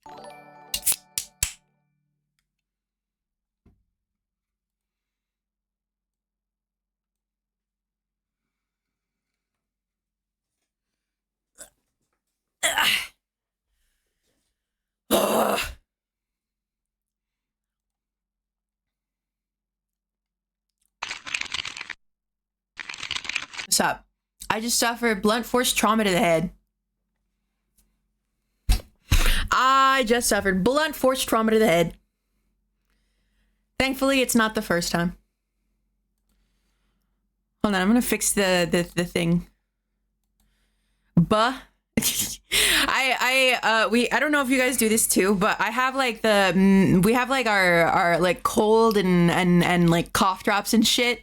What's up? I just suffered blunt force trauma to the head. I just suffered blunt force trauma to the head. Thankfully, it's not the first time. Hold on, I'm gonna fix the thing. I don't know if you guys do this too, but I have like we have like our like cold and like cough drops and shit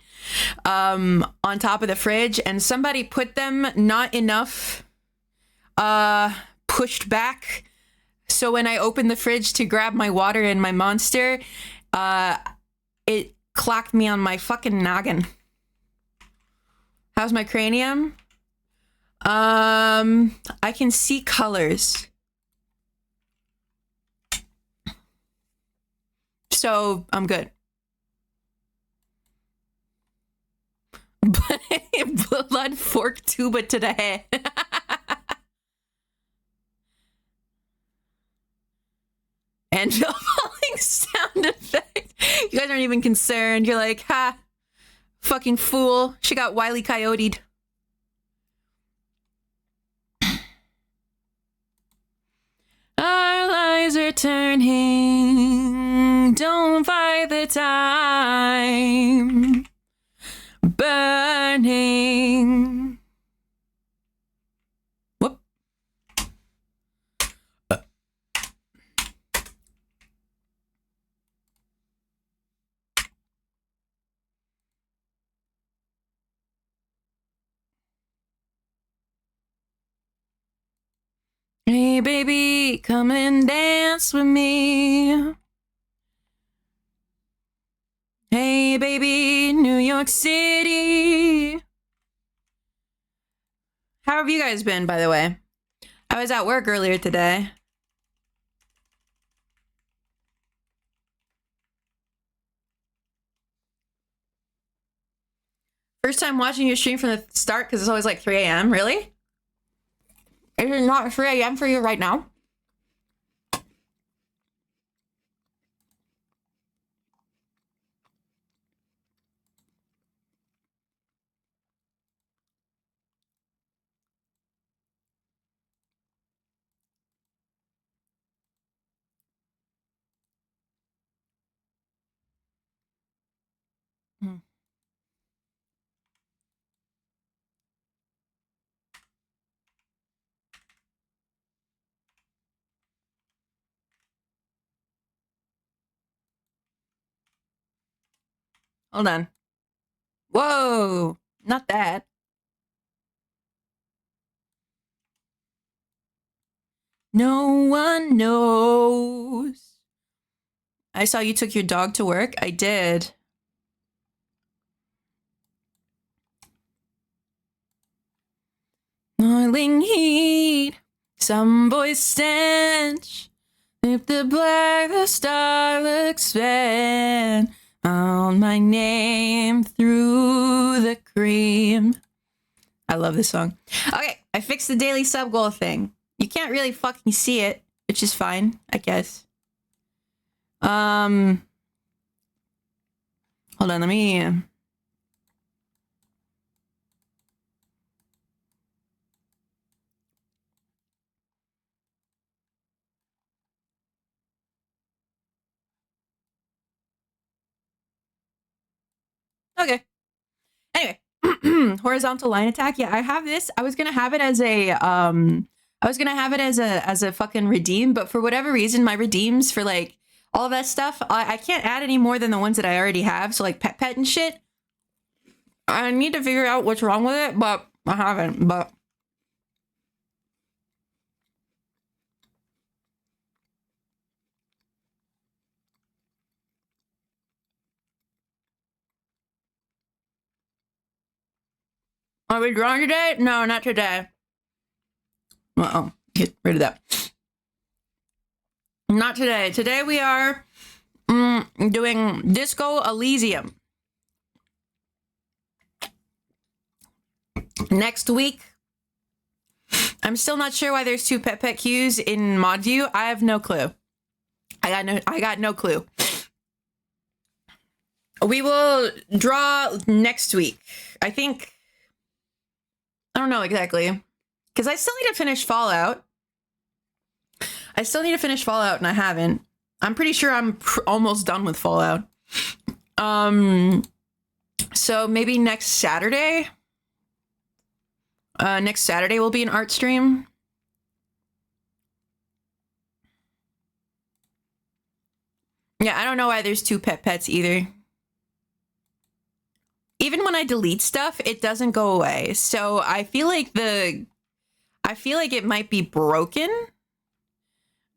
on top of the fridge, and somebody put them not enough pushed back, so when I opened the fridge to grab my water and my Monster, it clocked me on my fucking noggin. How's my cranium? I can see colors. So I'm good. Blood fork tuba to the head. Angel falling sound effect. You guys aren't even concerned. You're like, ha, fucking fool. She got Wile E. Coyote'd. Our lives are turning. Don't fight the time. Burning. Whoop. Hey baby, come and dance with me. Hey baby, New York City. How have you guys been, by the way? I was at work earlier today. First time watching your stream from the start because it's always like 3 a.m. Really? Is it not 3 a.m. for you right now? Hmm. Hold on. Whoa, not that. No one knows. I saw you took your dog to work. I did. Boiling heat, some voice stench. If the black, the star expand. On my name through the cream. I love this song. Okay, I fixed the daily sub goal thing. You can't really fucking see it, which is fine, I guess. Hold on, let me... Okay. Anyway, horizontal line attack. Yeah, I have this. I was gonna have it as a fucking redeem, but for whatever reason, my redeems for like all of that stuff, I can't add any more than the ones that I already have. So like pet and shit. I need to figure out what's wrong with it, but I haven't. But are we drawing today? No, not today. Uh-oh. Get rid of that. Not today. Today we are doing Disco Elysium. Next week, I'm still not sure why there's 2 pet cues in mod view. I have no clue. I got no clue. We will draw next week. I think. I don't know exactly. Because I still need to finish Fallout. And I haven't. I'm pretty sure I'm almost done with Fallout. So maybe next Saturday. Next Saturday will be an art stream. Yeah, I don't know why there's 2 pets either. Even when I delete stuff, it doesn't go away. So I feel like it might be broken,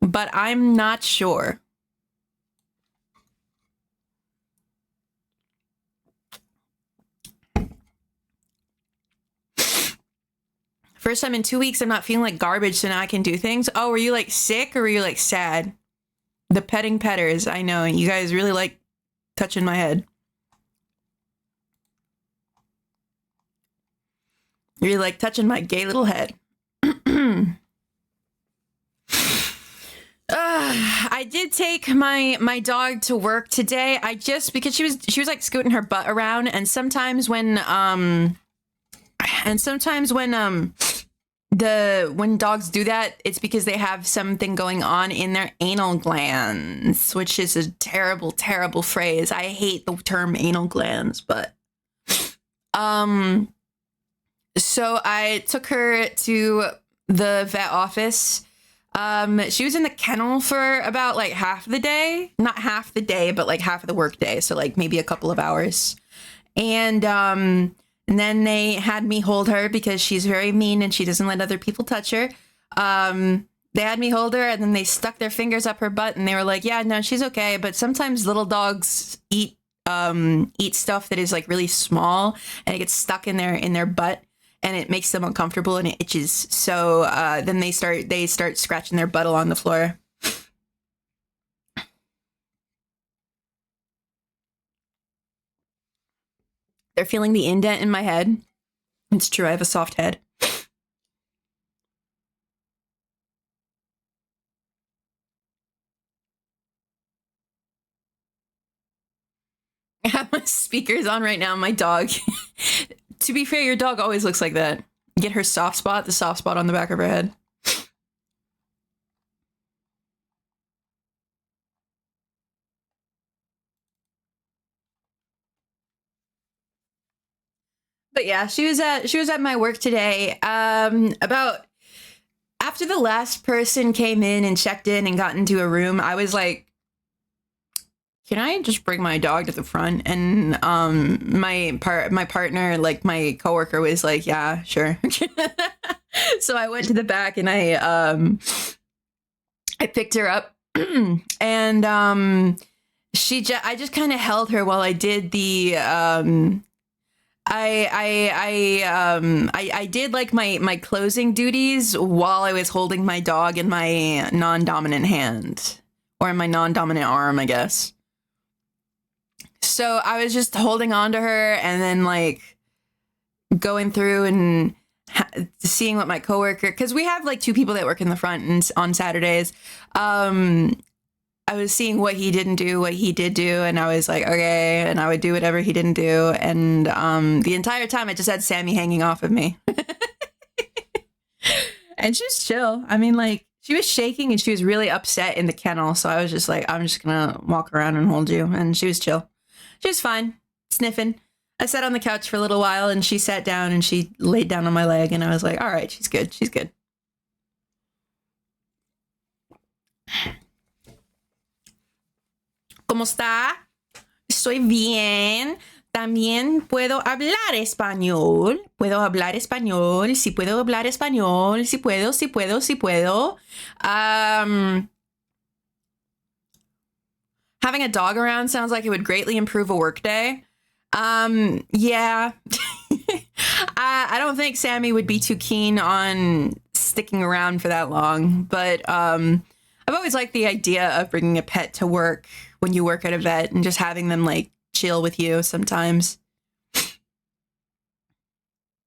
but I'm not sure. First time in 2 weeks, I'm not feeling like garbage, so now I can do things. Oh, were you like sick or were you like sad? The petting petters, I know. You guys really like touching my head. You really like touching my gay little head. I did take my dog to work today. Because she was like scooting her butt around, and sometimes when dogs do that, it's because they have something going on in their anal glands, which is a terrible, terrible phrase. I hate the term anal glands, but so I took her to the vet office. She was in the kennel for about like half the day. Not half the day, but like half of the work day. So like maybe a couple of hours. And then they had me hold her because she's very mean and she doesn't let other people touch her. They had me hold her and then they stuck their fingers up her butt and they were like, yeah, no, she's okay. But sometimes little dogs eat stuff that is like really small and it gets stuck in their butt. And it makes them uncomfortable and it itches. So then they start scratching their butt along the floor. They're feeling the indent in my head. It's true, I have a soft head. I have my speakers on right now. My dog. To be fair, your dog always looks like that. Get her soft spot, the soft spot on the back of her head. But yeah, she was at my work today. About after the last person came in and checked in and got into a room, I was like, can I just bring my dog to the front? And my partner, like my coworker, was like, yeah, sure. So I went to the back and I picked her up and I just kind of held her while I did the I did like my closing duties while I was holding my dog in my non-dominant hand, or in my non-dominant arm, I guess. So I was just holding on to her and then like going through and seeing what my coworker, because we have like 2 people that work in the front and on Saturdays. I was seeing what he didn't do, what he did do, and I was like, okay, and I would do whatever he didn't do. And the entire time I just had Sammy hanging off of me. And she was chill. I mean, like, she was shaking and she was really upset in the kennel. So I was just like, I'm just gonna walk around and hold you. And she was chill. She was fine, sniffing. I sat on the couch for a little while and she sat down and she laid down on my leg and I was like, all right, she's good. She's good. ¿Cómo está? Estoy bien. También puedo hablar español. Puedo hablar español. Sí puedo hablar español. Sí puedo, sí puedo, sí puedo. Having a dog around sounds like it would greatly improve a workday. Yeah. I don't think Sammy would be too keen on sticking around for that long, but I've always liked the idea of bringing a pet to work when you work at a vet and just having them like chill with you sometimes.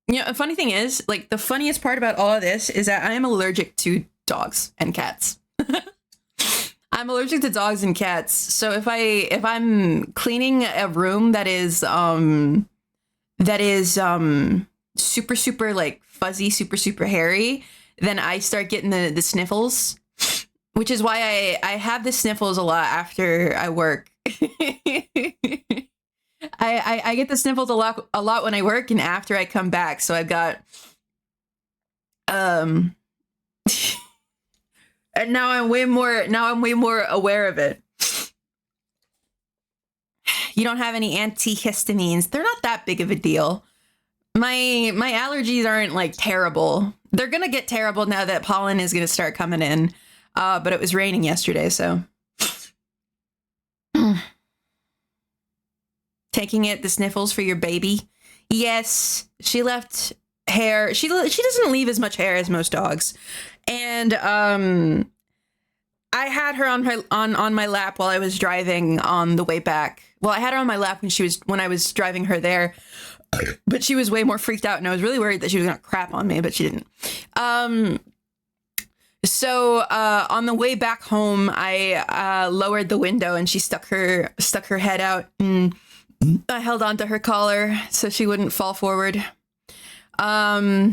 You know, the funny thing is, like, the funniest part about all of this is that I am allergic to dogs and cats. I'm allergic to dogs and cats. So if I'm cleaning a room that is super like fuzzy, super hairy, then I start getting the sniffles, which is why I have the sniffles a lot after I work. I get the sniffles a lot when I work and after I come back. So I've got and now I'm way more aware of it. You don't have any antihistamines. They're not that big of a deal. My allergies aren't like terrible. They're gonna get terrible now that pollen is gonna start coming in. But it was raining yesterday, so taking the sniffles for your baby. Yes, she left hair. She doesn't leave as much hair as most dogs, and I had her on my lap while I was driving on the way back. Well, I had her on my lap when I was driving her there, but she was way more freaked out, and I was really worried that she was gonna crap on me, but she didn't. So on the way back home, I lowered the window, and she stuck her head out, and I held onto her collar so she wouldn't fall forward. Yeah.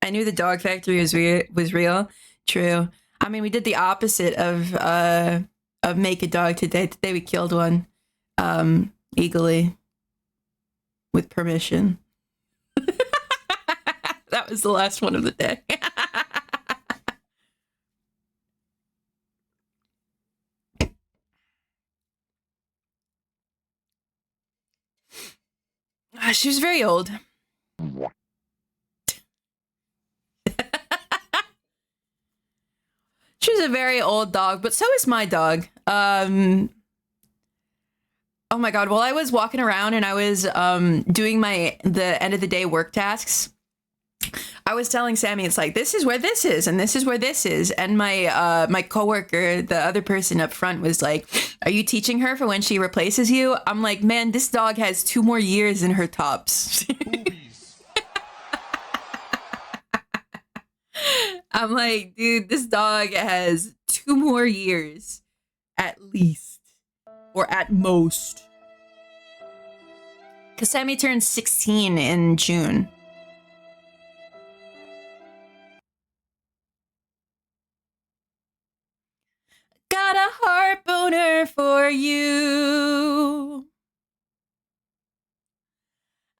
I knew the dog factory was real. True. I mean, we did the opposite of make a dog today. Today we killed one legally with permission. That was the last one of the day. She was very old. She was a very old dog, but so is my dog. Oh my god, while I was walking around and I was doing the end of the day work tasks, I was telling Sammy, it's like, this is where this is, and this is where this is. And my coworker, the other person up front, was like, are you teaching her for when she replaces you? I'm like, man, this dog has 2 more years in her tops. I'm like, dude, this dog has 2 more years at least, or at most. Because Sammy turned 16 in June. Got a heart boner for you.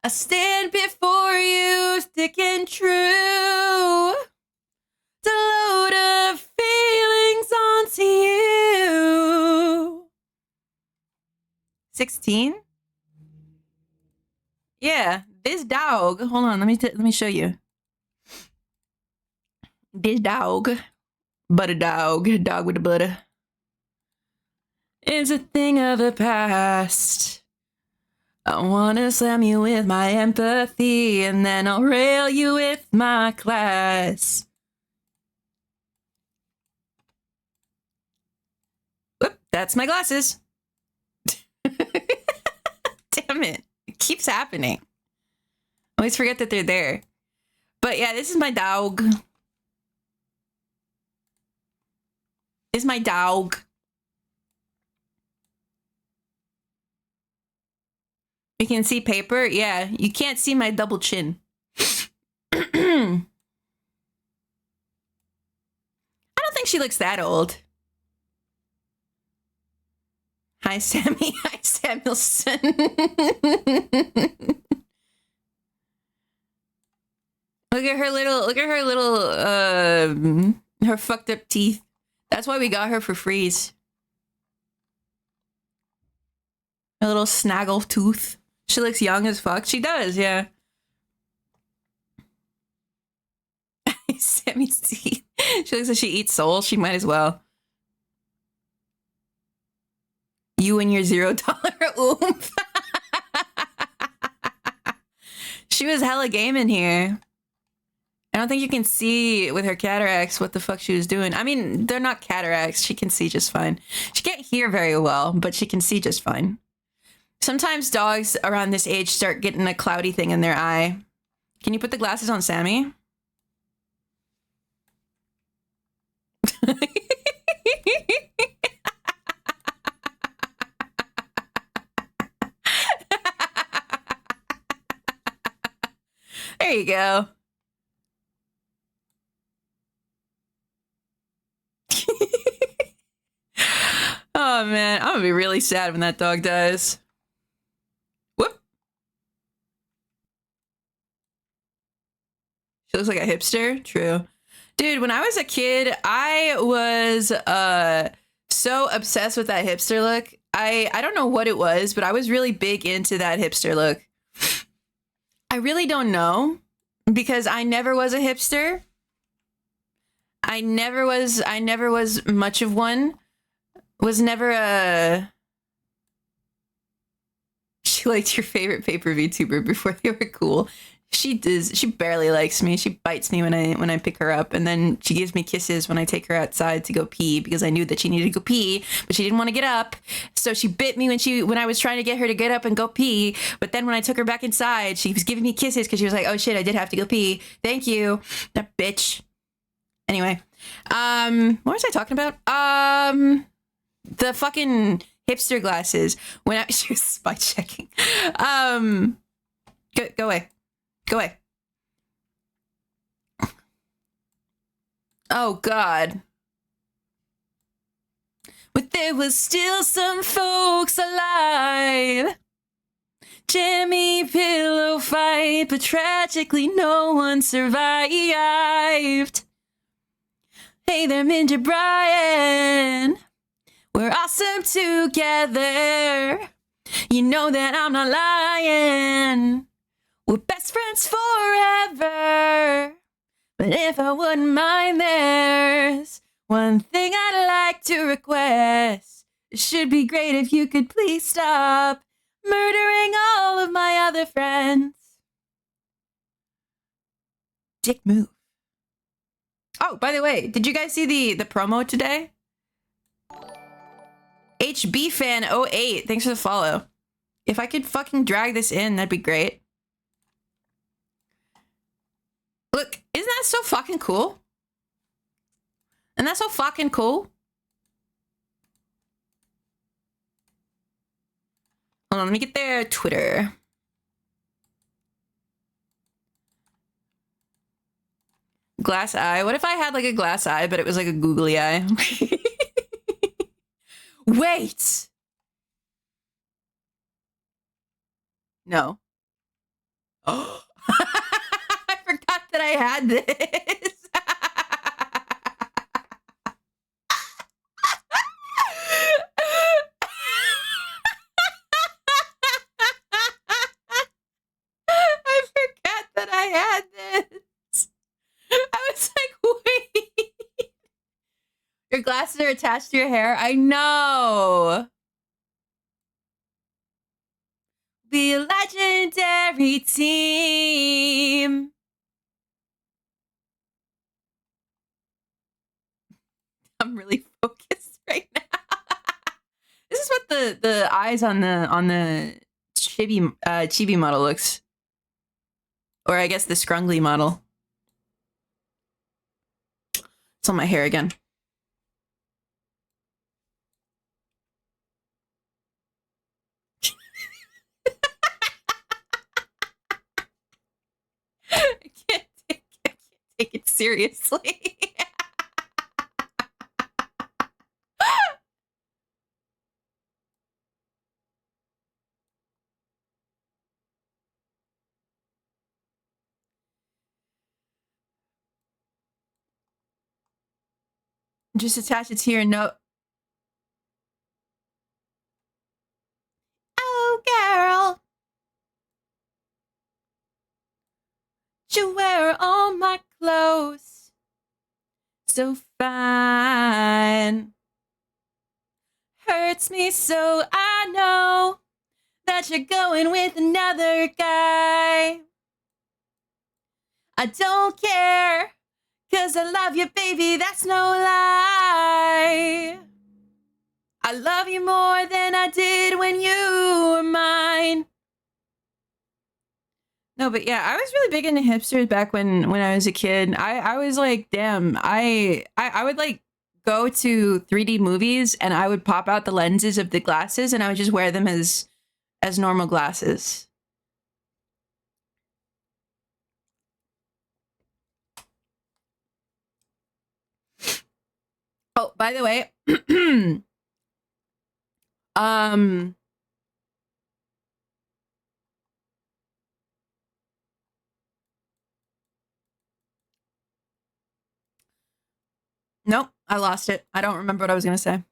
I stand before you, sticking true. To load of feelings onto you. 16? Yeah, this dog. Hold on, let me show you. This dog, but a dog with a butter, is a thing of the past. I wanna slam you with my empathy, and then I'll rail you with my class. Whoop, that's my glasses. Damn it. It keeps happening. I always forget that they're there. But yeah, this is my dog. This is my dog. You can see paper? Yeah, you can't see my double chin. I don't think she looks that old. Hi, Sammy. Hi, Samuelson. Look at her her fucked up teeth. That's why we got her for freeze. A little snaggle tooth. She looks young as fuck. She does, yeah. Sammy's teeth. She looks like she eats soul. She might as well. You and your $0 oomph. She was hella gaming here. I don't think you can see with her cataracts what the fuck she was doing. I mean, they're not cataracts. She can see just fine. She can't hear very well, but she can see just fine. Sometimes dogs around this age start getting a cloudy thing in their eye. Can you put the glasses on Sammy? There you go. Oh man, I'm gonna be really sad when that dog dies. Whoop. She looks like a hipster. True. Dude, when I was a kid, I was so obsessed with that hipster look. I don't know what it was, but I was really big into that hipster look. I really don't know because I never was a hipster. I never was much of one. Was never a... She liked your favorite pay-per-view tuber before they were cool. She does. She barely likes me. She bites me when I pick her up, and then she gives me kisses when I take her outside to go pee because I knew that she needed to go pee, but she didn't want to get up. So she bit me when I was trying to get her to get up and go pee. But then when I took her back inside, she was giving me kisses because she was like, "Oh shit, I did have to go pee. Thank you, that bitch." Anyway, what was I talking about? The fucking hipster glasses. When she was spy checking. Go away. Go away. Oh, God. But there was still some folks alive. Jimmy pillow fight, but tragically no one survived. Hey there, Minja Brian. We're awesome together. You know that I'm not lying. We're best friends forever. But if I wouldn't mind, there's one thing I'd like to request. It should be great if you could please stop murdering all of my other friends. Dick move. Oh, by the way, did you guys see the promo today? HB fan 08, thanks for the follow. If I could fucking drag this in, that'd be great. Look, isn't that so fucking cool? Isn't that so fucking cool? Hold on, let me get their Twitter. Glass eye. What if I had like a glass eye, but it was like a googly eye? Wait! No. Oh. I forgot that I had this. I forgot that I had this. I was like, wait. Your glasses are attached to your hair? I know. Be a legendary team. I'm really focused right now. This is what the eyes on the chibi model looks. Or I guess the scrungly model. It's on my hair again. I can't take it seriously. Just attach it to your note. Oh, girl. You wear all my clothes so fine. Hurts me so I know that you're going with another guy. I don't care, 'cause I love you, baby, that's no lie. I love you more than I did when you were mine. No, but yeah, I was really big into hipsters back when I was a kid. I was like, damn, I would like go to 3D movies and I would pop out the lenses of the glasses and I would just wear them as normal glasses. Oh, by the way, nope, I lost it. I don't remember what I was gonna say.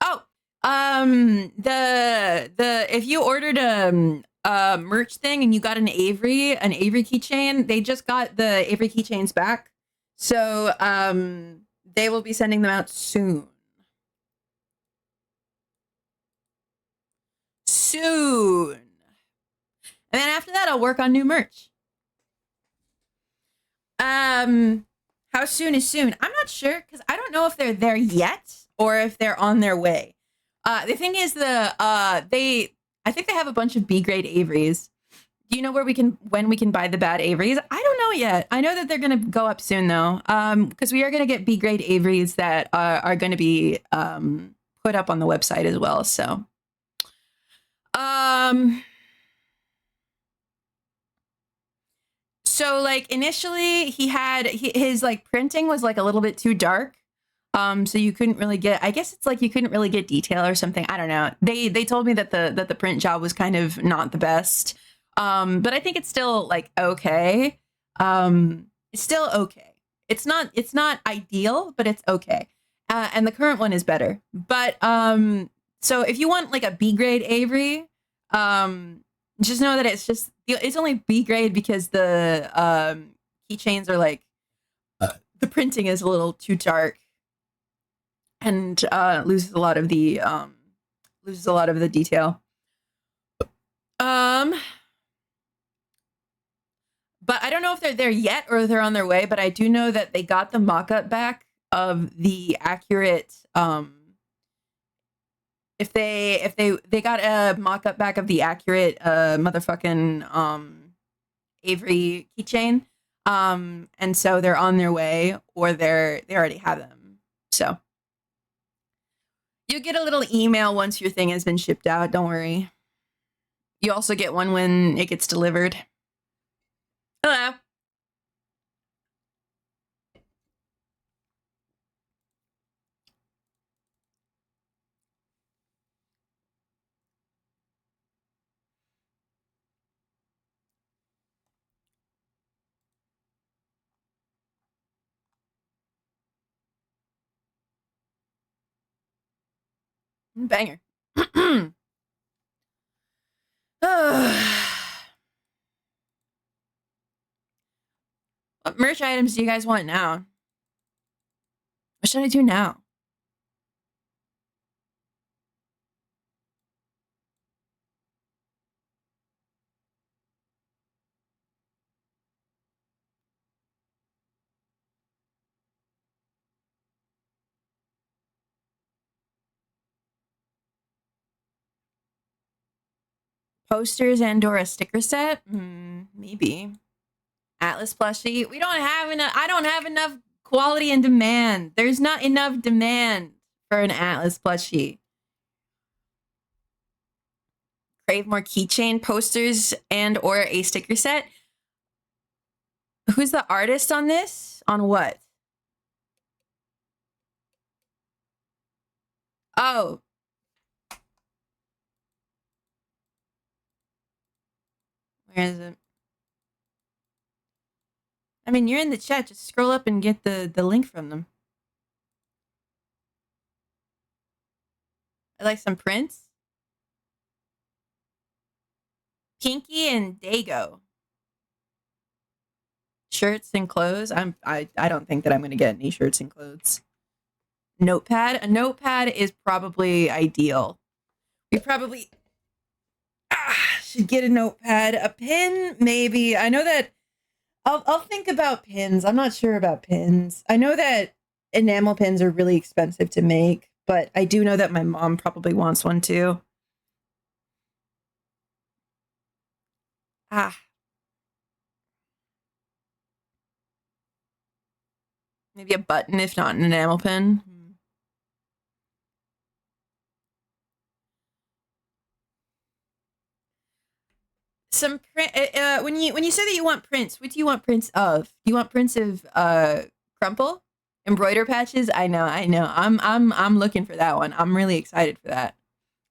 Oh, the if you ordered a merch thing and you got an Avery keychain, they just got the Avery keychains back, so they will be sending them out soon. Soon, and then after that, I'll work on new merch. How soon is soon? I'm not sure because I don't know if they're there yet or if they're on their way. The thing is, I think they have a bunch of B grade Averys. Do you know when we can buy the bad Averys? I don't know yet. I know that they're gonna go up soon though, because we are gonna get B grade Averys that are gonna be put up on the website as well. So, So like initially his like printing was like a little bit too dark. So you couldn't really get, I guess it's like you couldn't really get detail or something. I don't know. They told me that the print job was kind of not the best. But I think it's still like okay. It's still okay. It's not ideal, but it's okay. And the current one is better. But so if you want like a B grade Avery, just know that it's only B grade because the keychains are like the printing is a little too dark and loses a lot of the detail. But I don't know if they're there yet or they're on their way, but I do know that they got the mock-up back of the accurate if they got a mock-up back of the accurate motherfucking Avery keychain. And so they're on their way or they already have them. So you get a little email once your thing has been shipped out, don't worry. You also get one when it gets delivered. Hello. Banger. What merch items do you guys want now? What should I do now? Posters and or a sticker set? Maybe. Atlas plushie. We don't have enough. I don't have enough quality and demand. There's not enough demand for an Atlas plushie. Crave more keychain posters and or a sticker set. Who's the artist on this? On what? Oh. Where is it? I mean, you're in the chat. Just scroll up and get the link from them. I like some prints. Pinky and Dago. Shirts and clothes. I don't think that I'm gonna get any shirts and clothes. Notepad. A notepad is probably ideal. We probably should get a notepad. A pen, maybe. I know that I'll think about pins. I'm not sure about pins. I know that enamel pins are really expensive to make, but I do know that my mom probably wants one too. Ah, maybe a button if not an enamel pin. Some print. When you say that you want prints, what do you want prints of? Do you want prints of crumple, embroider patches? I know. I'm looking for that one. I'm really excited for that.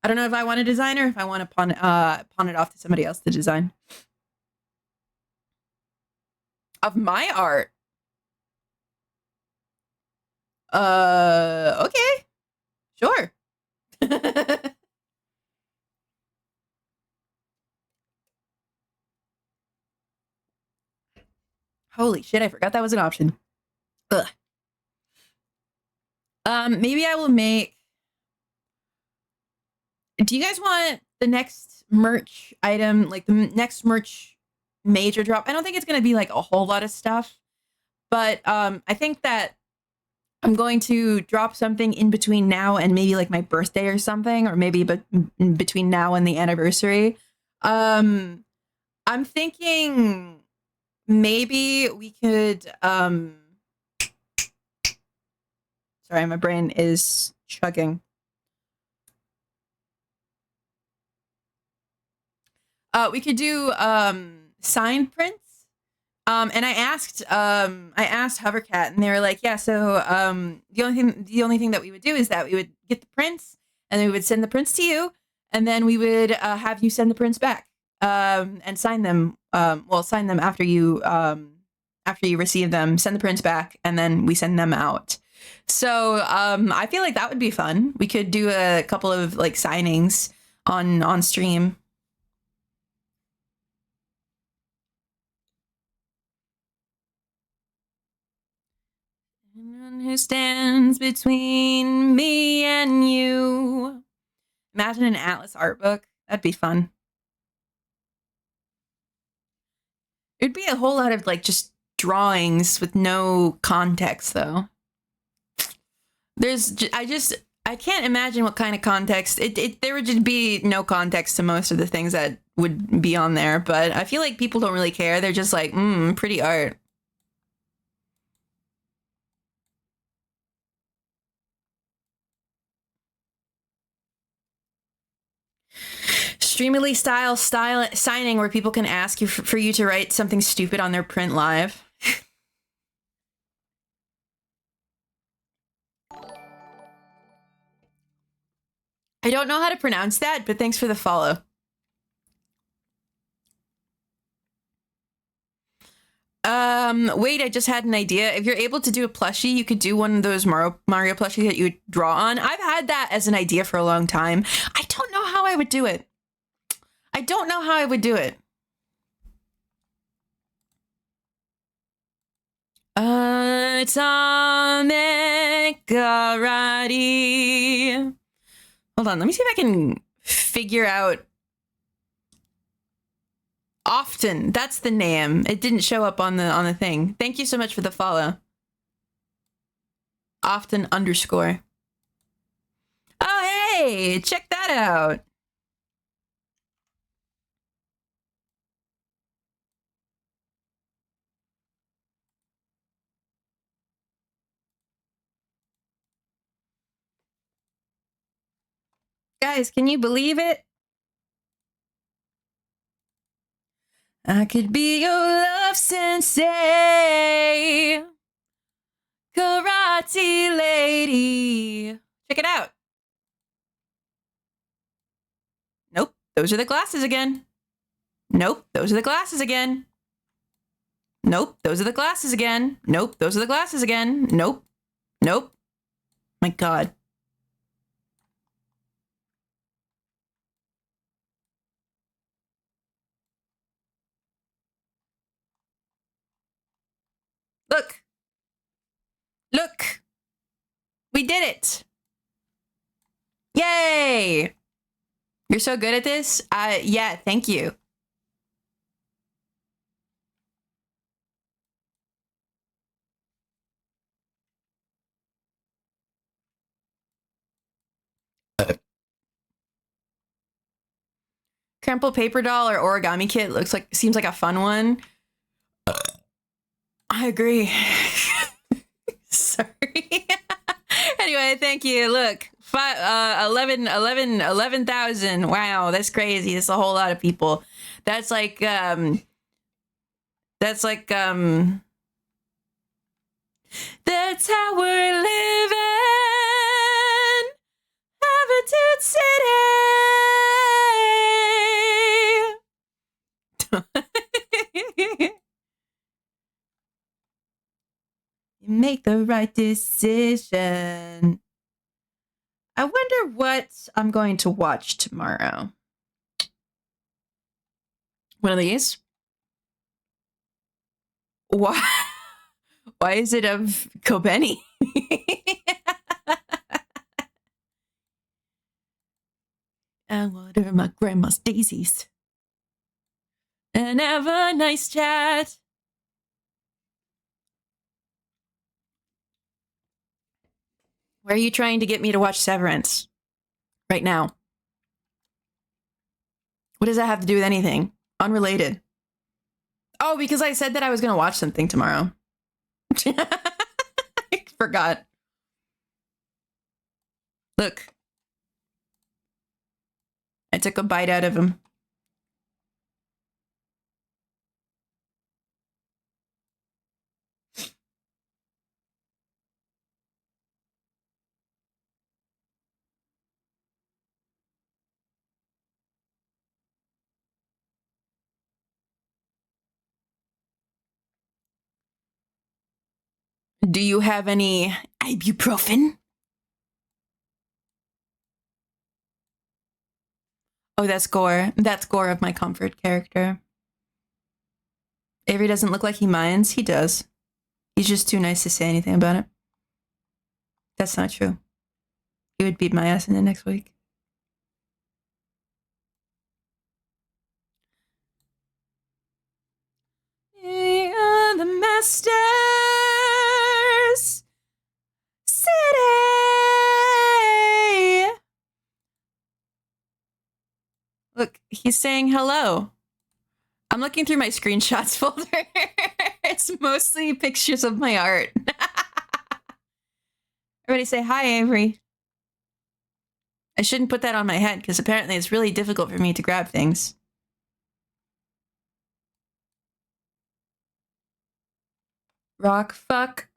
I don't know if I want a designer, if I want to pawn it off to somebody else to design. Of my art. Okay, sure. Holy shit! I forgot that was an option. Ugh. Maybe I will make. Do you guys want the next merch item, like the next merch major drop? I don't think it's gonna be like a whole lot of stuff, but I think that I'm going to drop something in between now and maybe like my birthday or something, or maybe between now and the anniversary. I'm thinking maybe we could. Sorry, my brain is chugging. We could do signed prints. And I asked Hovercat, and they were like, yeah. So the only thing that we would do is that we would get the prints, and then we would send the prints to you, and then we would have you send the prints back and sign them. Sign them after you receive them. Send the prints back, and then we send them out. So I feel like that would be fun. We could do a couple of like signings on stream. Anyone who stands between me and you. Imagine an Atlas art book. That'd be fun. It'd be a whole lot of like just drawings with no context, though. I can't imagine what kind of context. There would just be no context to most of the things that would be on there, but I feel like people don't really care. They're just like, pretty art. Streamily style signing where people can ask you for you to write something stupid on their print live. I don't know how to pronounce that, but thanks for the follow. Wait, I just had an idea. If you're able to do a plushie, you could do one of those Mario plushies that you would draw on. I've had that as an idea for a long time. I don't know how I would do it. Atomic karate. Hold on, let me see if I can figure out. Often, that's the name. It didn't show up on the thing. Thank you so much for the follow. Often _ Oh, hey, check that out. Guys, can you believe it? I could be your love sensei. Karate lady. Check it out. Nope, those are the glasses again. Nope, those are the glasses again. Nope, those are the glasses again. Nope, those are the glasses again. Nope. Nope. My God. Look. Look. We did it. Yay. You're so good at this. Yeah, thank you. Crumple paper doll or origami kit seems like a fun one. I agree. Sorry. Anyway, thank you. Look, 11,000. Wow, that's crazy. That's a whole lot of people. That's like that's how we're living. Habitude City. You make the right decision. I wonder what I'm going to watch tomorrow. One of these? Why? Why is it of Kobeni? I water my grandma's daisies. And have a nice chat. Where are you trying to get me to watch Severance? Right now. What does that have to do with anything? Unrelated. Oh, because I said that I was going to watch something tomorrow. I forgot. Look. I took a bite out of him. Do you have any ibuprofen? Oh, that's Gore. That's Gore of my comfort character. Avery doesn't look like he minds. He does. He's just too nice to say anything about it. That's not true. He would beat my ass in the next week. We are the masters. City. Look, he's saying hello. I'm looking through my screenshots folder. It's mostly pictures of my art. Everybody say hi, Avery. I shouldn't put that on my head because apparently it's really difficult for me to grab things. Rock fuck.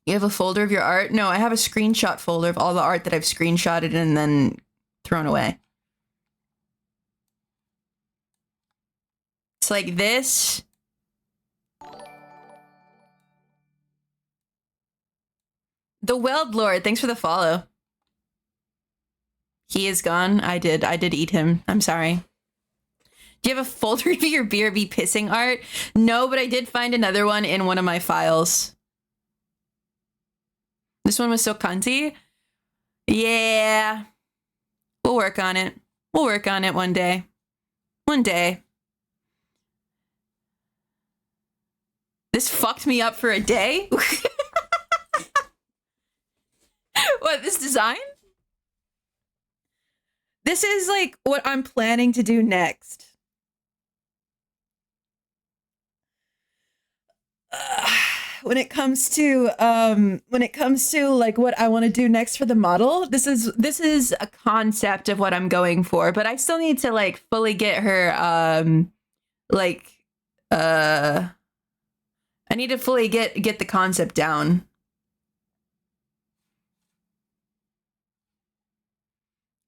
You have a folder of your art? No, I have a screenshot folder of all the art that I've screenshotted and then thrown away. It's like this. The Weld Lord, thanks for the follow. He is gone. I did eat him. I'm sorry. Do you have a folder of your BRB pissing art? No, but I did find another one in one of my files. This one was so cunty. Yeah. We'll work on it. We'll work on it one day. One day. This fucked me up for a day? What, this design? This is like what I'm planning to do next. When it comes to like what I want to do next for the model, this is a concept of what I'm going for, but I still need to like fully get her I need to fully get the concept down.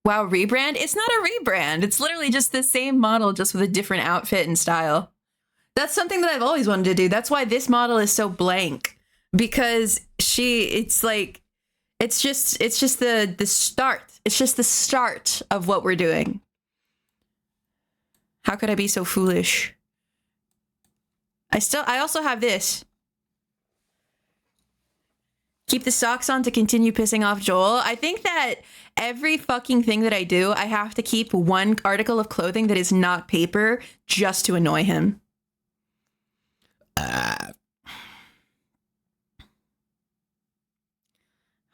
Wow, rebrand? It's not a rebrand. It's literally just the same model, just with a different outfit and style. That's something that I've always wanted to do. That's why this model is so blank. Because it's just the start. It's just the start of what we're doing. How could I be so foolish? I also have this. Keep the socks on to continue pissing off Joel. I think that every fucking thing that I do, I have to keep one article of clothing that is not paper just to annoy him.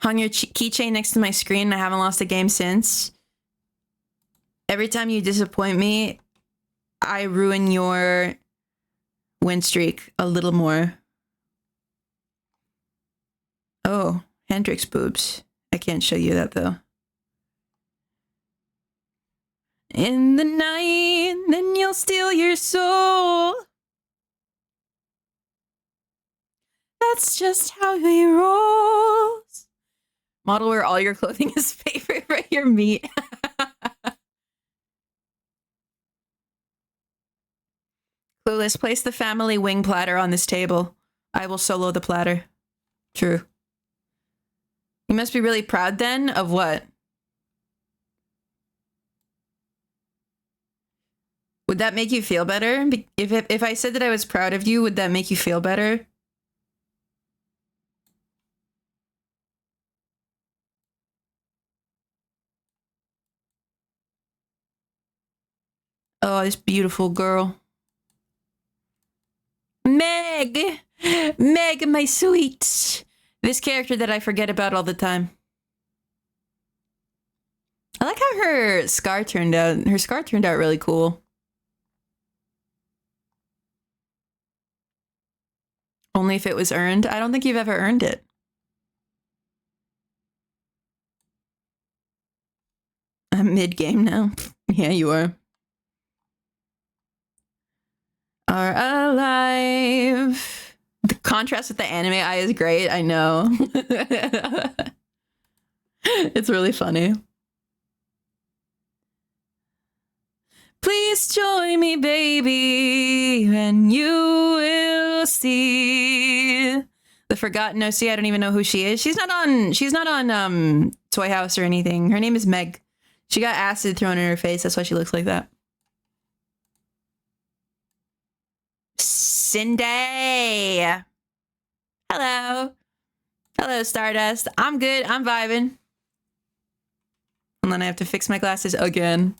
Hung your keychain next to my screen and I haven't lost a game since. Every time you disappoint me, I ruin your win streak a little more. Oh, Hendrix boobs. I can't show you that though. In the night, then you'll steal your soul. That's just how he rolls. Model where all your clothing is favorite for your meat. Clueless, place the family wing platter on this table. I will solo the platter. True. You must be really proud then of what? Would that make you feel better? If I said that I was proud of you, would that make you feel better? Oh, this beautiful girl. Meg! Meg, my sweet! This character that I forget about all the time. I like how her scar turned out. Her scar turned out really cool. Only if it was earned. I don't think you've ever earned it. I'm mid-game now. Yeah, you are. Are alive. The contrast with the anime eye is great. I know. It's really funny. Please join me, baby, and you will see the forgotten OC. I don't even know who she is. She's not on Toy House or anything. Her name is Meg. She got acid thrown in her face. That's why she looks like that. Cindy. Hello. Hello, Stardust. I'm good. I'm vibing. And then I have to fix my glasses again.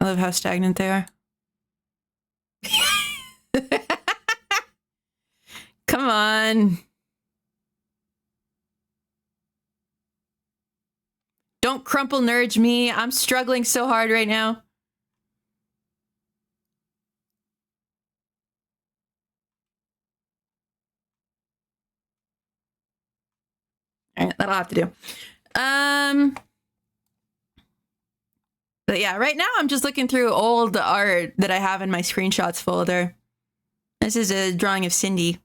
I love how stagnant they are. Come on. Don't crumple nudge me. I'm struggling so hard right now. All right, that'll have to do. But yeah, right now I'm just looking through old art that I have in my screenshots folder. This is a drawing of Cindy.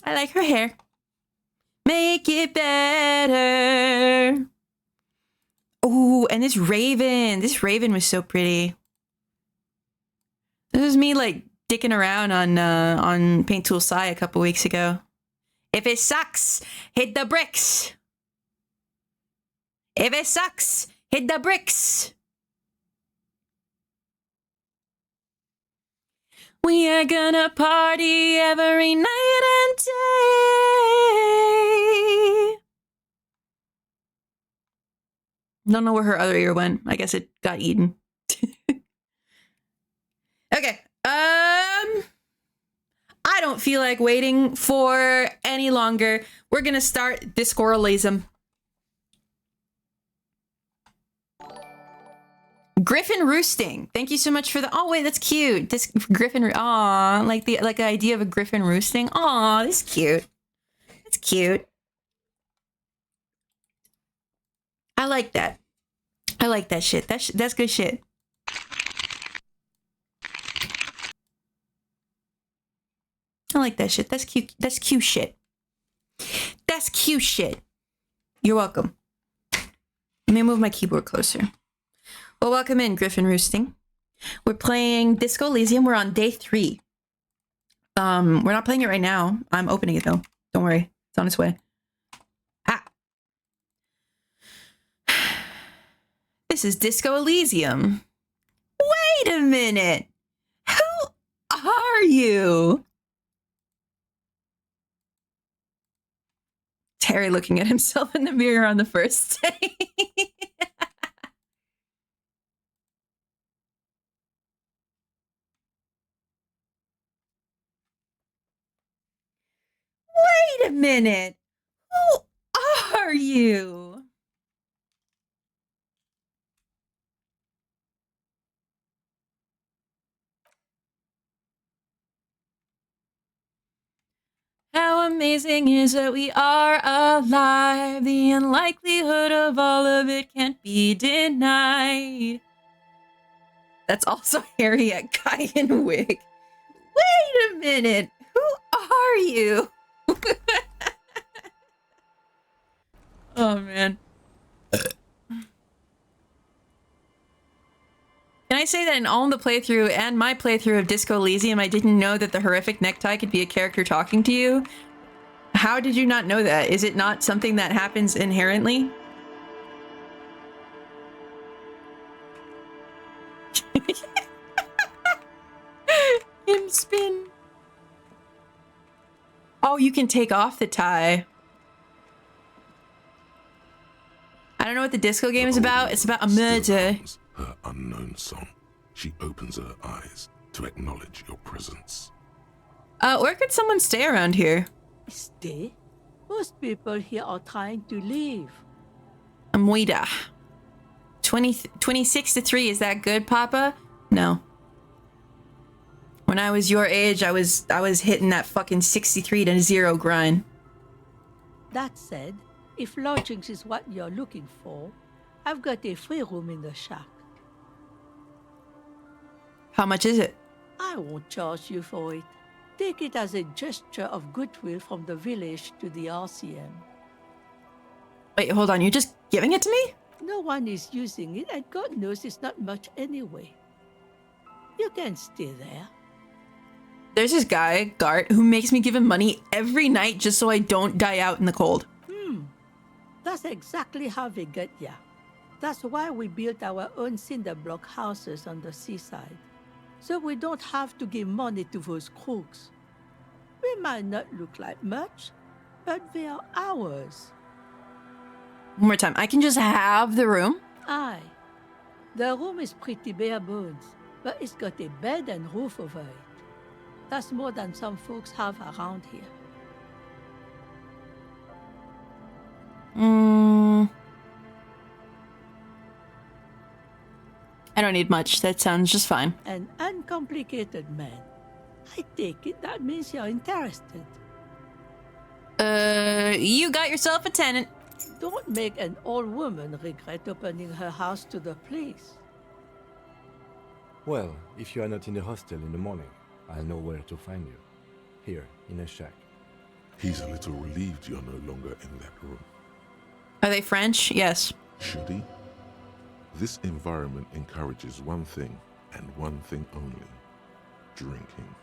I like her hair. Make it better. Oh, and this raven. This raven was so pretty. This was me like dicking around on Paint Tool Sci a couple weeks ago. If it sucks, hit the bricks. If it sucks, hit the bricks. We are gonna party every night and day. Don't know where her other ear went. I guess it got eaten. Okay. I don't feel like waiting for any longer. We're gonna start Discord elysium. Griffin roosting. Thank you so much for the. Oh wait, that's cute. This griffin. Aw, like the idea of a griffin roosting. Aw, this is cute. That's cute. I like that. I like that shit. That's good shit. I like that shit. That's cute. That's cute shit. That's cute shit. You're welcome. Let me move my keyboard closer. Well, welcome in, Griffin Roosting. We're playing Disco Elysium. We're on day 3. We're not playing it right now. I'm opening it though. Don't worry. It's on its way. Ah. This is Disco Elysium. Wait a minute. Who are you? Terry looking at himself in the mirror on the first day. a minute. Who are you? How amazing is that we are alive. The unlikelihood of all of it can't be denied. That's also Harriet Guyenwig. Wait a minute. Who are you? Oh, man. Can I say that in all the playthrough and my playthrough of Disco Elysium, I didn't know that the horrific necktie could be a character talking to you? How did you not know that? Is it not something that happens inherently? Him spin. Oh, you can take off the tie. I don't know what the disco game is about. It's about a murder. Her unknown song. She opens her eyes to acknowledge your presence. Where could someone stay around here? Stay? Most people here are trying to leave. Amoida. 26 to 3. Is that good, Papa? No. When I was your age, I was hitting that fucking 63 to 0 grind. That said, if lodgings is what you're looking for, I've got a free room in the shack. How much is it? I won't charge you for it. Take it as a gesture of goodwill from the village to the RCM. Wait, hold on. You're just giving it to me? No one is using it, and God knows it's not much anyway. You can stay there. There's this guy, Gart, who makes me give him money every night just so I don't die out in the cold. That's exactly how we get ya. That's why we built our own cinder block houses on the seaside. So we don't have to give money to those crooks. We might not look like much, but they are ours. One more time. I can just have the room? Aye. The room is pretty bare bones, but it's got a bed and roof over it. That's more than some folks have around here. I don't need much. That sounds just fine. An uncomplicated man. I take it that means you're interested. You got yourself a tenant. Don't make an old woman regret opening her house to the police. Well, if you are not in the hostel in the morning, I'll know where to find you. Here, in a shack. He's a little relieved you're no longer in that room. Are they French? Yes. Should he? This environment encourages one thing, and one thing only. Drinking.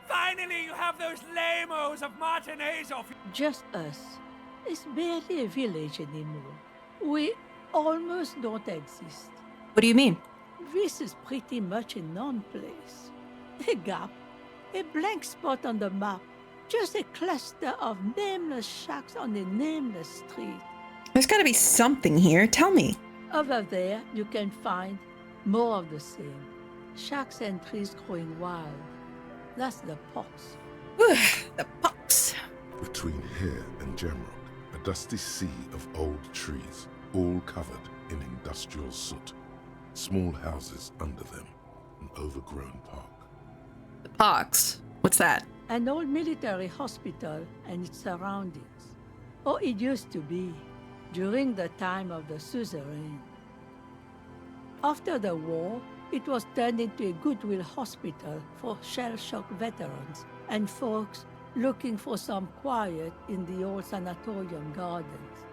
Finally, you have those lamos of matinees off. Just us. It's barely a village anymore. We almost don't exist. What do you mean? This is pretty much a non-place. A gap. A blank spot on the map. Just a cluster of nameless shacks on a nameless street. There's gotta be something here. Tell me. Over there, you can find more of the same. Shacks and trees growing wild. That's the pox. The pox. Between here and Jamrock, a dusty sea of old trees, all covered in industrial soot. Small houses under them, an overgrown park. The pox? What's that? An old military hospital and its surroundings. Or it used to be, during the time of the suzerain. After the war, it was turned into a goodwill hospital for shell-shock veterans and folks looking for some quiet in the old sanatorium gardens.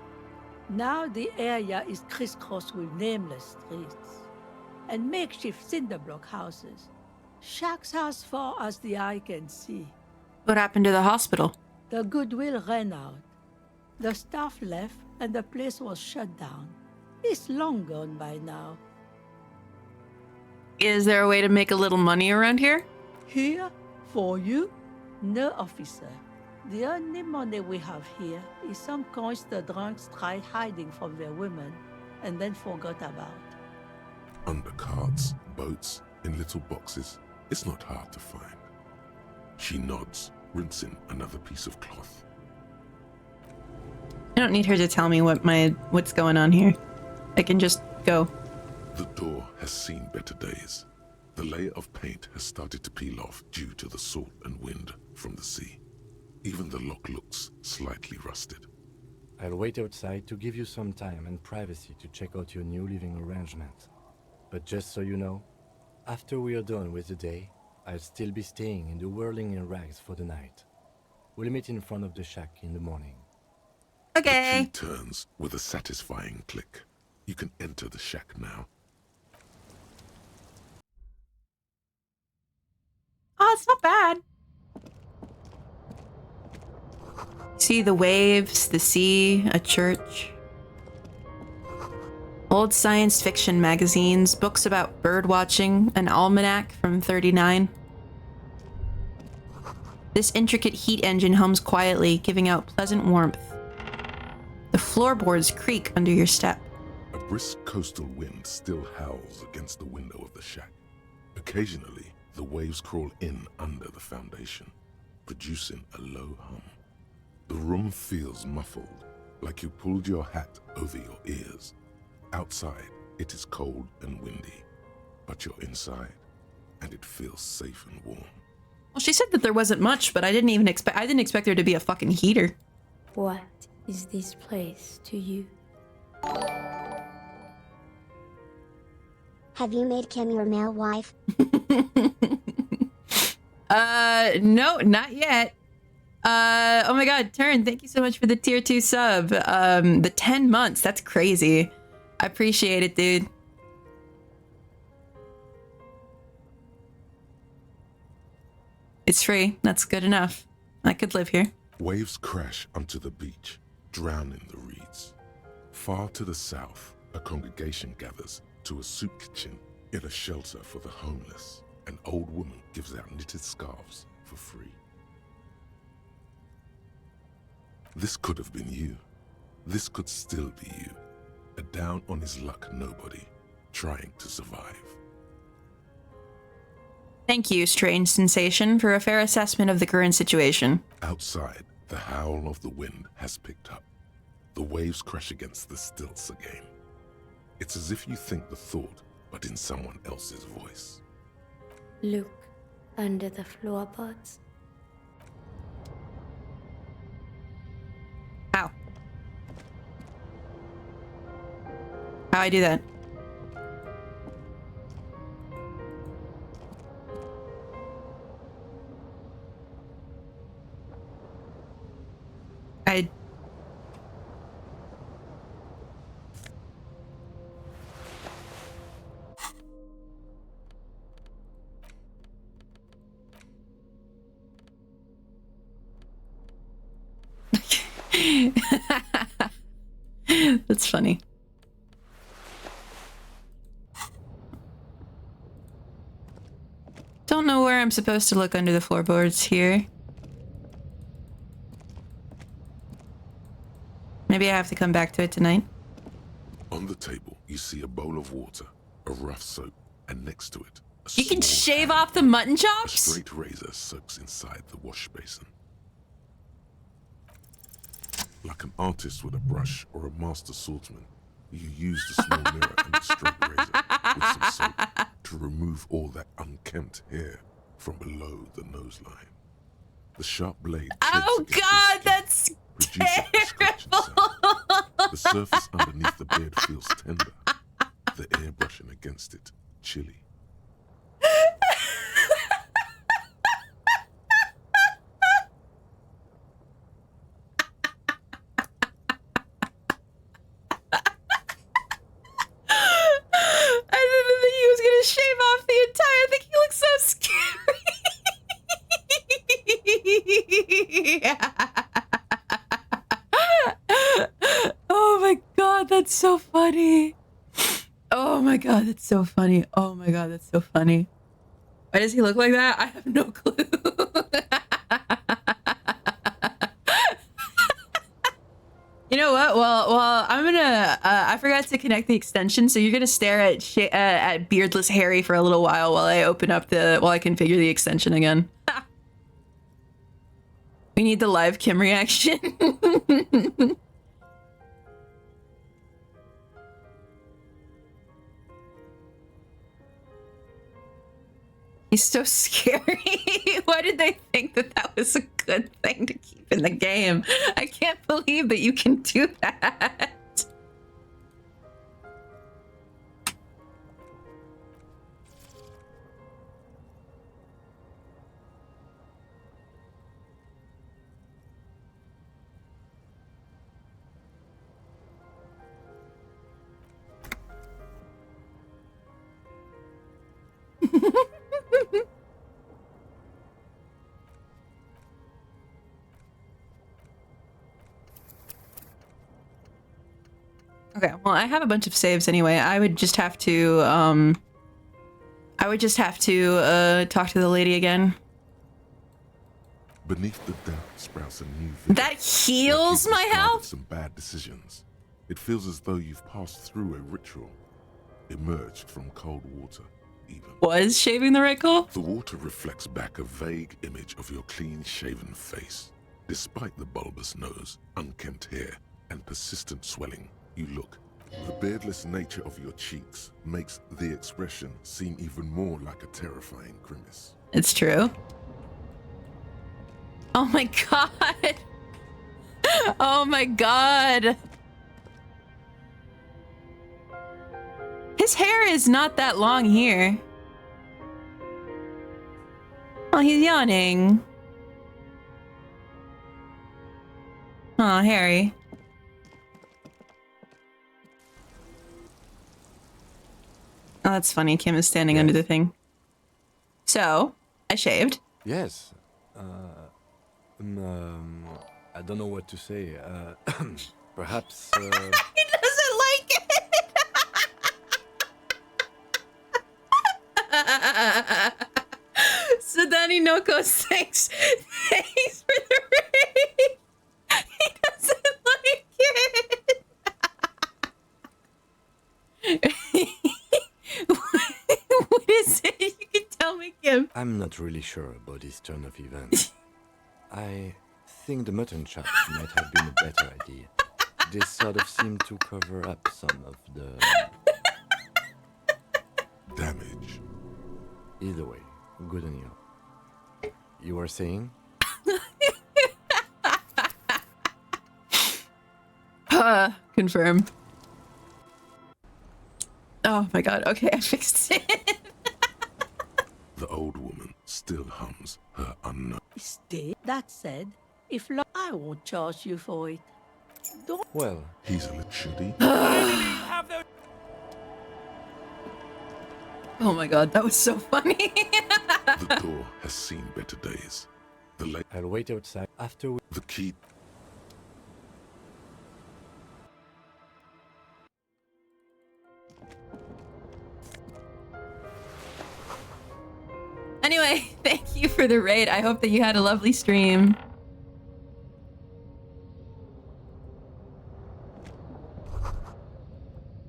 Now the area is crisscrossed with nameless streets and makeshift cinder block houses. Shacks as far as the eye can see. What happened to the hospital? The goodwill ran out. The staff left and the place was shut down. It's long gone by now. Is there a way to make a little money around here? Here? For you? No, officer. The only money we have here is some coins the drunks tried hiding from their women and then forgot about. Under carts, boats, in little boxes. It's not hard to find. She nods, rinsing another piece of cloth. don't need her to tell me what's going on here. I can just go. The door has seen better days. The layer of paint has started to peel off due to the salt and wind from the sea. Even the lock looks slightly rusted. I'll wait outside to give you some time and privacy to check out your new living arrangement. But just so you know, after we are done with the day, I'll still be staying in the whirling in rags for the night. We'll meet in front of the shack in the morning. Okay. The key turns with a satisfying click. You can enter the shack now. Oh, it's not bad. See the waves, the sea, a church. Old science fiction magazines, books about bird watching, an almanac from 39. This intricate heat engine hums quietly, giving out pleasant warmth. The floorboards creak under your step. A brisk coastal wind still howls against the window of the shack. Occasionally, the waves crawl in under the foundation, producing a low hum. The room feels muffled, like you pulled your hat over your ears. Outside, it is cold and windy, but you're inside, and it feels safe and warm. Well, she said that there wasn't much, but I didn't expect there to be a fucking heater. What is this place to you? Have you made Kim your male wife? No, not yet. Oh my god, Turn, thank you so much for the tier 2 sub. The 10 months, that's crazy. I appreciate it, dude. It's free, that's good enough. I could live here. Waves crash onto the beach, drowning the reeds. Far to the south, a congregation gathers to a soup kitchen in a shelter for the homeless. An old woman gives out knitted scarves for free. This could have been you. This could still be you. A down on his luck nobody, trying to survive. Thank you, Strange Sensation, for a fair assessment of the current situation. Outside, the howl of the wind has picked up. The waves crash against the stilts again. It's as if you think the thought, but in someone else's voice. Look under the floorboards. How? How I do that? I... That's funny. Don't know where I'm supposed to look under the floorboards here. Maybe I have to come back to it tonight. On the table, you see a bowl of water, a rough soap, and next to it, a You can small shave hand. off the mutton A chops? straight razor soaks inside the wash basin. Like an artist with a brush or a master swordsman, you use the small mirror and the straight razor with some soap to remove all that unkempt hair from below the noseline. The sharp blade Oh clicks against god, the that's skin, producing a scratching sound. The surface underneath the beard feels tender, the air brushing against it chilly. I didn't think he was gonna shave off the entire thing. He looks so scary. Oh my god, that's so funny. Oh my god, that's so funny. Oh my god, that's so funny. Why does he look like that? I have no clue. You know what? Well, I'm gonna. I forgot to connect the extension, so you're gonna stare at beardless Harry for a little while I open up while I configure the extension again. We need the live Kim reaction. He's so scary. Why did they think that that was a good thing to keep in the game? I can't believe that you can do that. Okay, well, I have a bunch of saves anyway. I would just have to talk to the lady again. Beneath the damp sprouts a new vigor. That heals Like my you've health? discarded some bad decisions. It feels as though you've passed through a ritual, emerged from cold water, even. Was shaving the right call? The water reflects back a vague image of your clean-shaven face. Despite the bulbous nose, unkempt hair, and persistent swelling, you look. The beardless nature of your cheeks makes the expression seem even more like a terrifying grimace. It's true. Oh my god. Oh my god. His hair is not that long here. Oh, he's yawning. Oh, Harry. Oh, that's funny. Kim is standing under the thing. So, I shaved. Yes. I don't know what to say. Perhaps. He doesn't like it. So Danny Noko, thanks for the raid. He doesn't like it. What is it? You can tell me, Kim. I'm not really sure about this turn of events. I think the mutton chops might have been a better idea. They sort of seem to cover up some of the Damage. Either way, good on you. You were saying? Confirm. Oh my god. Okay, I fixed it. The old woman still hums her unknown. Stay. That said, if I won't charge you for it. Don't. Well, He's a should he? Have those Oh my god, that was so funny. The door has seen better days. I'll wait outside after we... The key. Anyway, thank you for the raid. I hope that you had a lovely stream.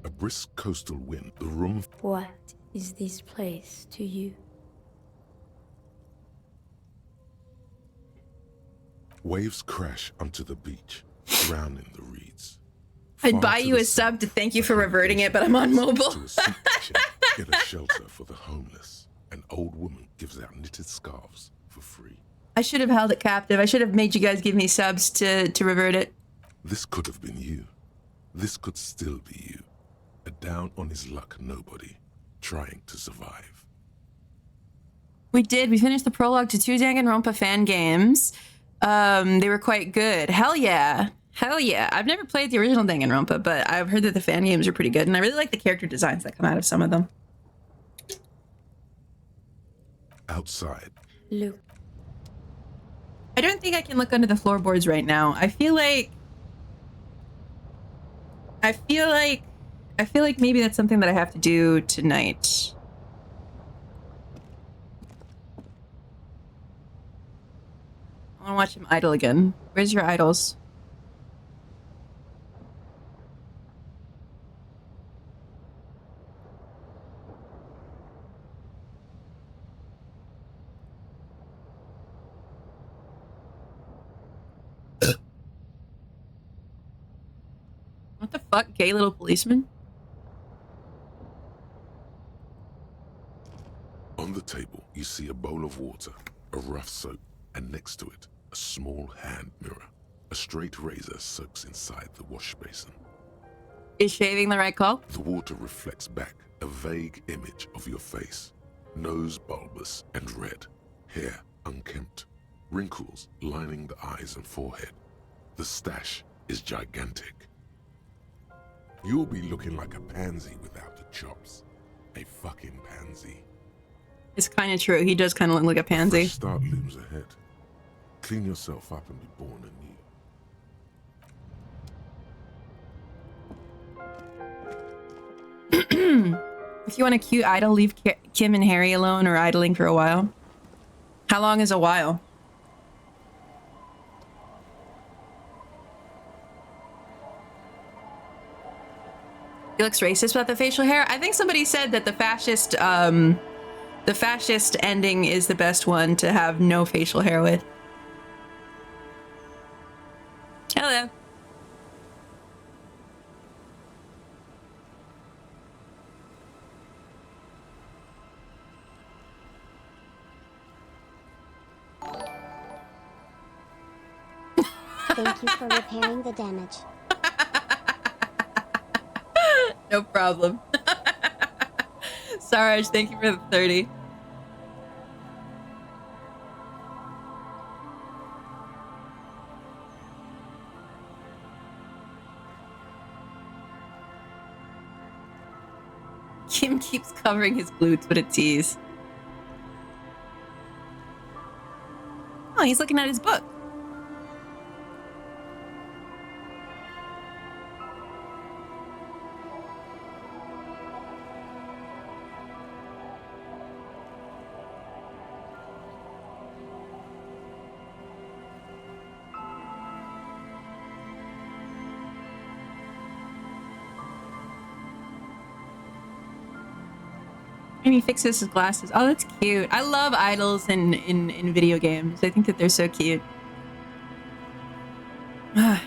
A brisk coastal wind. The room. What is this place to you? Waves crash onto the beach, drowning the reeds. I'd Far buy to you the a sub south, to thank you the for reverting it, but I'm on mobile. to a soup kitchen, get a shelter for the homeless. An old woman gives out knitted scarves for free. I should have held it captive. I should have made you guys give me subs to revert it. This could have been you. This could still be you. A down on his luck nobody, trying to survive. We did. We finished the prologue to two Danganronpa fan games. They were quite good. Hell yeah. Hell yeah. I've never played the original Danganronpa, but I've heard that the fan games are pretty good, and I really like the character designs that come out of some of them. Outside, Look, I don't think I can look under the floorboards right now. I feel like maybe that's something that I have to do tonight. I want to watch him idle again. Where's your idols? What the fuck, gay little policeman? on On the table, you see a bowl of water, a rough soap, and next to it, a small hand mirror. A straight razor soaks inside the wash basin. Is shaving the right call? The water reflects back a vague image of your face. Nose bulbous and red, hair unkempt, wrinkles lining the eyes and forehead. The stash is gigantic. You'll be looking like a pansy without the chops. A fucking pansy. It's kind of true. He does kind of look like a pansy. Fresh start looms ahead. Clean yourself up and be born anew. If you want a cute idol, leave Kim and Harry alone or idling for a while. How long is a while? He looks racist about the facial hair. I think somebody said that the fascist ending is the best one to have no facial hair with. Hello. Thank you for repairing the damage. No problem. Saraj, thank you for the 30. Kim keeps covering his glutes with a tease. Oh, he's looking at his book. And he fixes his glasses. Oh, that's cute. I love idols in video games. I think that they're so cute. What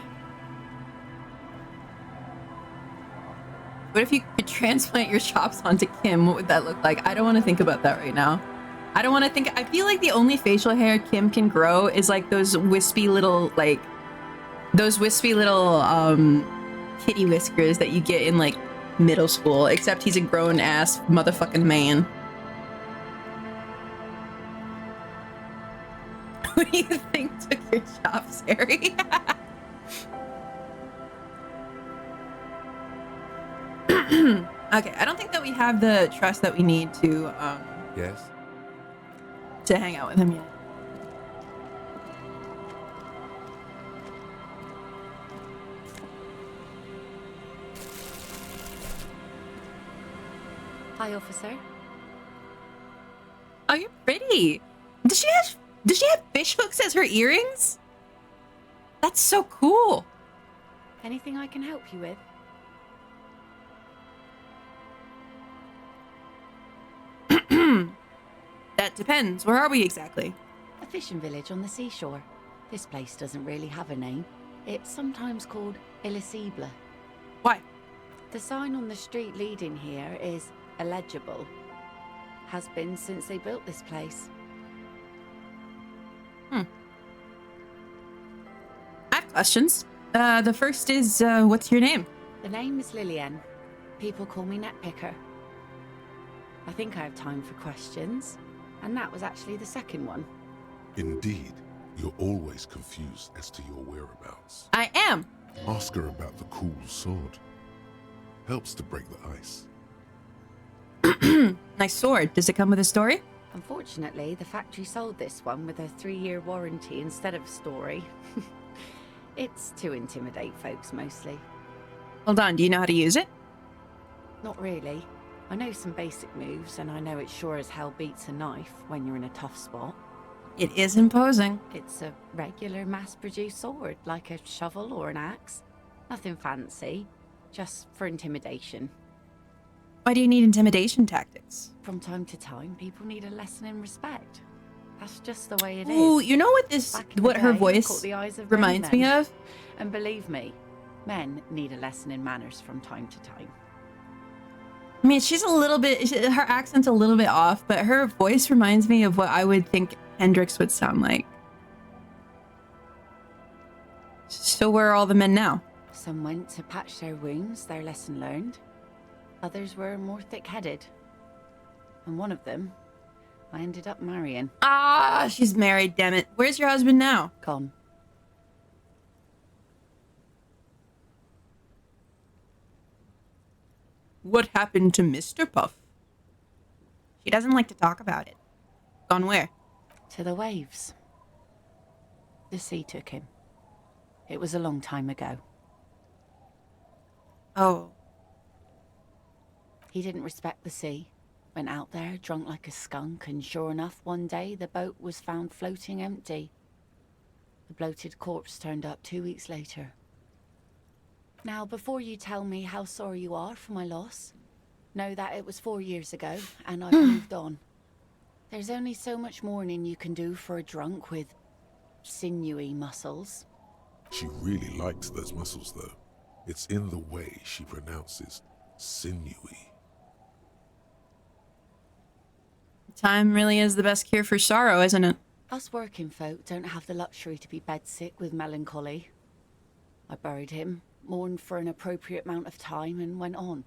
if you could transplant your chops onto Kim? What would that look like? I don't want to think about that right now. I don't want to think. I feel like the only facial hair Kim can grow is like those wispy little kitty whiskers that you get in like middle school, except he's a grown-ass motherfucking man. What do you think took your chops, Harry? Okay, I don't think that we have the trust that we need to Yes? to hang out with him yet. Hi, officer. Oh, you're pretty. Does she have fish hooks as her earrings? That's so cool. Anything I can help you with? That depends. Where are we exactly? A fishing village on the seashore. This place doesn't really have a name. It's sometimes called elysium. Why? The sign on the street leading here is illegible. Has been since they built this place. I have questions. The first is, what's your name? The name is Lillian. People call me Netpicker. I think I have time for questions. And that was actually the second one. Indeed, you're always confused as to your whereabouts. I am. Ask her about the cool sword. Helps to break the ice. Nice sword. Does it come with a story? Unfortunately, the factory sold this one with a 3-year warranty instead of a story. It's to intimidate folks mostly. Hold on. Do you know how to use it? Not really. I know some basic moves, and I know it sure as hell beats a knife when you're in a tough spot. It is imposing. It's a regular mass-produced sword, like a shovel or an axe. Nothing fancy, just for intimidation. Why do you need intimidation tactics? From time to time, people need a lesson in respect. That's just the way it is. Ooh, you know what Back in what the her day, I voice caught the eyes of many reminds me men. of? And believe me, men need a lesson in manners from time to time. I mean, she's a little bit, her accent's a little bit off, but her voice reminds me of what I would think Hendrix would sound like. So where are all the men now? Some went to patch their wounds, their lesson learned. Others were more thick-headed. And one of them, I ended up marrying. Ah, she's married, damn it. Where's your husband now? Gone. What happened to Mr. Puff? She doesn't like to talk about it. Gone where? To the waves. The sea took him. It was a long time ago. Oh. He didn't respect the sea. Went out there, drunk like a skunk, and sure enough, one day the boat was found floating empty. The bloated corpse turned up 2 weeks later. Now, before you tell me how sorry you are for my loss, know that it was 4 years ago, and I've moved on. There's only so much mourning you can do for a drunk with sinewy muscles. She really likes those muscles, though. It's in the way she pronounces sinewy. Time really is the best cure for sorrow, isn't it? Us working folk don't have the luxury to be bedsick with melancholy. I buried him, mourned for an appropriate amount of time, and went on.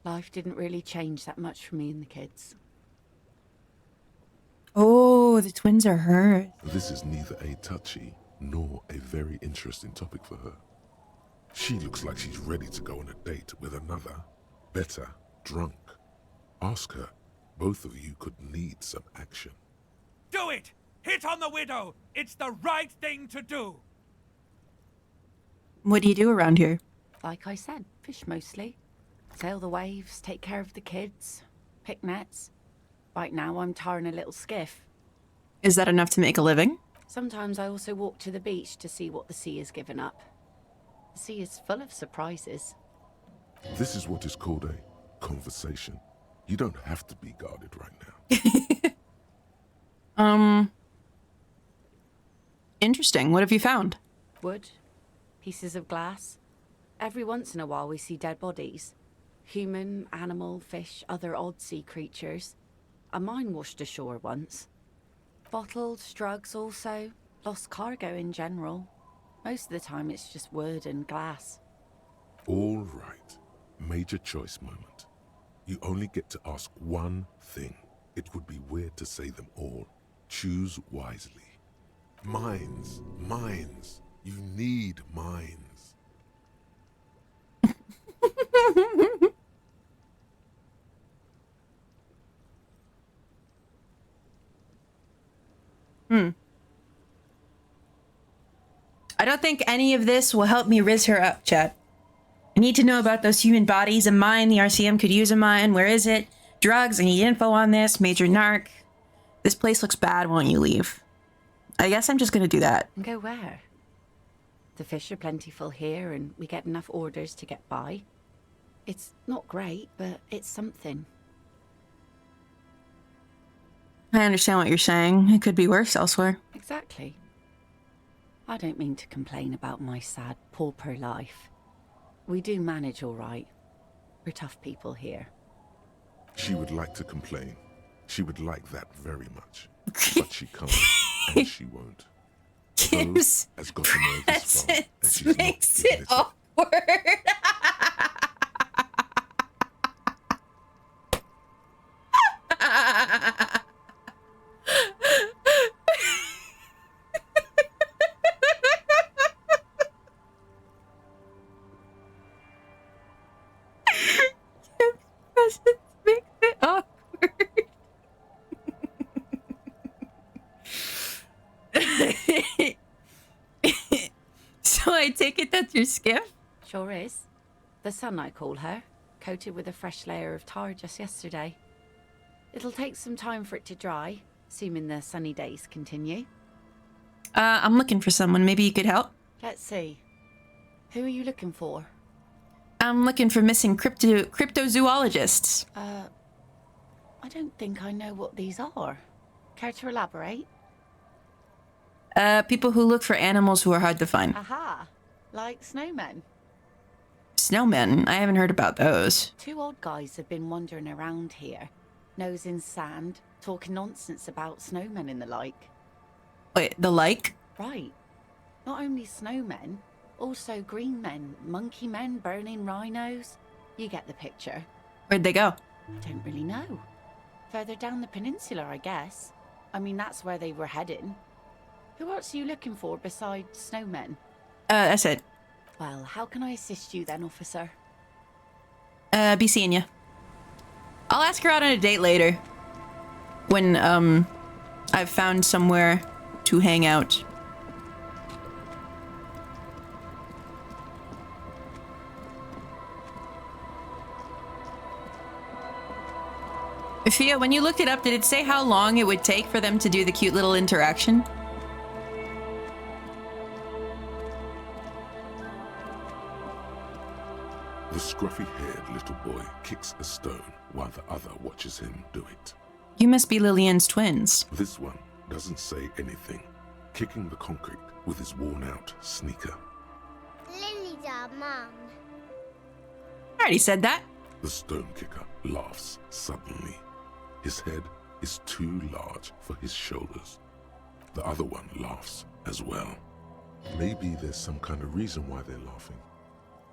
Life didn't really change that much for me and the kids. Oh, the twins are hers. This is neither a touchy nor a very interesting topic for her. She looks like she's ready to go on a date with another, better, drunk. Ask her. Both of you could need some action. Do it! Hit on the widow! It's the right thing to do! What do you do around here? Like I said, fish mostly. Sail the waves, take care of the kids, pick nets. Right now I'm tarring a little skiff. Is that enough to make a living? Sometimes I also walk to the beach to see what the sea has given up. The sea is full of surprises. This is what is called a conversation. You don't have to be guarded right now. Interesting. What have you found? Wood, pieces of glass. Every once in a while we see dead bodies. Human, animal, fish, other odd sea creatures. A mine washed ashore once. Bottles, drugs also. Lost cargo in general. Most of the time it's just wood and glass. All right. Major choice moment. You only get to ask one thing. It would be weird to say them all. Choose wisely. Mines. Mines. You need mines. I don't think any of this will help me riz her up, chat. I need to know about those human bodies. A mine, the RCM could use a mine. Where is it? Drugs, I need info on this. Major narc. This place looks bad, won't you leave? I guess I'm just gonna do that. And go where? The fish are plentiful here and we get enough orders to get by. It's not great, but it's something. I understand what you're saying. It could be worse elsewhere. Exactly. I don't mean to complain about my sad pauper life. We do manage all right. We're tough people here. She would like to complain. She would like that very much. But she can't, and she won't. Kim's has got to know this far, and presence she's not makes giving it up. awkward. Kim's presence makes it awkward. So I take it that's your skiff? Sure is. The sun, I call her. Coated with a fresh layer of tar just yesterday. It'll take some time for it to dry, assuming the sunny days continue. I'm looking for someone. Maybe you could help? Let's see. Who are you looking for? I'm looking for missing cryptozoologists. I don't think I know what these are. Care to elaborate? People who look for animals who are hard to find. Aha! Like snowmen. Snowmen. I haven't heard about those. 2 old guys have been wandering around here, nose in sand, talking nonsense about snowmen and the like. Wait, the like? Right. Not only snowmen, also green men, monkey men burning rhinos. You get the picture. Where'd they go? Don't really know. Further down the peninsula, I guess. I mean, that's where they were heading. Who else are you looking for besides snowmen? That's it. Well, how can I assist you then, officer? Be seeing ya. I'll ask her out on a date later. When, I've found somewhere to hang out. Fia, when you looked it up, did it say how long it would take for them to do the cute little interaction? The scruffy-haired little boy kicks a stone while the other watches him do it. You must be Lillian's twins. This one doesn't say anything, kicking the concrete with his worn-out sneaker. Lily's our mum. I already said that. The stone kicker laughs suddenly. His head is too large for his shoulders. The other one laughs as well. Maybe there's some kind of reason why they're laughing.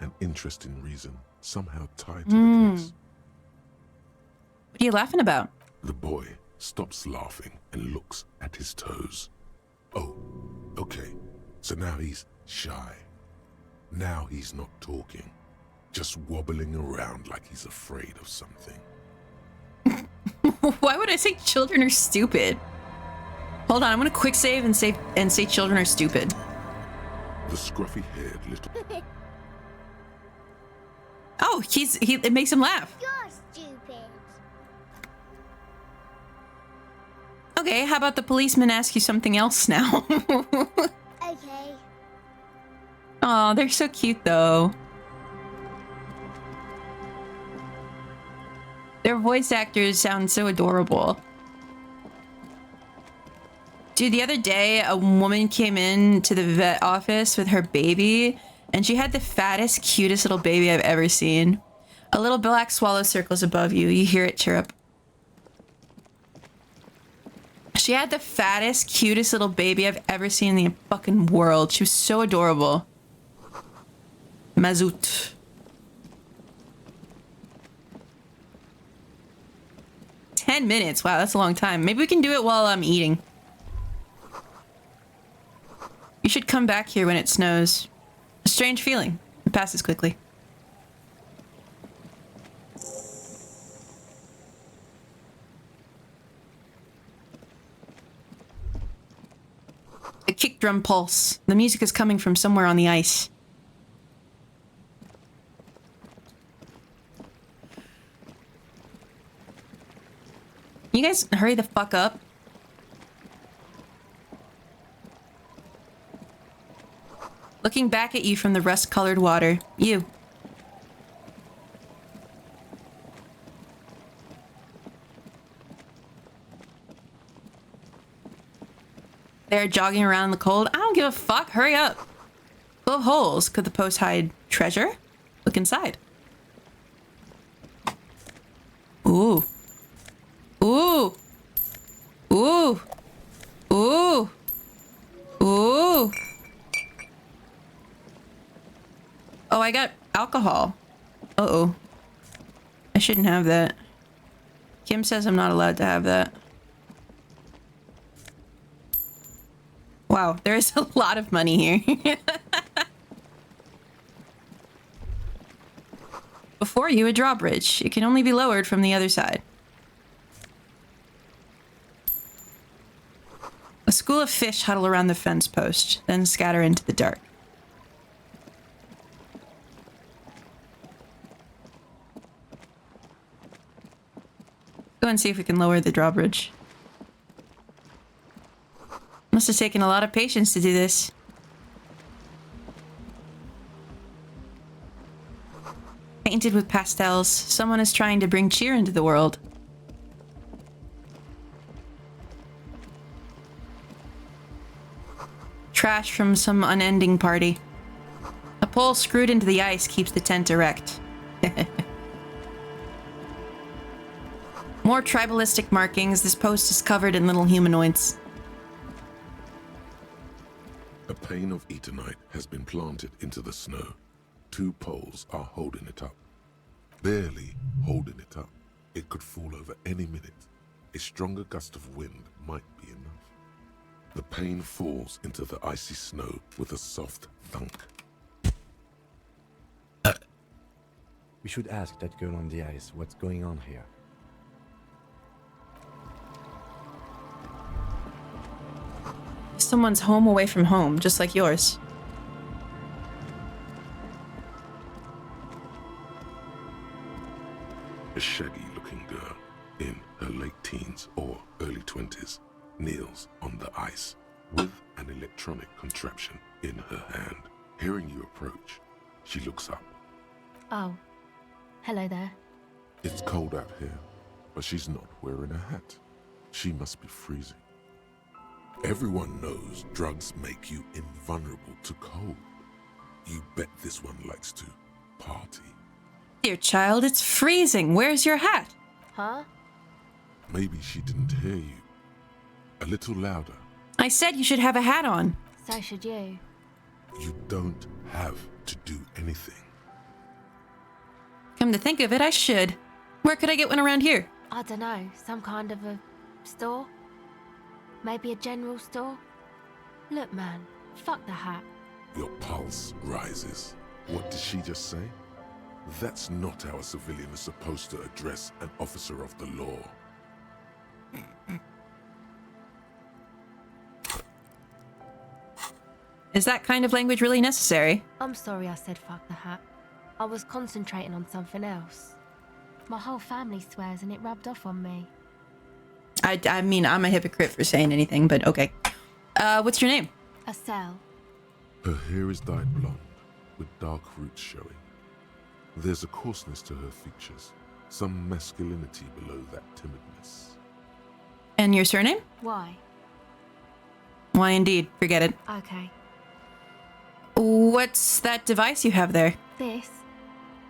An interesting reason, somehow tied to the case. What are you laughing about? The boy stops laughing and looks at his toes. Oh, okay. So now he's shy. Now he's not talking. Just wobbling around like he's afraid of something. Why would I say children are stupid? Hold on, I'm gonna quick save and say children are stupid. The scruffy-haired little... Oh, it makes him laugh. You're stupid. Okay, how about the policeman ask you something else now? Okay. Oh, they're so cute though. Their voice actors sound so adorable. Dude, the other day, a woman came in to the vet office with her baby, and she had the fattest, cutest little baby I've ever seen. A little black swallow circles above you. You hear it chirp. She had the fattest, cutest little baby I've ever seen in the fucking world. She was so adorable. Mazout. $10 minutes. Wow, that's a long time. Maybe we can do it while I'm eating. You should come back here when it snows. A strange feeling. It passes quickly. A kick drum pulse. The music is coming from somewhere on the ice. You guys hurry the fuck up. Looking back at you from the rust-colored water. You. They're jogging around in the cold. I don't give a fuck. Hurry up. Full of holes. Could the post hide treasure? Look inside. Ooh. Ooh. Ooh. Ooh. Ooh. Oh, I got alcohol. Uh-oh. I shouldn't have that. Kim says I'm not allowed to have that. Wow, there is a lot of money here. Before you, a drawbridge. It can only be lowered from the other side. A school of fish huddle around the fence post, then scatter into the dark. Go and see if we can lower the drawbridge. Must have taken a lot of patience to do this. Painted with pastels, someone is trying to bring cheer into the world. Trash from some unending party. A pole screwed into the ice keeps the tent erect. More tribalistic markings. This post is covered in little humanoids. A pane of Eternite has been planted into the snow. 2 poles are holding it up. Barely holding it up. It could fall over any minute. A stronger gust of wind might be enough. The pane falls into the icy snow with a soft thunk. We should ask that girl on the ice what's going on here. Someone's home away from home, just like yours. A shaggy-looking girl in her late teens or early 20s kneels on the ice with an electronic contraption in her hand. Hearing you approach, she looks up. Oh, hello there. It's cold out here, but she's not wearing a hat. She must be freezing. Everyone knows drugs make you invulnerable to cold. You bet this one likes to party. Dear child, it's freezing. Where's your hat? Huh? Maybe she didn't hear you. A little louder. I said you should have a hat on. So should you. You don't have to do anything. Come to think of it, I should. Where could I get one around here? I don't know, some kind of a store? Maybe a general store? Look, man, fuck the hat. Your pulse rises. What did she just say? That's not how a civilian is supposed to address an officer of the law. Is that kind of language really necessary? I'm sorry I said fuck the hat. I was concentrating on something else. My whole family swears and it rubbed off on me. I mean, I'm a hypocrite for saying anything, but okay. What's your name? A cell. Her hair is dyed blonde, with dark roots showing. There's a coarseness to her features, some masculinity below that timidness. And your surname? Why? Why indeed, forget it. Okay. What's that device you have there? This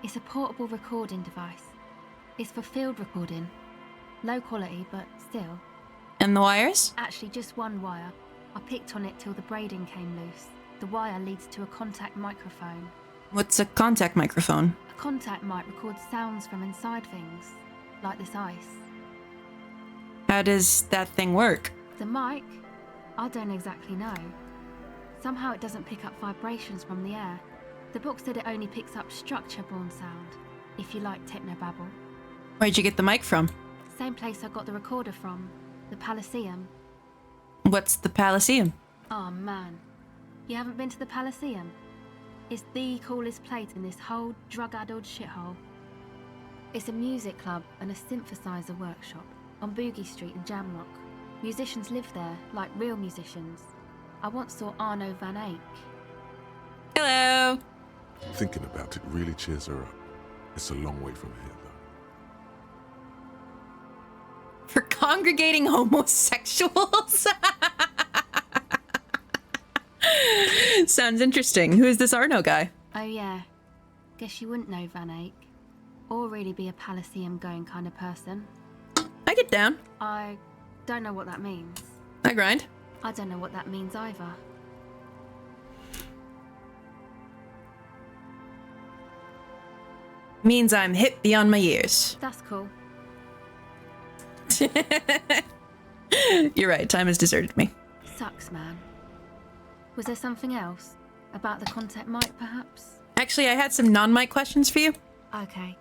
is a portable recording device. It's for field recording. Low quality, but still. And the wires? Actually, just one wire. I picked on it till the braiding came loose. The wire leads to a contact microphone. What's a contact microphone? A contact mic records sounds from inside things, like this ice. How does that thing work? The mic? I don't exactly know. Somehow it doesn't pick up vibrations from the air. The book said it only picks up structure-borne sound, if you like technobabble. Where'd you get the mic from? Same place I got the recorder from, the Palaceum. What's the Palaceum? Oh man, you haven't been to the Palaceum? It's the coolest place in this whole drug-addled shithole. It's a music club and a synthesizer workshop on Boogie Street in Jamrock. Musicians live there, like real musicians. I once saw Arno van Eyck. Hello. Thinking about it really cheers her up. It's a long way from here, though. For congregating homosexuals? Sounds interesting. Who is this Arno guy? Oh yeah, guess you wouldn't know Van Eyck. Or really be a Palaceum going kind of person. I get down. I don't know what that means. I grind. I don't know what that means either. Means I'm hip beyond my years. That's cool. You're right, time has deserted me. Sucks, man. Was there something else? About the contact mic, perhaps? Actually, I had some non-mic questions for you. Okay.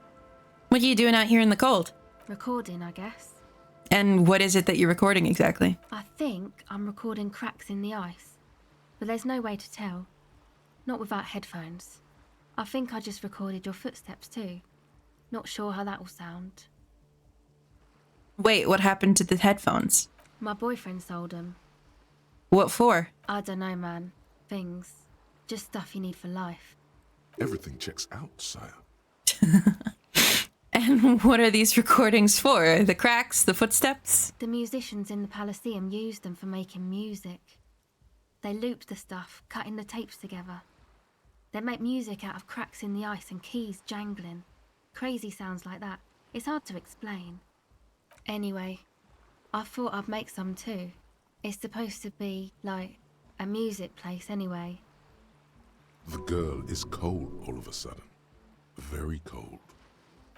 What are you doing out here in the cold? Recording, I guess. And what is it that you're recording exactly? I think I'm recording cracks in the ice. But there's no way to tell. Not without headphones. I think I just recorded your footsteps too. Not sure how that will sound. Wait, what happened to the headphones? My boyfriend sold them. What for? I don't know, man. Things. Just stuff you need for life. Everything checks out, sire. And what are these recordings for? The cracks, the footsteps? The musicians in the Palaceum used them for making music. They looped the stuff, cutting the tapes together. They make music out of cracks in the ice and keys jangling. Crazy sounds like that. It's hard to explain. Anyway, I thought I'd make some too. It's supposed to be, like, a music place anyway. The girl is cold all of a sudden. Very cold.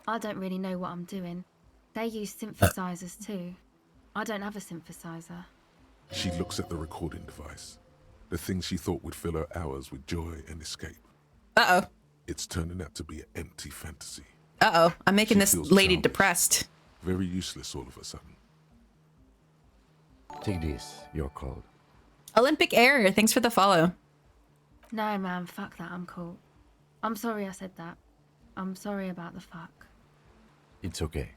I don't really know what I'm doing. They use synthesizers too. I don't have a synthesizer. She looks at the recording device. The thing she thought would fill her hours with joy and escape. Uh-oh. It's turning out to be an empty fantasy. Uh-oh. I'm making She this feels lady childish. depressed. Very useless all of a sudden. Take this, you're cold. Olympic Air, thanks for the follow. No, man, fuck that, I'm cool. I'm sorry I said that. I'm sorry about the fuck. It's okay.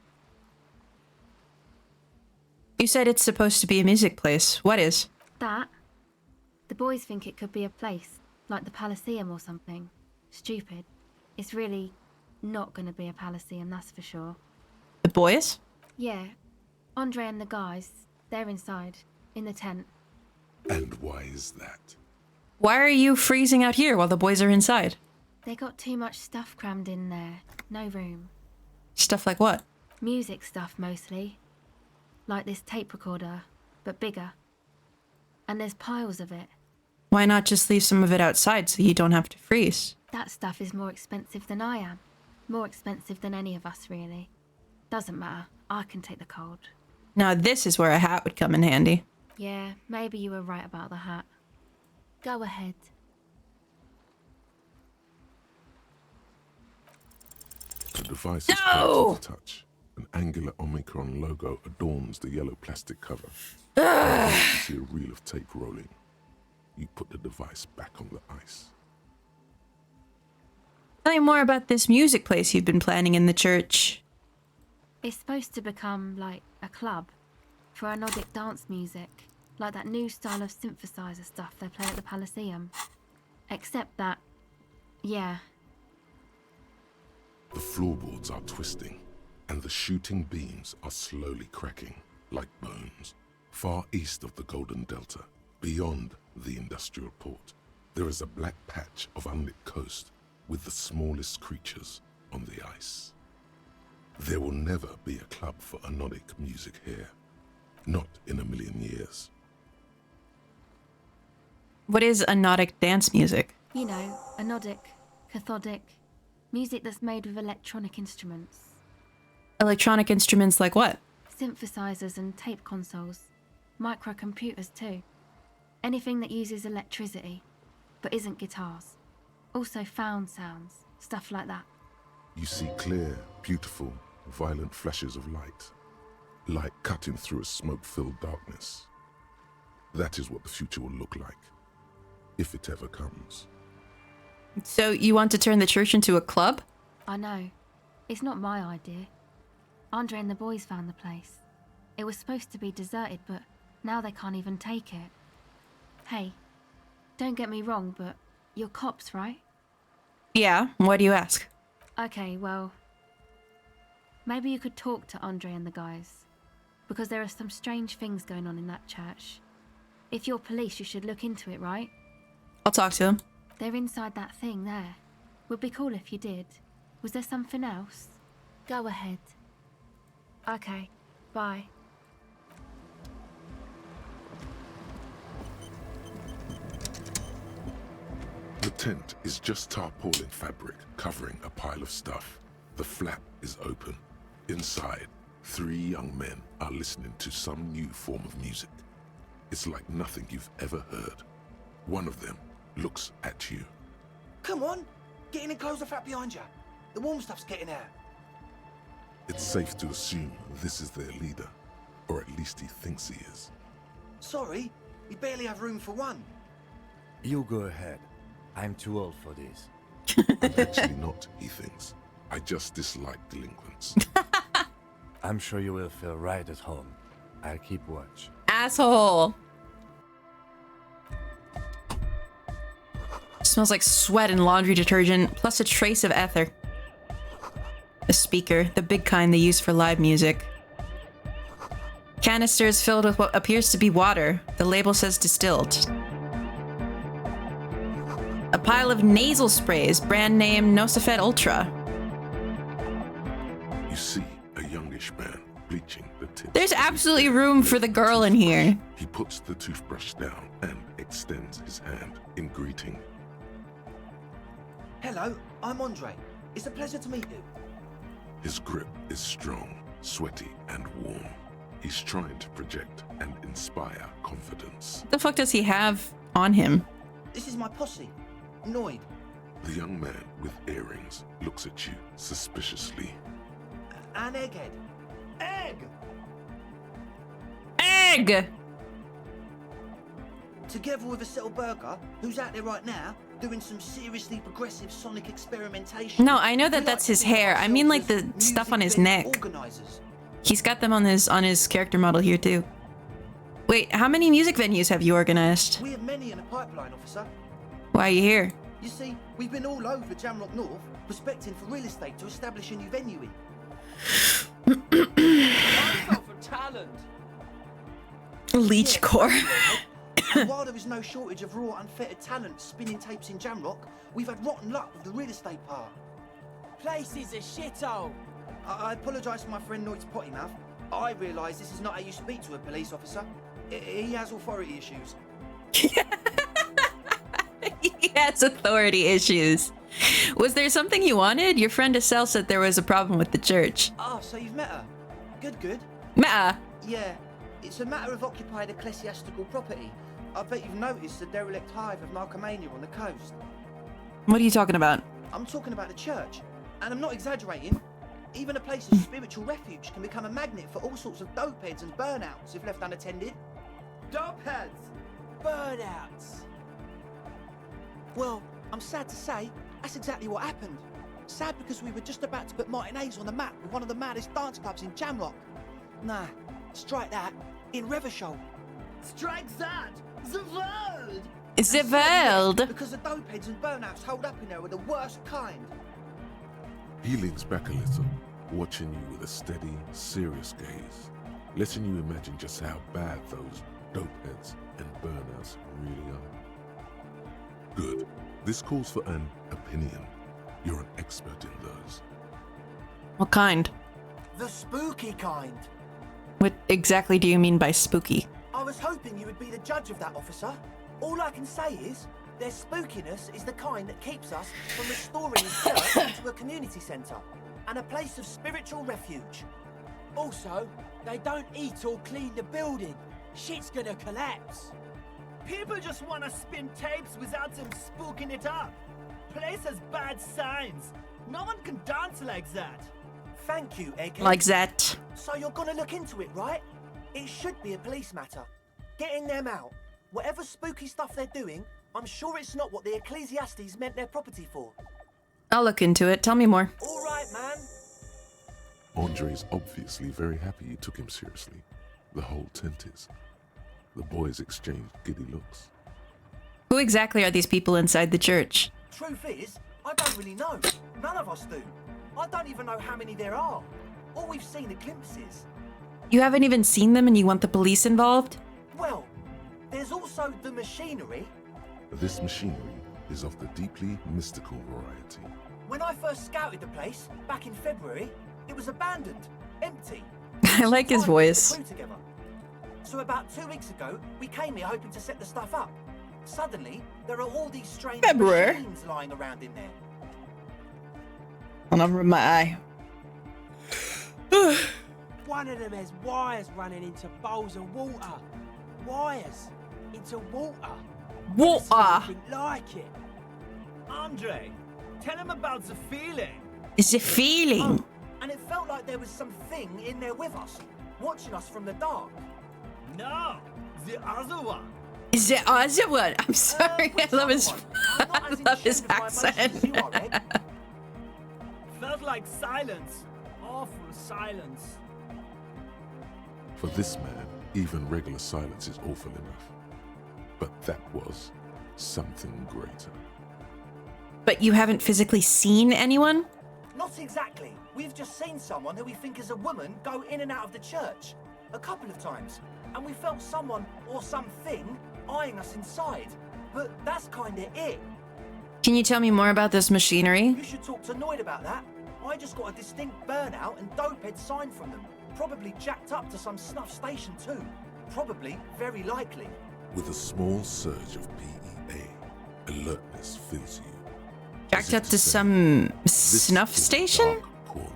You said it's supposed to be a music place. What is? That? The boys think it could be a place, like the Palaceum or something. Stupid. It's really not gonna be a Palaceum, that's for sure. The boys? Yeah. Andre and the guys, they're inside, in the tent. And why is that? Why are you freezing out here while the boys are inside? They got too much stuff crammed in there. No room. Stuff like what? Music stuff, mostly. Like this tape recorder, but bigger. And there's piles of it. Why not just leave some of it outside so you don't have to freeze? That stuff is more expensive than I am. More expensive than any of us, really. Doesn't matter. I can take the cold. Now this is where a hat would come in handy. Yeah, maybe you were right about the hat. Go ahead. The device is No! hard to the touch. An angular Omicron logo adorns the yellow plastic cover. You can see a reel of tape rolling. You put the device back on the ice. Tell me more about this music place you've been planning in the church. It's supposed to become, like, a club for anodic dance music, like that new style of synthesizer stuff they play at the Palaceum. Except that, yeah. The floorboards are twisting, and the shooting beams are slowly cracking, like bones. Far east of the Golden Delta, beyond the industrial port, there is a black patch of unlit coast with the smallest creatures on the ice. There will never be a club for anodic music here. Not in a million years. What is anodic dance music? You know, anodic, cathodic, music that's made with electronic instruments. Electronic instruments like what? Synthesizers and tape consoles. Microcomputers too. Anything that uses electricity, but isn't guitars. Also found sounds, stuff like that. You see clear, beautiful, violent flashes of light. Light cutting through a smoke-filled darkness. That is what the future will look like, if it ever comes. So you want to turn the church into a club? I know. It's not my idea. Andre and the boys found the place. It was supposed to be deserted, but now they can't even take it. Hey, don't get me wrong, but you're cops, right? Yeah, why do you ask? Okay, well, maybe you could talk to Andre and the guys, because there are some strange things going on in that church. If you're police, you should look into it, right? I'll talk to them. They're inside that thing there. Would be cool if you did. Was there something else? Go ahead. Okay, bye. The tent is just tarpaulin fabric covering a pile of stuff. The flap is open. Inside, 3 young men are listening to some new form of music. It's like nothing you've ever heard. One of them looks at you. Come on, get in and close the flap behind you. The warm stuff's getting out. It's safe to assume this is their leader, or at least he thinks he is. Sorry, we barely have room for one. You go ahead. I'm too old for this. I'm actually not, he thinks. I just dislike delinquents. I'm sure you will feel right at home. I'll keep watch. Asshole. Smells like sweat and laundry detergent, plus a trace of ether. A speaker, the big kind they use for live music. Canister is filled with what appears to be water. The label says distilled. A pile of nasal sprays, brand name Nosifed Ultra. You see a youngish man bleaching the tips. There's absolutely room for the girl in here. He puts the toothbrush down and extends his hand in greeting. Hello, I'm Andre. It's a pleasure to meet you. His grip is strong, sweaty, and warm. He's trying to project and inspire confidence. What the fuck does he have on him? This is my posse, Noid. The young man with earrings looks at you suspiciously. An egghead. Egg! Egg! Together with a Settle Burger, who's out there right now, doing some seriously progressive sonic experimentation. No, I know that that's his hair. I mean like the stuff on his neck. Organizers. He's got them on his character model here too. Wait, how many music venues have you organized? We have many in the pipeline, officer. Why are you here? You see, we've been all over Jamrock North, prospecting for real estate to establish a new venue in. For talent. Leech Core. And while there is no shortage of raw, unfettered talent spinning tapes in Jamrock, we've had rotten luck with the real estate part. Place is a shithole. I apologise for my friend Noit's potty mouth. I realise this is not how you speak to a police officer. He has authority issues. He has authority issues. Was there something you wanted? Your friend Estelle said there was a problem with the church. Oh, so you've met her? Good. Meta. Yeah, it's a matter of occupied ecclesiastical property. I bet you've noticed the derelict hive of Narcomania on the coast. What are you talking about? I'm talking about the church, and I'm not exaggerating. Even a place of spiritual refuge can become a magnet for all sorts of dopeheads and burnouts if left unattended. Dopeheads! Burnouts! Well, I'm sad to say, that's exactly what happened. Sad because we were just about to put Martinez on the map with one of the maddest dance clubs in Jamrock. Nah, strike that, in Revershol. Strike that! The world! It's the world! Because the dopeheads and burnouts hold up in there are the worst kind. He leans back a little, watching you with a steady, serious gaze, letting you imagine just how bad those dopeheads and burnouts really are. Good. This calls for an opinion. You're an expert in those. What kind? The spooky kind. What exactly do you mean by spooky? I was hoping you would be the judge of that, officer. All I can say is, their spookiness is the kind that keeps us from restoring the church into a community centre and a place of spiritual refuge. Also, they don't eat or clean the building. Shit's gonna collapse. People just want to spin tapes without them spooking it up. Place has bad signs. No one can dance like that. Thank you, Egghead. Like that. So you're gonna look into it, right? It should be a police matter. Getting them out. Whatever spooky stuff they're doing, I'm sure it's not what the Ecclesiastes meant their property for. I'll look into it. Tell me more. All right, man. Andre's obviously very happy you took him seriously. The whole tent is. The boys exchanged giddy looks. Who exactly are these people inside the church? Truth is, I don't really know. None of us do. I don't even know how many there are. All we've seen are glimpses. You haven't even seen them and you want the police involved? Well, there's also the machinery. This machinery is of the deeply mystical variety. When I first scouted the place, back in February, it was abandoned, empty. I like his voice. The crew together. So about 2 weeks ago, we came here hoping to set the stuff up. Suddenly, there are all these strange machines lying around in there. I'll not rub my eye. One of them has wires running into bowls of water. Wires into water. Water. Like it. Andre, tell him about the feeling. It's a feeling. Oh, and it felt like there was something in there with us, watching us from the dark. No, the other one. Is the other one? I'm sorry. I love his. I love his accent. Felt like silence. Awful silence. For this man, even regular silence is awful enough. But that was something greater. But you haven't physically seen anyone? Not exactly. We've just seen someone who we think is a woman go in and out of the church. A couple of times. And we felt someone or something eyeing us inside. But that's kinda it. Can you tell me more about this machinery? You should talk to Noid about that. I just got a distinct burnout and dopehead sign from them. Probably jacked up to some snuff station too. Probably, very likely. With a small surge of PEA, alertness fills you. Jacked up to some This snuff is a station? dark corner.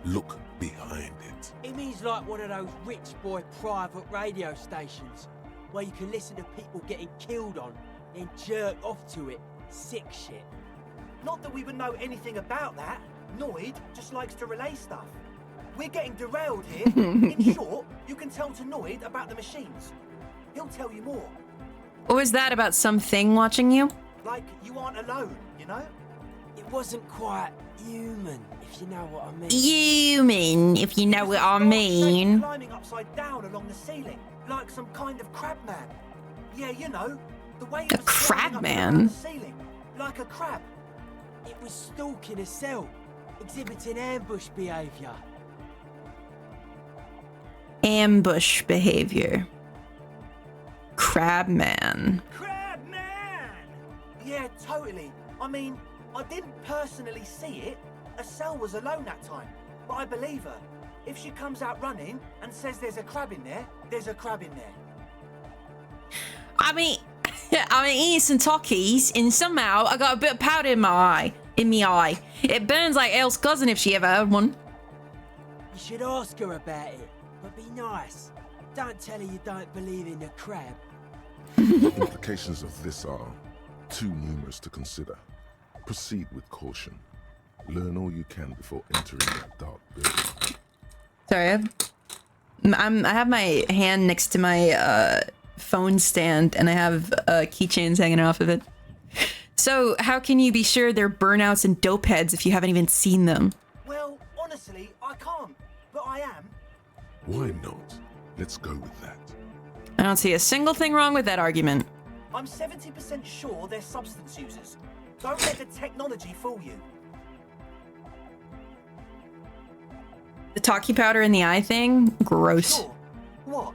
Look behind it. It means like one of those rich boy private radio stations where you can listen to people getting killed on and jerk off to it. Sick shit. Not that we would know anything about that. Noid just likes to relay stuff. We're getting derailed here. In short, you can tell to Noid about the machines. He'll tell you more. What was that about something watching you? Like you aren't alone, you know? It wasn't quite human, if you know what I mean. Human, if you know what I mean. Climbing upside down along the ceiling, like some kind of crab man. Yeah, you know, the way A crab man? The ceiling, like a crab. It was stalking a cell, exhibiting ambush behaviour. Ambush behavior. Crab man. Crab man! Yeah, totally. I mean, I didn't personally see it. A cell was alone that time, but I believe her. If she comes out running and says there's a crab in there, there's a crab in there. I mean, I'm eating some Takis, and somehow I got a bit of powder in my eye. It burns like Elle's cousin if she ever had one. You should ask her about it, but be nice. Don't tell her you don't believe in the crab. The implications of this are too numerous to consider. Proceed with caution. Learn all you can before entering that dark building. Sorry, I have my hand next to my phone stand, and I have keychains hanging off of it. So how can you be sure they're burnouts and dope heads if you haven't even seen them? Well, honestly, I can't, but I am. Why not? Let's go with that. I don't see a single thing wrong with that argument. I'm 70% sure they're substance users. Don't let the technology fool you. The talkie powder in the eye thing? Gross. Sure. What?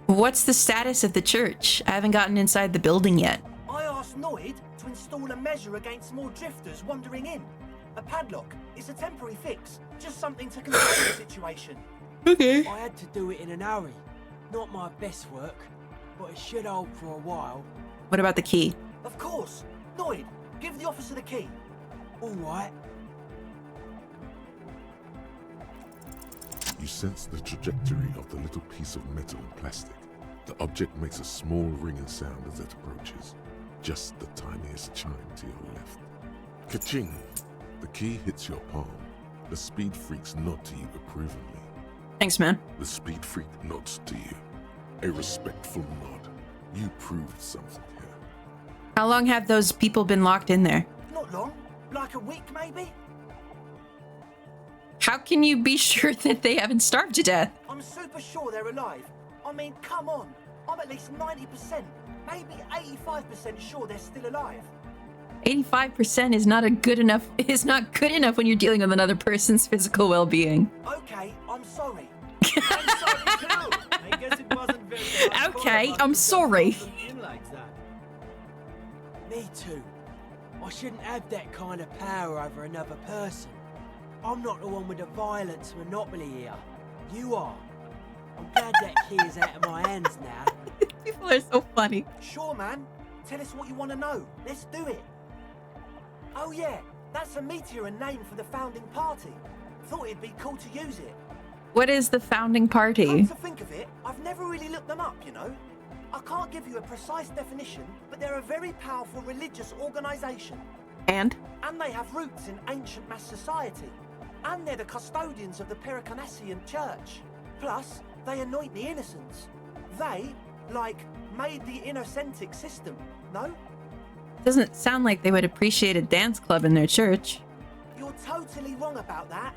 What's the status of the church? I haven't gotten inside the building yet. I asked Noid to install a measure against more drifters wandering in. A padlock. It's a temporary fix. Just something to control the situation. Okay. I had to do it in an hurry. Not my best work, but it should hold for a while. What about the key? Of course. Noid, give the officer the key. All right. You sense the trajectory of the little piece of metal and plastic. The object makes a small ringing sound as it approaches. Just the tiniest chime to your left. Ka-ching! The key hits your palm. The speed freaks nod to you approvingly. Thanks, man. The speed freak nods to you. A respectful nod. You proved something here. How long have those people been locked in there? Not long. Like a week, maybe? How can you be sure that they haven't starved to death? I'm super sure they're alive. I mean, come on. I'm at least 90%, maybe 85% sure they're still alive. 85% is not good enough when you're dealing with another person's physical well-being. Okay, I'm sorry. I'm sorry too. I guess it wasn't very hard. Okay, I'm sorry. Like that. Me too. I shouldn't have that kind of power over another person. I'm not the one with the violence monopoly here. You are. I'm glad that key is out of my hands now. People are so funny. Sure, man. Tell us what you want to know. Let's do it. Oh yeah, that's a meteor and name for the founding party. Thought it'd be cool to use it. What is the founding party? Come to think of it, I've never really looked them up, you know. I can't give you a precise definition, but they're a very powerful religious organization. And they have roots in ancient mass society. And they're the custodians of the Pericarnassian Church. Plus, they anoint the innocents. They, like, made the innocentic system, no? doesn't sound like they would appreciate a dance club in their church. You're totally wrong about that.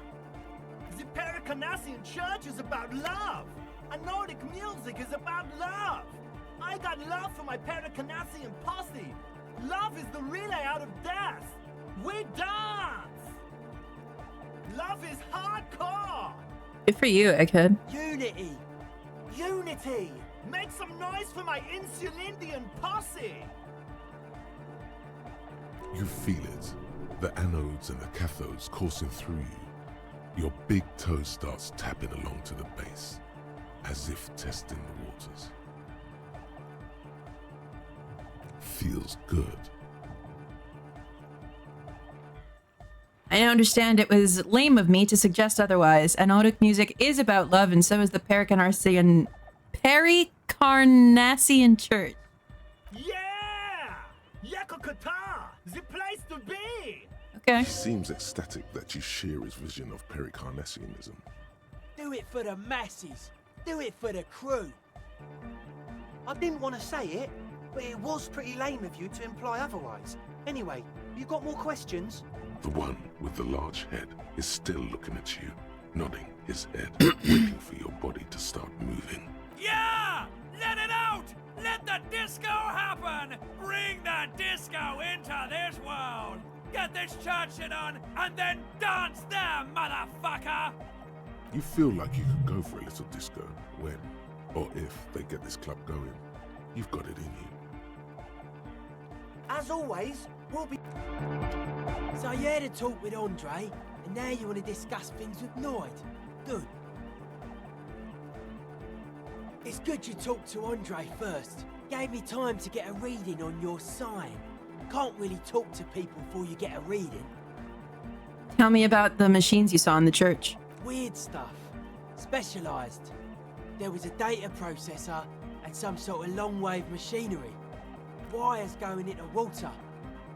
The Pericarnassian Church is about love. And Nordic music is about love. I got love for my Pericarnassian posse. Love is the relay out of death. We dance. Love is hardcore. Good for you, Egghead. Unity. Unity. Make some noise for my Insulindian posse! You feel it. The anodes and the cathodes coursing through you. Your big toe starts tapping along to the base, as if testing the waters. Feels good. I understand it was lame of me to suggest otherwise. Anodic music is about love, and so is the Pericarnassian Church. Yeah! Yakokata! The place to be! Okay. He seems ecstatic that you share his vision of Pericarnassianism. Do it for the masses. Do it for the crew. I didn't want to say it, but it was pretty lame of you to imply otherwise. Anyway, you got more questions? The one with the large head is still looking at you, nodding his head, waiting for your body to start moving. Yeah! Let it out! Let the disco happen! Bring the disco into this world! Get this church shit on, and then dance there, motherfucker! You feel like you could go for a little disco when, or if, they get this club going. You've got it in you. As always, we'll be... So you had a talk with Andre, and now you want to discuss things with Noid. Good. It's good you talked to Andre first. Gave me time to get a reading on your sign. Can't really talk to people before you get a reading. Tell me about the machines you saw in the church. Weird stuff. Specialised. There was a data processor and some sort of long-wave machinery. Wires going into water.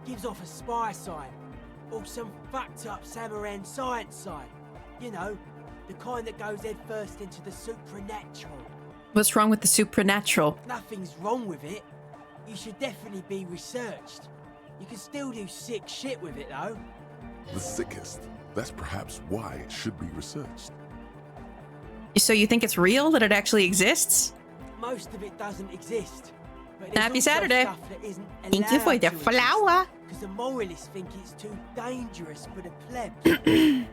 Gives off a spy sign. Or some fucked up Samaran science sign. You know, the kind that goes head first into the supernatural. What's wrong with the supernatural? Nothing's wrong with it. You should definitely be researched. You can still do sick shit with it though. The sickest. That's perhaps why it should be researched. So you think it's real, that it actually exists? Most of it doesn't exist. But Happy Saturday. Thank you for the flower. Because the moralists think it's too dangerous for the plebs.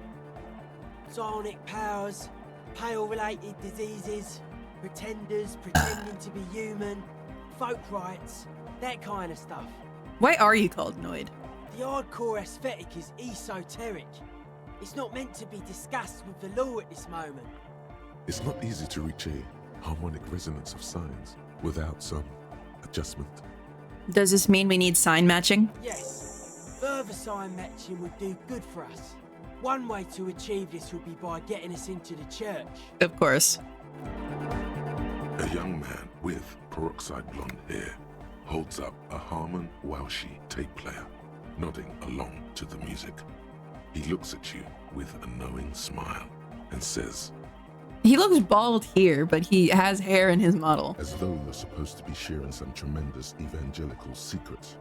Psionic powers, pale-related diseases, pretenders pretending to be human, folk rights, that kind of stuff. Why are you called Noid? The hardcore aesthetic is esoteric. It's not meant to be discussed with the law at this moment. It's not easy to reach a harmonic resonance of signs without some adjustment. Does this mean we need sign matching? Yes. Further sign matching would do good for us. One way to achieve this would be by getting us into the church. Of course. A young man with peroxide blonde hair holds up a Harman Welshi tape player, nodding along to the music. He looks at you with a knowing smile and says, He looks bald here, but he has hair in his model. as though you're supposed to be sharing some tremendous evangelical secret.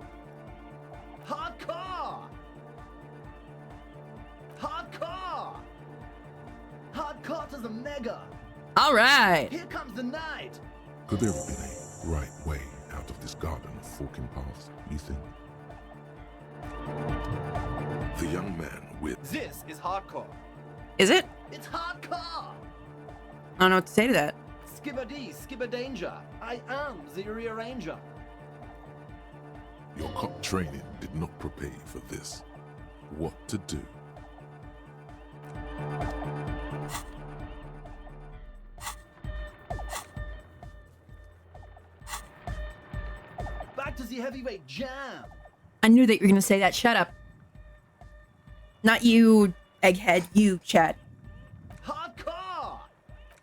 Hardcore! Hardcore! Hardcore to the mega! All right. Here comes the night! Could there have been a right way out of this garden of forking paths, you think? The young man with... This is hardcore. Is it? It's hardcore! I don't know what to say to that. Skibber-dee, skibber-danger. I am the rearranger. Your cop training did not prepare you for this. What to do? Back to the heavyweight jam. I knew that you were going to say that. Shut up. Not you, egghead. You, chat. Hardcore!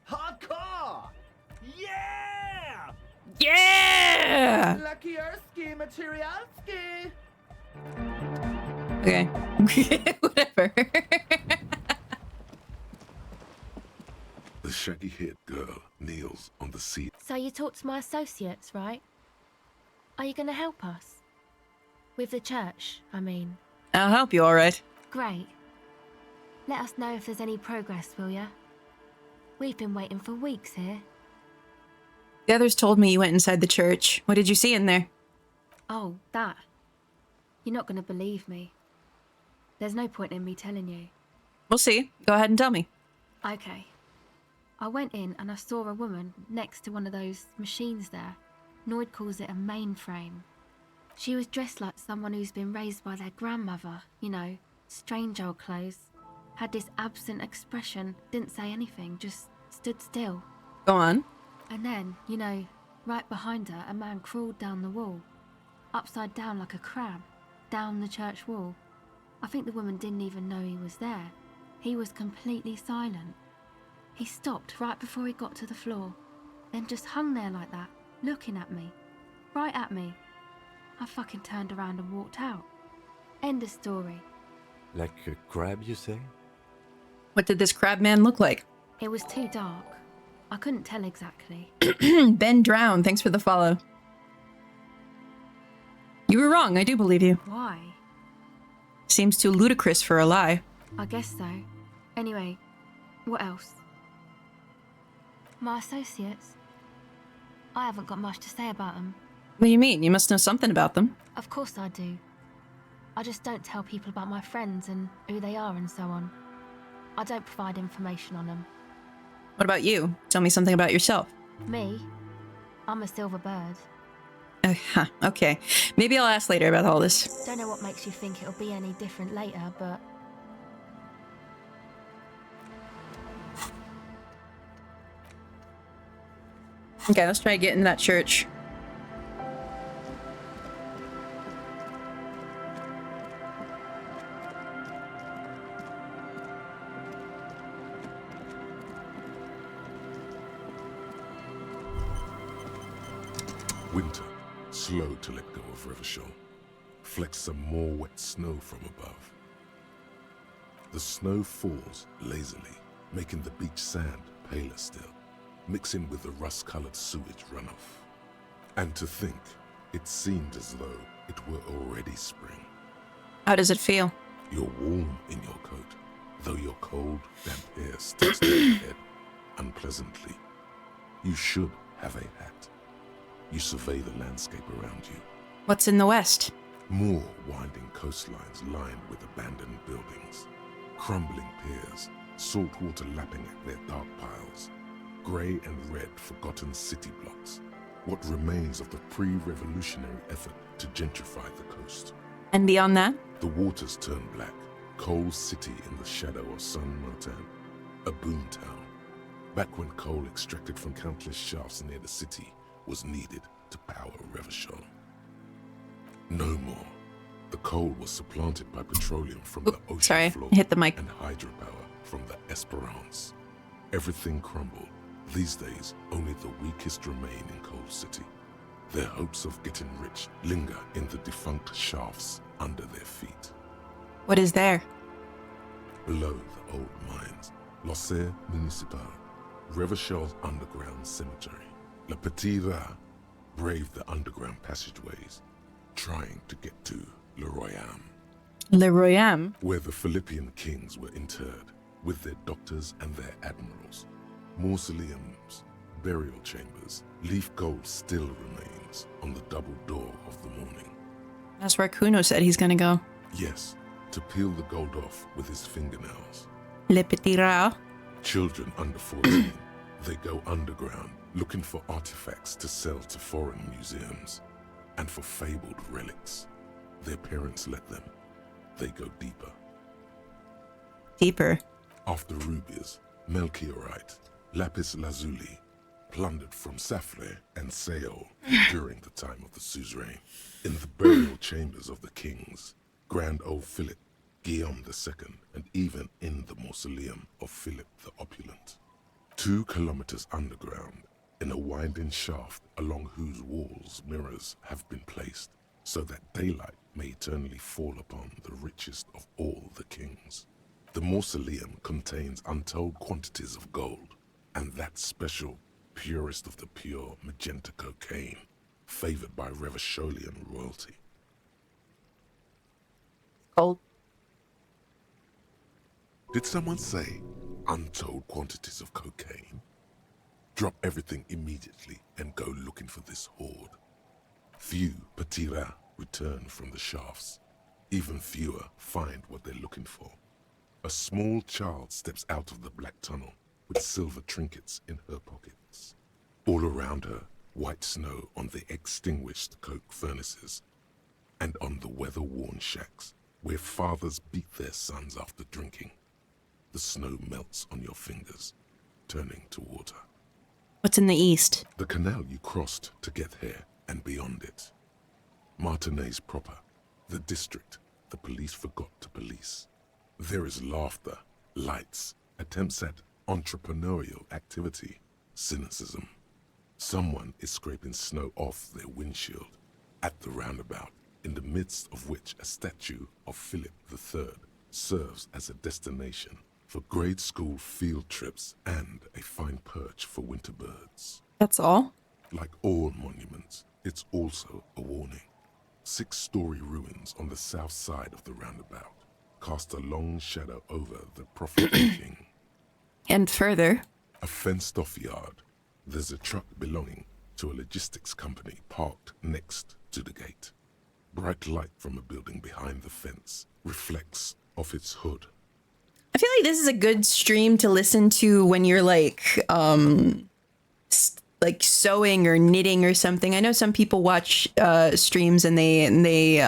Hardcore! Yeah! Yeah! Lucky Ersky, Materialski. Okay. Whatever. The shaggy-haired girl kneels on the seat. So you talked to my associates, right? Are you going to help us? With the church, I mean. I'll help you, all right. Great. Let us know if there's any progress, will ya? We've been waiting for weeks here. The others told me you went inside the church. What did you see in there? Oh, that. You're not going to believe me. There's no point in me telling you. We'll see. Go ahead and tell me. Okay. I went in and I saw a woman next to one of those machines there. Noid calls it a mainframe. She was dressed like someone who's been raised by their grandmother, you know, strange old clothes. Had this absent expression, didn't say anything, just stood still. Go on. And then, you know, right behind her, a man crawled down the wall, upside down like a crab, down the church wall. I think the woman didn't even know he was there. He was completely silent. He stopped right before he got to the floor, then just hung there like that, looking at me, right at me. I fucking turned around and walked out. End of story. Like a crab, you say? What did this crab man look like? It was too dark. I couldn't tell exactly. Ben Drown, thanks for the follow. You were wrong, I do believe you. Why? Seems too ludicrous for a lie. I guess so. Anyway, what else? My associates? I haven't got much to say about them. What do you mean? You must know something about them. Of course I do. I just don't tell people about my friends and who they are and so on. I don't provide information on them. What about you? Tell me something about yourself. Me? I'm a silver bird. Okay. Maybe I'll ask later about all this. Don't know what makes you think it'll be any different later, but... Okay, let's try to get into that church. Winter, slow to let go of Revachol, flecks some more wet snow from above. The snow falls lazily, making the beach sand paler still, mixing with the rust-colored sewage runoff. And to think, it seemed as though it were already spring. How does it feel? You're warm in your coat, though your cold, damp hair sticks to your head unpleasantly. You should have a hat. You survey the landscape around you. What's in the west? More winding coastlines lined with abandoned buildings, crumbling piers, salt water lapping at their dark piles, grey and red forgotten city blocks, what remains of the pre-revolutionary effort to gentrify the coast. And beyond that? The waters turn black, coal city in the shadow of Saint-Martin, a boom town. Back when coal extracted from countless shafts near the city was needed to power Revachol. No more. The coal was supplanted by petroleum from the ocean floor hit the mic. and hydropower from the Esperance. Everything crumbled. These days, only the weakest remain in Coal City. Their hopes of getting rich linger in the defunct shafts under their feet. What is there? Below the old mines, l'Océan Municipal, Revachol's underground cemetery. Le Petit Rat braved the underground passageways, trying to get to Le Royaume. Le Royaume? Where the Philippian kings were interred, with their doctors and their admirals. Mausoleums, burial chambers, leaf gold still remains on the double door of the morning. That's where Kuno said he's gonna go. Yes, to peel the gold off with his fingernails. Le Petit Rat? Children under 14, they go underground, looking for artifacts to sell to foreign museums, and for fabled relics. Their parents let them. They go deeper. Deeper? After rubies, melchiorite, lapis lazuli, plundered from Safle and Seol during the time of the suzerain. In the burial chambers of the kings, Grand Old Philip, Guillaume II, and even in the mausoleum of Philip the Opulent. 2 kilometers underground, in a winding shaft along whose walls mirrors have been placed, so that daylight may eternally fall upon the richest of all the kings. The mausoleum contains untold quantities of gold, and that special, purest of the pure magenta cocaine, favored by Revacholian royalty. Gold. Did someone say untold quantities of cocaine? Drop everything immediately and go looking for this hoard. Few Petit Rat return from the shafts. Even fewer find what they're looking for. A small child steps out of the black tunnel with silver trinkets in her pockets. All around her, white snow on the extinguished coke furnaces and on the weather-worn shacks where fathers beat their sons after drinking. The snow melts on your fingers, turning to water. What's in the east? The canal you crossed to get here and beyond it. Martinez proper, the district the police forgot to police. There is laughter, lights, attempts at entrepreneurial activity, cynicism. Someone is scraping snow off their windshield at the roundabout, in the midst of which a statue of Philip III serves as a destination for grade school field trips and a fine perch for winter birds. That's all? Like all monuments, it's also a warning. 6-story ruins on the south side of the roundabout cast a long shadow over the profit-making. And further? A fenced-off yard. There's a truck belonging to a logistics company parked next to the gate. Bright light from a building behind the fence reflects off its hood. I feel like this is a good stream to listen to when you're like sewing or knitting or something. I know some people watch streams and they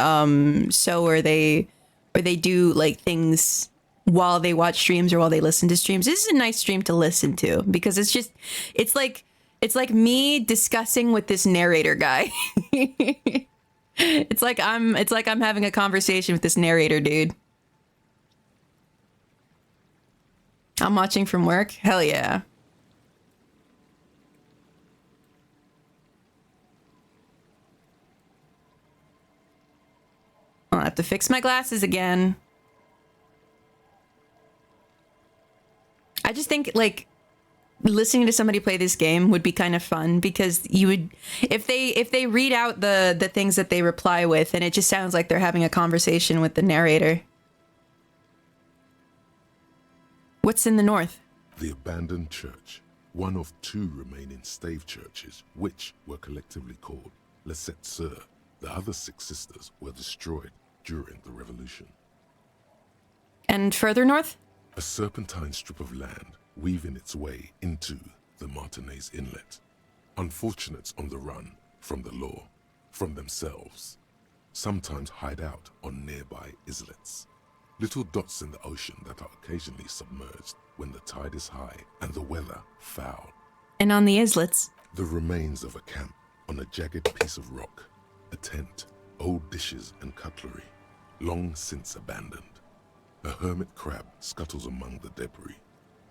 sew or they do like things while they watch streams or while they listen to streams. This is a nice stream to listen to because it's like me discussing with this narrator guy. It's like I'm having a conversation with this narrator dude. I'm watching from work. Hell yeah. I'll have to fix my glasses again. I just think like listening to somebody play this game would be kind of fun because you would, if they read out the things that they reply with, and it just sounds like they're having a conversation with the narrator. What's in the north? The abandoned church, one of 2 remaining stave churches, which were collectively called Les Sept Sœurs. The other 6 sisters were destroyed during the revolution. And further north? A serpentine strip of land weaving its way into the Martinez Inlet. Unfortunates on the run from the law, from themselves, sometimes hide out on nearby islets. Little dots in the ocean that are occasionally submerged when the tide is high and the weather foul. And on the islets? The remains of a camp on a jagged piece of rock, a tent, old dishes and cutlery, long since abandoned. A hermit crab scuttles among the debris,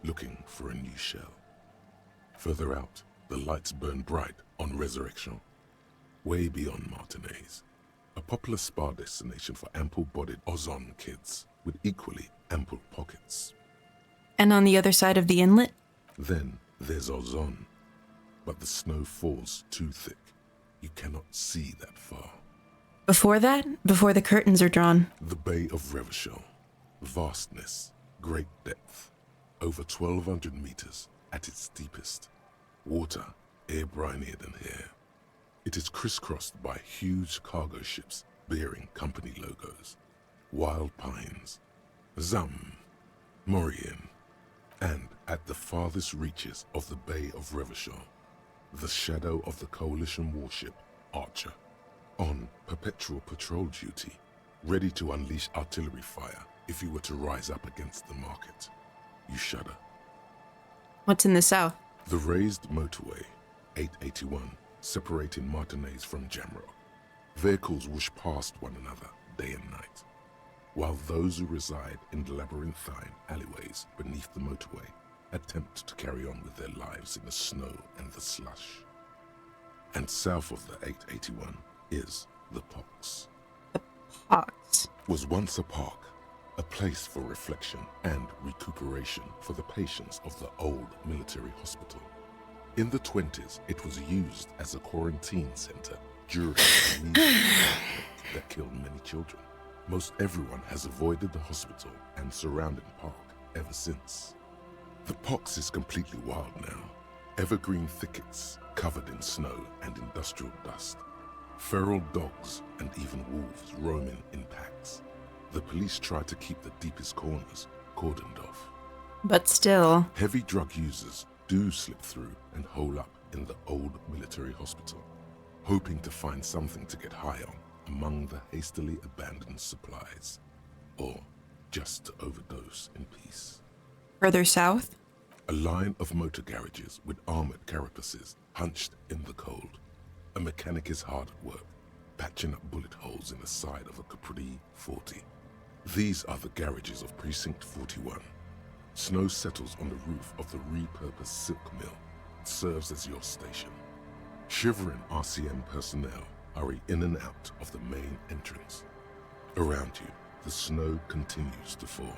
looking for a new shell. Further out, the lights burn bright on Resurrection, way beyond Martinez, a popular spa destination for ample-bodied Ozon kids with equally ample pockets. And on the other side of the inlet? Then there's Ozon, but the snow falls too thick. You cannot see that far. Before that? Before the curtains are drawn? The Bay of Revachol, vastness, great depth, over 1,200 meters at its deepest. Water, air-brinier than here. It is crisscrossed by huge cargo ships bearing company logos, wild pines, Zam, Mauryan, and at the farthest reaches of the Bay of Revachol, the shadow of the coalition warship Archer, on perpetual patrol duty, ready to unleash artillery fire if you were to rise up against the market. You shudder. What's in the south? The raised motorway, 881, separating Martinez from Jamrock. Vehicles whoosh past one another day and night, while those who reside in the labyrinthine alleyways beneath the motorway attempt to carry on with their lives in the snow and the slush. And south of the 881 is the Pox. The Pox was once a park, a place for reflection and recuperation for the patients of the old military hospital. In the 20s, it was used as a quarantine center during the measles that killed many children. Most everyone has avoided the hospital and surrounding park ever since. The Pox is completely wild now. Evergreen thickets covered in snow and industrial dust. Feral dogs and even wolves roaming in packs. The police try to keep the deepest corners cordoned off. But still. Heavy drug users do slip through and hole up in the old military hospital, hoping to find something to get high on among the hastily abandoned supplies, or just to overdose in peace. Further south? A line of motor garages with armored carapaces hunched in the cold. A mechanic is hard at work, patching up bullet holes in the side of a Capri 40. These are the garages of Precinct 41. Snow settles on the roof of the repurposed silk mill. It serves as your station. Shivering RCM personnel hurry in and out of the main entrance. Around you, the snow continues to fall.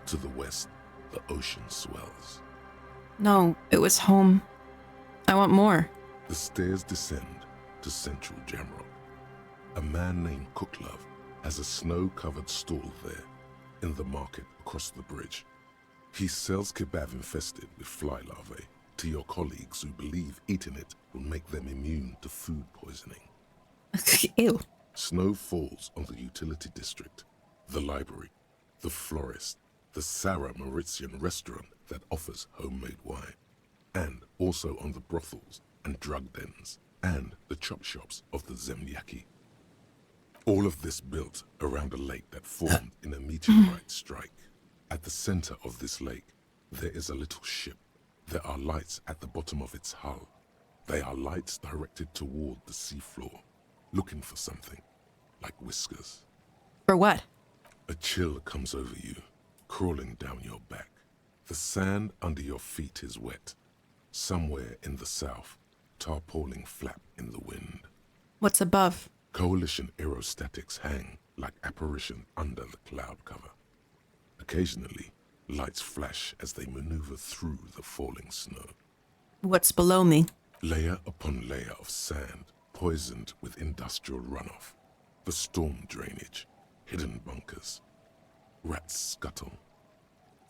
To the west, the ocean swells. No, it was home. I want more. The stairs descend to central Jamrock. A man named Cooklove has a snow-covered stall there, in the market across the bridge. He sells kebab infested with fly larvae to your colleagues who believe eating it will make them immune to food poisoning. Ew. Snow falls on the utility district, the library, the florist, the Sarah Mauritian restaurant that offers homemade wine, and also on the brothels and drug dens, and the chop shops of the Zemyaki. All of this built around a lake that formed in a meteorite strike. At the center of this lake, there is a little ship. There are lights at the bottom of its hull. They are lights directed toward the seafloor, looking for something, like whiskers. For what? A chill comes over you, crawling down your back. The sand under your feet is wet. Somewhere in the south, tarpaulin flap in the wind. What's above? Coalition aerostatics hang like apparition under the cloud cover. Occasionally, lights flash as they maneuver through the falling snow. What's below me? Layer upon layer of sand, poisoned with industrial runoff. The storm drainage, hidden bunkers. Rats scuttle.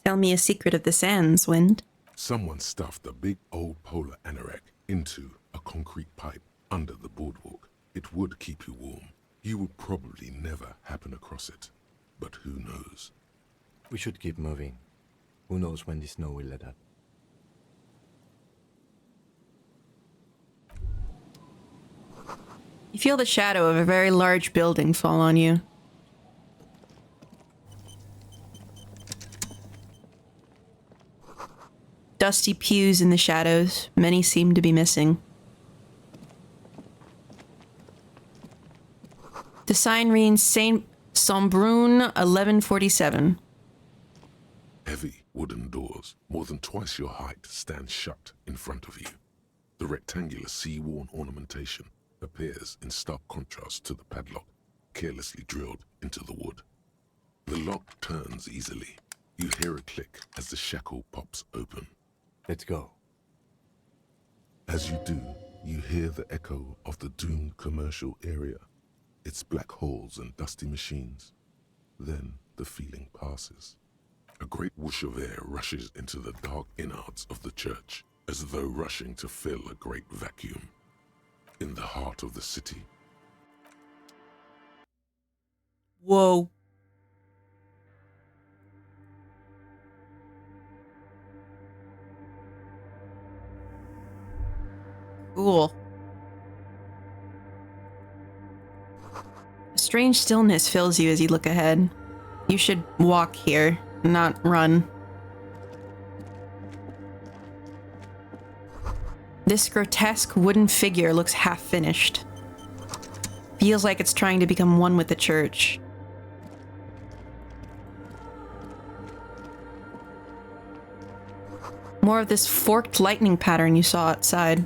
Tell me a secret of the sands, Wind. Someone stuffed a big old polar anorak into a concrete pipe under the boardwalk. It would keep you warm. You would probably never happen across it. But who knows? We should keep moving. Who knows when the snow will let up? You feel the shadow of a very large building fall on you. Dusty pews in the shadows. Many seem to be missing. The sign reads Saint Sombrun 1147. Heavy wooden doors, more than twice your height, stand shut in front of you. The rectangular sea-worn ornamentation appears in stark contrast to the padlock, carelessly drilled into the wood. The lock turns easily. You hear a click as the shackle pops open. Let's go. As you do, you hear the echo of the doomed commercial area, its black holes and dusty machines. Then the feeling passes. A great whoosh of air rushes into the dark innards of the church, as though rushing to fill a great vacuum. In the heart of the city. Whoa. Cool. A strange stillness fills you as you look ahead. You should walk here, not run. This grotesque wooden figure looks half-finished. Feels like it's trying to become one with the church. More of this forked lightning pattern you saw outside.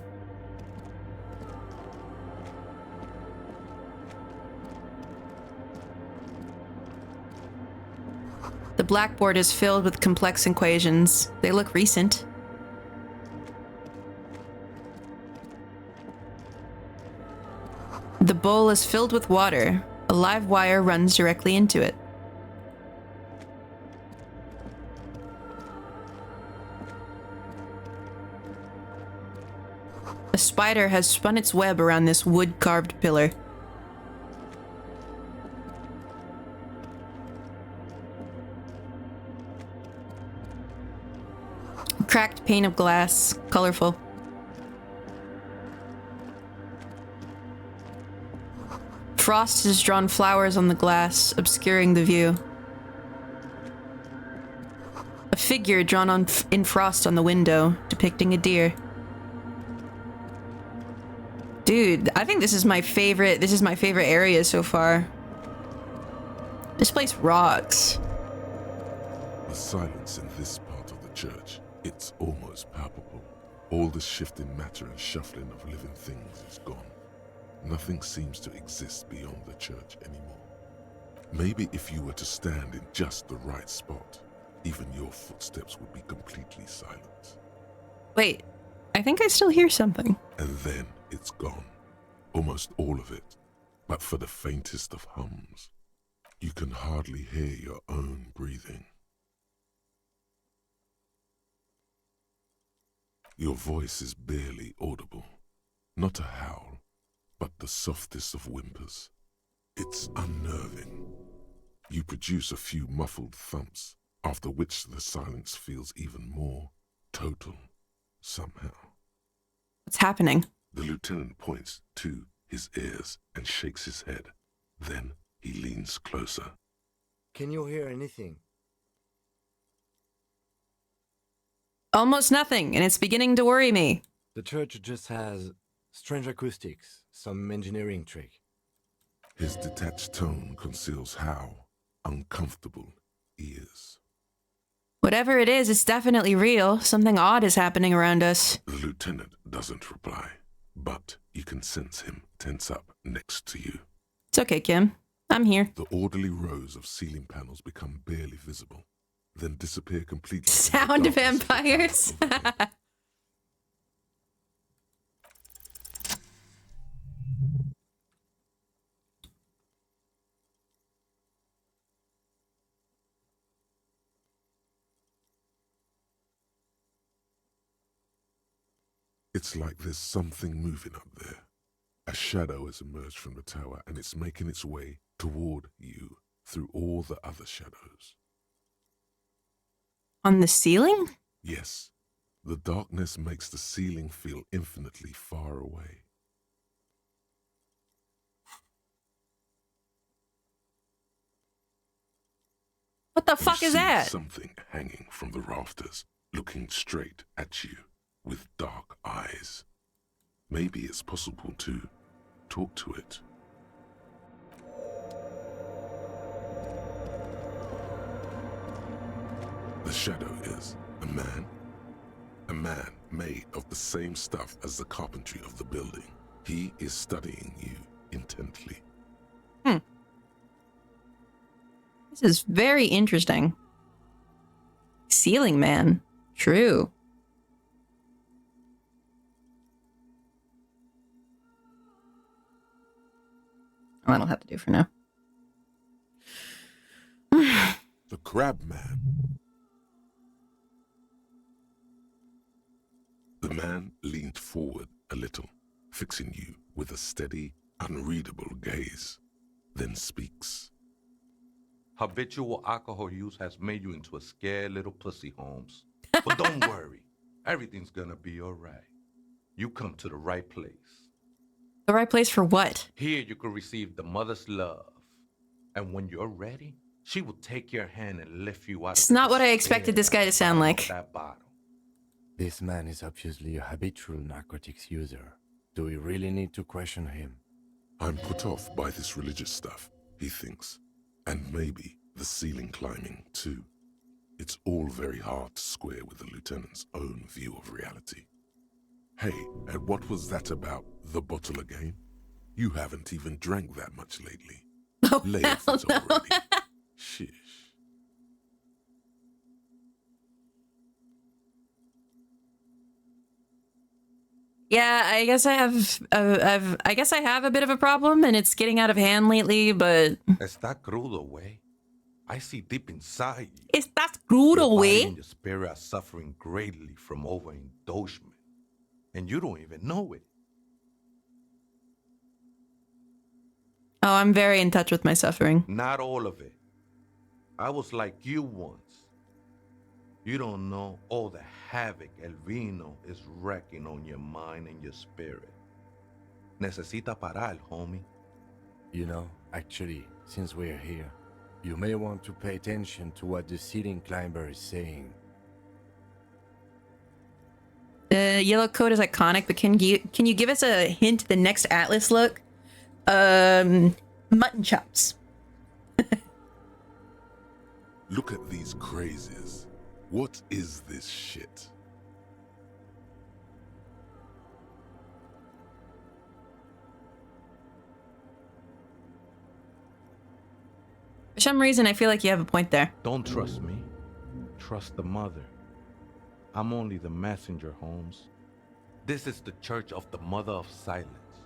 The blackboard is filled with complex equations. They look recent. The bowl is filled with water. A live wire runs directly into it. A spider has spun its web around this wood-carved pillar. Cracked pane of glass. Colorful. Frost has drawn flowers on the glass, obscuring the view. A figure drawn in frost on the window, depicting a deer. Dude, I think this is my favorite area so far. This place rocks. The silence in this part of the church, it's almost palpable. All the shifting matter and shuffling of living things is gone. Nothing seems to exist beyond the church anymore. Maybe if you were to stand in just the right spot, even your footsteps would be completely silent. Wait, I think I still hear something. And then it's gone. Almost all of it. But for the faintest of hums, you can hardly hear your own breathing. Your voice is barely audible. Not a howl, but the softest of whimpers. It's unnerving. You produce a few muffled thumps, after which the silence feels even more total, somehow. What's happening? The lieutenant points to his ears and shakes his head. Then he leans closer. Can you hear anything? Almost nothing, and it's beginning to worry me. The church just has strange acoustics, some engineering trick. His detached tone conceals how uncomfortable he is. Whatever it is, it's definitely real. Something odd is happening around us. The lieutenant doesn't reply, but you can sense him tense up next to you. It's okay, Kim. I'm here. The orderly rows of ceiling panels become barely visible, then disappear completely. Sound vampires. It's like there's something moving up there. A shadow has emerged from the tower and it's making its way toward you through all the other shadows. On the ceiling? Yes. The darkness makes the ceiling feel infinitely far away. What the fuck is that? Something hanging from the rafters, looking straight at you with dark eyes. Maybe it's possible to talk to it. The shadow is a man made of the same stuff as the carpentry of the building. He is studying you intently. This is very interesting. Ceiling man. True. Oh, that'll have to do for now. The crab man. The man leaned forward a little, fixing you with a steady, unreadable gaze, then speaks. Habitual alcohol use has made you into a scared little pussy, Holmes. But don't worry. Everything's gonna be all right. You come to the right place. The right place for what? Here you can receive the mother's love. And when you're ready, she will take your hand and lift you out. It's not what I expected this guy to sound like. That bottle. This man is obviously a habitual narcotics user. Do we really need to question him? I'm put off by this religious stuff, he thinks. And maybe the ceiling climbing, too. It's all very hard to square with the lieutenant's own view of reality. Hey, and what was that about the bottle again? You haven't even drank that much lately. Oh, Lay off it already. Shish. Yeah, I guess I have a bit of a problem, and it's getting out of hand lately. But Está crudo, güey. I see deep inside you. Estás crudo, Your body güey. and your spirit are suffering greatly from overindulgence, and you don't even know it. Oh, I'm very in touch with my suffering. Not all of it. I was like you once. You don't know all the havoc El Vino is wrecking on your mind and your spirit. Necesita parar, homie. You know, actually, since we're here, you may want to pay attention to what the ceiling climber is saying. The yellow coat is iconic, but can you give us a hint to the next Atlas look? Mutton chops. Look at these crazies. What is this shit? For some reason, I feel like you have a point there. Don't trust me. Trust the mother. I'm only the messenger, Holmes. This is the Church of the Mother of Silence.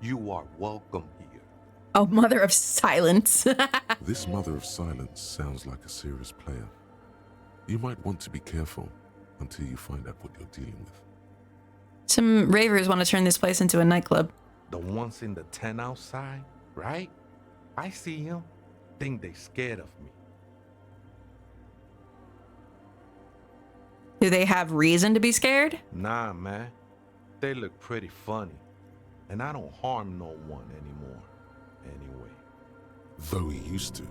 You are welcome here. Oh, Mother of Silence. This Mother of Silence sounds like a serious player. You might want to be careful until you find out what you're dealing with. Some ravers want to turn this place into a nightclub. The ones in the tent outside, right? I see them. Think they scared of me. Do they have reason to be scared? Nah, man. They look pretty funny. And I don't harm no one anymore. Anyway. Though he used to,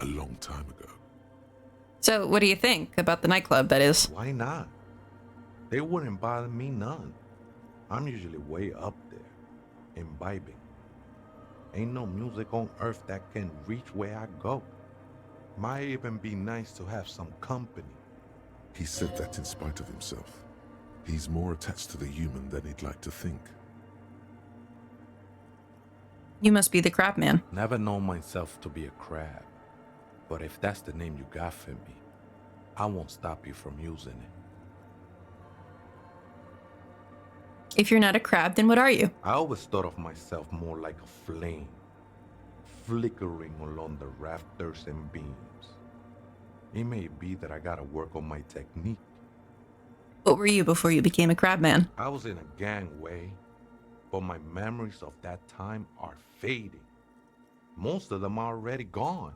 a long time ago. So, what do you think about the nightclub, that is? Why not? They wouldn't bother me none. I'm usually way up there, imbibing. Ain't no music on earth that can reach where I go. Might even be nice to have some company. He said that in spite of himself. He's more attached to the human than he'd like to think. You must be the crab man. Never known myself to be a crab. But if that's the name you got for me, I won't stop you from using it. If you're not a crab, then what are you? I always thought of myself more like a flame, flickering along the rafters and beams. It may be that I gotta work on my technique. What were you before you became a crab man? I was in a gangway, but my memories of that time are fading. Most of them are already gone.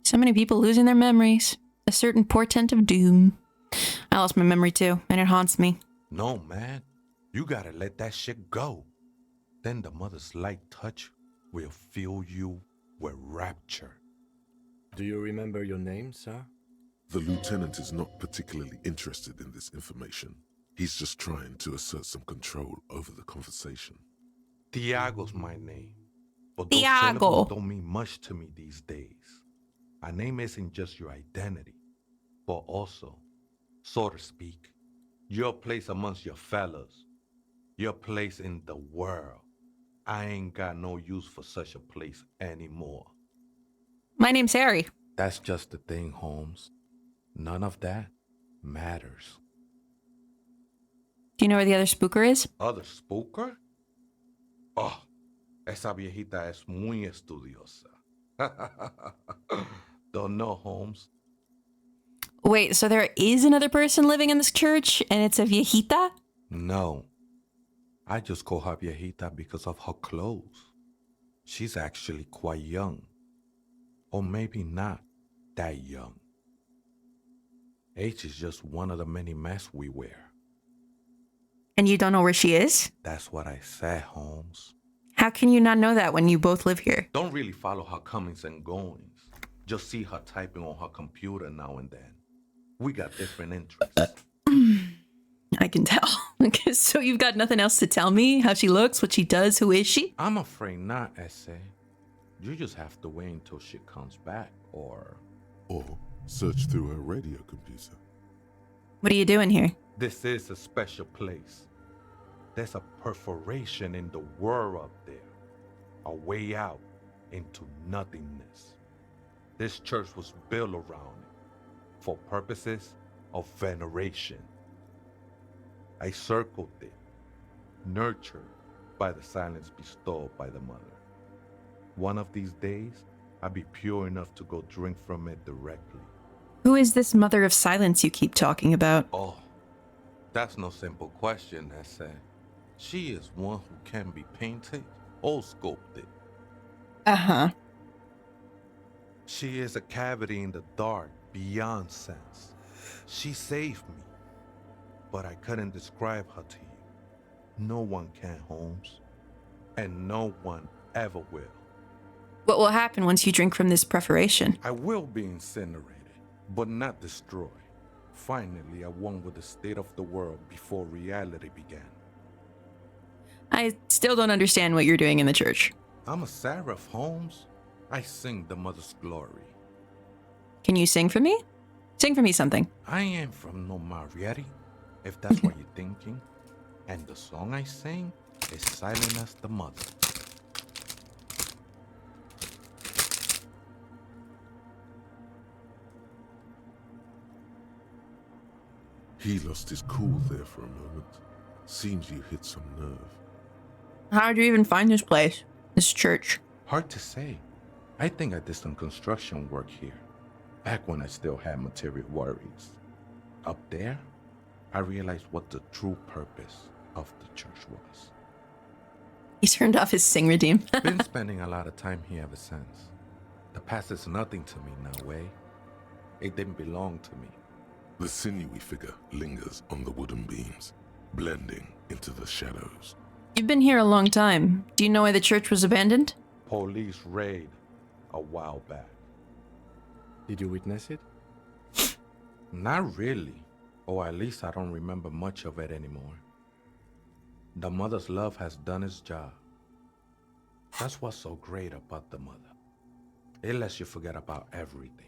So many people losing their memories. A certain portent of doom. I lost my memory too, and it haunts me. No, man. You gotta let that shit go. Then the mother's light touch will fill you with rapture. Do you remember your name, sir? The lieutenant is not particularly interested in this information. He's just trying to assert some control over the conversation. Tiago's my name. But those Tiago syllables don't mean much to me these days. A name isn't just your identity, but also, so to speak, your place amongst your fellows, your place in the world. I ain't got no use for such a place anymore. My name's Harry. That's just the thing, Holmes. None of that matters. Do you know where the other spooker is? ¿Other spooker? Oh, esa viejita es muy estudiosa. Don't know, Holmes. Wait, so there is another person living in this church, and it's a viejita? No. I just call her viejita because of her clothes. She's actually quite young. Or maybe not that young. Age is just one of the many masks we wear. And you don't know where she is? That's what I said, Holmes. How can you not know that when you both live here? Don't really follow her comings and goings. Just see her typing on her computer now and then. We got different interests. I can tell. So you've got nothing else to tell me? How she looks, what she does, who is she? I'm afraid not, Essay. You just have to wait until she comes back, or search through her radio computer. What are you doing here? This is a special place. There's a perforation in the world up there. A way out into nothingness. This church was built around it for purposes of veneration. I circled it, nurtured by the silence bestowed by the mother. One of these days, I'll be pure enough to go drink from it directly. Who is this mother of silence you keep talking about? Oh, that's no simple question, Essay. She is one who can be painted or sculpted. Uh-huh. She is a cavity in the dark, beyond sense. She saved me, but I couldn't describe her to you. No one can, Holmes, and no one ever will. What will happen once you drink from this preparation? I will be incinerated, but not destroyed. Finally, I won with the state of the world before reality began. I still don't understand what you're doing in the church. I'm a seraph, Holmes. I sing the mother's glory. Can you sing for me? Sing for me something. I ain't from no Mariette, if that's what you're thinking. And the song I sing is silent as the mother. He lost his cool there for a moment. Seems you hit some nerve. How did you even find this place? This church? Hard to say. I think I did some construction work here, back when I still had material worries. Up there, I realized what the true purpose of the church was. He turned off his sing redeem. Been spending a lot of time here ever since. The past is nothing to me now, way. It didn't belong to me. The sinewy figure lingers on the wooden beams, blending into the shadows. You've been here a long time. Do you know why the church was abandoned? Police raid a while back. Did you witness it? Not really, or at least I don't remember much of it anymore. The mother's love has done its job. That's what's so great about the mother. It lets you forget about everything.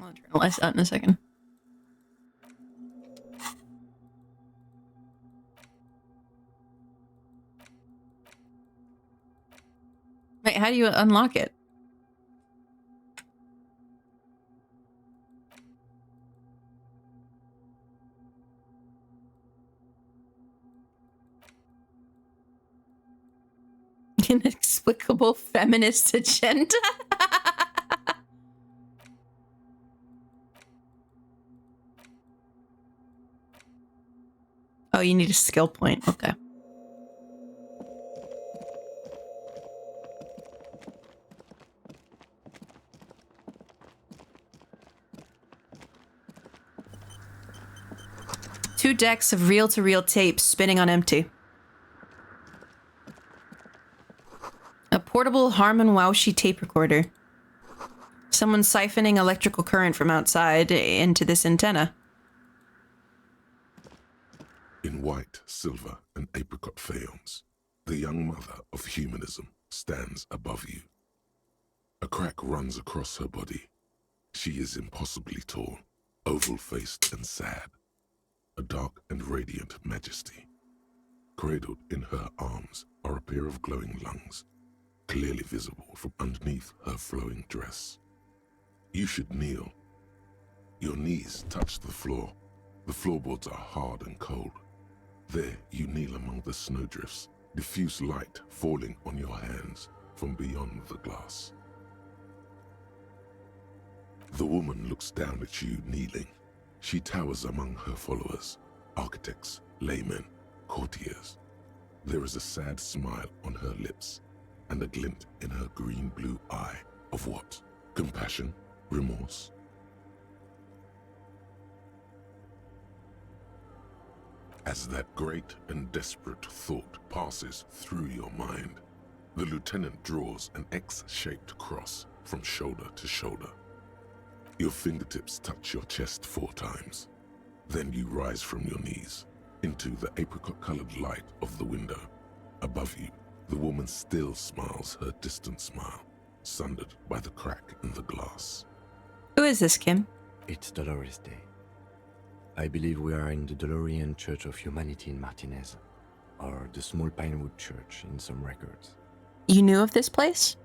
I'll journalize that in a second. Wait, how do you unlock it? Inexplicable feminist agenda? Oh, you need a skill point. Okay. Two decks of reel-to-reel tape spinning on empty. A portable Harman Waushi tape recorder. Someone siphoning electrical current from outside into this antenna. In white, silver, and apricot faience, the young mother of humanism stands above you. A crack runs across her body. She is impossibly tall, oval-faced and sad. A dark and radiant majesty. Cradled in her arms are a pair of glowing lungs, clearly visible from underneath her flowing dress. You should kneel. Your knees touch the floor. The floorboards are hard and cold. There you kneel among the snowdrifts, diffuse light falling on your hands from beyond the glass. The woman looks down at you kneeling. She towers among her followers, architects, laymen, courtiers. There is a sad smile on her lips and a glint in her green-blue eye of what? Compassion? Remorse? As that great and desperate thought passes through your mind, the lieutenant draws an X-shaped cross from shoulder to shoulder. Your fingertips touch your chest 4 times. Then you rise from your knees into the apricot-colored light of the window. Above you, the woman still smiles her distant smile, sundered by the crack in the glass. Who is this, Kim? It's Dolores Day. I believe we are in the Dolorian Church of Humanity in Martinez, or the Small Pinewood Church in some records. You knew of this place?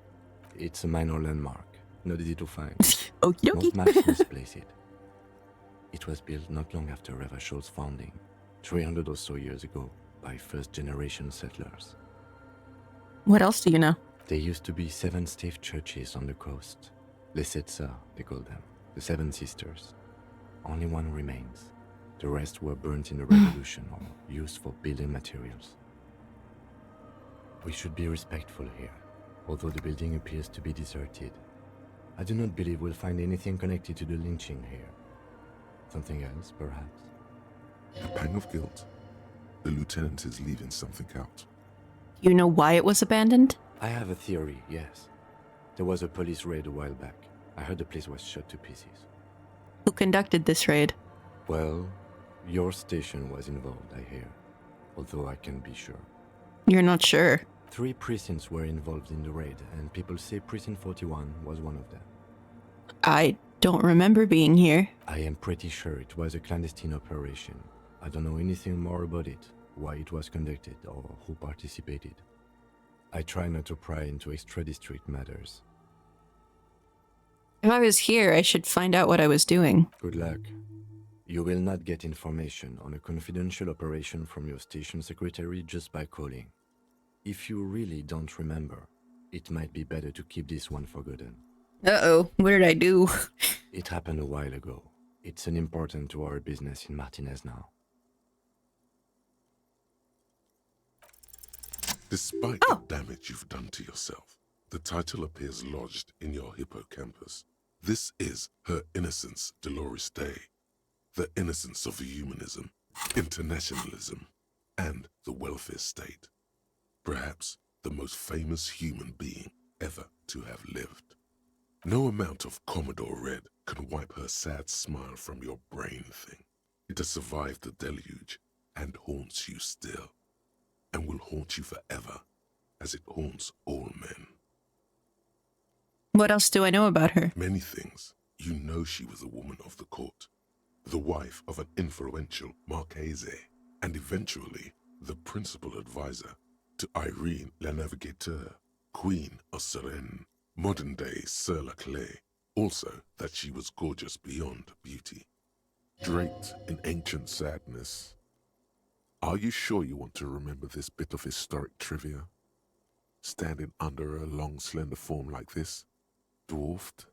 It's a minor landmark, not easy to find. Okie Most dokie. maps misplace it. It was built not long after Revachol's founding, 300 or so years ago, by first-generation settlers. What else do you know? There used to be 7 stave churches on the coast. Les Sept Sœurs, they call them. The 7 Sisters. Only one remains. The rest were burnt in the revolution or used for building materials. We should be respectful here, although the building appears to be deserted. I do not believe we'll find anything connected to the lynching here. Something else, perhaps? A pang of guilt. The lieutenant is leaving something out. You know why it was abandoned? I have a theory, yes. There was a police raid a while back. I heard the place was shot to pieces. Who conducted this raid? Well, your station was involved, I hear. Although I can't be sure. You're not sure. 3 precincts were involved in the raid, and people say Precinct 41 was one of them. I don't remember being here. I am pretty sure it was a clandestine operation. I don't know anything more about it, why it was conducted, or who participated. I try not to pry into extra-district matters. If I was here, I should find out what I was doing. Good luck. You will not get information on a confidential operation from your station secretary just by calling. If you really don't remember, it might be better to keep this one forgotten. Uh-oh, what did I do? It happened a while ago. It's unimportant to our business in Martinez now. Despite the damage you've done to yourself, the title appears lodged in your hippocampus. This is Her Innocence Dolores Day, the innocence of humanism, internationalism, and the welfare state. Perhaps the most famous human being ever to have lived. No amount of Commodore Red can wipe her sad smile from your brain thing. It has survived the deluge and haunts you still, and will haunt you forever, as it haunts all men. What else do I know about her? Many things. You know she was a woman of the court, the wife of an influential Marchese, and eventually the principal advisor to Irene La Navigateur, Queen of Suresnes, modern-day Sir La Clé. Also that she was gorgeous beyond beauty. Draped in ancient sadness. Are you sure you want to remember this bit of historic trivia? Standing under a long, slender form like this, dwarfed?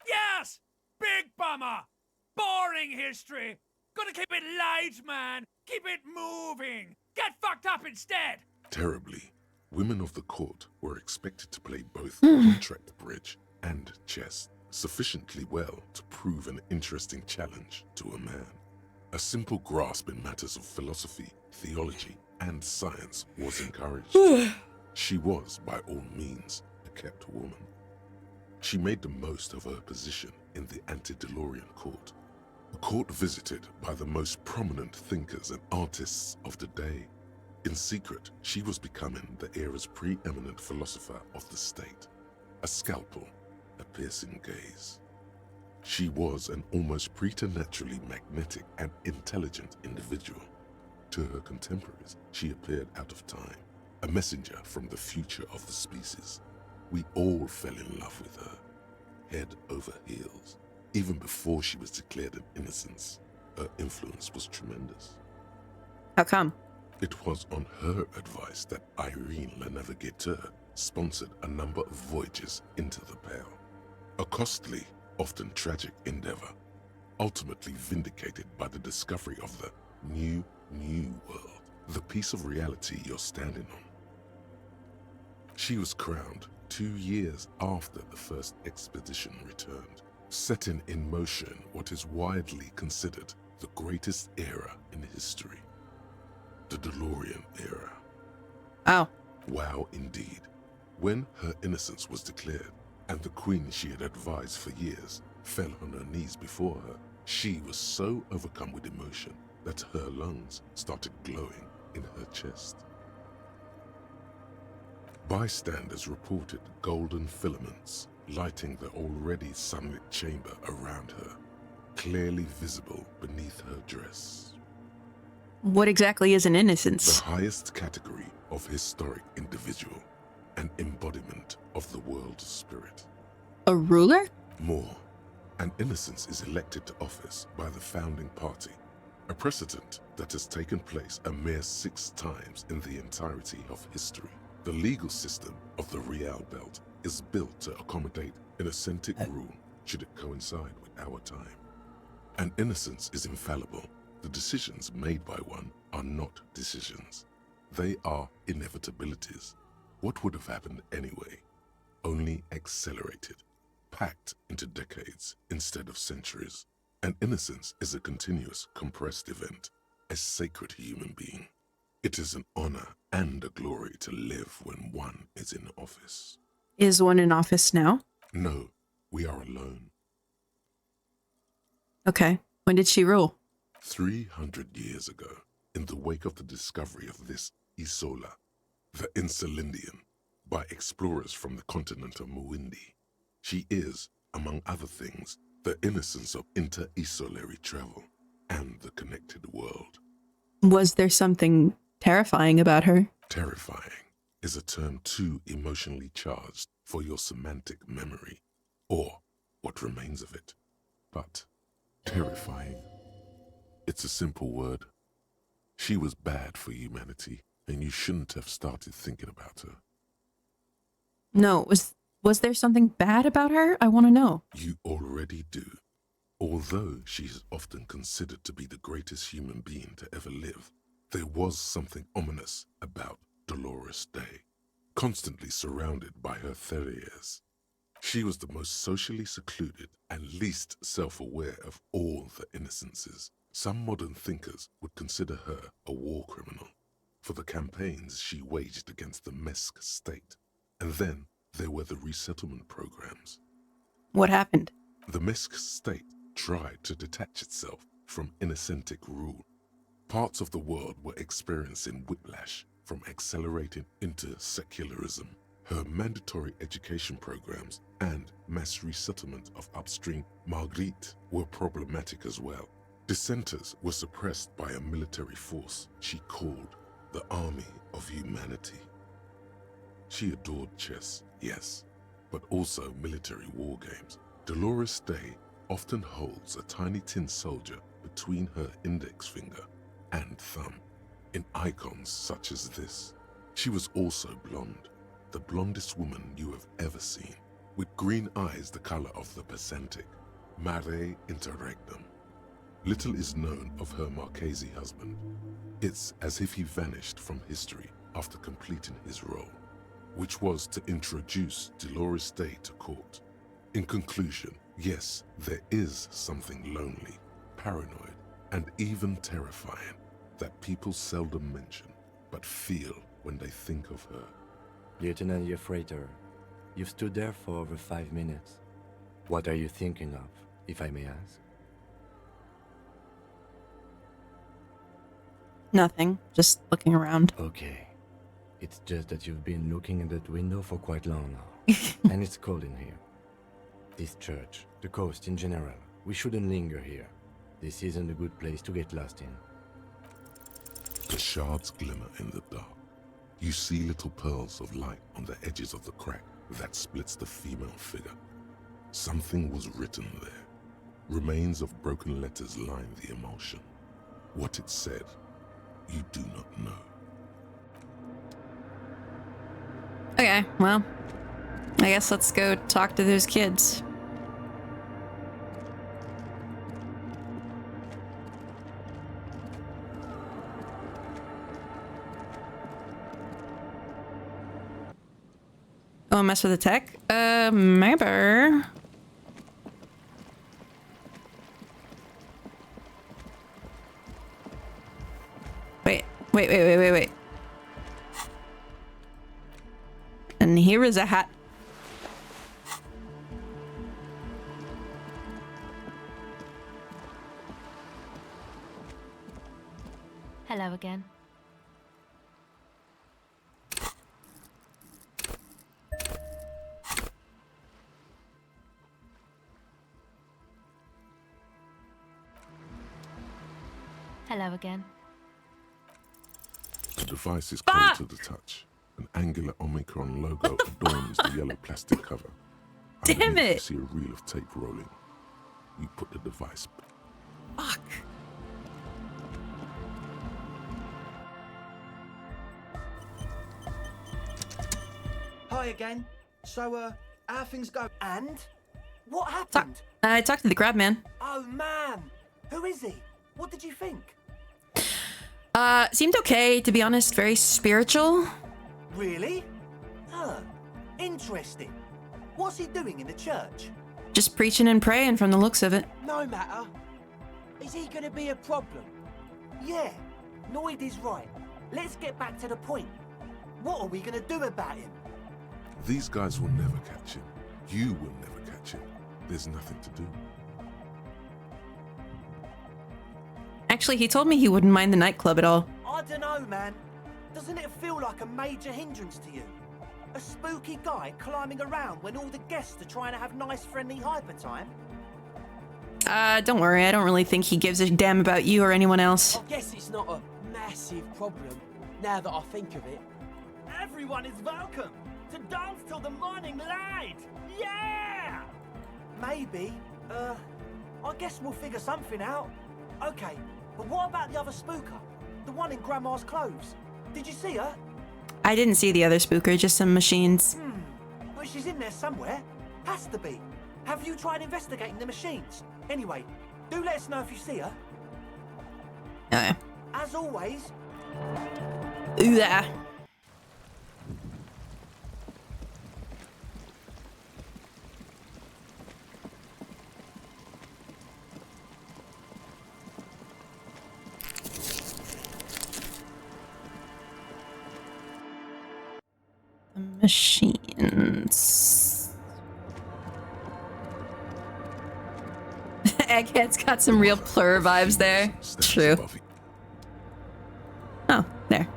Yes! Big bummer! Boring history! Gotta keep it light, man! Keep it moving! Get fucked up instead! Terribly, women of the court were expected to play both contract bridge and chess sufficiently well to prove an interesting challenge to a man. A simple grasp in matters of philosophy, theology, and science was encouraged. She was, by all means, a kept woman. She made the most of her position in the antediluvian court, a court visited by the most prominent thinkers and artists of the day. In secret, she was becoming the era's preeminent philosopher of the state, a scalpel, a piercing gaze. She was an almost preternaturally magnetic and intelligent individual. To her contemporaries, she appeared out of time, a messenger from the future of the species. We all fell in love with her, head over heels. Even before she was declared an innocence, her influence was tremendous. How come? It was on her advice that Irene La Navigateur sponsored a number of voyages into the Pale. A costly, often tragic endeavor, ultimately vindicated by the discovery of the new world, the piece of reality you're standing on. She was crowned 2 years after the first expedition returned, setting in motion what is widely considered the greatest era in history. The DeLorean era. Oh. Wow, indeed. When her innocence was declared, and the queen she had advised for years fell on her knees before her, she was so overcome with emotion that her lungs started glowing in her chest. Bystanders reported golden filaments lighting the already sunlit chamber around her, clearly visible beneath her dress. What exactly is an innocence? The highest category of historic individual, an embodiment of the world spirit. A ruler? More, an innocence is elected to office by the founding party, a precedent that has taken place a mere 6 times in the entirety of history. The legal system of the Real Belt is built to accommodate an authentic rule should it coincide with our time. An innocence is infallible, The decisions made by one are not decisions. They are inevitabilities. What would have happened anyway? Only accelerated, packed into decades instead of centuries. And innocence is a continuous, compressed event, a sacred human being. It is an honor and a glory to live when one is in office. Is one in office now? No, we are alone. Okay. When did she rule? 300 years ago, in the wake of the discovery of this Isola, the Insulindian, by explorers from the continent of Muindi. She is, among other things, the innocence of inter-isolary travel and the connected world. Was there something terrifying about her? Terrifying is a term too emotionally charged for your semantic memory, or what remains of it. But terrifying, it's a simple word. She was bad for humanity, and you shouldn't have started thinking about her. No, was there something bad about her? I want to know. You already do. Although she is often considered to be the greatest human being to ever live, there was something ominous about Dolores Day, constantly surrounded by her terriers. She was the most socially secluded and least self-aware of all the innocences. Some modern thinkers would consider her a war criminal for the campaigns she waged against the Mesk state. And then there were the resettlement programs. What happened? The Mesk state tried to detach itself from innocentic rule. Parts of the world were experiencing whiplash from accelerating into secularism. Her mandatory education programs and mass resettlement of upstream Marguerite were problematic as well. Dissenters were suppressed by a military force she called the Army of Humanity. She adored chess, yes, but also military war games. Dolores Day often holds a tiny tin soldier between her index finger and thumb in icons such as this. She was also blonde, the blondest woman you have ever seen, with green eyes the color of the Pacific, mare interregnum. Little is known of her Marchese husband. It's as if he vanished from history after completing his role, which was to introduce Dolores Day to court. In conclusion, yes, there is something lonely, paranoid, and even terrifying that people seldom mention, but feel when they think of her. Lieutenant Yefrater, you've stood there for over 5 minutes. What are you thinking of, if I may ask? Nothing. Just looking around. Okay. It's just that you've been looking at that window for quite long now. And it's cold in here. This church, the coast in general, we shouldn't linger here. This isn't a good place to get lost in. The shards glimmer in the dark. You see little pearls of light on the edges of the crack that splits the female figure. Something was written there. Remains of broken letters line the emulsion. What it said, you do not know. Okay, well, I guess let's go talk to those kids. Oh, mess with the tech? Maybe. Wait. And here is a hat. Hello again. Hello again. The device is cold to the touch. An angular Omicron logo adorns the yellow plastic cover. Damn Underneath, it! You see a reel of tape rolling. You put the device. Fuck. Hi again. So, how things go? And? What happened? I talked to the crab man. Oh, man. Who is he? What did you think? Seemed okay, to be honest. Very spiritual. Really? Huh. Interesting. What's he doing in the church? Just preaching and praying from the looks of it. No matter. Is he gonna be a problem? Yeah, Noid is right. Let's get back to the point. What are we gonna do about him? These guys will never catch him. You will never catch him. There's nothing to do. Actually, he told me he wouldn't mind the nightclub at all. I dunno, man. Doesn't it feel like a major hindrance to you? A spooky guy climbing around when all the guests are trying to have nice, friendly hyper time? Don't worry. I don't really think he gives a damn about you or anyone else. I guess it's not a massive problem, now that I think of it. Everyone is welcome to dance till the morning light. Yeah! Maybe. I guess we'll figure something out. Okay, but what about the other spooker? The one in Grandma's clothes? Did you see her? I didn't see the other spooker, just some machines. But she's in there somewhere. Has to be. Have you tried investigating the machines? Anyway, do let us know if you see her. Okay. As always. Yeah. Machines. Egghead's got some real Plur vibes there. True. Oh, there.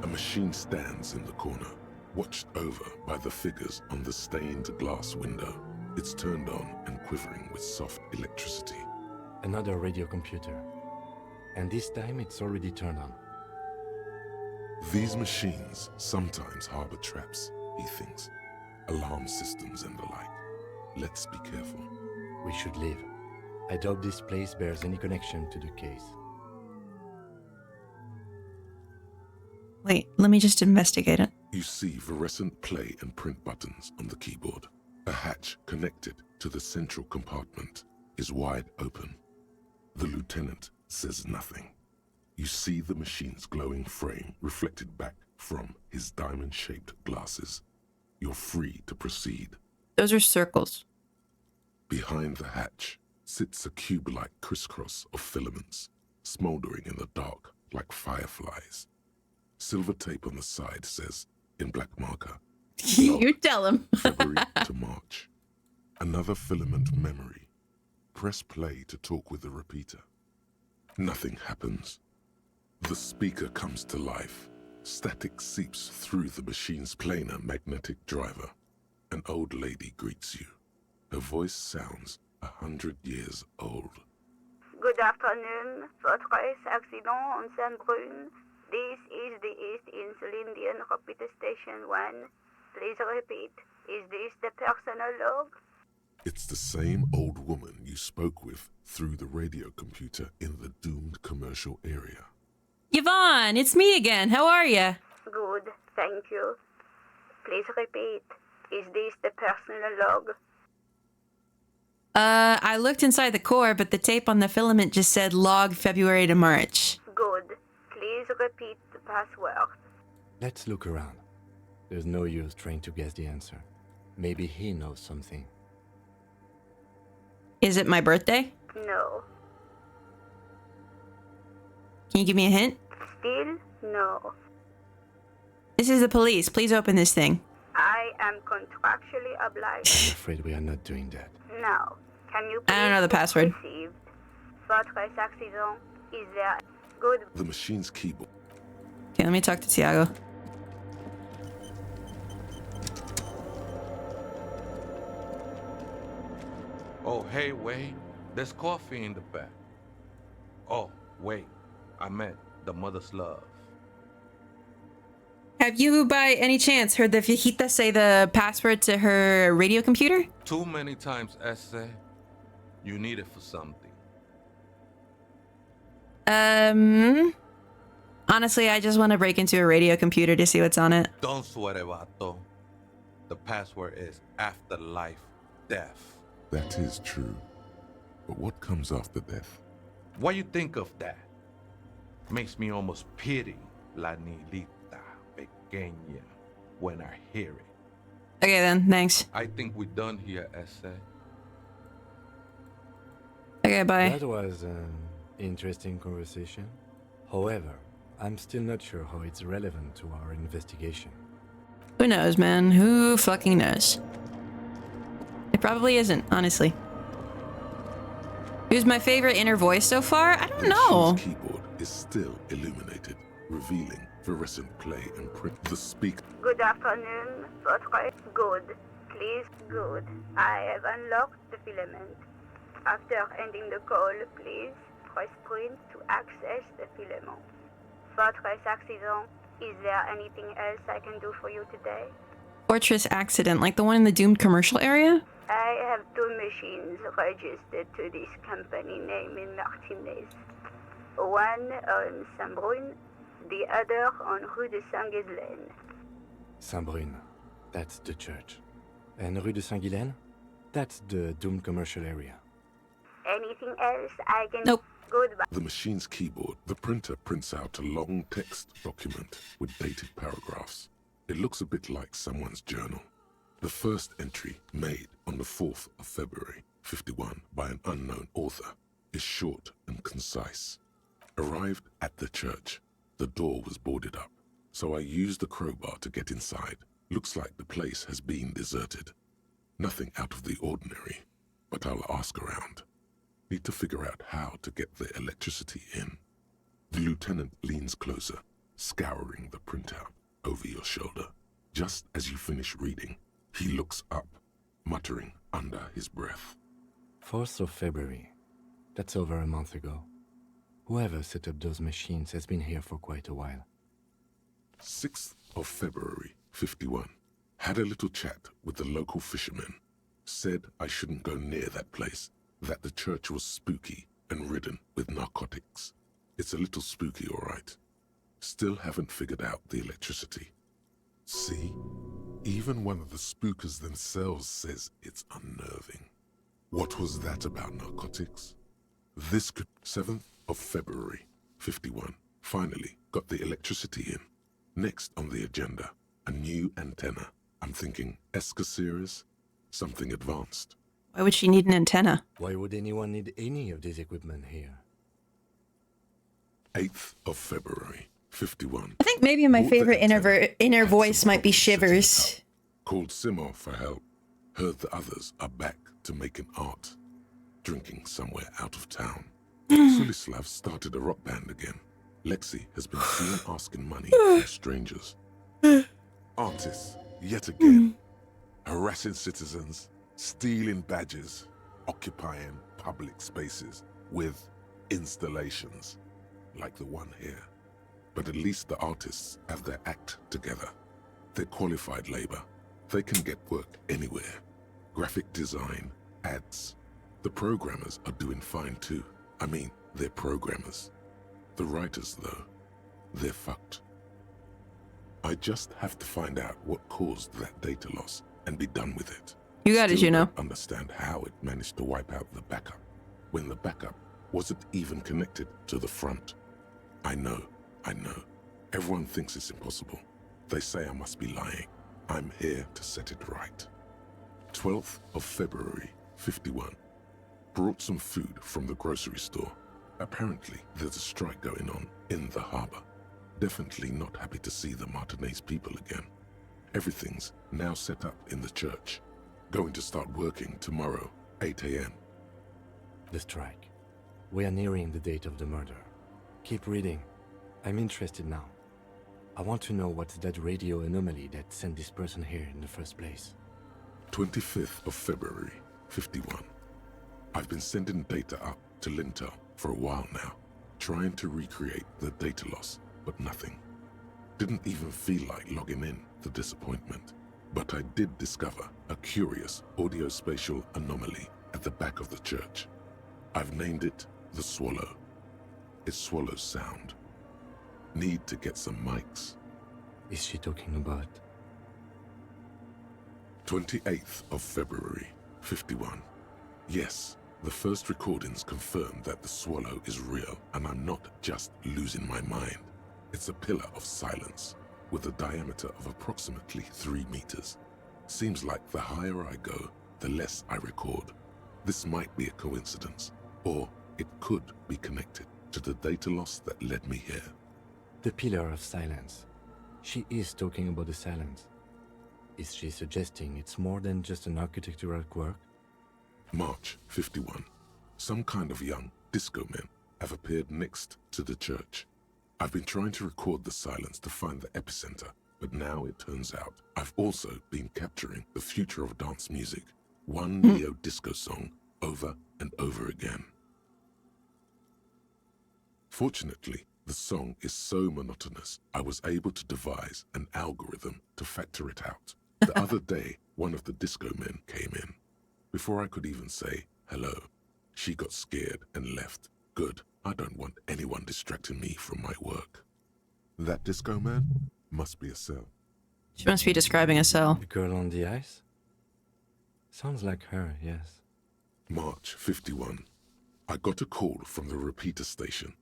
A machine stands in the corner, watched over by the figures on the stained glass window. It's turned on and quivering with soft electricity. Another radio computer. And this time it's already turned on. These machines sometimes harbor traps, he thinks. Alarm systems and the like. Let's be careful. We should leave. I doubt this place bears any connection to the case. Wait, let me just investigate it. You see fluorescent play and print buttons on the keyboard. A hatch connected to the central compartment is wide open. The lieutenant says nothing. You see the machine's glowing frame reflected back from his diamond-shaped glasses. You're free to proceed. Those are circles. Behind the hatch sits a cube-like crisscross of filaments, smoldering in the dark like fireflies. Silver tape on the side says, in black marker, You tell him. February to March. Another filament memory. Press play to talk with the repeater. Nothing happens. The speaker comes to life. Static seeps through the machine's planar magnetic driver. An old lady greets you. Her voice sounds 100 years old. Good afternoon. Votre accident on Saint-Brune. This is the East Insulindian Repeater Station 1. Please repeat. Is this the personal log? It's the same old woman you spoke with through the radio computer in the doomed commercial area. Yvonne, it's me again. How are you? Good, thank you. Please repeat. Is this the personal log? I looked inside the core, but the tape on the filament just said log February to March. Good. Please repeat the password. Let's look around. There's no use trying to guess the answer. Maybe he knows something. Is it my birthday? No. Can you give me a hint? Still no. This is the police. Please open this thing. I am contractually obliged. I'm afraid we are not doing that. Now, can you please I don't know the password. received? Votre accident is there. Good. The machine's keyboard. Okay, let me talk to Tiago. Oh, hey, wait. There's coffee in the back. Oh, wait. I meant the mother's love. Have you, by any chance, heard the viejita say the password to her radio computer? Too many times, Ese. You need it for something. Honestly, I just want to break into a radio computer to see what's on it. Don't sweat it, vato. The password is afterlife death. That is true. But what comes after death? What you think of that? Makes me almost pity La Nilita Pequeña when I hear it. Okay then, thanks. I think we're done here, Essay. Okay, bye. That was an interesting conversation. However, I'm still not sure how it's relevant to our investigation. Who knows, man? Who fucking knows? It probably isn't, honestly. Who's my favorite inner voice so far? I don't know. The keyboard is still illuminated, revealing fluorescent clay and print. The speak. Good afternoon, votre. Good. Please, good. I have unlocked the filament. After ending the call, please press print to access the filament. Fortress accident. Is there anything else I can do for you today? Fortress accident, like the one in the doomed commercial area? I have 2 machines registered to this company name in Martinez. One on Saint-Brun, the other on Rue de Saint-Ghislaine. Saint-Brun, that's the church. And Rue de Saint-Ghislaine? That's the doomed commercial area. Anything else I can... Nope. Goodbye. The machine's keyboard, the printer prints out a long text document with dated paragraphs. It looks a bit like someone's journal. The first entry, made on the 4th of February, 51, by an unknown author, is short and concise. Arrived at the church, the door was boarded up, so I used the crowbar to get inside. Looks like the place has been deserted. Nothing out of the ordinary, but I'll ask around. Need to figure out how to get the electricity in. The lieutenant leans closer, scouring the printout over your shoulder. Just as you finish reading, he looks up, muttering under his breath. 4th of February. That's over a month ago. Whoever set up those machines has been here for quite a while. 6th of February, 51. Had a little chat with the local fishermen. Said I shouldn't go near that place, that the church was spooky and ridden with narcotics. It's a little spooky, all right. Still haven't figured out the electricity. See? Even one of the spookers themselves says it's unnerving. What was that about narcotics? This could... 7th of February, 51. Finally got the electricity in. Next on the agenda, a new antenna. I'm thinking Esca series, something advanced. Why would she need an antenna? Why would anyone need any of this equipment here? 8th of February, 51. I think maybe my Bought the favorite antenna, inner had voice some might be problems setting it Shivers. up. Called Simo for help. Heard the others are back to making art. Drinking somewhere out of town. Sulislav started a rock band again. Lexi has been seen asking money from strangers. Artists, yet again. Harassing citizens, stealing badges, occupying public spaces with installations, like the one here. But at least the artists have their act together. They're qualified labor. They can get work anywhere. Graphic design, ads. The programmers are doing fine too. I mean, they're programmers. The writers, though, they're fucked. I just have to find out what caused that data loss and be done with it. You got it, Still you know. don't understand how it managed to wipe out the backup when the backup wasn't even connected to the front. I know. Everyone thinks it's impossible. They say I must be lying. I'm here to set it right. 12th of February, 51. Brought some food from the grocery store. Apparently, there's a strike going on in the harbor. Definitely not happy to see the Martinez people again. Everything's now set up in the church. Going to start working tomorrow, 8 a.m. The strike. We are nearing the date of the murder. Keep reading. I'm interested now. I want to know what's that radio anomaly that sent this person here in the first place. 25th of February, 51. I've been sending data up to Lintel for a while now, trying to recreate the data loss, but nothing. Didn't even feel like logging in, the disappointment. But I did discover a curious audio-spatial anomaly at the back of the church. I've named it the Swallow. It swallows sound. Need to get some mics. Is she talking about? 28th of February, 51. Yes, The first recordings confirm that the swallow is real, and I'm not just losing my mind. It's a pillar of silence, with a diameter of approximately 3 meters. Seems like the higher I go, the less I record. This might be a coincidence, or it could be connected to the data loss that led me here. The pillar of silence. She is talking about the silence. Is she suggesting it's more than just an architectural quirk? March 51. Some kind of young disco men have appeared next to the church. I've been trying to record the silence to find the epicenter, but now it turns out I've also been capturing the future of dance music, one neo-disco song over and over again. Fortunately, the song is so monotonous, I was able to devise an algorithm to factor it out. The other day, one of the disco men came in. Before I could even say hello, she got scared and left. Good, I don't want anyone distracting me from my work. That disco man must be a cell. She must be describing a cell. The girl on the ice? Sounds like her, yes. March 51. I got a call from the repeater station.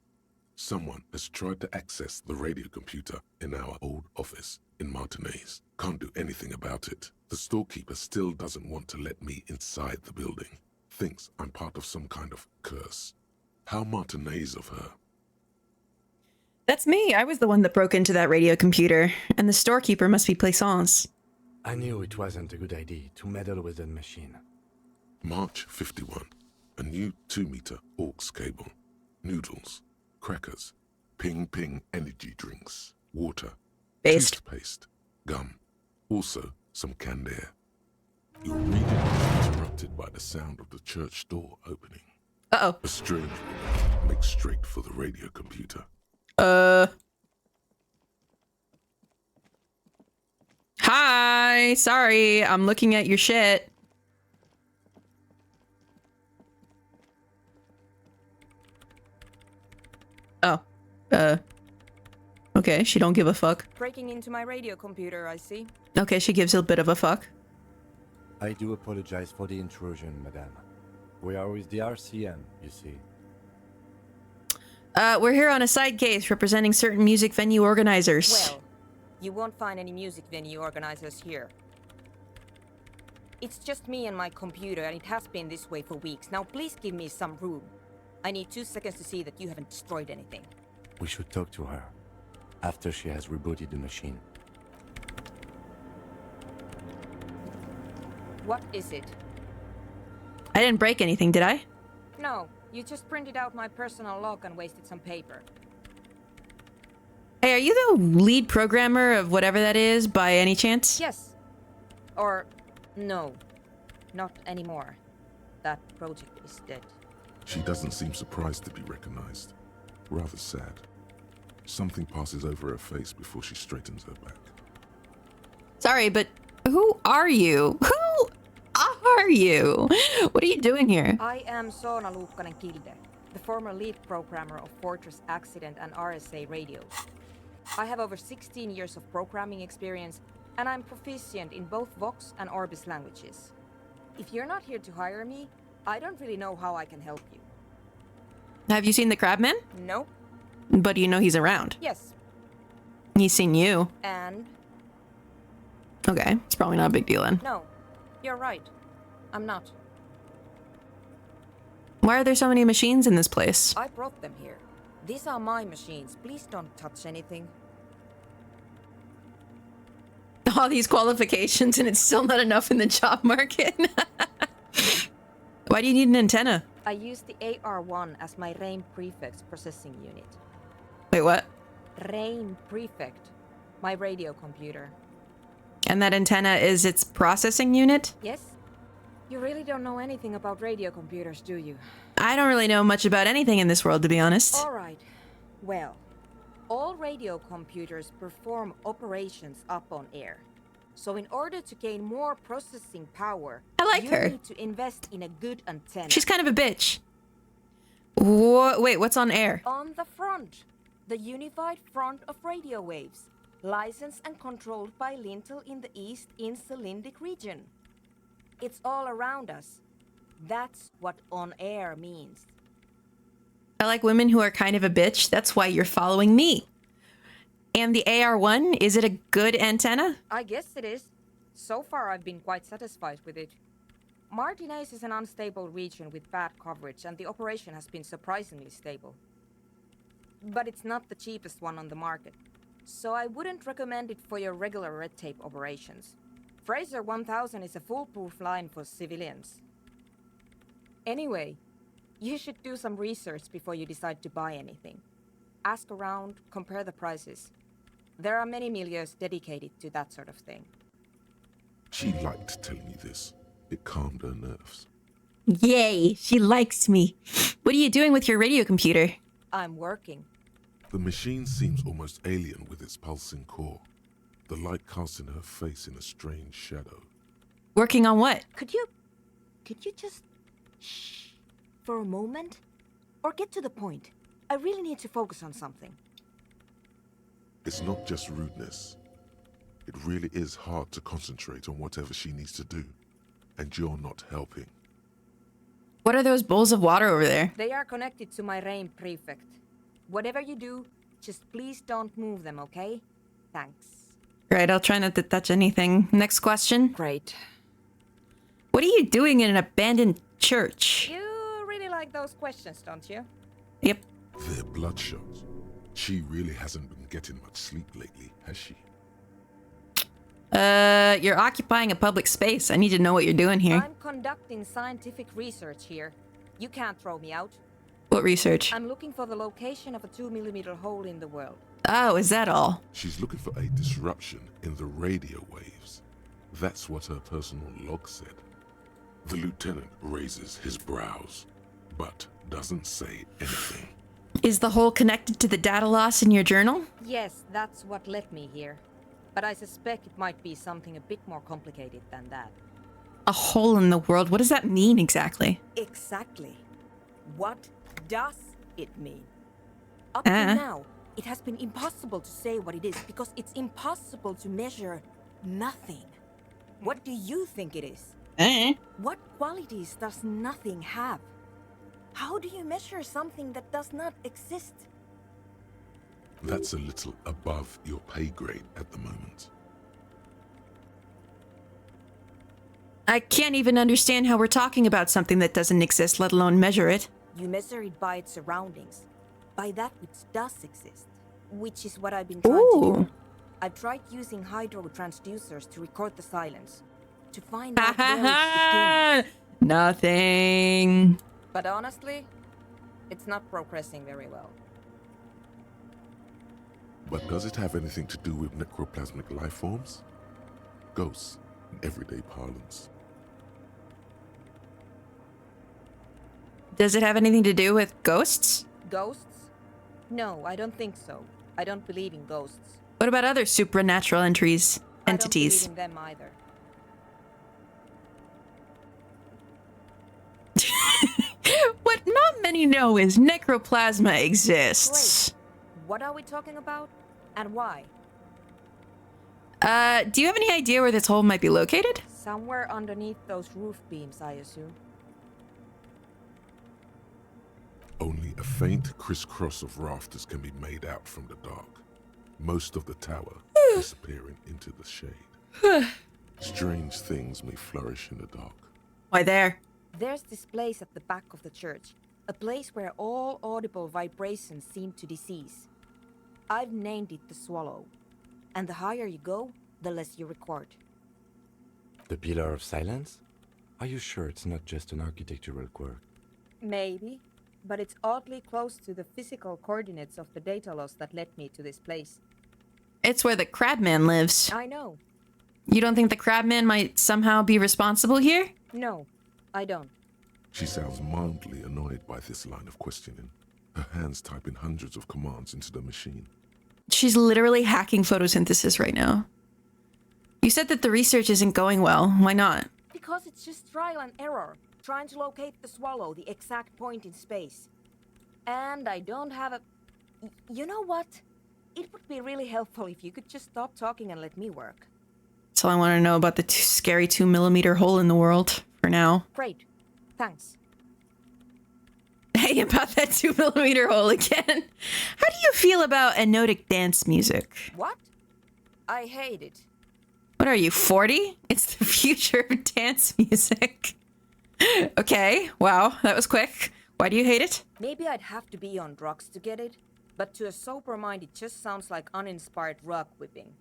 Someone has tried to access the radio computer in our old office in Martinez. Can't do anything about it. The storekeeper still doesn't want to let me inside the building. Thinks I'm part of some kind of curse. How Martinez of her. That's me. I was the one that broke into that radio computer, and the storekeeper must be Plaisance. I knew it wasn't a good idea to meddle with that machine. March 51. A new 2-meter aux cable. Noodles. Crackers. Ping energy drinks. Water. Based. Toothpaste. Gum. Also some canned air. Your reading is interrupted by the sound of the church door opening. Uh-oh. A strange woman makes straight for the radio computer. Hi. Sorry, I'm looking at your shit. Oh. Okay, she don't give a fuck. Breaking into my radio computer, I see. Okay, she gives a bit of a fuck. I do apologize for the intrusion, madame. We are with the RCM, you see. We're here on a side case representing certain music venue organizers. Well, you won't find any music venue organizers here. It's just me and my computer, and it has been this way for weeks. Now please give me some room. I need 2 seconds to see that you haven't destroyed anything. We should talk to her after she has rebooted the machine. What is it? I didn't break anything, did I? No, you just printed out my personal log and wasted some paper. Hey, are you the lead programmer of whatever that is by any chance? Yes. Or, no. Not anymore. That project is dead. She doesn't seem surprised to be recognized. Rather sad. Something passes over her face before she straightens her back. Sorry, but who are you? Who are you? What are you doing here? I am Soona Luukkanen-Kilde, the former lead programmer of Fortress Accident and RSA radios. I have over 16 years of programming experience, and I'm proficient in both Vox and Orbis languages. If you're not here to hire me, I don't really know how I can help you. Have you seen the Crabman? Nope. But you know he's around. Yes. He's seen you. And? Okay, it's probably not a big deal then. No, you're right. I'm not. Why are there so many machines in this place? I brought them here. These are my machines. Please don't touch anything. All these qualifications and it's still not enough in the job market. Why do you need an antenna? I use the AR1 as my RAIN prefix processing unit. Wait, what? RAIN prefect. My radio computer. And that antenna is its processing unit? Yes? You really don't know anything about radio computers, do you? I don't really know much about anything in this world, to be honest. All right. Well, all radio computers perform operations up on air. So in order to gain more processing power, you need to invest in a good antenna. She's kind of a bitch. Wait, what's on air? On the front. The unified front of radio waves. Licensed and controlled by Lintel in the East Insulindic region. It's all around us. That's what on air means. I like women who are kind of a bitch. That's why you're following me. And the AR-1, is it a good antenna? I guess it is. So far, I've been quite satisfied with it. Martinez is an unstable region with bad coverage, and the operation has been surprisingly stable. But it's not the cheapest one on the market, so I wouldn't recommend it for your regular red tape operations. Fraser 1000 is a foolproof line for civilians. Anyway, you should do some research before you decide to buy anything. Ask around, compare the prices. There are many milieus dedicated to that sort of thing. She liked telling me this. It calmed her nerves. Yay, she likes me. What are you doing with your radio computer? I'm working. The machine seems almost alien with its pulsing core. The light casting her face in a strange shadow. Working on what? Could you just shh for a moment? Or get to the point. I really need to focus on something. It's not just rudeness. It really is hard to concentrate on whatever she needs to do. And you're not helping. What are those bowls of water over there? They are connected to my rain prefect. Whatever you do, just please don't move them, okay? Thanks. Right, I'll try not to touch anything. Next question. Great. What are you doing in an abandoned church? You really like those questions, don't you? Yep. They're bloodshot. She really hasn't been getting much sleep lately, has she? You're occupying a public space. I need to know what you're doing here. I'm conducting scientific research here. You can't throw me out. What research? I'm looking for the location of a 2mm hole in the world. Oh, is that all? She's looking for a disruption in the radio waves. That's what her personal log said. The lieutenant raises his brows, but doesn't say anything. Is the hole connected to the data loss in your journal? Yes, that's what led me here. But I suspect it might be something a bit more complicated than that. A hole in the world? What does that mean exactly? Exactly. What does it mean? Up to now, it has been impossible to say what it is because it's impossible to measure nothing. What do you think it is? What qualities does nothing have? How do you measure something that does not exist? That's a little above your pay grade at the moment. I can't even understand how we're talking about something that doesn't exist, let alone measure it. You measure it by its surroundings, by that which does exist, which is what I've been trying to do. I've tried using hydro transducers to record the silence, to find out where it begins. Nothing. But honestly, it's not progressing very well. But does it have anything to do with necroplasmic life forms? Ghosts, in everyday parlance. Does it have anything to do with ghosts? Ghosts? No, I don't think so. I don't believe in ghosts. What about other supernatural entities? I don't believe in them either. What not many know is necroplasma exists. Wait, what are we talking about? And why? Do you have any idea where this hole might be located? Somewhere underneath those roof beams, I assume. Only a faint crisscross of rafters can be made out from the dark. Most of the tower disappearing into the shade. Strange things may flourish in the dark. Why there? There's this place at the back of the church. A place where all audible vibrations seem to decease. I've named it the Swallow. And the higher you go, the less you record. The Pillar of Silence? Are you sure it's not just an architectural quirk? Maybe, but it's oddly close to the physical coordinates of the data loss that led me to this place. It's where the Crabman lives. I know. You don't think the Crabman might somehow be responsible here? No, I don't. She sounds mildly annoyed by this line of questioning. Her hands typing hundreds of commands into the machine. She's literally hacking photosynthesis right now. You said that the research isn't going well. Why not? Because it's just trial and error, trying to locate the Swallow, the exact point in space. And I don't have a... You know what? It would be really helpful if you could just stop talking and let me work. That's all I want to know about the scary 2mm hole in the world for now. Great. Thanks. Hey, about that 2mm hole again. How do you feel about anodic dance music? What? I hate it. What are you, 40? It's the future of dance music. Okay, wow, that was quick. Why do you hate it? Maybe I'd have to be on drugs to get it, but to a sober mind it just sounds like uninspired rug whipping.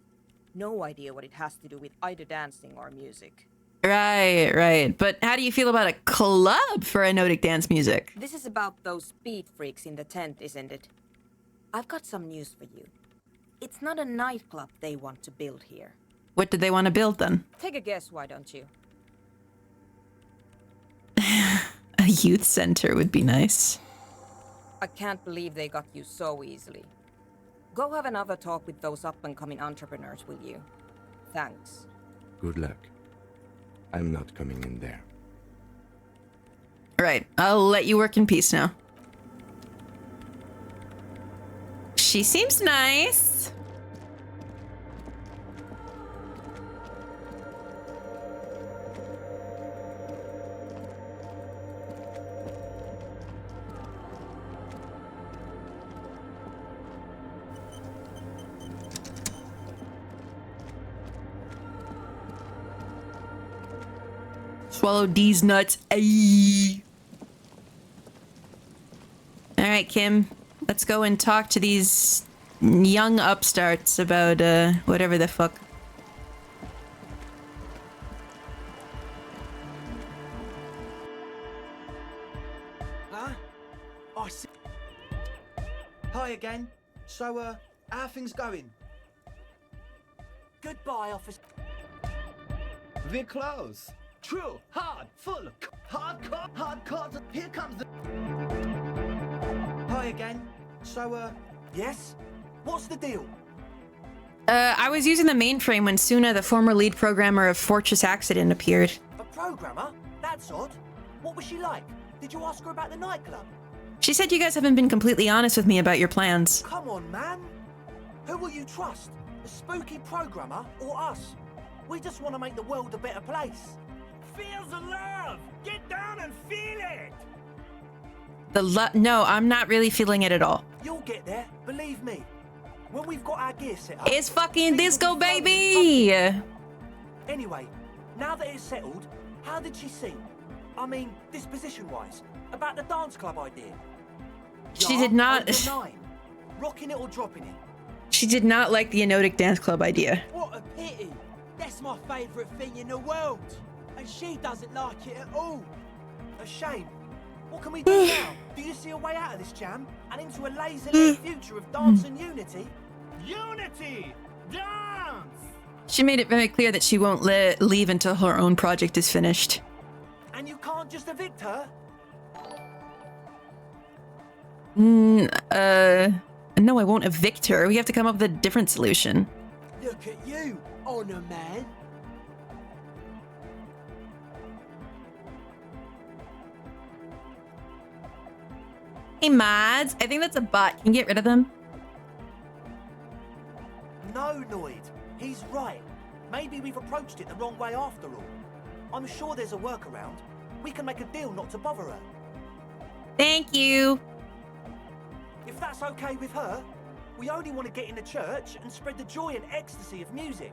No idea what it has to do with either dancing or music. Right. But how do you feel about a club for anodic dance music? This is about those speed freaks in the tent, isn't it? I've got some news for you. It's not a nightclub they want to build here. What did they want to build then? Take a guess, why don't you? A youth center would be nice. I can't believe they got you so easily. Go have another talk with those up-and-coming entrepreneurs, will you? Thanks. Good luck. I'm not coming in there. Right, I'll let you work in peace now. She seems nice. Swallow these nuts. Ayy. All right, Kim. Let's go and talk to these young upstarts about whatever the fuck. Huh? I see. Hi again. So, how are things going? Goodbye, officer. We're close. True, hard, full, hardcore. Here comes the. Hi again. So, Yes? What's the deal? I was using the mainframe when Suna, the former lead programmer of Fortress Accident, appeared. A programmer? That's odd. What was she like? Did you ask her about the nightclub? She said you guys haven't been completely honest with me about your plans. Come on, man. Who will you trust? The spooky programmer or us? We just want to make the world a better place. Feel the love! Get down and feel it! No, I'm not really feeling it at all. You'll get there, believe me. When we've got our gear set up... It's fucking disco, baby! Anyway, now that it's settled, how did she seem? I mean, disposition-wise, about the dance club idea. She did not... Over 9. Rocking it or dropping it? She did not like the Anodic Dance Club idea. What a pity! That's my favourite thing in the world! And she doesn't like it at all! A shame. What can we do now? Do you see a way out of this jam? And into a laser-lit future of dance and unity? Unity! Dance! She made it very clear that she won't leave until her own project is finished. And you can't just evict her? No, I won't evict her. We have to come up with a different solution. Look at you, honor man. Hey, Mads. I think that's a bot. Can you get rid of them? No, Noid. He's right. Maybe we've approached it the wrong way after all. I'm sure there's a workaround. We can make a deal not to bother her. Thank you. If that's okay with her, we only want to get in the church and spread the joy and ecstasy of music.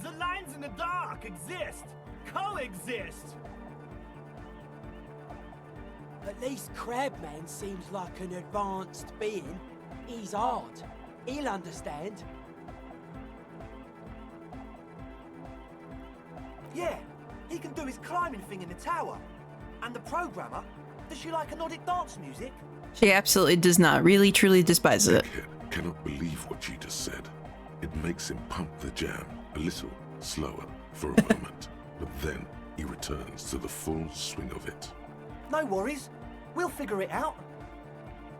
The lines in the dark exist. Coexist. At least Crabman seems like an advanced being. He's hard. He'll understand. Yeah, he can do his climbing thing in the tower. And the programmer, does she like Anodic dance music? She absolutely does not. Really, truly despises it. Kid cannot believe what she just said. It makes him pump the jam a little slower for a moment, but then he returns to the full swing of it. No worries. We'll figure it out.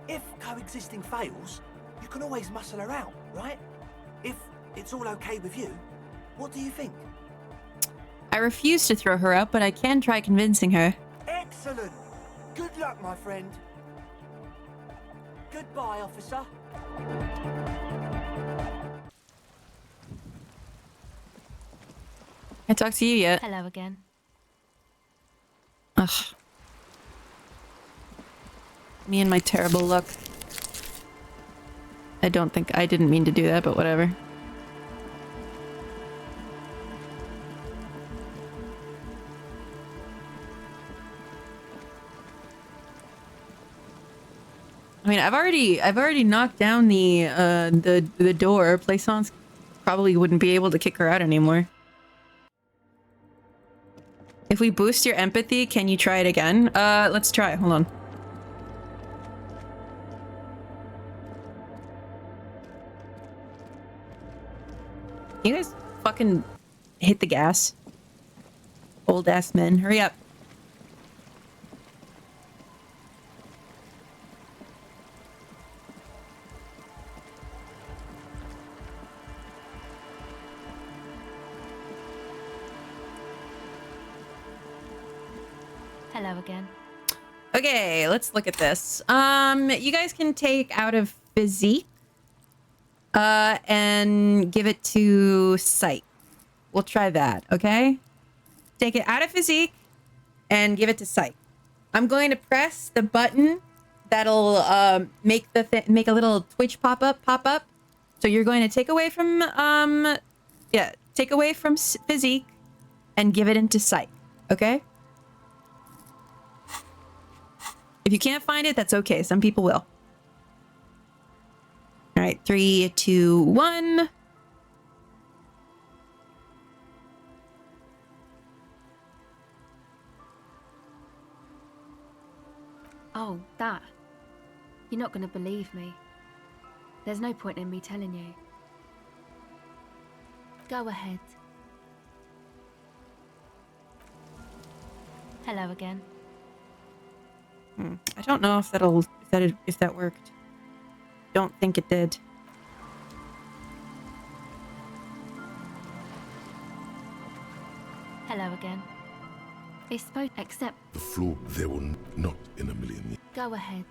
If coexisting fails, you can always muscle her out, right? If it's all okay with you, what do you think? I refuse to throw her out, but I can try convincing her. Excellent! Good luck, my friend. Goodbye, officer. I talked to you yet? Hello again. Ugh. Me and my terrible luck. I didn't mean to do that, but whatever. I mean, I've already knocked down the door. Plaisance probably wouldn't be able to kick her out anymore. If we boost your empathy, can you try it again? Let's try. Hold on. You guys fucking hit the gas. Old ass men, hurry up. Hello again. Okay, let's look at this. You guys can take out of physique and give it to psych. We'll try that, okay? Take it out of physique and give it to psych. I'm going to press the button that'll make a little Twitch pop up. So you're going to take away from physique and give it into psych, okay? If you can't find it, that's okay. Some people will. All right, 3, 2, 1. Oh, that. You're not going to believe me. There's no point in me telling you. Go ahead. Hello again. I don't know if that worked. Don't think it did. Hello again. It's supposed except The floor there will not in a million years. go ahead.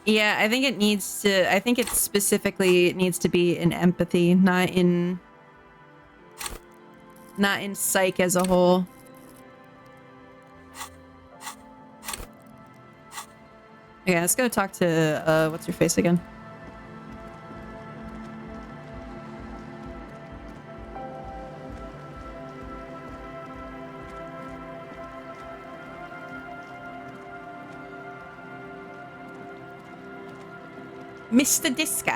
Yeah, I think it needs to. I think it specifically needs to be in empathy, not in psych as a whole. Okay, let's go talk to what's your face again? Mr. Disco.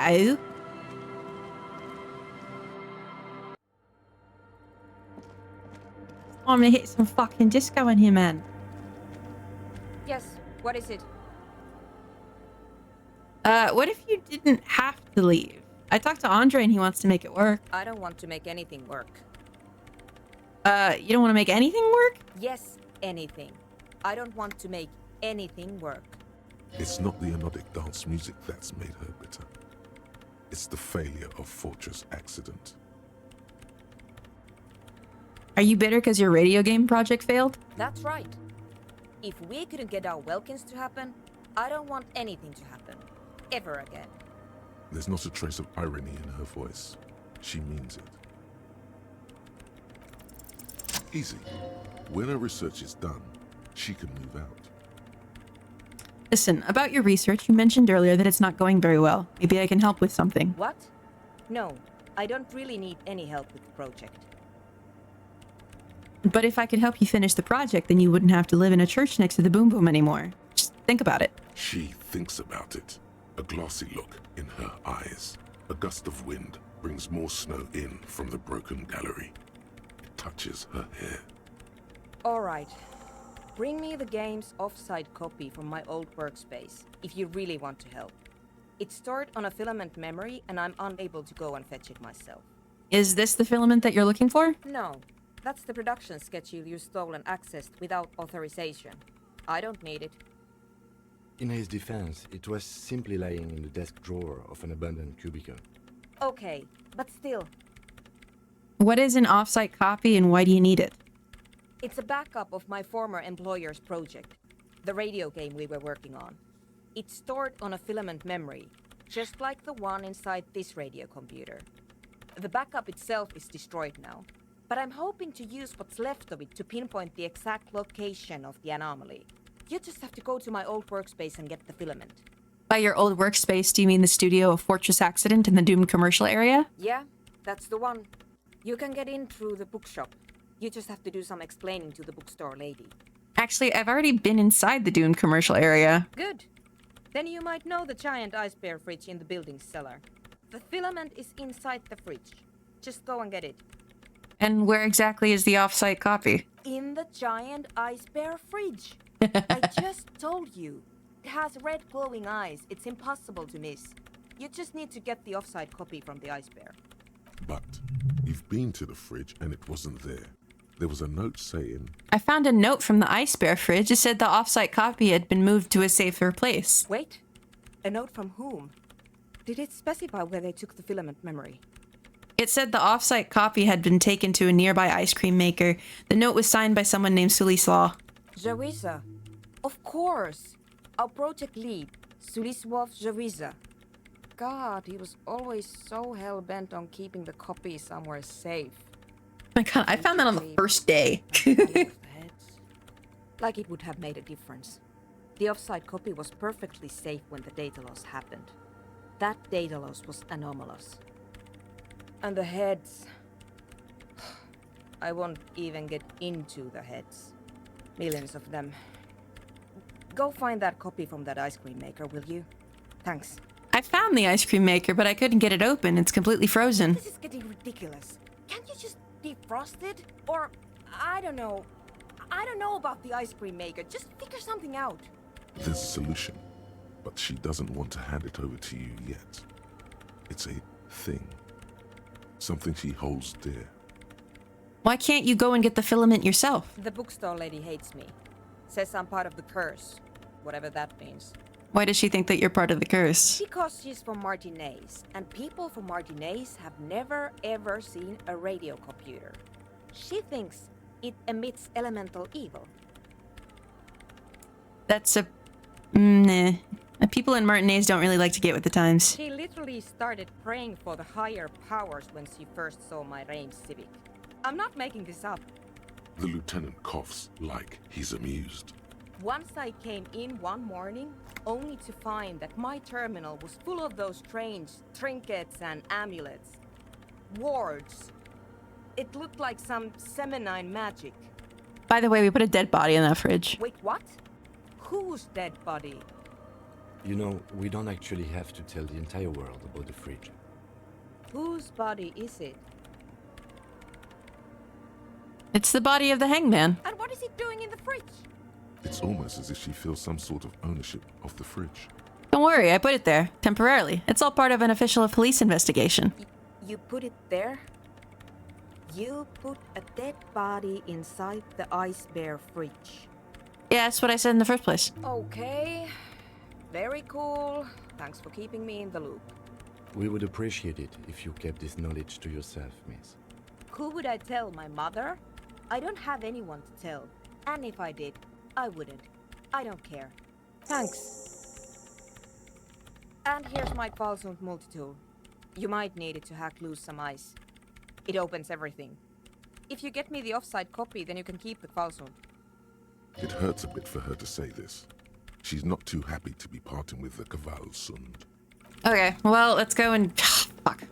I'm gonna hit some fucking disco in here, man. Yes, what is it? What if you didn't have to leave? I talked to Andre and he wants to make it work. I don't want to make anything work. You don't want to make anything work? Yes, anything. I don't want to make anything work. It's not the anodic dance music that's made her bitter. It's the failure of Fortress Accident. Are you bitter because your radio game project failed? That's right. If we couldn't get our Welkins to happen, I don't want anything to happen. Ever again. There's not a trace of irony in her voice. She means it. Easy. When her research is done, she can move out. Listen, about your research, you mentioned earlier that it's not going very well. Maybe I can help with something. What? No, I don't really need any help with the project. But if I could help you finish the project, then you wouldn't have to live in a church next to the Boom Boom anymore. Just think about it. She thinks about it. A glassy look in her eyes. A gust of wind brings more snow in from the broken gallery. It touches her hair. All right. Bring me the game's offsite copy from my old workspace, if you really want to help. It's stored on a filament memory, and I'm unable to go and fetch it myself. Is this the filament that you're looking for? No. That's the production schedule you stole and accessed without authorization. I don't need it. In his defense, it was simply lying in the desk drawer of an abandoned cubicle. Okay, but still. What is an offsite copy and why do you need it? It's a backup of my former employer's project, the radio game we were working on. It's stored on a filament memory. just like the one inside this radio computer. The backup itself is destroyed now, but I'm hoping to use what's left of it to pinpoint the exact location of the anomaly. You just have to go to my old workspace and get the filament. By your old workspace, do you mean the studio of Fortress Accident in the doomed commercial area? Yeah, that's the one. You can get in through the bookshop. You just have to do some explaining to the bookstore lady. Actually, I've already been inside the doomed commercial area. Good. Then you might know the giant ice bear fridge in the building's cellar. The filament is inside the fridge. Just go and get it. And where exactly is the off-site copy? In the giant ice bear fridge. I just told you. It has red glowing eyes. It's impossible to miss. You just need to get the off-site copy from the ice bear. But you've been to the fridge and it wasn't there. There was a note saying... I found a note from the ice bear fridge. It said the off-site copy had been moved to a safer place. Wait. A note from whom? Did it specify where they took the filament memory? It said the off-site copy had been taken to a nearby ice cream maker. The note was signed by someone named Sulislaw. Jawiza. Of course. Our project lead, Sulisław Jawiza. God, he was always so hell-bent on keeping the copy somewhere safe. My God, I found that on the first day. Like it would have made a difference. The off-site copy was perfectly safe when the data loss happened. That data loss was anomalous. And the heads... I won't even get into the heads. Millions of them. Go find that copy from that ice cream maker, will you? Thanks. I found the ice cream maker, but I couldn't get it open. It's completely frozen. This is getting ridiculous. Can't you just defrost it? Or, I don't know. I don't know about the ice cream maker. Just figure something out. There's a solution, but she doesn't want to hand it over to you yet. It's a thing. Something she holds dear. Why can't you go and get the filament yourself? The bookstore lady hates me. Says I'm part of the curse. Whatever that means. Why does she think that you're part of the curse? Because she's from Martinez, and people from Martinez have never ever seen a radio computer. She thinks it emits elemental evil. That's a... nah. People in Martinez don't really like to get with the times. She literally started praying for the higher powers when she first saw my range Civic. I'm not making this up. The lieutenant coughs like he's amused. Once I came in one morning, only to find that my terminal was full of those strange trinkets and amulets. Wards. It looked like some Semenine magic. By the way, we put a dead body in that fridge. Wait, what? Whose dead body? You know, we don't actually have to tell the entire world about the fridge. Whose body is it? It's the body of the hangman. And what is it doing in the fridge? It's almost as if she feels some sort of ownership of the fridge. Don't worry, I put it there, temporarily. It's all part of an official police investigation. You put it there? You put a dead body inside the ice bear fridge. Yeah, that's what I said in the first place. Okay. Very cool. Thanks for keeping me in the loop. We would appreciate it if you kept this knowledge to yourself, miss. Who would I tell? My mother? I don't have anyone to tell. And if I did, I wouldn't. I don't care. Thanks. And here's my Qualsund multitool. You might need it to hack loose some ice. It opens everything. If you get me the off-site copy, then you can keep the Qualsund. It hurts a bit for her to say this. She's not too happy to be parting with the Kvalsund. Okay, well, let's go and... fuck.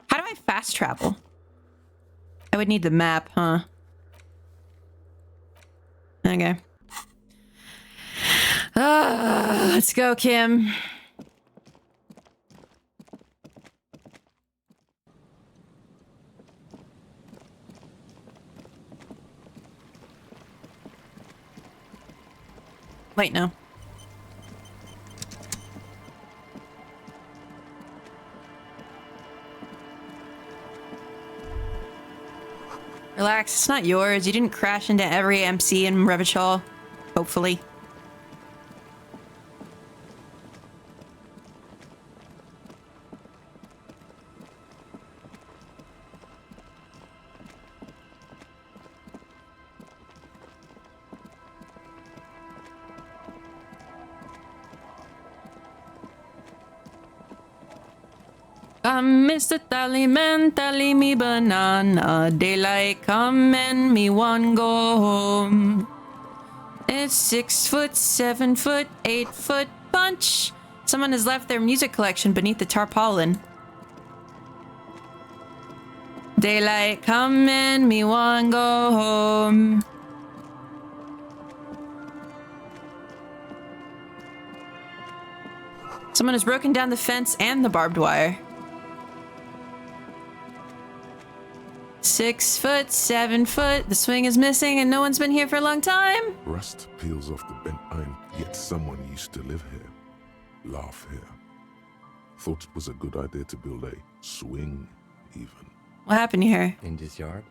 How do I fast travel? I would need the map, huh? Okay. Let's go, Kim. Wait, no. Relax, it's not yours. You didn't crash into every MC in Revachol. Hopefully. Come, Mr. Tallyman, tally me banana. Daylight come and me one go home. It's 6 foot, 7 foot, 8 foot punch. Someone has left their music collection beneath the tarpaulin. Daylight come and me one go home. Someone has broken down the fence and the barbed wire. 6 foot, 7 foot, the swing is missing and no one's been here for a long time. Rust peels off the bent iron, yet someone used to live here. Laugh here. Thought it was a good idea to build a swing, even. What happened here? In this yard?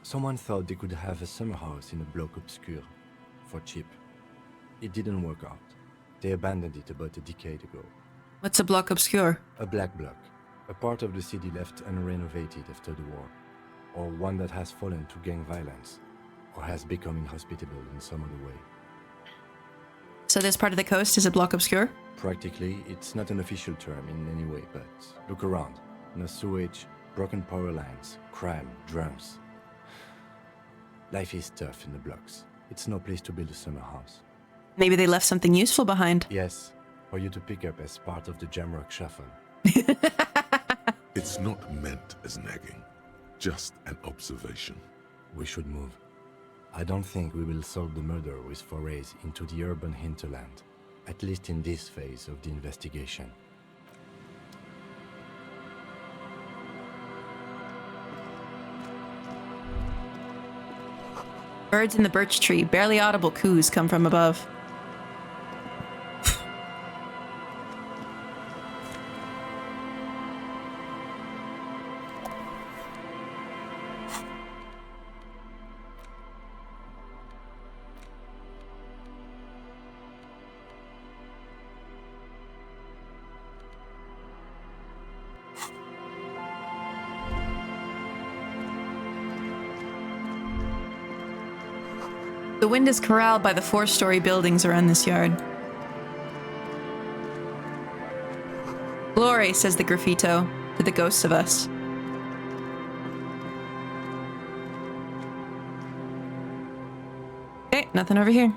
Someone thought they could have a summer house in a bloc obscur for cheap. It didn't work out. They abandoned it about a decade ago. What's a bloc obscur? A black bloc. A part of the city left unrenovated after the war. Or one that has fallen to gang violence. Or has become inhospitable in some other way. So this part of the coast is a bloc obscur? Practically, it's not an official term in any way, but look around. No sewage, broken power lines, crime, drums. Life is tough in the blocks. It's no place to build a summer house. Maybe they left something useful behind. Yes, for you to pick up as part of the Jamrock Shuffle. It's not meant as nagging, just an observation. We should move. I don't think we will solve the murder with forays into the urban hinterland, at least in this phase of the investigation. Birds in the birch tree, barely audible coos come from above. The wind is corralled by the 4-story buildings around this yard. Glory, says the graffito, to the ghosts of us. Okay, nothing over here.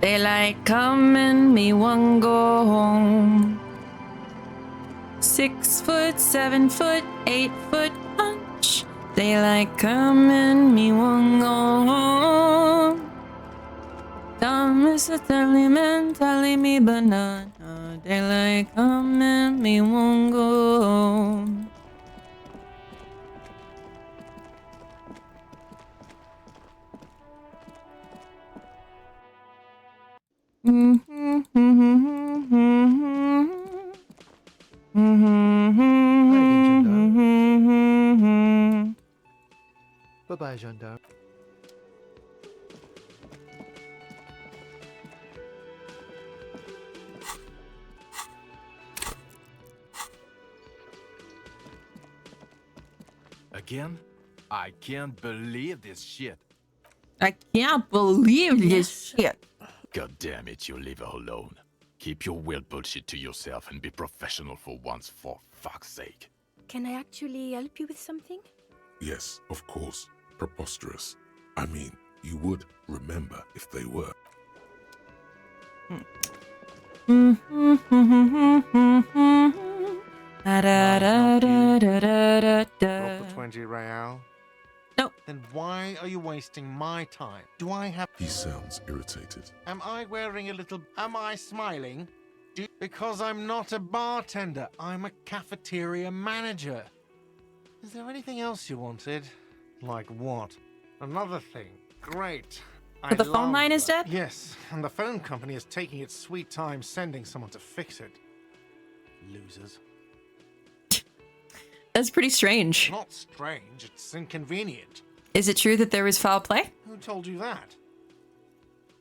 Daylight coming, me one go home. 6 foot, 7 foot, 8 foot punch. Daylight coming, me one go home. Come, Mr. Tallyman, tally me banana. Daylight coming, me one go home. Bye-bye, gendarme. Again? I can't believe this shit. I can't believe this shit. God damn it, you leave her alone. Keep your weird bullshit to yourself and be professional for once, for fuck's sake. Can I actually help you with something? Yes, of course. Preposterous. I mean, you would remember if they were. Roll for 20 real. No. Then why are you wasting my time? Do I have... He sounds irritated. Am I wearing a little... Am I smiling? Because I'm not a bartender. I'm a cafeteria manager. Is there anything else you wanted? Like what? Another thing. Great. But the phone line is dead? Yes, and the phone company is taking its sweet time sending someone to fix it. Losers. That's pretty strange. Not strange, it's inconvenient. Is it true that there was foul play? Who told you that?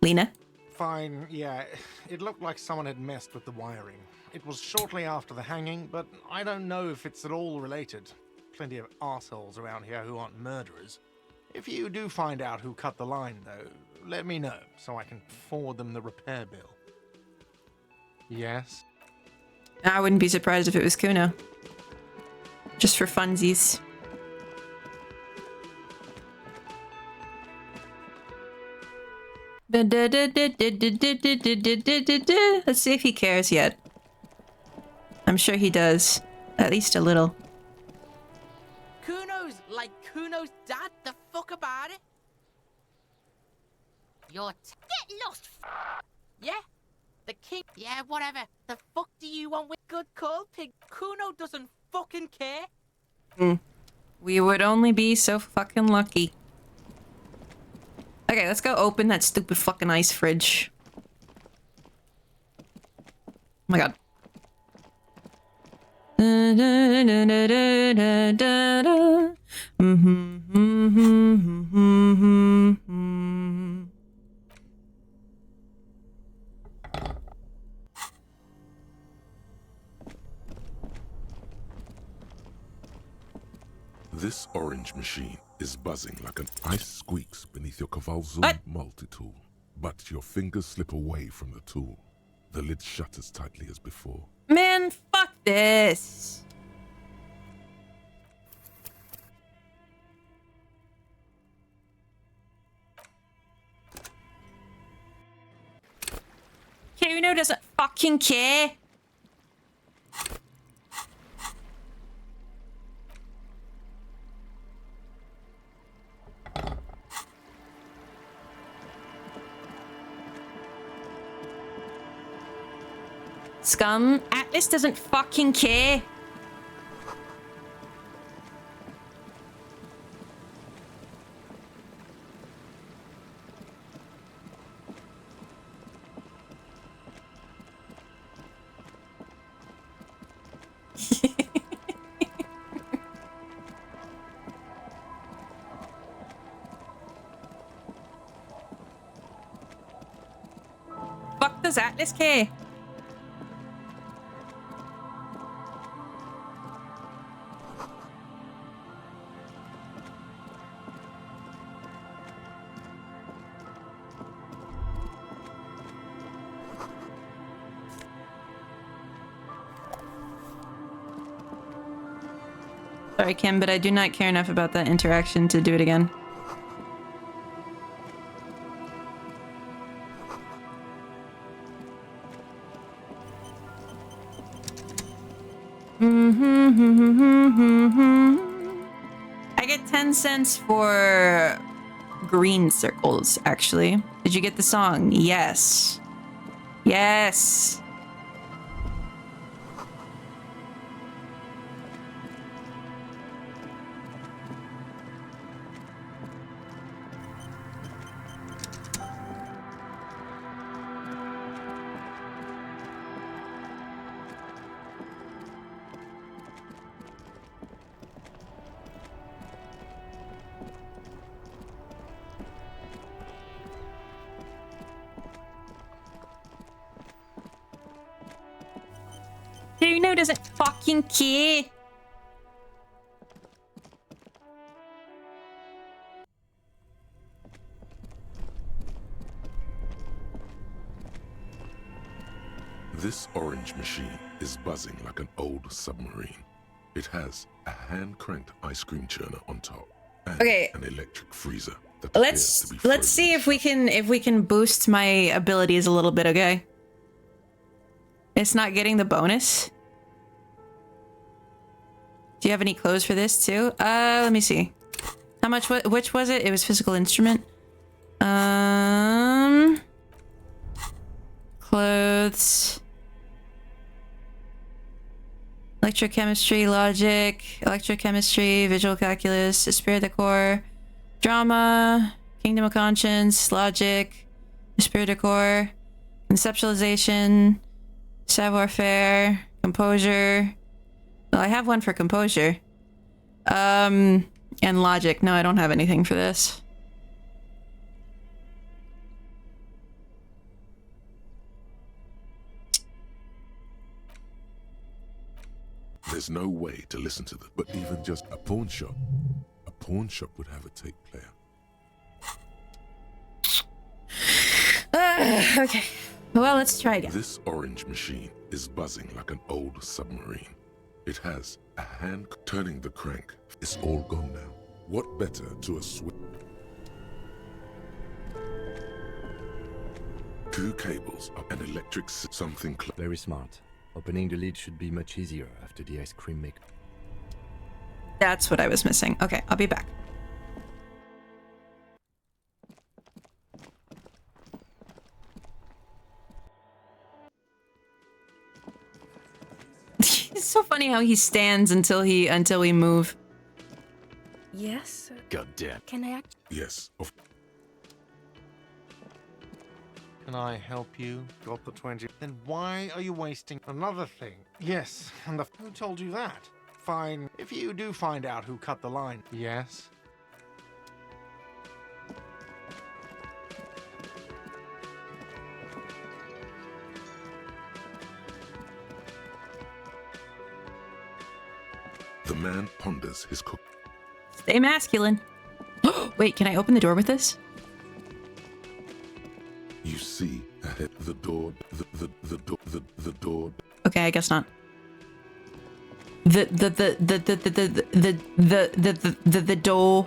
Lena? Fine, yeah. It looked like someone had messed with the wiring. It was shortly after the hanging, but I don't know if it's at all related. Plenty of arseholes around here who aren't murderers. If you do find out who cut the line, though, let me know so I can forward them the repair bill. Yes? I wouldn't be surprised if it was Kuno. Just for funsies. Let's see if he cares yet. I'm sure he does. At least a little. Kuno's like Kuno's dad? The fuck about it? Get lost! Yeah? The king? Yeah, whatever. The fuck do you want with good call, pig? Kuno doesn't fucking care. We would only be so fucking lucky. Okay, let's go open that stupid fucking ice fridge. Oh my god. This orange machine is buzzing like an ice squeaks beneath your Kavalzoom multi-tool. But your fingers slip away from the tool. The lid shutters tightly as before. Man, fuck this. Kuno doesn't fucking care. Scum, Atlas doesn't fucking care. Fuck does Atlas care? Sorry, Kim, but I do not care enough about that interaction to do it again. I get 10 cents for green circles, actually. Did you get the song? Yes. Yes. Kuno doesn't fucking care. This orange machine is buzzing like an old submarine. It has a hand-cranked ice cream churner on top and an electric freezer that appears to be frozen. Let's see if we can boost my abilities a little bit, okay? It's not getting the bonus. Do you have any clothes for this too? Let me see. How much? Which was it? It was physical instrument. Clothes. Electrochemistry, logic, electrochemistry, visual calculus, esprit de corps, drama, kingdom of conscience, logic, esprit de corps, conceptualization, savoir-faire, composure. Well, I have one for composure. And logic. No, I don't have anything for this. There's no way to listen to them, but even just a pawn shop would have a tape player. Okay. Well, let's try again. This orange machine is buzzing like an old submarine. It has a hand turning the crank. It's all gone now. What better to a switch? 2 cables up an electric something. Very smart. Opening the lid should be much easier after the ice cream maker. That's what I was missing. Okay, I'll be back. It's so funny how he stands until we move. Yes. God damn. Can I act? Yes. Can I help you? Got the 20. Then why are you wasting another thing? Yes, and who told you that? Fine, if you do find out who cut the line. Yes? The man ponders his cook. Stay masculine. Wait, can I open the door with this? You see ahead the door, the door. Okay, I guess not. The door.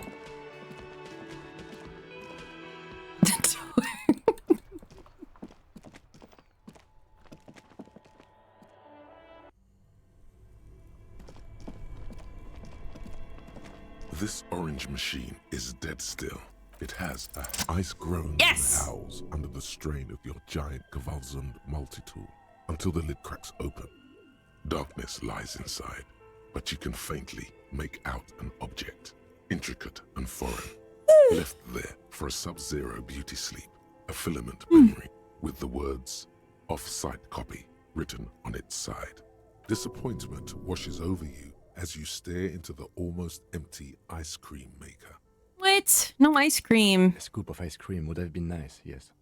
This orange machine is dead still. It has ice groans and howls under the strain of your giant Gewaltsund multi-tool until the lid cracks open. Darkness lies inside, but you can faintly make out an object, intricate and foreign, left there for a sub-zero beauty sleep, a filament memory with the words "off-site copy" written on its side. Disappointment washes over you as you stare into the almost empty ice cream maker. What? No ice cream. A scoop of ice cream would have been nice, yes.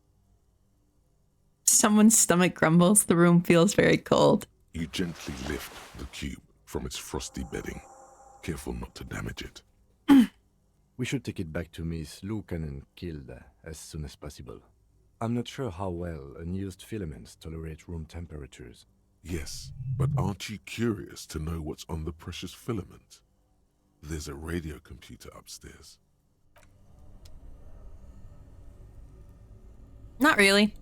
Someone's stomach grumbles. The room feels very cold. You gently lift the cube from its frosty bedding, careful not to damage it. We should take it back to Miss Lukanen Kilde as soon as possible. I'm not sure how well unused filaments tolerate room temperatures. Yes, but aren't you curious to know what's on the precious filament? There's a radio computer upstairs. Not really.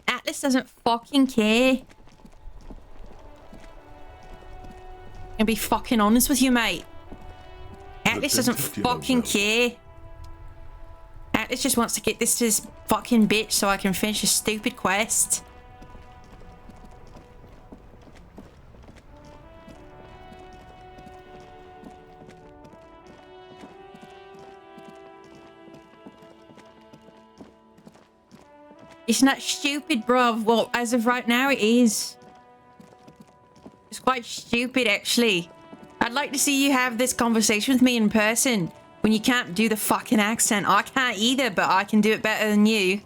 Atlas doesn't fucking care. I'll be fucking honest with you, mate. Atlas doesn't fucking care. Atlas just wants to get this to this fucking bitch so I can finish a stupid quest. It's not stupid, bruv. Well, as of right now, it is. It's quite stupid, actually. I'd like to see you have this conversation with me in person when you can't do the fucking accent. I can't either, but I can do it better than you.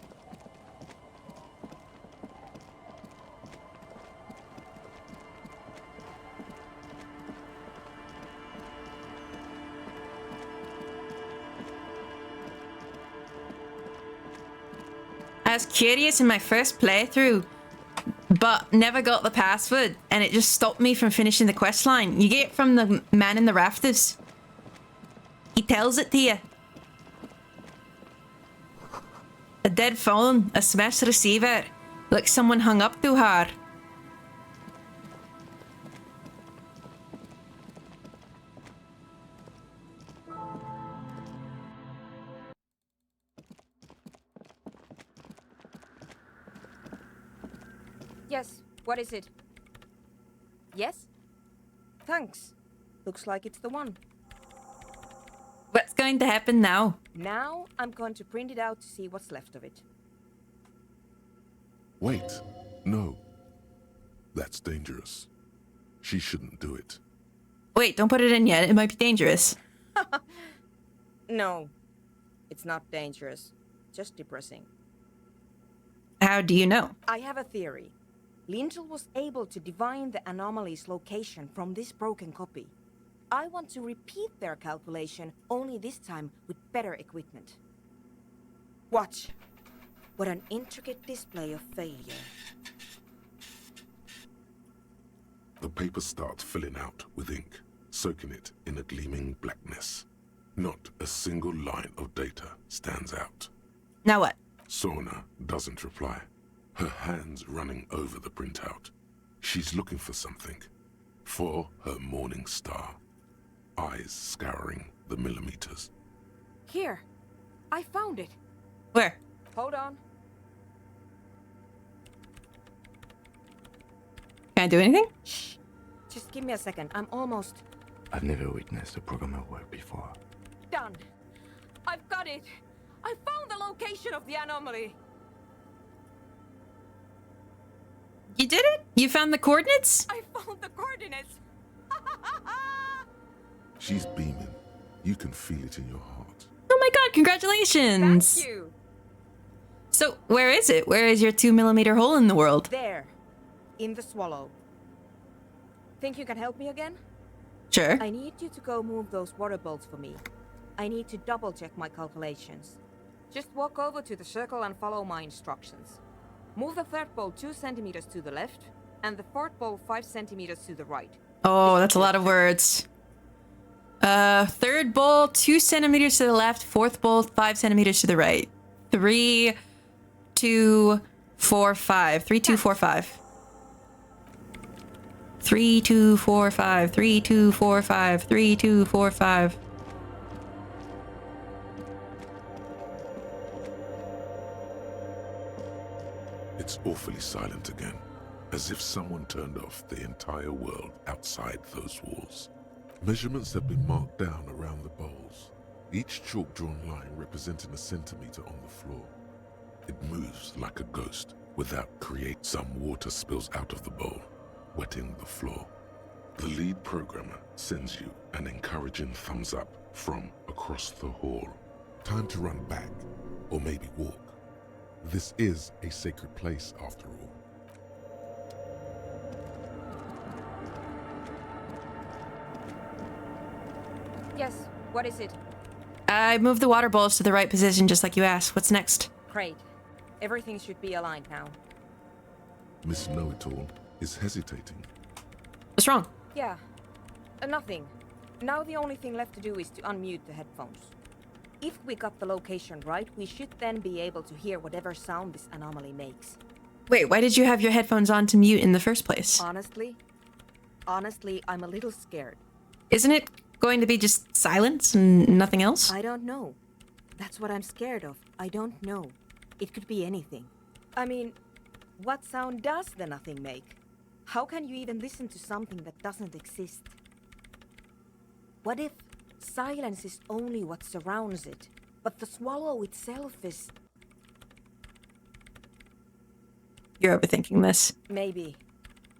I was curious in my first playthrough, but never got the password, and it just stopped me from finishing the quest line. You get it from the man in the rafters. He tells it to you. A dead phone, a smashed receiver, like someone hung up too hard. Yes, what is it? Yes? Thanks. Looks like it's the one. What's going to happen now? Now I'm going to print it out to see what's left of it. Wait, no. That's dangerous. She shouldn't do it. Wait, don't put it in yet. It might be dangerous. No, it's not dangerous. Just depressing. How do you know? I have a theory. Lintel was able to divine the anomaly's location from this broken copy. I want to repeat their calculation, only this time with better equipment. Watch. What an intricate display of failure. The paper starts filling out with ink, soaking it in a gleaming blackness. Not a single line of data stands out. Now what? Sorna doesn't reply, her hands running over the printout. She's looking for something. For her morning star. Eyes scouring the millimeters. Here. I found it. Where? Hold on. Can I do anything? Shh. Just give me a second. I'm almost... I've never witnessed a programmer work before. done. I've got it. I found the location of the anomaly. You did it? You found the coordinates? I found the coordinates. She's beaming. You can feel it in your heart. Oh my god, congratulations! Thank you. So, where is it? Where is your 2mm hole in the world? There. In the swallow. Think you can help me again? Sure. I need you to go move those water bolts for me. I need to double check my calculations. Just walk over to the circle and follow my instructions. Move the third bolt 2 centimeters to the left, and the fourth bolt 5 centimeters to the right. Oh, that's a lot of words. Third bolt 2 centimeters to the left, fourth bolt 5 centimeters to the right. 3, 2, 4, 5. 3, 2, 4, 5. 3, 2, 4, 5. 3, 2, 4, 5. 3, 2, 4, 5. It's awfully silent again, as if someone turned off the entire world outside those walls. Measurements have been marked down around the bowls, each chalk-drawn line representing a centimeter on the floor. It moves like a ghost without create. Some water spills out of the bowl, wetting the floor. The lead programmer sends you an encouraging thumbs up from across the hall. Time to run back, or maybe walk. This is a sacred place, after all. Yes, what is it? I moved the water bowls to the right position just like you asked. What's next? Great. Everything should be aligned now. Miss Know-It-All is hesitating. What's wrong? Yeah. Nothing. Now the only thing left to do is to unmute the headphones. If we got the location right, we should then be able to hear whatever sound this anomaly makes. Wait, why did you have your headphones on to mute in the first place? Honestly, I'm a little scared. Isn't it going to be just silence and nothing else? I don't know. That's what I'm scared of. I don't know. It could be anything. I mean, what sound does the nothing make? How can you even listen to something that doesn't exist? What if silence is only what surrounds it, but the swallow itself is... You're overthinking this. Maybe.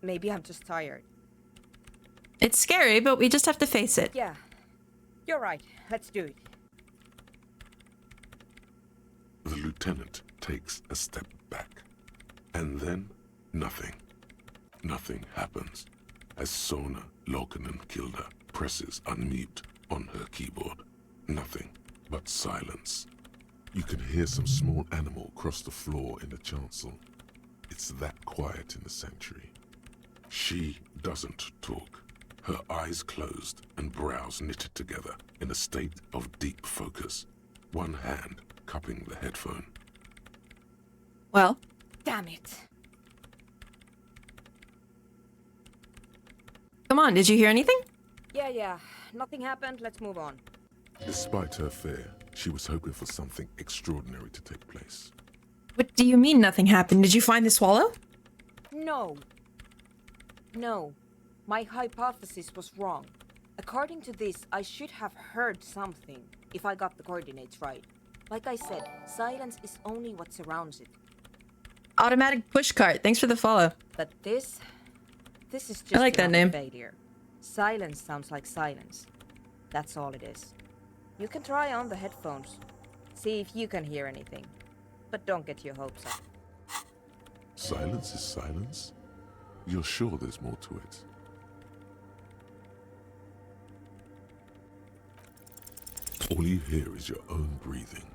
Maybe I'm just tired. It's scary, but we just have to face it. Yeah. You're right. Let's do it. The lieutenant takes a step back. And then, nothing. Nothing happens as Sona Lokinen-Kilda presses unmute on her keyboard. Nothing but silence. You can hear some small animal cross the floor in the chancel. It's that quiet in the sanctuary. She doesn't talk. Her eyes closed and brows knitted together in a state of deep focus. One hand cupping the headphone. Well? Damn it. Come on, did you hear anything? Yeah. Nothing happened. Let's move on. Despite her fear, she was hoping for something extraordinary to take place. What do you mean nothing happened? Did you find the swallow? No. My hypothesis was wrong. According to this, I should have heard something if I got the coordinates right. Like I said, silence is only what surrounds it. Automatic pushcart. Thanks for the follow. But this is just I like that name. failure. Silence sounds like silence. That's all it is. You can try on the headphones. See if you can hear anything. But don't get your hopes up. Silence is silence? You're sure there's more to it? All you hear is your own breathing,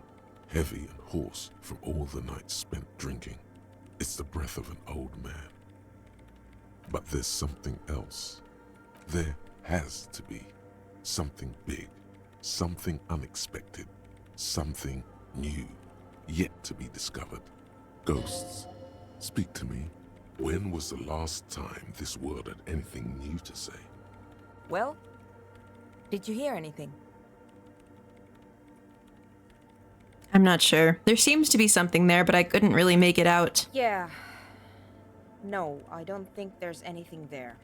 heavy and hoarse from all the nights spent drinking. It's the breath of an old man. But there's something else. There has to be something big, something unexpected, something new, yet to be discovered. Ghosts, speak to me. When was the last time this world had anything new to say? Well, did you hear anything? I'm not sure. There seems to be something there, but I couldn't really make it out. Yeah. No, I don't think there's anything there.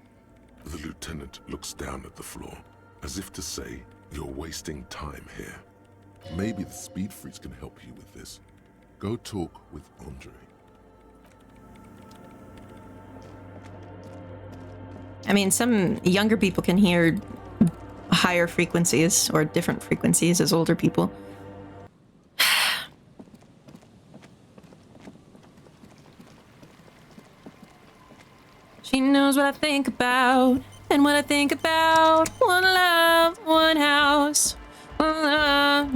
The lieutenant looks down at the floor, as if to say, you're wasting time here. Maybe the speed freaks can help you with this. Go talk with Andre. I mean, some younger people can hear higher frequencies or different frequencies as older people. She knows what I think about, and what I think about. One love, one house. One love,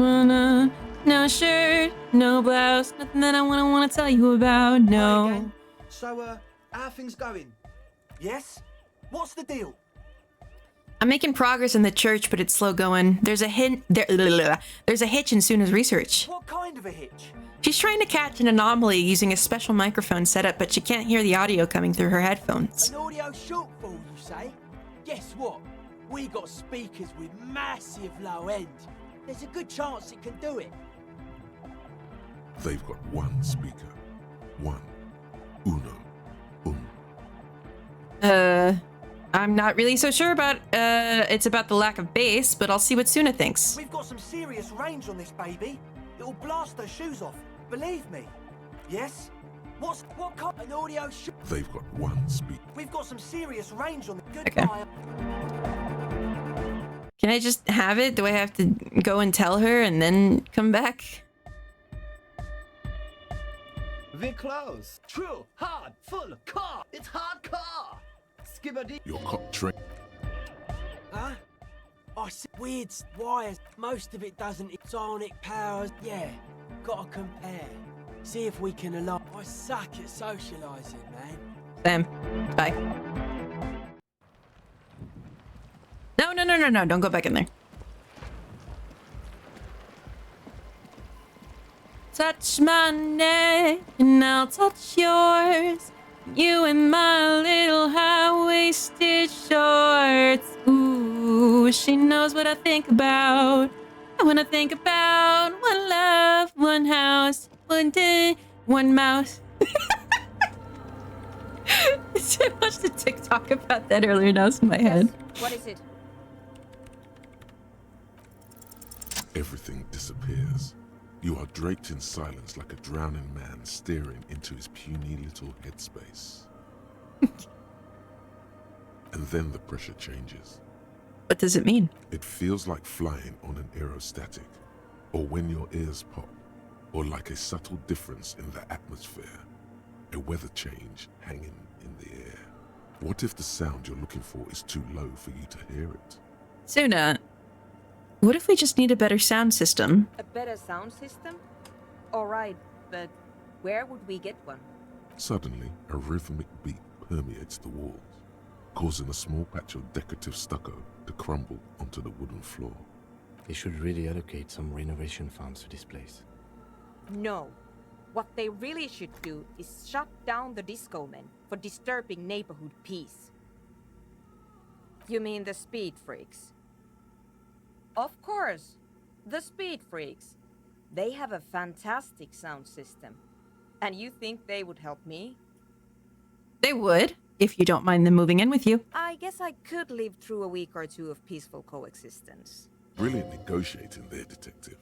no shirt, no blouse. Nothing that I wanna tell you about, no. Hi again. So, how are things going? Yes? What's the deal? I'm making progress in the church, but it's slow going. There's a hitch in Suna's research. What kind of a hitch? She's trying to catch an anomaly using a special microphone setup, but she can't hear the audio coming through her headphones. An audio shortfall, you say? Guess what? We got speakers with massive low end. There's a good chance it can do it. They've got one speaker. One. Uno. I'm not really so sure about, it's about the lack of bass, but I'll see what Suna thinks. We've got some serious range on this baby. It'll blast her shoes off. Believe me. Yes? What kind? An audio They've got one speaker. We've got some serious range on the Okay. Can I just have it? Do I have to go and tell her and then come back? We're close. True, hard, full, car. It's hardcore. Skibbity. Your cop train. Huh? I see weird wires. Most of it doesn't. Sonic powers. Yeah, gotta compare. See if we can align. I suck at socializing, man. Sam, bye. No, don't go back in there. Touch my neck and I'll touch yours. You in my little high-waisted shorts. Ooh, she knows what I think about. I wanna think about one love, one house, one day, one mouse. I watched a TikTok about that earlier, now it's in my head. What is it? Everything disappears. You are draped in silence like a drowning man staring into his puny little headspace. And then the pressure changes. What does it mean? It feels like flying on an aerostatic, or when your ears pop, or like a subtle difference in the atmosphere, a weather change hanging in the air. What if the sound you're looking for is too low for you to hear it? Suna, what if we just need a better sound system? A better sound system? Alright, but where would we get one? Suddenly, a rhythmic beat permeates the walls, causing a small patch of decorative stucco to crumble onto the wooden floor. They should really allocate some renovation funds to this place. No. What they really should do is shut down the disco men for disturbing neighborhood peace. You mean the speed freaks? Of course, the speed freaks. They have a fantastic sound system. And you think they would help me? They would, if you don't mind them moving in with you. I guess I could live through a week or two of peaceful coexistence. Brilliant negotiating there, detective.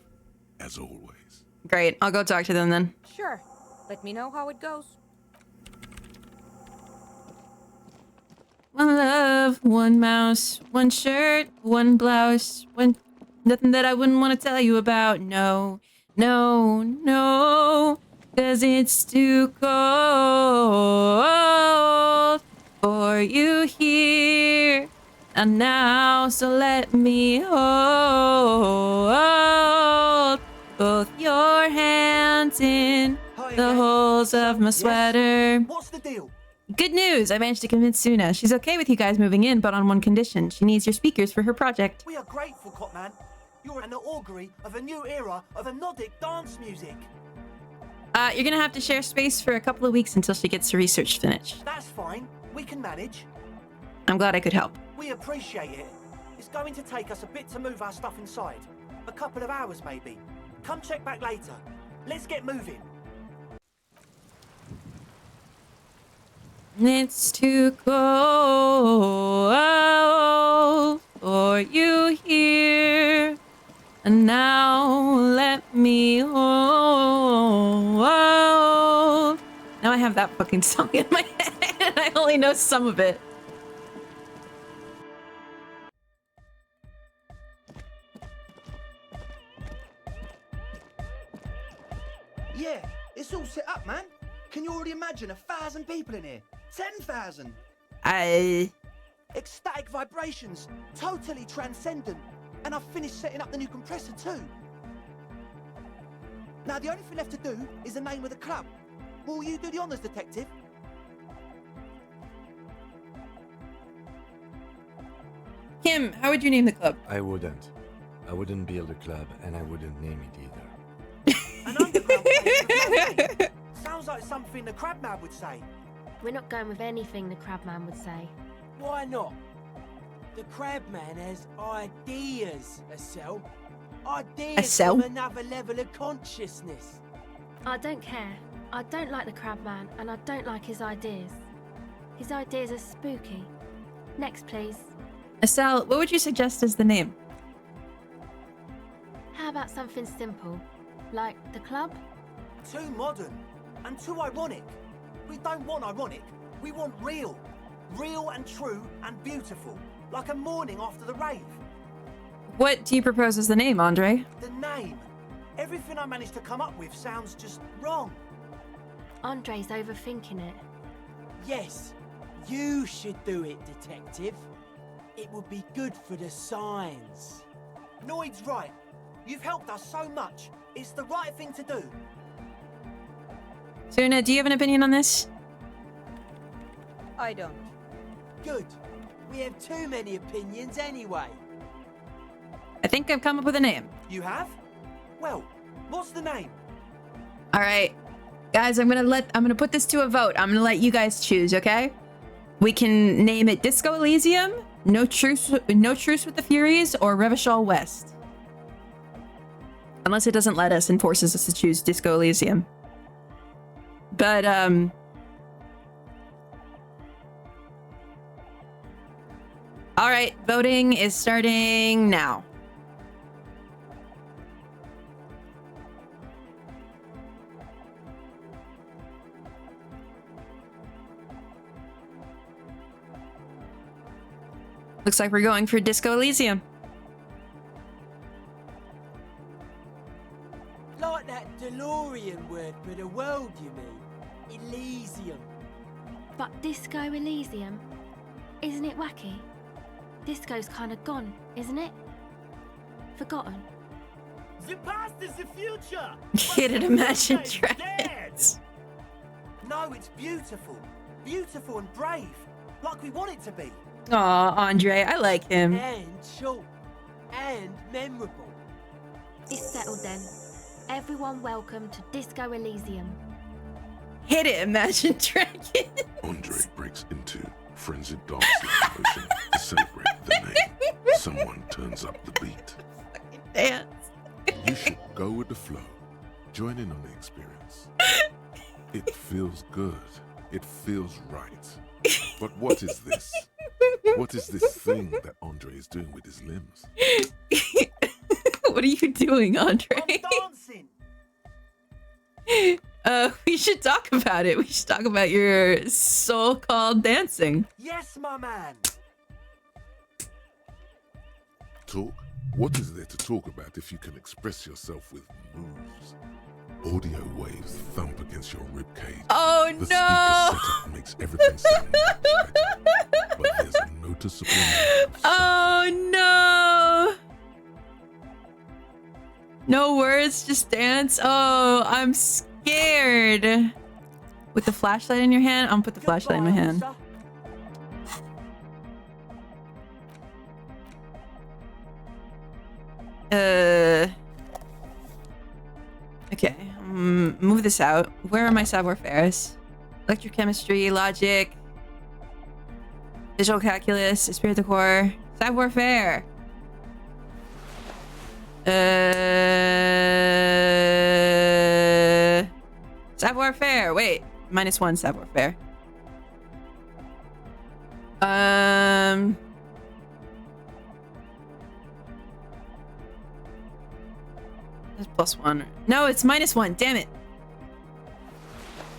As always. Great, I'll go talk to them then. Sure. Let me know how it goes. One love, one mouse, one shirt, one blouse, one... Nothing that I wouldn't want to tell you about. No, 'cause it's too cold for you here. And now, so let me hold both your hands in the holes of my sweater. What's the deal? Good news! I managed to convince Suna. She's okay with you guys moving in, but on one condition. She needs your speakers for her project. We are grateful, Copman. You're an augury of a new era of Nordic dance music. You're gonna have to share space for a couple of weeks until she gets her research finished. That's fine. We can manage. I'm glad I could help. We appreciate it. It's going to take us a bit to move our stuff inside. A couple of hours, maybe. Come check back later. Let's get moving. It's too cold for you here. And now let me hold. Now I have that fucking song in my head and I only know some of it. Yeah, it's all set up, man. Can you already imagine 1,000 people in here? 10,000. Ecstatic vibrations, totally transcendent. And I've finished setting up the new compressor too. Now the only thing left to do is the name of the club. Will you do the honors, detective? Kim, how would you name the club? I wouldn't. I wouldn't build a club, and I wouldn't name it either. An underground place with no name. Sounds like something the Crabman would say. We're not going with anything the Crabman would say. Why not? The Crabman has ideas, Estelle. Ideas Estelle? from another level of consciousness. I don't care. I don't like the Crabman, and I don't like his ideas. His ideas are spooky. Next, please. Estelle, what would you suggest as the name? How about something simple? Like the club? Too modern and too ironic. We don't want ironic. We want real. Real and true and beautiful. Like a morning after the rave. What do you propose as the name, Andre? The name. Everything I managed to come up with sounds just wrong. Andre's overthinking it. Yes, you should do it, detective. It would be good for the signs. Noid's right. You've helped us so much. It's the right thing to do. Suna, do you have an opinion on this? I don't. Good. We have too many opinions anyway. I think I've come up with a name. You have? Well, what's the name? All right. Guys, I'm gonna put this to a vote. I'm gonna let you guys choose, okay? We can name it Disco Elysium, No Truce with the Furies, or Revachol West. Unless it doesn't let us and forces us to choose Disco Elysium. But, all right, voting is starting now. Looks like we're going for Disco Elysium. Like that DeLorean word for the world, you mean? Elysium. But Disco Elysium? Isn't it wacky? Disco's kind of gone, isn't it? Forgotten. The past is the future. Get it, Imagine Dragons. Dragons. No, it's beautiful. Beautiful and brave. Like we want it to be. Aw, Andre, I like him. And short. And memorable. It's settled then. Everyone welcome to Disco Elysium. Hit it, Imagine Dragons. Andre breaks into frenzied dancing motion to celebrate the name. Someone turns up the beat. Dance. You should go with the flow. Join in on the experience. It feels good. It feels right. But what is this? What is this thing that Andre is doing with his limbs? What are you doing, Andre? I'm dancing. We should talk about it. We should talk about your so-called dancing. Yes, my man. Talk? What is there to talk about if you can express yourself with moves? Audio waves thump against your ribcage. Oh the no! speaker setup makes everything sound much better. But there's no supply. Oh no! No words, just dance. Oh, I'm scared. With the flashlight in your hand? I'm gonna put the flashlight in my hand. Okay. Move this out. Where are my savoir fairs? Electrochemistry, logic, visual calculus, esprit de corps, savoir faire. Savoir faire. Wait, -1 savoir faire. It's +1. No, it's -1. Damn it.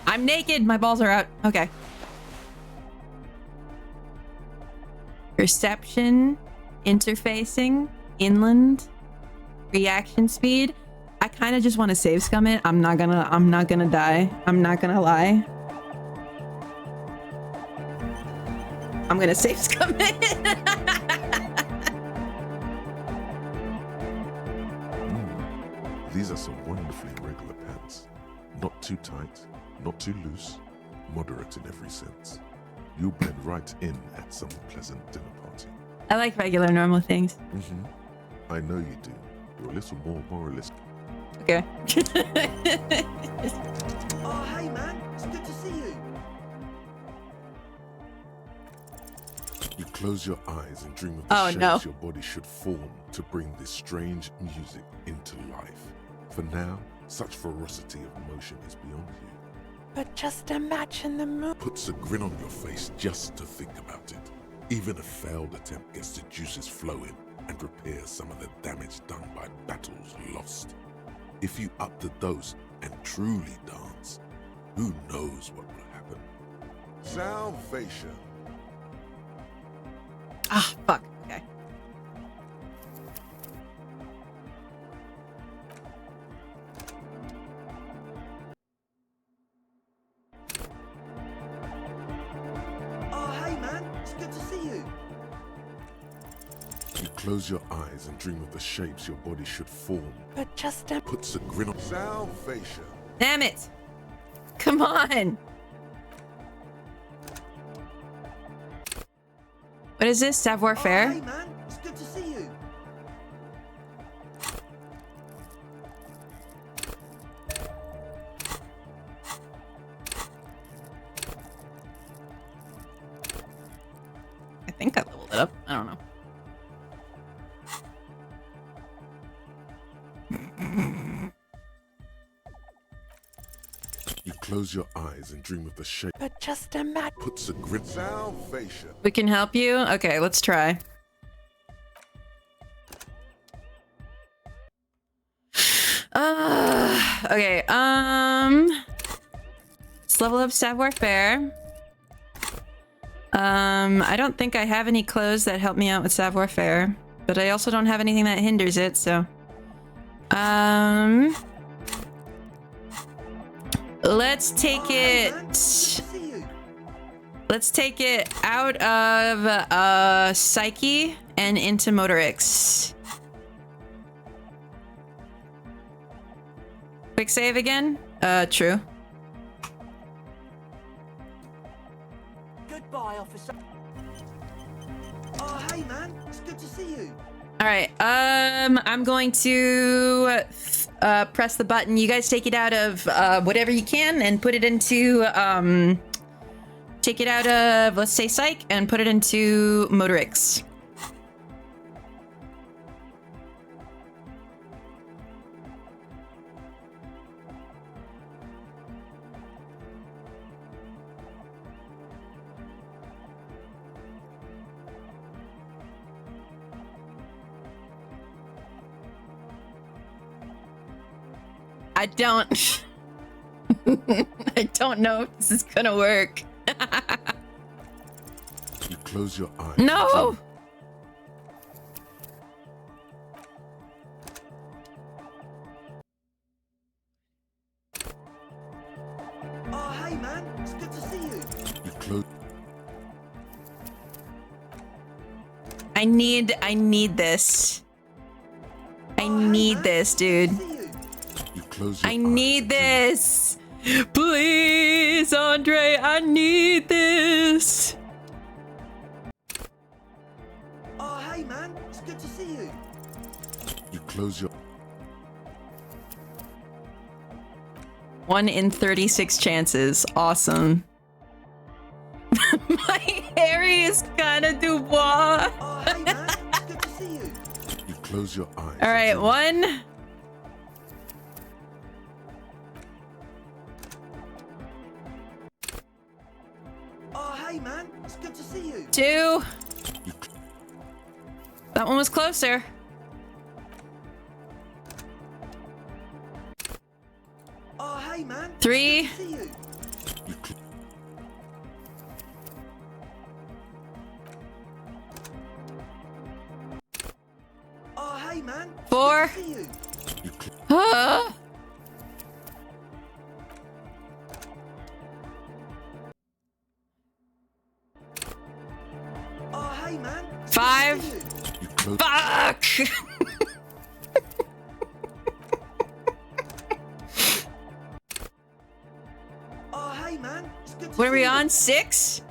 I'm naked. My balls are out. Okay. Perception, interfacing, inland, reaction speed. I kind of just want to save scum it. I'm not gonna die. I'm not gonna lie. I'm gonna save scum it. These are some wonderfully regular pants. Not too tight, not too loose, moderate in every sense. You'll blend right in at some pleasant dinner party. I like regular, normal things. I know you do. You're a little more moralist. Okay. Oh, hey man, it's good to see you. You close your eyes and dream of the shapes your body should form to bring this strange music into life. For now, such ferocity of emotion is beyond you. But just imagine the moon. Puts a grin on your face just to think about it. Even a failed attempt gets the juices flowing and repairs some of the damage done by battles lost. If you up the dose and truly dance, who knows what will happen? Salvation. Ah, fuck. Okay. Oh, hey man, it's good to see you. You close your eyes and dream of the shapes your body should form. But just puts a grin on salvation. Damn it! Come on! What is this? Savoir faire? Oh, hey man, it's good to see you. I think I leveled it up. I don't know. You close your eyes and dream of the shape. But just imagine. Puts a grin. Salvation. We can help you? Okay, let's try. Okay, let's level up savoir faire. I don't think I have any clothes that help me out with savoir faire, but I also don't have anything that hinders it, so. Let's take it. Let's take it out of psyche and into motorics. Quick save again? True. Goodbye, officer. Oh, hey man, it's good to see you. All right. I'm going to press the button. You guys take it out of whatever you can and put it into take it out of, let's say, psych, and put it into motorics. I don't know if this is gonna work. You close your eyes. No! Oh, hey man, it's good to see you. You close. I need this. I need this, dude. I need this. Please, Andre, I need this. Oh, hey, man. It's good to see you. You close your... 1 in 36 chances. Awesome. My Harry is kind of Dubois. Oh, hey, man. It's good to see you. You close your eyes. All right, 1. Oh, hey, man. It's good to see you. 2. That one was closer. Oh, hey, man. 3. It's good to see you. Oh, hey, man. It's 4. good to see you. Ah. Oh, hey, man. It's 5. good to see you. Fuck. Oh, hey, man. It's good to What are we see you. on? 6?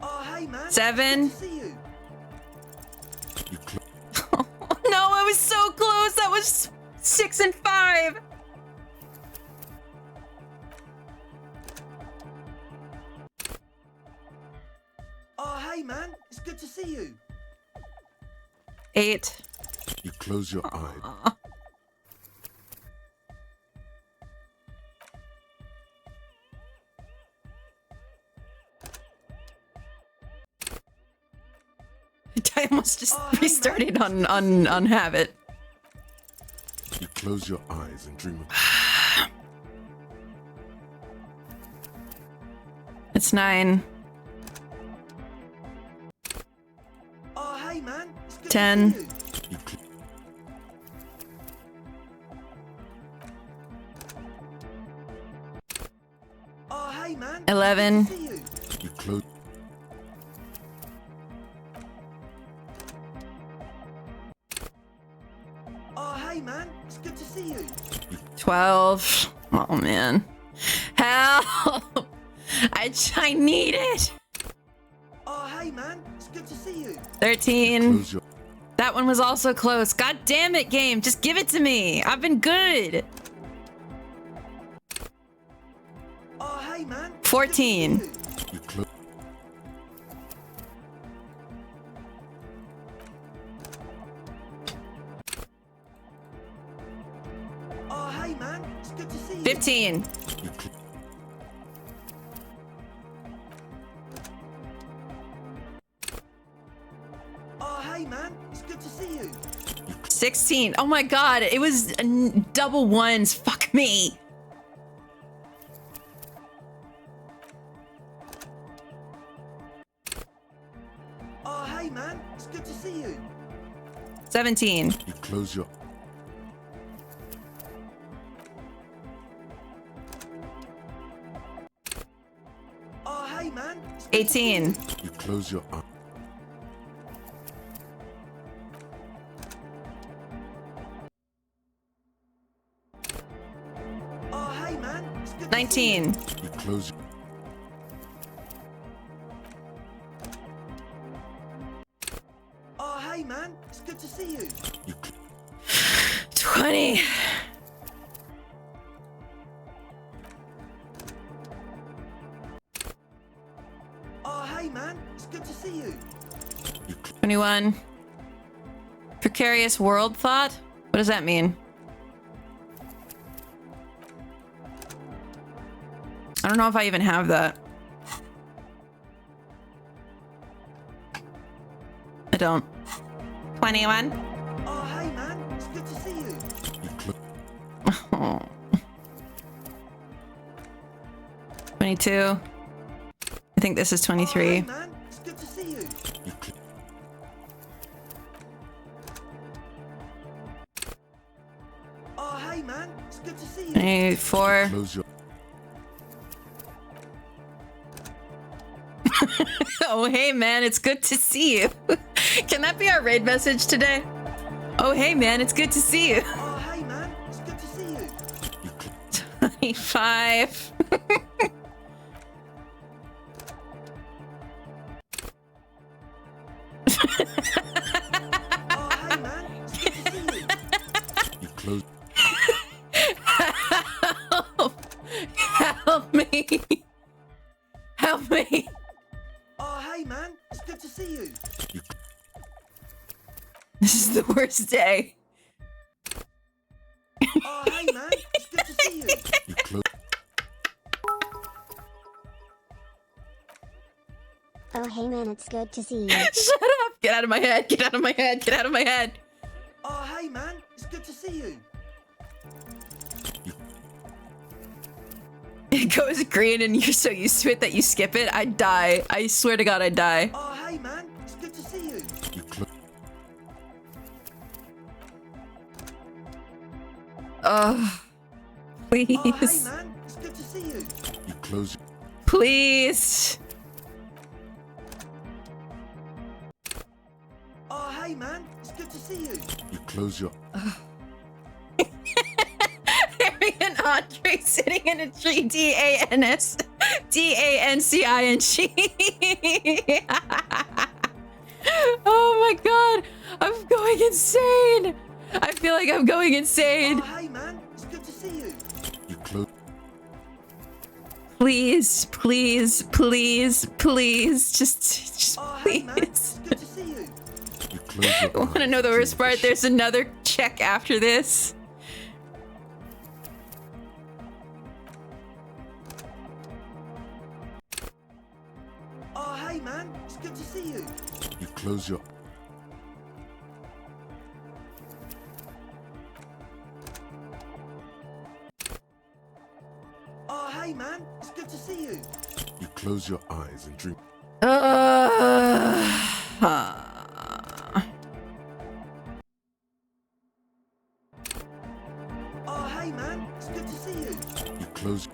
Oh, hey, man. 7. It's good to see you. No, I was so close. That was 6 and 5. Oh, hey, man. It's good to see you. 8. You close your eyes. I almost just restarted on habit. You close your eyes and dream of... It's 9. Oh, hey, man. It's good 10. to see you. Oh, hey, man. 11. It's good to see you. You close... Oh, hey, man. It's good to see you. 12. Oh, man. Help! I need it. Oh, hey, man. It's good to see you. 13. That one was also close. God damn it, game. Just give it to me. I've been good. Oh, hey, man. 14. You close... Oh, hey, man. It's good to see you. 15. Oh, hey, man. It's good to see you. 16. Oh my god. It was double ones. Fuck me. Oh, hey, man. It's good to see you. 17. You close your... Oh, hey, man. It's good to see 18. you. You close your eyes. Oh, hey, man. It's good to see you. 19. You close your... Oh, hey, man. It's good to see you. 20. Oh, hey, man. It's good to see you. 21. Precarious world thought? What does that mean? I don't know if I even have that. I don't. 21. Oh, hey, man. It's good to see you. Oh. 22. I think this is 23. Oh, hey, man. It's good to see you. Oh, hey, man. It's good to see you. 24. Close your... Oh, hey, man, it's good to see you. Can that be our raid message today? Oh, hey, man, it's good to see you. Oh, hey, man, it's good to see you. 25. Oh, hey, man, it's good to see you. You close. Help me. Help me. Oh, hey, man, it's good to see you. This is the worst day. Oh, hey, man, it's good to see you. You close. Oh, hey man, it's good to see you. Shut up. Get out of my head. Get out of my head. Get out of my head. Oh, hey, man, it's good to see you. It goes green and you're so used to it that you skip it. I'd die. I swear to God, I'd die. Oh, hey, man, it's good to see you. You close. Please. Oh, hey, man, it's good to see you. You close. Please. Oh, hey, man, it's good to see you. You close your. Harry and Andre sitting in a tree. D-A-N-S. D-A-N-C-I-N-G. Oh my God. I'm going insane. I feel like I'm going insane. Oh, hey, man, it's good to see you. You close. Please, please, please, please. Just Oh, please. hey, man, it's good to see you. You close your. I want to know the worst part. There's another check after this. Oh, hey, man, it's good to see you. You close your. Oh, hey, man, it's good to see you. You close your eyes and dream. Oh, hey, man, it's good to see you. You close.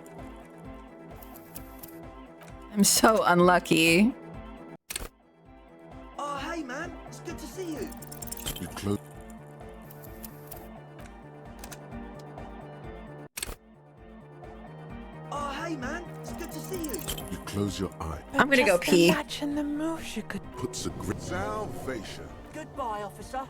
I'm so unlucky. Oh, hey, man, it's good to see you. You close. Oh, hey, man, it's good to see you. You close your eye. I'm gonna go Just pee. imagine the moves you could. Puts a grip. Salvation. Goodbye, officer.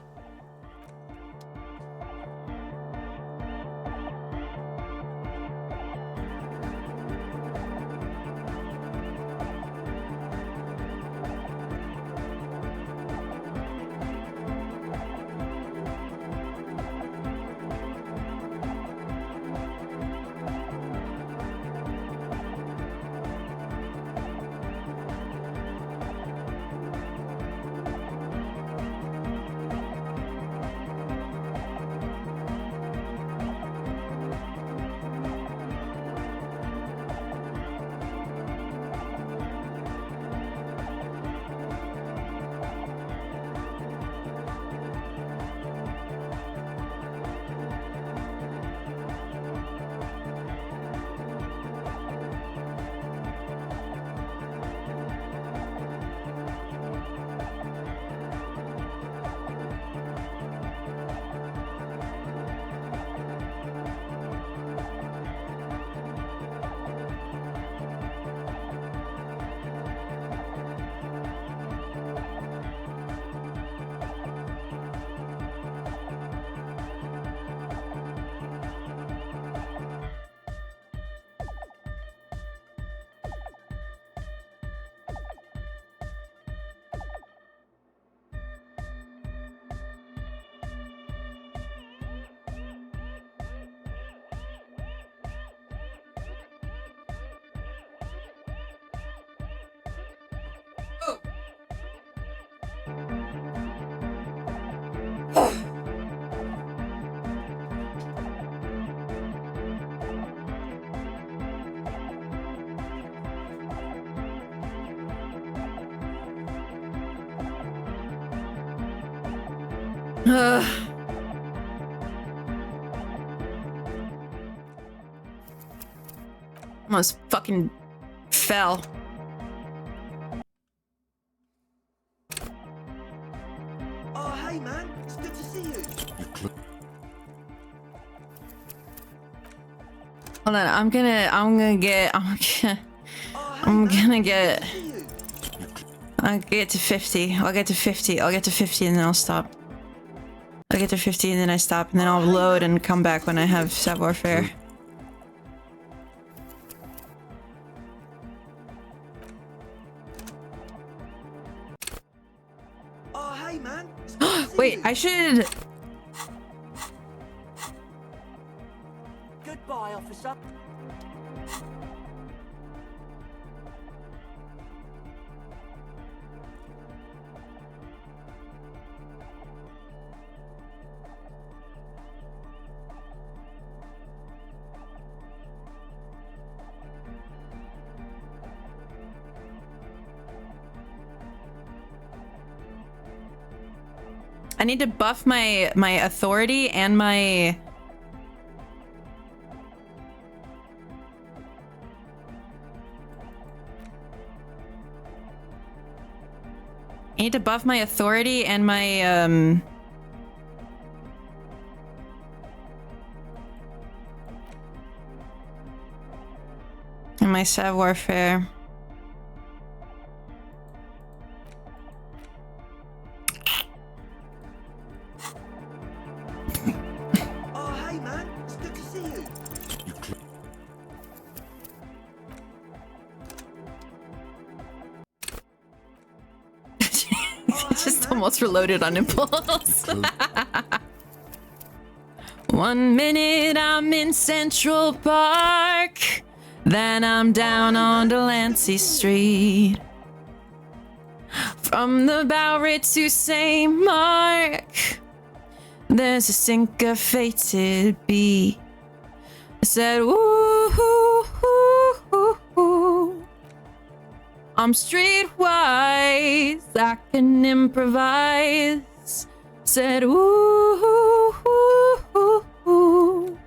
Almost fucking fell. Hold on, I'm gonna get I'll get to 50. I'll get to 50. I'll get to 50 and then I'll stop. I'll get to 50 and then I stop and then I'll load and come back when I have savoir-faire. Oh, hey, man. Wait, I should... Goodbye, officer. I need to buff my authority and my... I need to buff my authority and my, and my savoir-faire. Oh, hey, man. It's good to see you. Just almost reloaded on impulse. 1 minute I'm in Central Park, then I'm down on Delancey Street. From the Bowery to St. Mark, there's a syncopated beat. I said, woo, hoo, hoo, hoo, hoo. I'm streetwise, I can improvise. Said, ooh, ooh, ooh, ooh, ooh.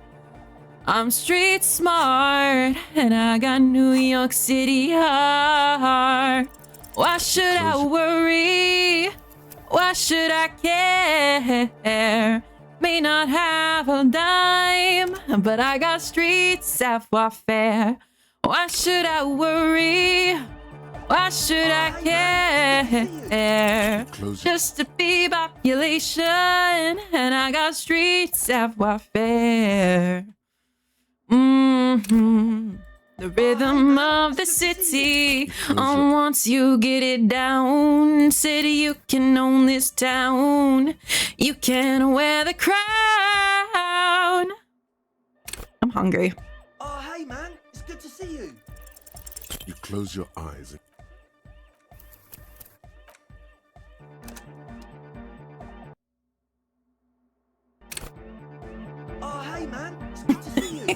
I'm street smart, and I got New York City heart. Why should I worry? Why should I care? May not have a dime, but I got street savoir-faire. Why should I worry? Why should I care? Just to be population, and I got street savoir-faire. The rhythm of the city. Once you get it down, city, you can own this town. You can wear the crown. I'm hungry. Oh, hey, man. It's good to see you. You close your eyes. Oh, hey, man. It's good to see you.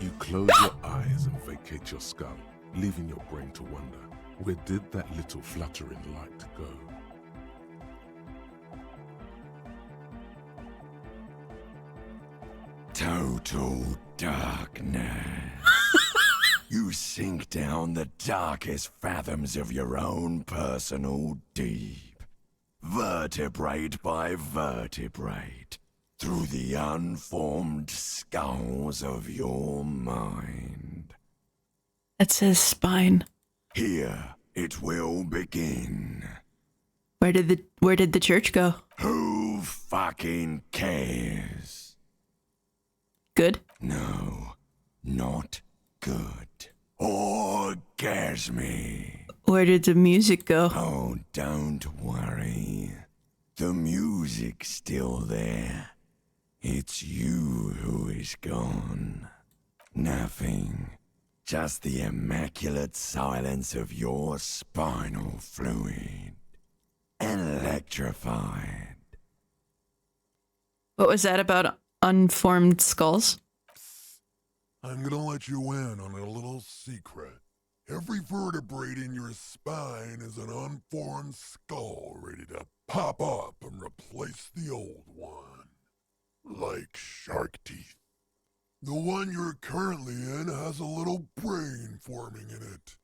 You close your eyes and vacate your skull, leaving your brain to wonder, where did that little fluttering light go? Total darkness. You sink down the darkest fathoms of your own personal deep, vertebrate by vertebrate, through the unformed skulls of your mind. That says spine. Here it will begin. Where did the church go? Who fucking cares? Good? No, not good. Orgasme. Where did the music go? Oh, don't worry. The music's still there. It's you who is gone. Nothing. Just the immaculate silence of your spinal fluid. Electrified. What was that about unformed skulls? I'm gonna let you in on a little secret. Every vertebrae in your spine is an unformed skull ready to pop up and replace the old one. Like shark teeth. The one you're currently in has a little brain forming in it,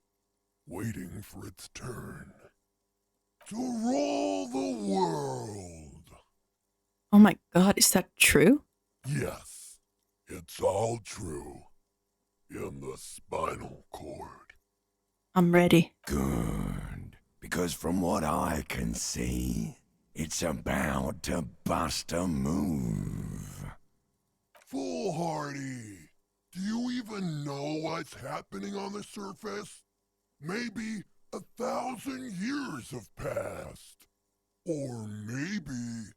waiting for its turn to rule the world. Oh my god, is that true? Yes, it's all true. in the spinal cord. I'm ready. Good. Because from what I can see, it's about to bust a move. Foolhardy! Do you even know what's happening on the surface? Maybe 1,000 years have passed. Or maybe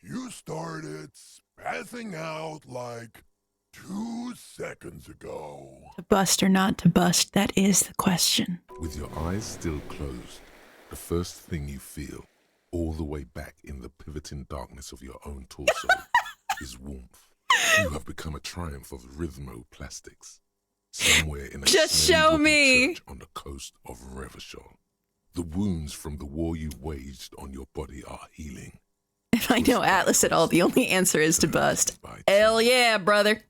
you started spazzing out like 2 seconds ago. To bust or not to bust, that is the question. With your eyes still closed, the first thing you feel, all the way back in the pivoting darkness of your own torso, is warmth. You have become a triumph of rhythmoplastics. Somewhere in a just show me church on the coast of Revachol. The wounds from the war you waged on your body are healing. If I know Atlas at all, the only answer is to bust. Hell yeah, brother.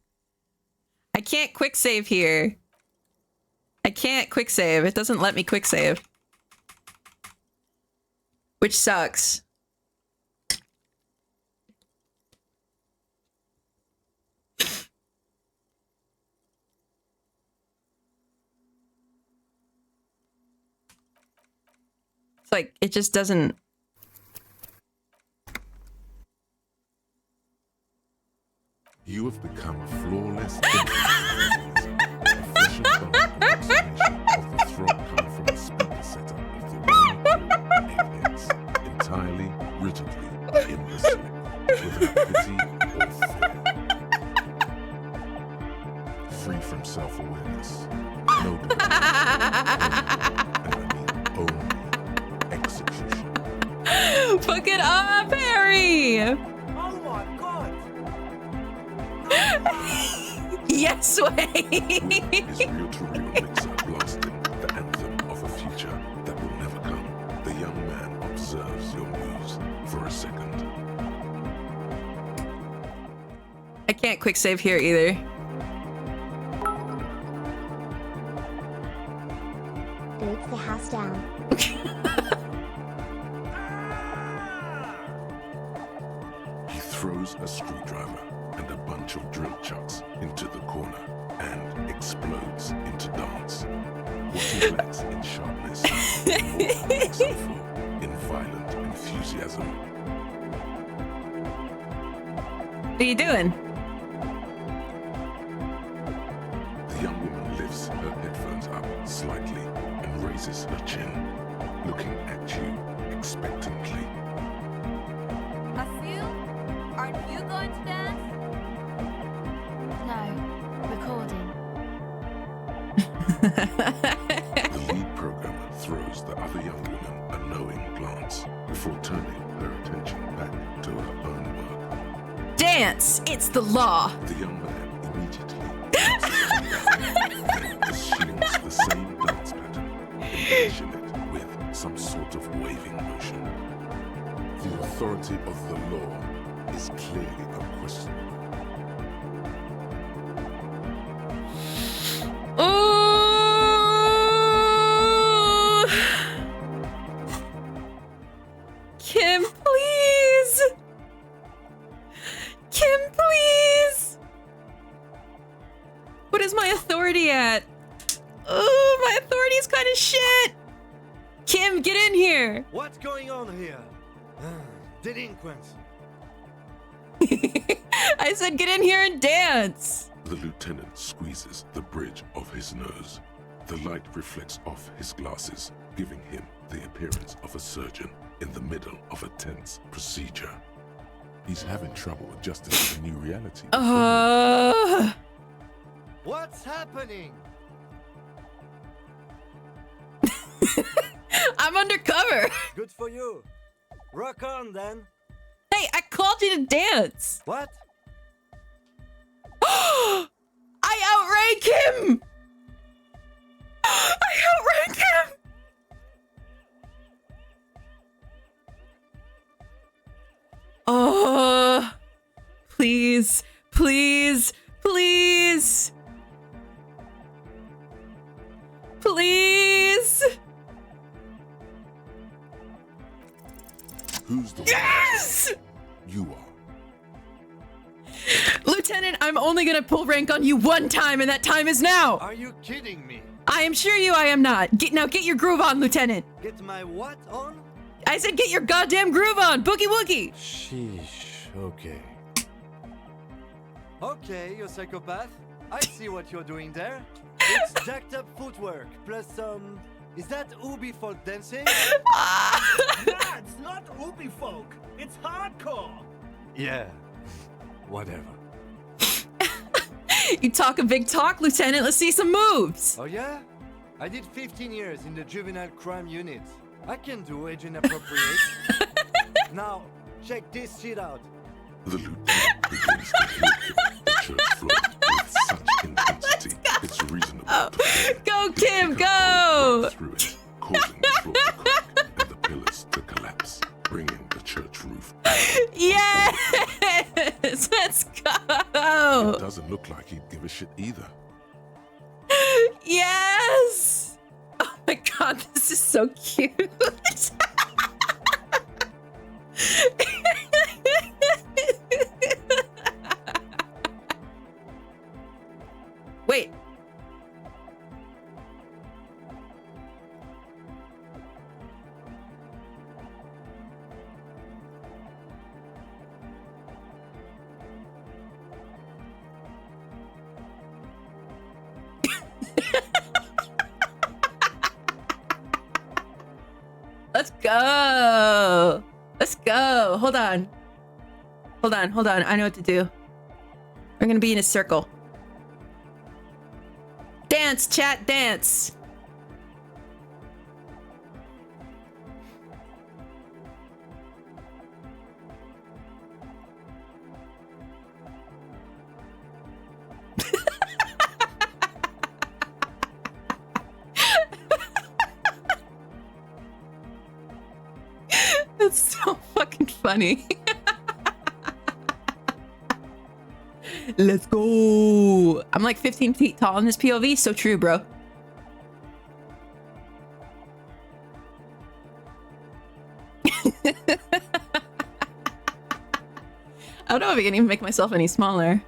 I can't quick save here. I can't quick save. It doesn't let me quick save. Which sucks. It's like, it just doesn't... You have become a flawless efficient approximation of the throb coming from the speaker setup of the one apex, entirely, rigidly, imbecile, without pity or fear. Free from self-awareness, no only execution. Fuck it up, Harry! Oh my god! Yes way! Is reel-to-reel mixer blasting the anthem of a future that will never come. The young man observes your moves for a second. I can't quick save here either. Boots the house down. He throws a screwdriver and a bunch of drill chucks into the corner and explodes into dance. What he lacks in sharpness, he more makes up for in violent enthusiasm. What are you doing? The young woman lifts her headphones up slightly and raises her chin, looking at you expectantly. Asil, aren't you going to dance? No, recording. The lead programmer throws the other young woman a knowing glance before turning her attention back to her own work. Dance! It's the law! The young man immediately then assumes the same dance pattern, embellishing it with some sort of waving motion. The authority of the law is clearly unquestionable. Ooh! Kim, please! Kim, please! What is my authority at? Oh, my authority is kind of shit! Kim, get in here! What's going on here? Delinquents. I said get in here and dance! The lieutenant squeezes the bridge of his nose. The light reflects off his glasses, giving him the appearance of a surgeon in the middle of a tense procedure. He's having trouble adjusting to the new reality. What's happening? I'm undercover! Good for you. Rock on then. Hey, I called you to dance! What? I outrank him! I outrank him! Oh, please, please, please. Please. Who's the Yes! You are. Lieutenant, I'm only only gonna pull rank on you one time, and that time is now. Are you kidding me? I am sure I am not. Get your groove on, Lieutenant. Get my what on? I said get your goddamn groove on, boogie woogie. Sheesh, okay. Okay, you psychopath. I see what you're doing there. It's jacked up footwork, plus is that Ubi folk dancing? Nah, it's not Ubi folk. It's hardcore. Yeah, whatever. You talk a big talk, Lieutenant. Let's see some moves. Oh yeah? I did 15 years in the juvenile crime unit. I can do age inappropriate. Now, check this shit out. The lieutenant begins to hit the church floor with such intensity, it's reasonable to Go, Kim, go! through it, causing the floor to crack and the pillars to collapse, bringing the church roof. Yes! Let's go! It doesn't look like he'd give a shit either. Yes! Oh my god, this is so cute. Wait. Let's go. Let's go. Hold on. Hold on. Hold on. I know what to do. We're going to be in a circle. Dance, chat, dance. That's so fucking funny. Let's go. I'm like 15 feet tall in this POV. So true, bro. I don't know if I can even make myself any smaller.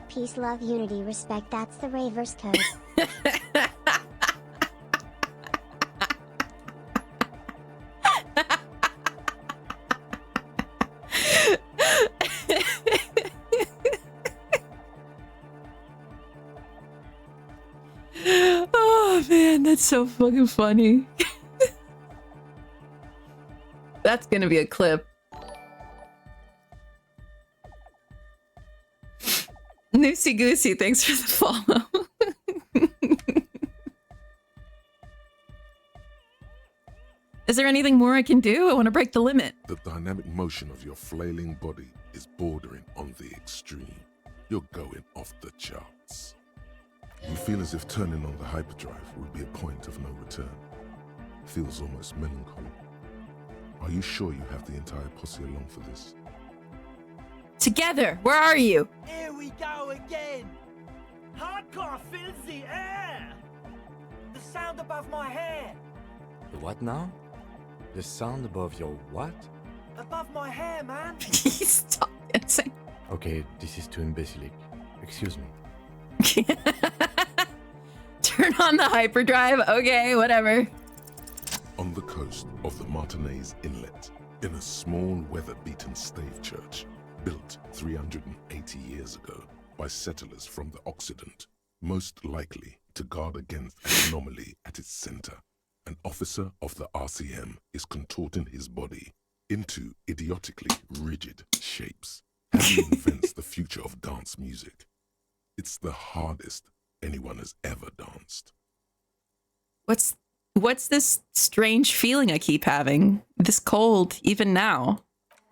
Peace, love, unity, respect. That's the Ravers code. Oh man, that's so fucking funny. That's gonna be a clip. Noosey Goosey, thanks for the follow. Is there anything more I can do? I want to break the limit. The dynamic motion of your flailing body is bordering on the extreme. You're going off the charts. You feel as if turning on the hyperdrive would be a point of no return. Feels almost melancholy. Are you sure you have the entire posse along for this? Together, where are you? Here we go again. Hardcore fills the air. The sound above my hair. The what now? The sound above your what? Above my hair, man. Stop dancing. Okay, this is too imbecilic. Excuse me. Turn on the hyperdrive. Okay, whatever. On the coast of the Martinez Inlet, in a small weather-beaten stave church, built 380 years ago by settlers from the Occident, most likely to guard against an anomaly at its center, an officer of the RCM is contorting his body into idiotically rigid shapes. He invents the future of dance music. It's the hardest anyone has ever danced. What's this strange feeling I keep having? This cold, even now.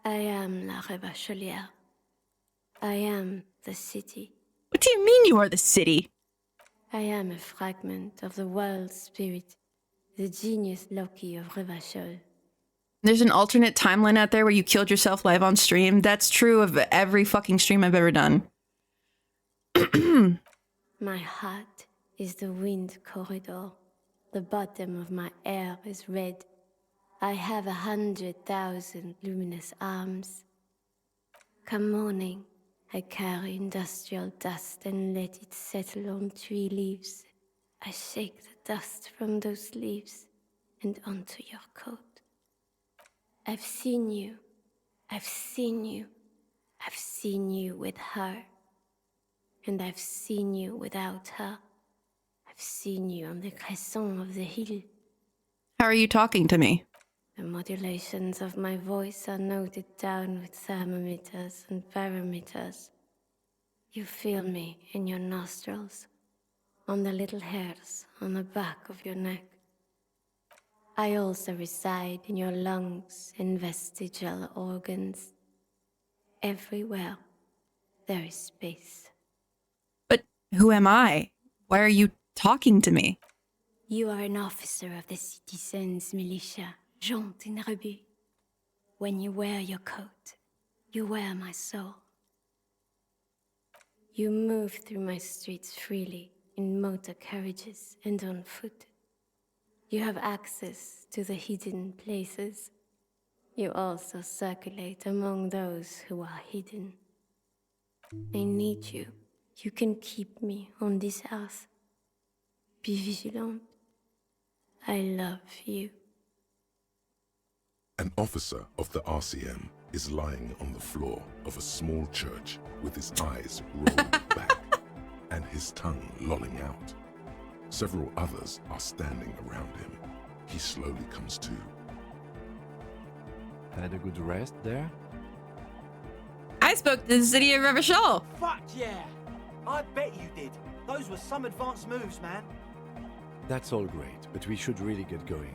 I am La Rebachelière. I am the city. What do you mean you are the city? I am a fragment of the world spirit, the genius Loki of Revachol. There's an alternate timeline out there where you killed yourself live on stream. That's true of every fucking stream I've ever done. My heart is the wind corridor. The bottom of my air is red. I have 100,000 luminous arms. Come morning, I carry industrial dust and let it settle on tree leaves. I shake the dust from those leaves and onto your coat. I've seen you. I've seen you. I've seen you with her. And I've seen you without her. I've seen you on the crescent of the hill. How are you talking to me? The modulations of my voice are noted down with thermometers and barometers. You feel me in your nostrils, on the little hairs on the back of your neck. I also reside in your lungs and vestigial organs. Everywhere there is space. But who am I? Why are you talking to me? You are an officer of the citizens' militia, Jaunt and Rebut. When you wear your coat, you wear my soul. You move through my streets freely, in motor carriages and on foot. You have access to the hidden places. You also circulate among those who are hidden. I need you. You can keep me on this earth. Be vigilant. I love you. An officer of the RCM is lying on the floor of a small church with his eyes rolled back and his tongue lolling out. Several others are standing around him. He slowly comes to. Had a good rest there? I spoke to the city of Revachol. Fuck yeah! I bet you did. Those were some advanced moves, man. That's all great, but we should really get going.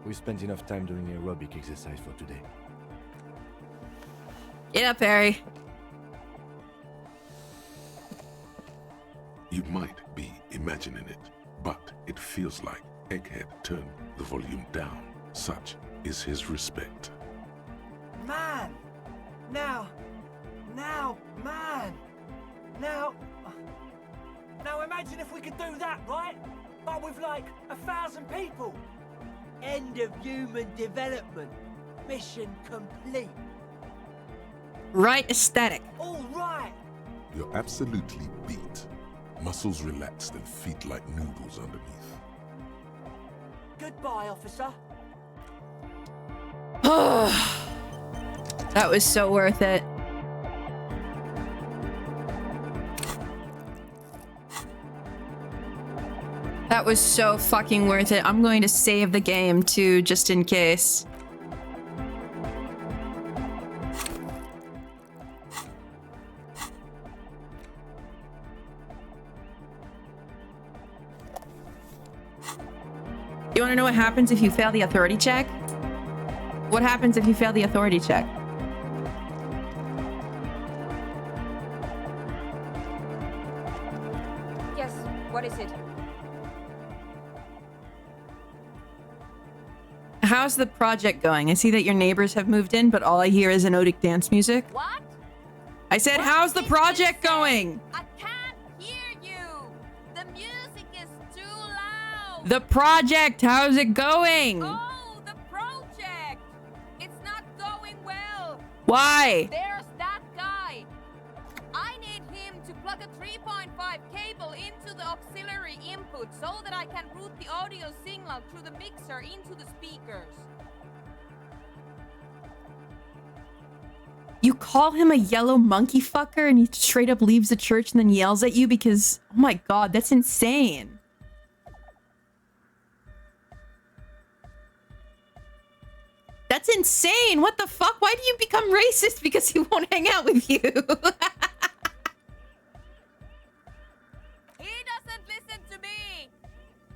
We spent enough time doing aerobic exercise for today. Get up, Harry. You might be imagining it, but it feels like Egghead turned the volume down. Such is his respect. Man! Now, man! Now imagine if we could do that, right? But with like 1,000 people. End of human development. Mission complete. Right aesthetic. All right. You're absolutely beat. Muscles relaxed and feet like noodles underneath. Goodbye, officer. That was so worth it. That was so fucking worth it. I'm going to save the game too, just in case. You want to know what happens if you fail the authority check? What happens if you fail the authority check? Yes, what is it? How's the project going? I see that your neighbors have moved in, but all I hear is anodic dance music. What? I said, how's the project going? I can't hear you. The music is too loud. The project, how's it going? Oh, the project. It's not going well. Why? There's that guy. I need him to plug a 3.5 cable into the auxiliary input so that I can route the audio signal through the mixer into the speakers. You call him a yellow monkey fucker and he straight up leaves the church and then yells at you because, oh my god, that's insane. That's insane. What the fuck? Why do you become racist because he won't hang out with you? He doesn't listen to me.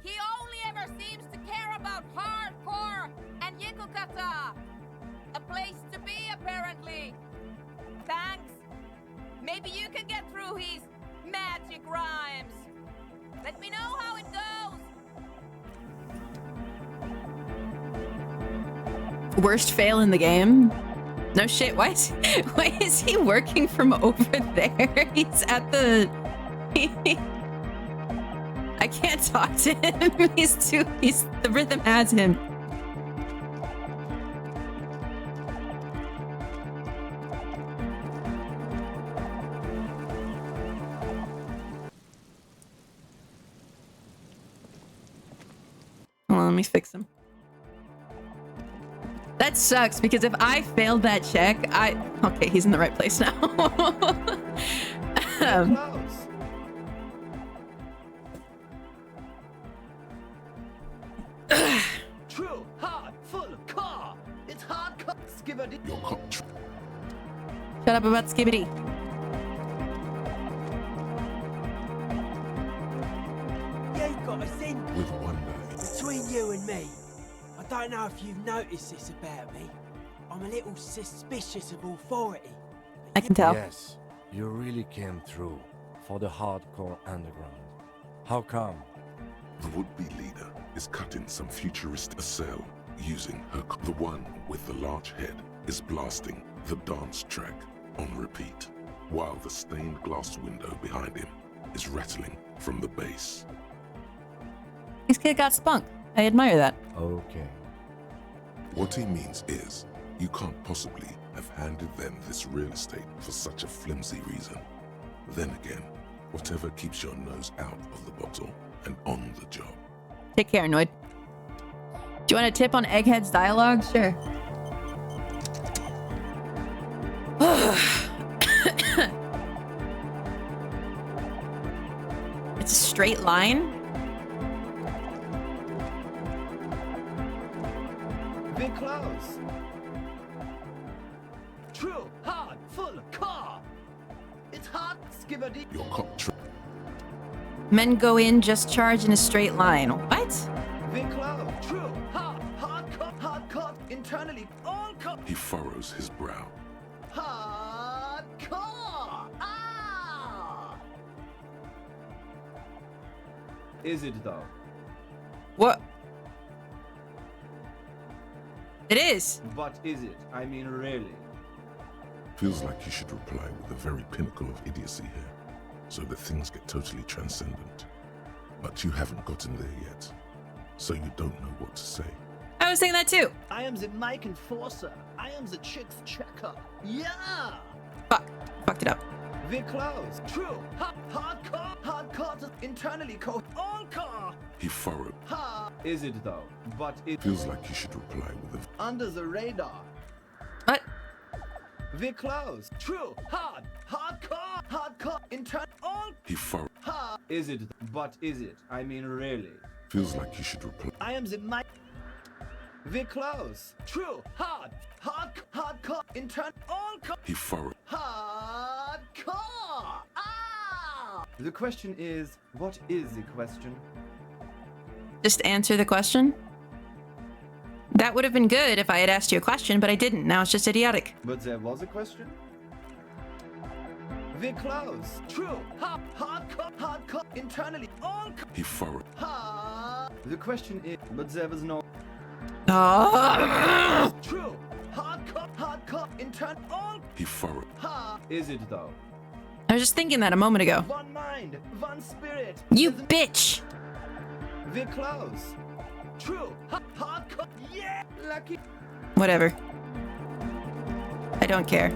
He only ever seems to care about hardcore and Yekukata. A place to be, apparently. Thanks. Maybe you can get through his magic rhymes. Let me know how it goes. Worst fail in the game? No shit, why is he working from over there? He's at the... I can't talk to him. The rhythm has him. let me fix him. That sucks because if I failed that check, okay, he's in the right place now. True, hard, full, car. It's hard, car. Skibberdy. Shut up about Skibbity. You've got us in With wonder. between you and me. I don't know if you've noticed this about me. I'm a little suspicious of authority. I can tell. Yes, you really came through for the hardcore underground. How come? The would-be leader is cutting some futuristic cell using her. The one with the large head is blasting the dance track on repeat, while the stained glass window behind him is rattling from the base. This kid got spunk. I admire that. Okay. What he means is, you can't possibly have handed them this real estate for such a flimsy reason. Then again, whatever keeps your nose out of the bottle and on the job. Take care, Noid. Do you want a tip on Egghead's dialogue? Sure. It's a straight line? Big close. True, hard, full, car. It's hard, skibberdy. Your cop Men go in, just charge in a straight line. What? Big close. True, hard, hard cut, internally, all cut. He furrows his brow. Hard car. Ah! Is it though? What? It is. But is it? I mean, really? Feels like you should reply with the very pinnacle of idiocy here, so that things get totally transcendent. But you haven't gotten there yet, so you don't know what to say. I was thinking that too. I am the Mike Enforcer. I am the chick's checker. Yeah! Fucked it up. We're close. True. Hard car, internally code. All car. He furrowed. Ha! Is it though? But it Feels like you should reply with a under the radar. What? We're close. True. Hard car, intern. All. He furrowed. Ha! Is it? But is it? I mean, really? Feels like you should reply. I am the Mike. We're close. True. Hard car, intern. All car. He furrowed. Hard car. Ah! The question is, what is the question? Just answer the question. That would have been good if I had asked you a question, but I didn't. Now it's just idiotic. But there was a question? We're close. True. Hard car, internally. All car. He furrowed. The question is, but there was no. True. Hard car, intern. All. He furrowed. Is it though? I was just thinking that a moment ago. One mind, one spirit. You bitch! We're close. True. Hard car. Yeah. Lucky. Whatever. I don't care.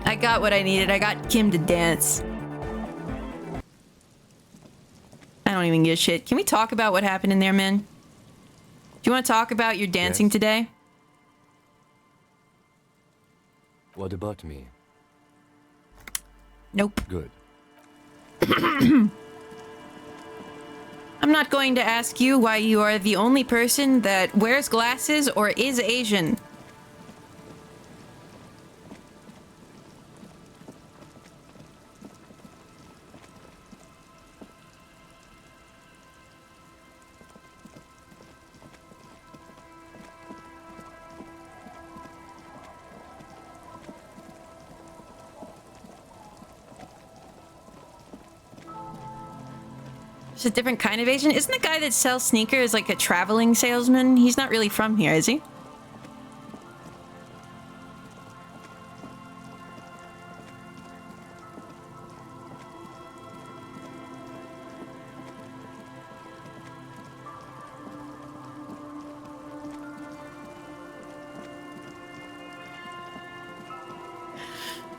I got what I needed. I got Kim to dance. I don't even give a shit. Can we talk about what happened in there, man? Do you want to talk about your dancing today? What about me? Nope. Good. I'm not going to ask you why you are the only person that wears glasses or is Asian. It's a different kind of Asian. Isn't the guy that sells sneakers like a traveling salesman? He's not really from here, is he?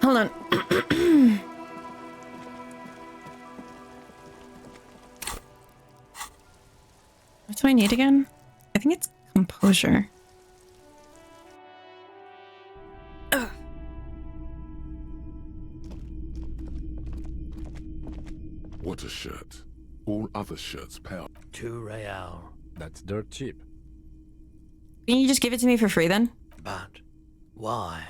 Hold on. do I need again? I think it's composure. Ugh. What a shirt. All other shirts pale. 2 real. That's dirt cheap. Can you just give it to me for free then? But why?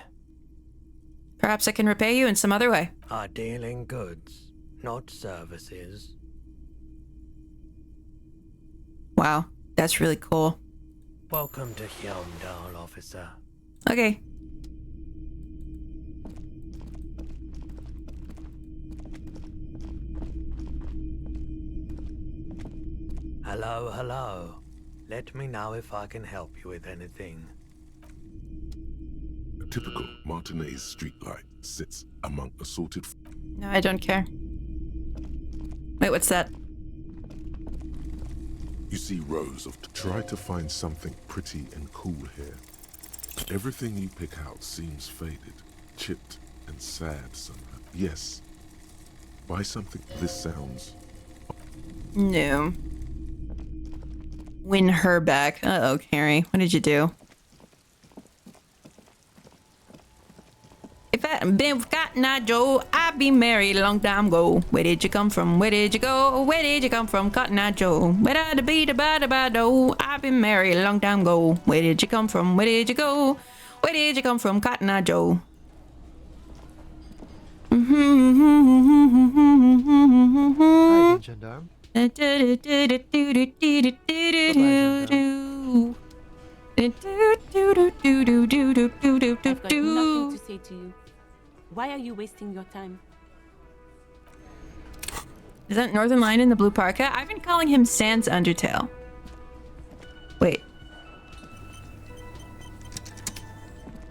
Perhaps I can repay you in some other way. I deal in goods, not services. Wow, that's really cool. Welcome to Hyomdal, officer. Okay. Hello, hello. Let me know if I can help you with anything. A typical Martinez streetlight sits among assorted... No, I don't care. Wait, what's that? You see rows of... Try to find something pretty and cool here. Everything you pick out seems faded, chipped, and sad somehow. Yes. Buy something. This sounds... No. Win her back. Uh-oh, Carrie. What did you do? If I hadn't been with Cotton Eye Joe, I'd be married a long time ago. Where did you come from? Where did you go? Where did you come from, Cotton Eye Joe? Where did I be the bada bada? I've been married a long time ago. Where did you come from? Where did you go? Where did you come from, Cotton Eye Joe? Hi, gendarme. I've got nothing to say to you. Why are you wasting your time? Is that Northern Lion in the blue parka? I've been calling him Sans Undertale. Wait.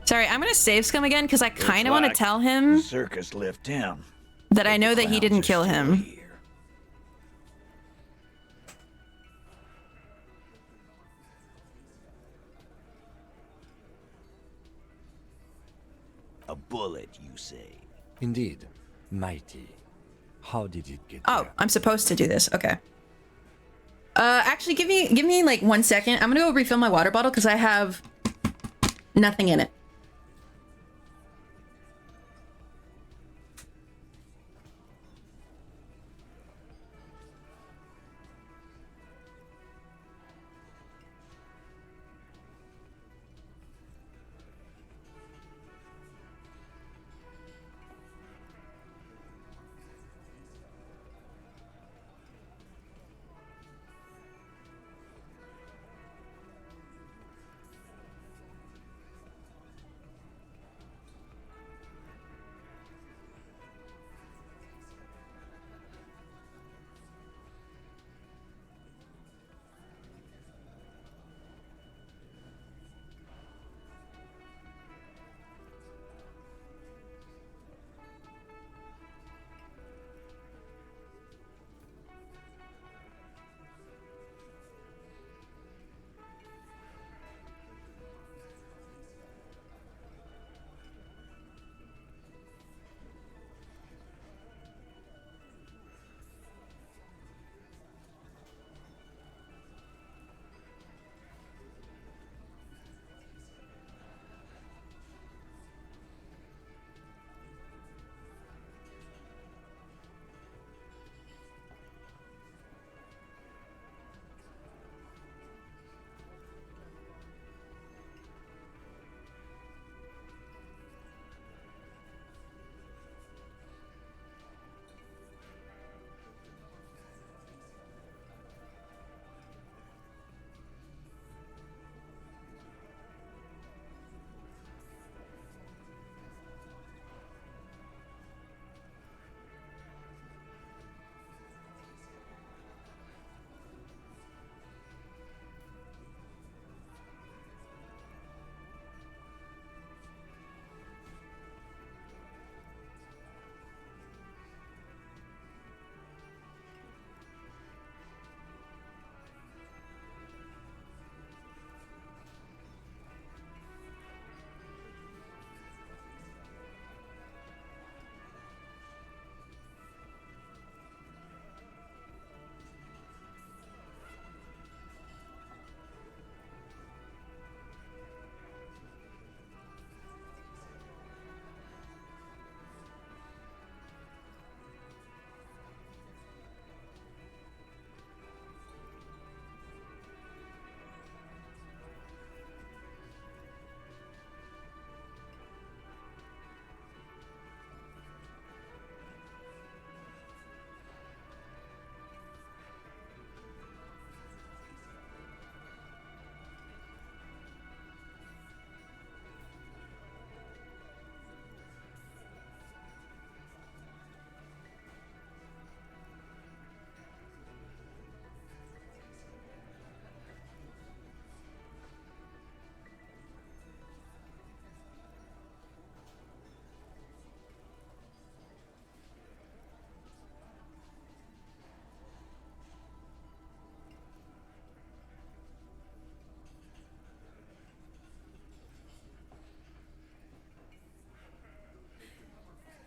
Sorry, I'm gonna save Scum again because I kind of want to tell him the circus left town. that I know that he didn't kill him. A bullet, you say? Indeed. Mighty. How did it get Oh, I'm supposed to do this. Okay. Actually, give me like 1 second. I'm gonna go refill my water bottle because I have nothing in it.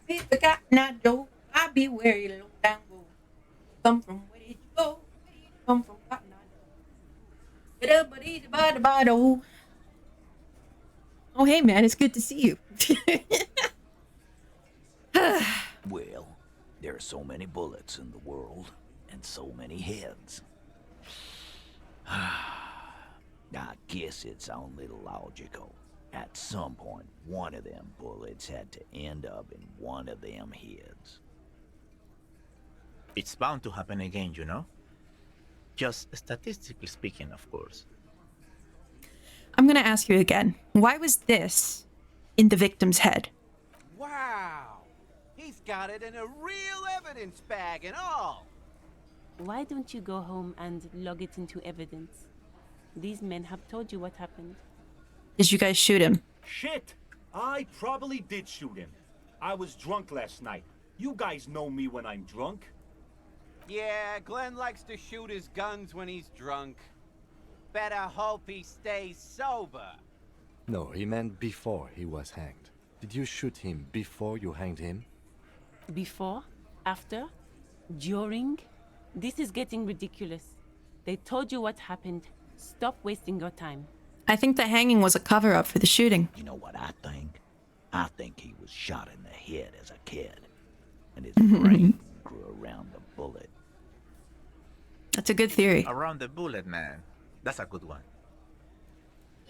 If I got not dough, I'll be where you low down go. Come from where did you go? Where you come from? Got not dough. Oh, hey, man, it's good to see you. Well, there are so many bullets in the world, and so many heads. I guess it's only logical. At some point, one of them bullets had to end up in one of them heads. It's bound to happen again, you know? Just statistically speaking, of course. I'm gonna ask you again. Why was this in the victim's head? Wow! He's got it in a real evidence bag and all! Why don't you go home and log it into evidence? These men have told you what happened. Did you guys shoot him? Shit! I probably did shoot him. I was drunk last night. You guys know me when I'm drunk. Yeah, Glenn likes to shoot his guns when he's drunk. Better hope he stays sober. No, he meant before he was hanged. Did you shoot him before you hanged him? Before? After? During? This is getting ridiculous. They told you what happened. Stop wasting your time. I think the hanging was a cover-up for the shooting. You know what I think? I think he was shot in the head as a kid, and his brain grew around the bullet. That's a good theory. Around the bullet, man. That's a good one.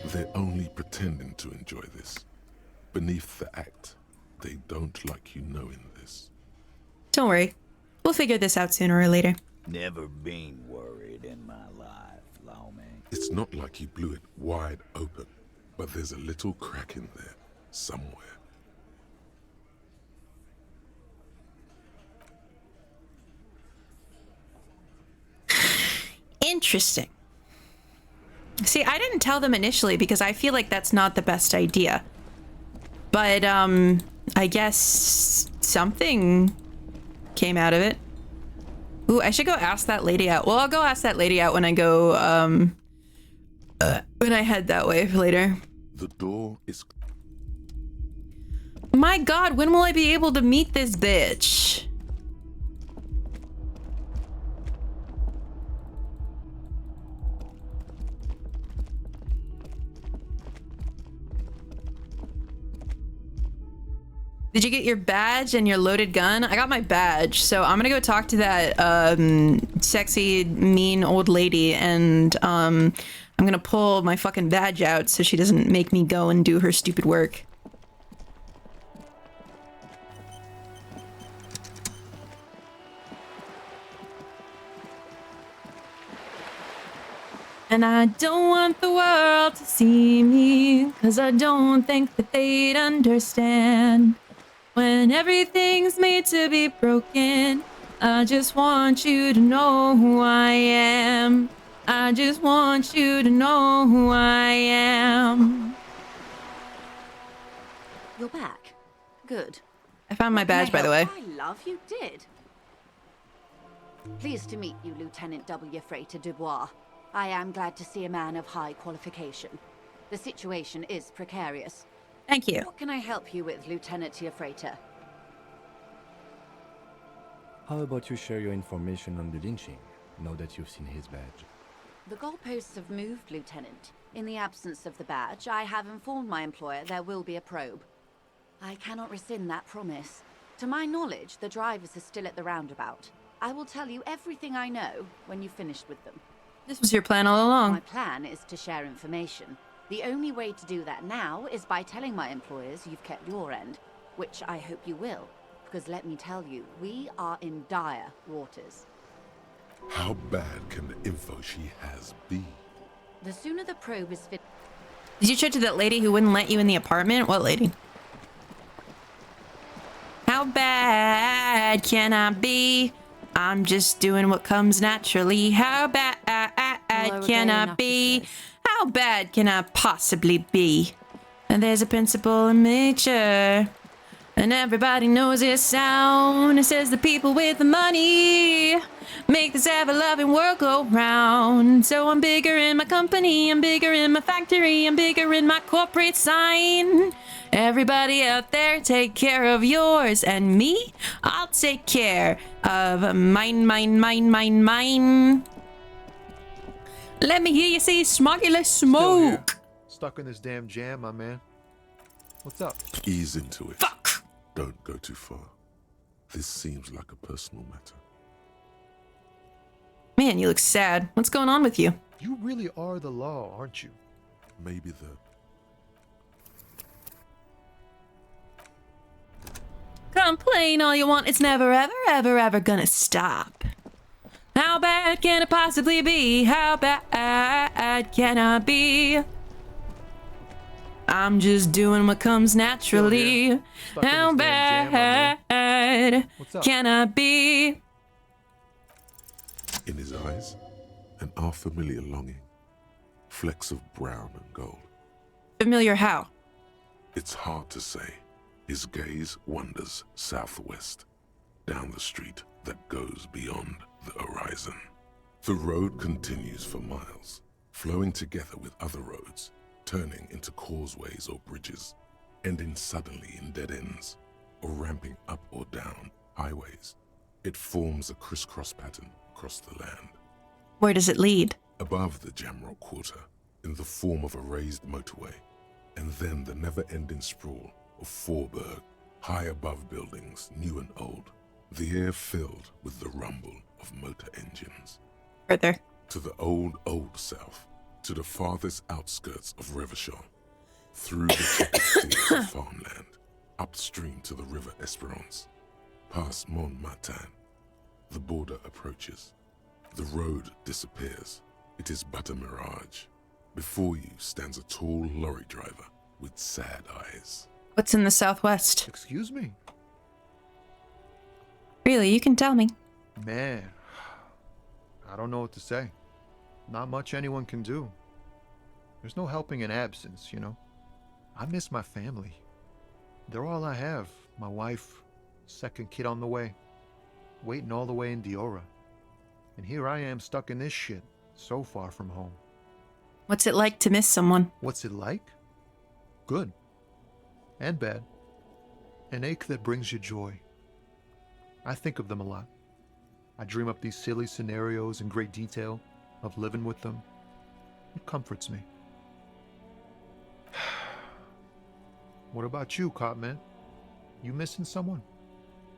They're only pretending to enjoy this. Beneath the act, they don't like you knowing this. Don't worry. We'll figure this out sooner or later. Never been worried in my life, lawman. It's not like he blew it wide open, but there's a little crack in there, somewhere. Interesting. See, I didn't tell them initially because I feel like that's not the best idea. But, I guess something came out of it. Ooh, I should go ask that lady out. Well, I'll go ask that lady out when I go, when I head that way later. The door is... My God, when will I be able to meet this bitch? Did you get your badge and your loaded gun? I got my badge, so I'm gonna go talk to that sexy, mean old lady, and I'm gonna pull my fucking badge out so she doesn't make me go and do her stupid work. And I don't want the world to see me, 'cause I don't think that they'd understand. When everything's made to be broken, I just want you to know who I am. I just want you to know who I am. You're back. Good. I found my badge, by the way. I love you did. Pleased to meet you, Lieutenant W. Freighter Dubois. I am glad to see a man of high qualification. The situation is precarious. Thank you. What can I help you with, Lieutenant Freighter? How about you share your information on the lynching, now that you've seen his badge? The goalposts have moved, Lieutenant. In the absence of the badge, I have informed my employer there will be a probe. I cannot rescind that promise. To my knowledge, the drivers are still at the roundabout. I will tell you everything I know when you've finished with them. This was your plan all along. My plan is to share information. The only way to do that now is by telling my employers you've kept your end, which I hope you will, because let me tell you, we are in dire waters. How bad can the info she has be? The sooner the probe is fit. Did you chat to that lady who wouldn't let you in the apartment? What lady? How bad can I be? I'm just doing what comes naturally. How bad can I be? How bad can I possibly be? And there's a principle in nature. And everybody knows this sound. It says the people with the money make this ever-loving world go round. So I'm bigger in my company, I'm bigger in my factory, I'm bigger in my corporate sign. Everybody out there, take care of yours. And me, I'll take care of mine. Let me hear you say smogulous smoke. Stuck in this damn jam, my man. What's up? Ease into it. Fuck! Don't go too far. This seems like a personal matter. Man, you look sad. What's going on with you? You really are the law, aren't you? Maybe the... Complain all you want, it's never ever gonna stop. How bad can it possibly be? How bad can I be? I'm just doing what comes naturally. How bad can I be? In his eyes, an unfamiliar longing. Flecks of brown and gold. Familiar how? It's hard to say. His gaze wanders southwest, down the street that goes beyond the horizon. The road continues for miles, flowing together with other roads, turning into causeways or bridges, ending suddenly in dead ends, or ramping up or down highways. It forms a crisscross pattern across the land. Where does it lead? Above the Jamrock Quarter, in the form of a raised motorway, and then the never-ending sprawl of Forburg, high above buildings, new and old, the air filled with the rumble of motor engines. Further. To the old south, to the farthest outskirts of Revachol, through the checkered fields of farmland, upstream to the river Esperance, past Montmartin. The border approaches. The road disappears. It is but a mirage. Before you stands a tall lorry driver with sad eyes. What's in the southwest? Excuse me? Really, you can tell me. Man, I don't know what to say. Not much anyone can do. There's no helping in absence, you know. I miss my family. They're all I have. My wife, second kid on the way, waiting all the way in Diora. And here I am stuck in this shit, so far from home. What's it like to miss someone? What's it like? Good. And bad. An ache that brings you joy. I think of them a lot. I dream up these silly scenarios in great detail of living with them. It comforts me. What about you, Copman? You missing someone?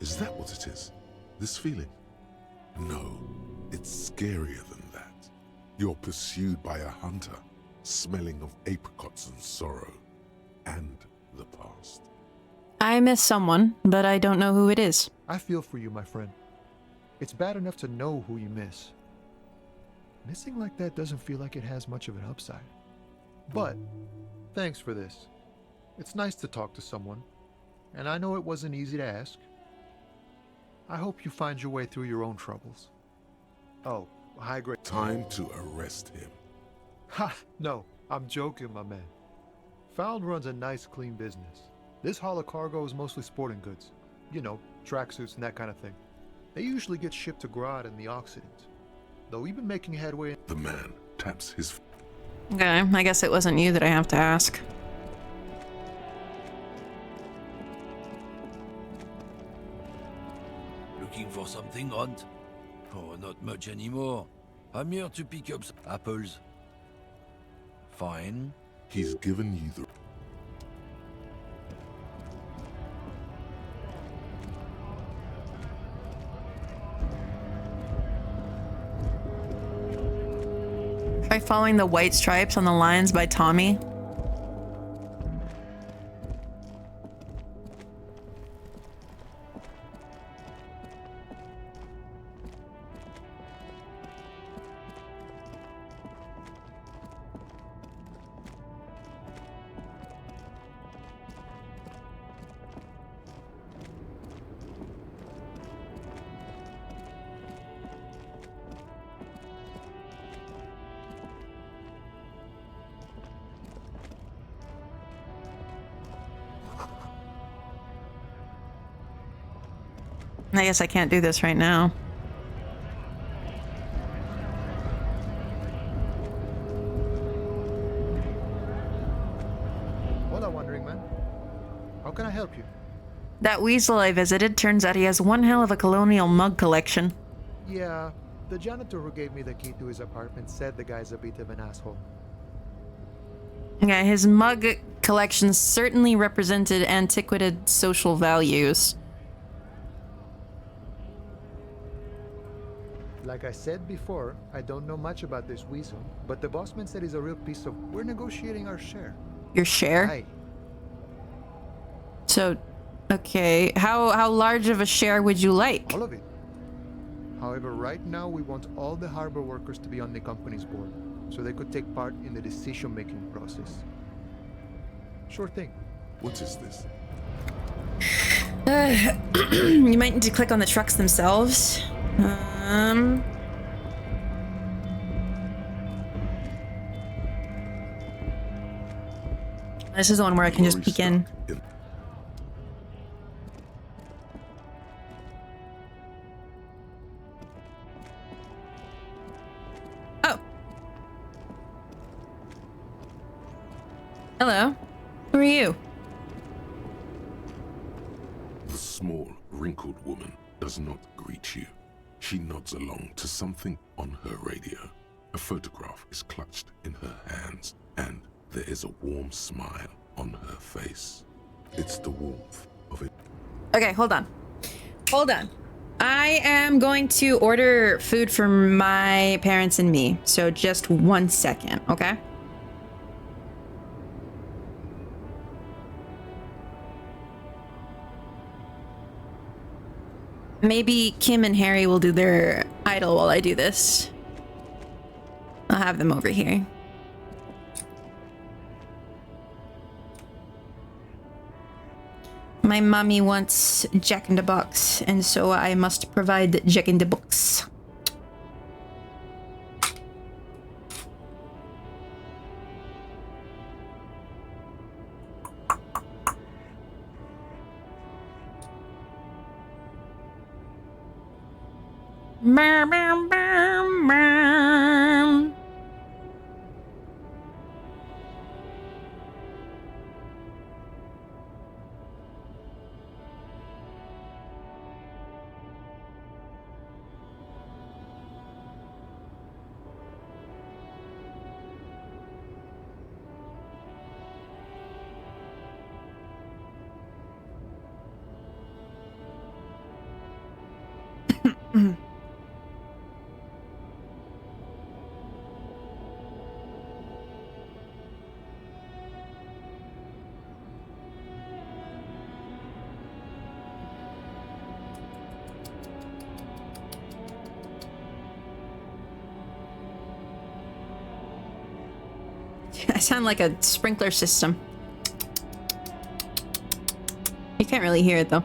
Is that what it is? This feeling? No, it's scarier than that. You're pursued by a hunter, smelling of apricots and sorrow, and the past. I miss someone, but I don't know who it is. I feel for you, my friend. It's bad enough to know who you miss. Missing like that doesn't feel like it has much of an upside. But, thanks for this. It's nice to talk to someone, and I know it wasn't easy to ask. I hope you find your way through your own troubles. Oh, high grade. Time to arrest him. Ha! No, I'm joking, my man. Found runs a nice, clean business. This haul of cargo is mostly sporting goods. You know, tracksuits and that kind of thing. They usually get shipped to Grad in the Occident. Though we've been making headway. The man taps his... Okay, I guess it wasn't you that I have to ask. Looking for something, Hunt? Oh, not much anymore. I'm here to pick up some apples. Fine. He's given you the... Try following the white stripes on the lines by Tommy. I guess I can't do this right now. Hola, Wandering Man. How can I help you? That weasel I visited, turns out he has one hell of a colonial mug collection. Yeah, the janitor who gave me the key to his apartment said the guy's a bit of an asshole. Yeah, his mug collection certainly represented antiquated social values. Like I said before, I don't know much about this weasel, but the bossman said he's a real piece of... We're negotiating our share. Your share? Aye. So, okay, how large of a share would you like? All of it. However, right now we want all the harbor workers to be on the company's board, so they could take part in the decision-making process. Sure thing. What is this? You might need to click on the trucks themselves. This is the one where I can just peek in. Oh. Hello. Who are you? The small, wrinkled woman does not greet you. She nods along to something on her radio. A photograph is clutched in her hands, and there is a warm smile on her face. It's the warmth of it. Okay, hold on. Hold on. I am going to order food for my parents and me. So just 1 second, okay? Maybe Kim and Harry will do their idol while I do this. I'll have them over here. My mommy wants Jack in the Box, and so I must provide Jack in the Box. Bam, bam, bam, bam. I sound like a sprinkler system. You can't really hear it though.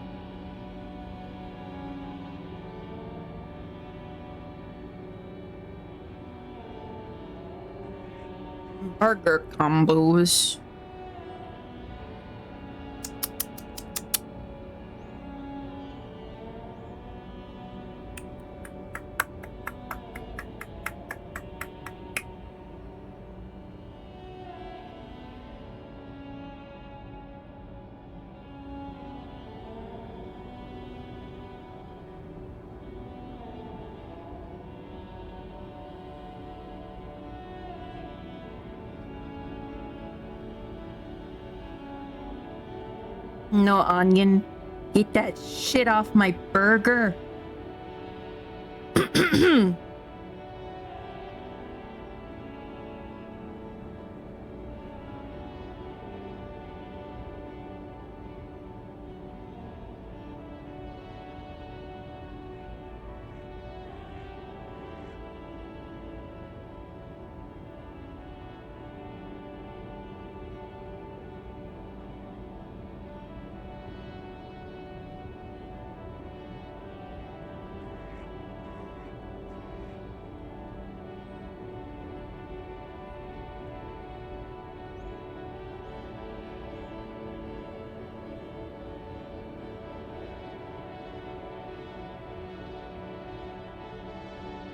Burger combos. No onion. Get that shit off my burger.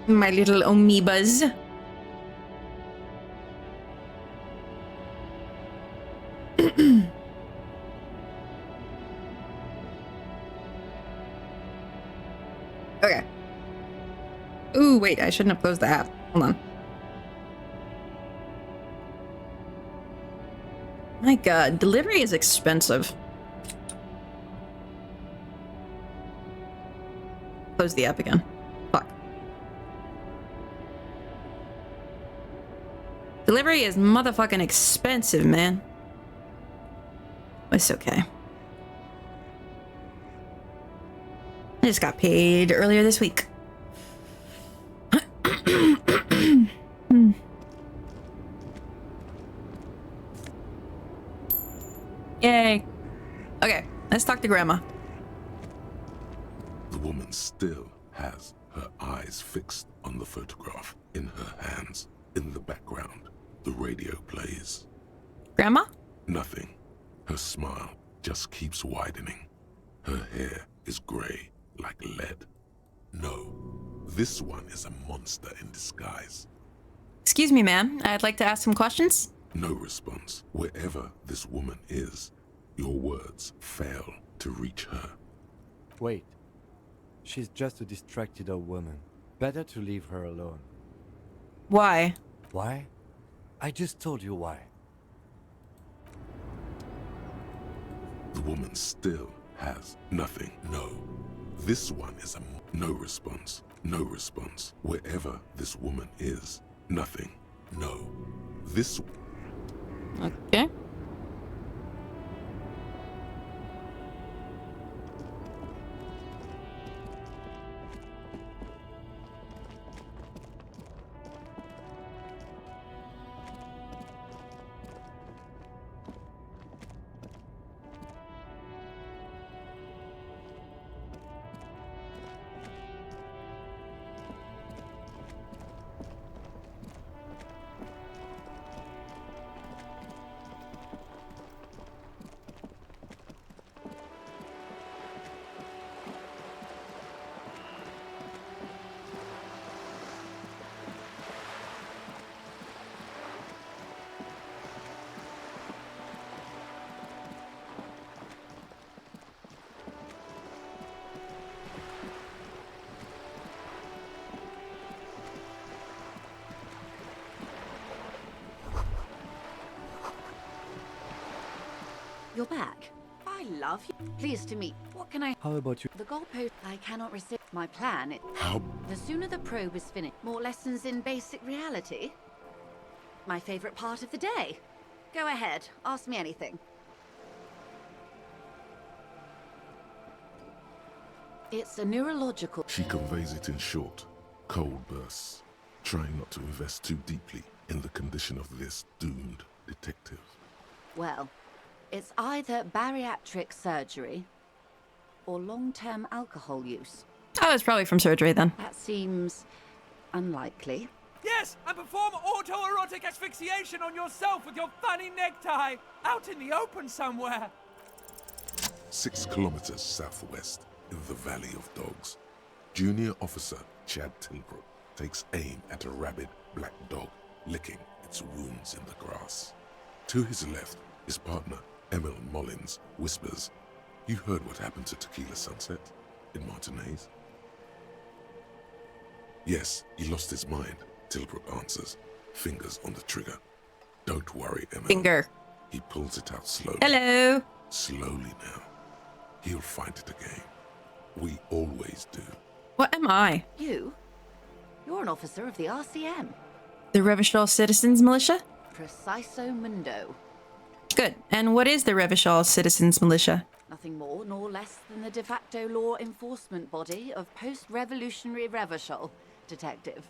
My little amoebas. Okay. Ooh, wait, I shouldn't have closed the app. Hold on. My god, delivery is expensive. Close the app again. Fuck. Delivery is motherfucking expensive, man. It's okay. I just got paid earlier this week. Yay. Okay, let's talk to Grandma. The woman still has her eyes fixed on the photograph in her hands. In the background, the radio plays. Grandma? Nothing. Her smile just keeps widening. Her hair is gray like lead. No, this one is a monster in disguise. Excuse me, ma'am. I'd like to ask some questions. No response. Wherever this woman is, your words fail to reach her. Wait. She's just a distracted old woman. Better to leave her alone. Why? Why? I just told you why. The woman still has nothing. No. This one is no response. No response. Wherever this woman is, nothing. No. This... Okay. You're back. I love you. Pleased to meet. What can I... How about you? The goalpost. I cannot resist my plan. How? The sooner the probe is finished, more lessons in basic reality. My favorite part of the day. Go ahead. Ask me anything. It's a neurological... She conveys it in short, cold bursts, trying not to invest too deeply in the condition of this doomed detective. Well, it's either bariatric surgery or long-term alcohol use. Oh, it's probably from surgery then. That seems unlikely. Yes, and perform autoerotic asphyxiation on yourself with your funny necktie, out in the open somewhere. 6 kilometers southwest, in the Valley of Dogs, Junior Officer Chad Tilbrook takes aim at a rabid black dog licking its wounds in the grass. To his left, his partner, Emil Mullins, whispers, "You heard what happened to Tequila Sunset in Martinez?" "Yes, he lost his mind," Tilbrook answers, fingers on the trigger. "Don't worry, Emil." Finger. He pulls it out slowly. Hello. Slowly now. He'll find it again. We always do. What am I? You? You're an officer of the RCM. The Revachol Citizens Militia? Preciso mundo. Good. And what is the Revachol Citizens Militia? Nothing more nor less than the de facto law enforcement body of post-revolutionary Revachol, Detective.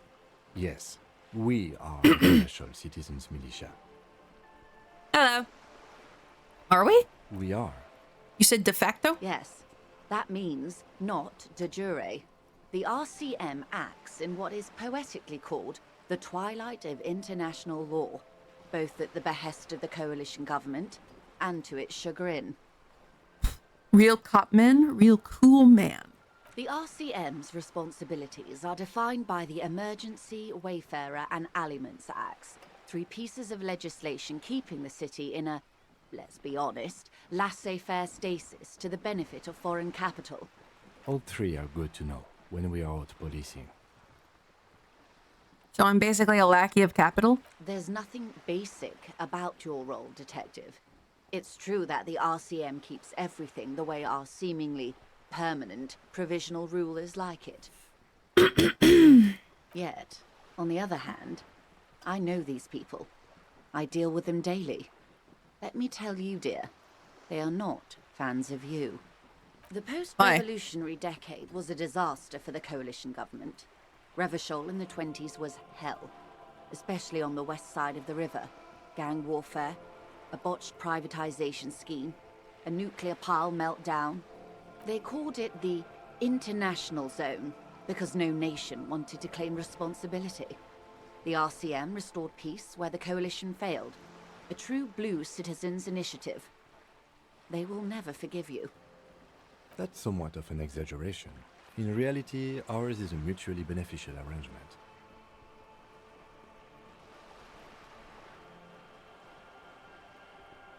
Yes, we are the Revachol Citizens Militia. Hello. Are we? We are. You said de facto? Yes. That means not de jure. The RCM acts in what is poetically called the twilight of international law, both at the behest of the coalition government and to its chagrin. Real cop man, real cool man. The RCM's responsibilities are defined by the Emergency, Wayfarer and Aliments Acts, 3 pieces of legislation keeping the city in a, let's be honest, laissez-faire stasis to the benefit of foreign capital. All 3 are good to know when we are out policing. So I'm basically a lackey of capital? There's nothing basic about your role, Detective. It's true that the RCM keeps everything the way our seemingly permanent provisional rulers like it. Yet, on the other hand, I know these people. I deal with them daily. Let me tell you, dear, they are not fans of you. The post-revolutionary decade was a disaster for the coalition government. Revachol in the 20s was hell, especially on the west side of the river. Gang warfare, a botched privatization scheme, a nuclear pile meltdown. They called it the International Zone because no nation wanted to claim responsibility. The RCM restored peace where the coalition failed. A true blue citizens' initiative. They will never forgive you. That's somewhat of an exaggeration. In reality, ours is a mutually beneficial arrangement.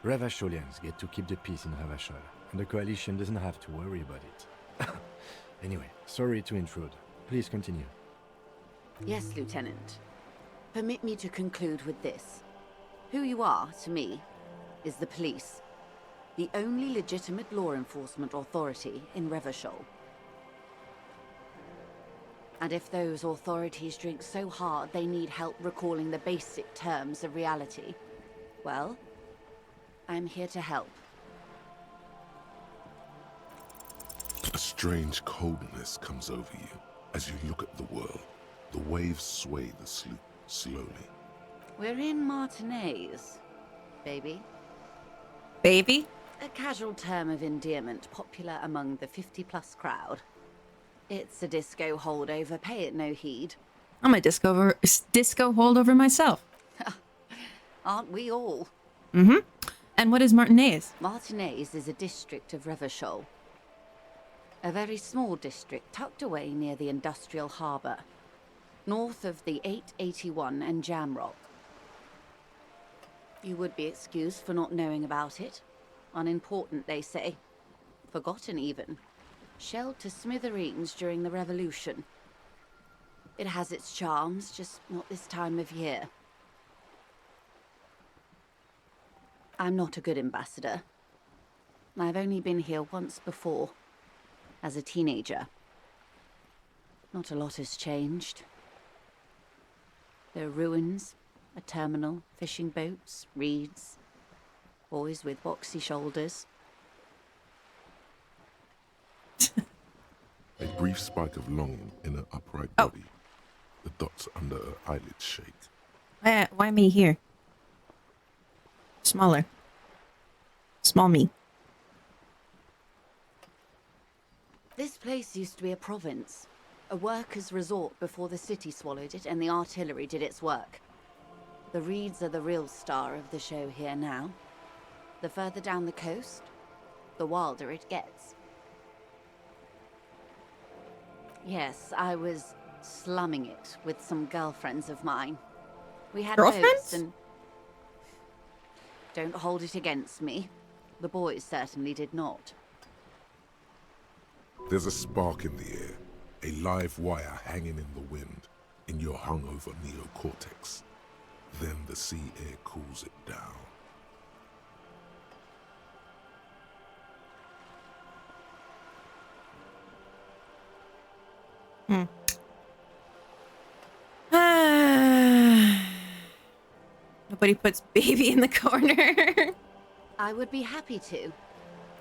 Revacholians get to keep the peace in Revachol, and the coalition doesn't have to worry about it. Anyway, sorry to intrude. Please continue. Yes, Lieutenant. Permit me to conclude with this. Who you are, to me, is the police. The only legitimate law enforcement authority in Revachol. And if those authorities drink so hard they need help recalling the basic terms of reality, well, I'm here to help. A strange coldness comes over you as you look at the world. The waves sway the sloop slowly. We're in Martinez, baby. Baby? A casual term of endearment popular among the 50-plus crowd. It's a disco holdover, pay it no heed. I'm a disco holdover myself. Aren't we all? Mm-hmm. And what is Martinez? Martinez is a district of Revachol. A very small district tucked away near the industrial harbour, north of the 881 and Jamrock. You would be excused for not knowing about it. Unimportant, they say. Forgotten, even. Shelled to smithereens during the Revolution. It has its charms, just not this time of year. I'm not a good ambassador. I've only been here once before, as a teenager. Not a lot has changed. There are ruins, a terminal, fishing boats, reeds, boys with boxy shoulders. A brief spike of longing in her upright body. The dots under her eyelids shake. Why me here? Smaller. Small me. This place used to be a province. A workers' resort before the city swallowed it and the artillery did its work. The reeds are the real star of the show here now. The further down the coast, the wilder it gets. Yes, I was slumming it with some girlfriends of mine. We had boats and... Don't hold it against me. The boys certainly did not. There's a spark in the air, a live wire hanging in the wind, in your hungover neocortex. Then the sea air cools it down. Nobody puts baby in the corner. I would be happy to.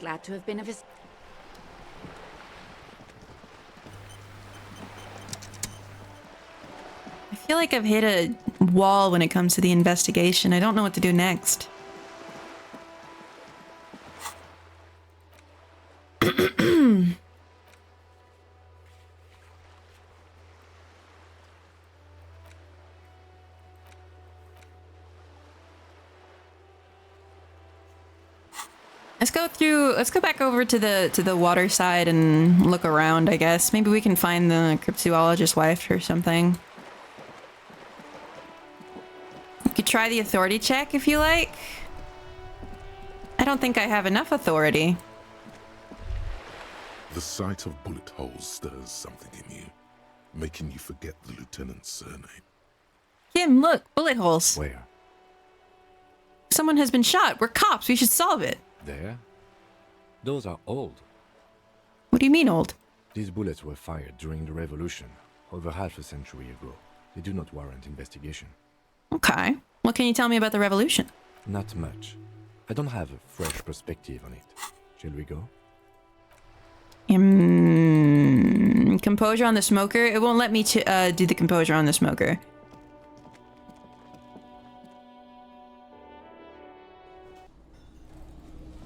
Glad to have been of assistance. I feel like I've hit a wall when it comes to the investigation. I don't know what to do next. Let's go back over to the water side and look around, I guess. Maybe we can find the cryptozoologist's wife or something. You could try the authority check if you like. I don't think I have enough authority. The sight of bullet holes stirs something in you, making you forget the lieutenant's surname. Kim, look, bullet holes. Where? Someone has been shot. We're cops. We should solve it. There? Those are old. What do you mean old? These bullets were fired during the revolution, over half a century ago. They do not warrant investigation. Okay. What can you tell me about the revolution? Not much. I don't have a fresh perspective on it. Shall we go? Composure on the smoker? It won't let me do the composure on the smoker.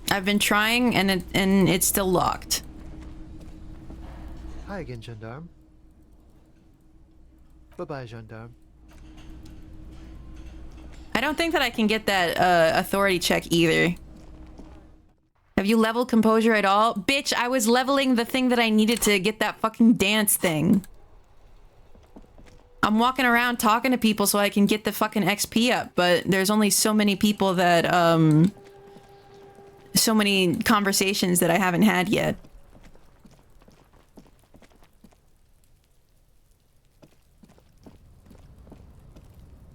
I've been trying and it's still locked. Hi again, gendarme. Bye-bye, gendarme. I don't think that I can get that authority check either. Have you leveled composure at all? Bitch, I was leveling the thing that I needed to get that fucking dance thing. I'm walking around talking to people so I can get the fucking XP up, but there's only so many people that, so many conversations that I haven't had yet.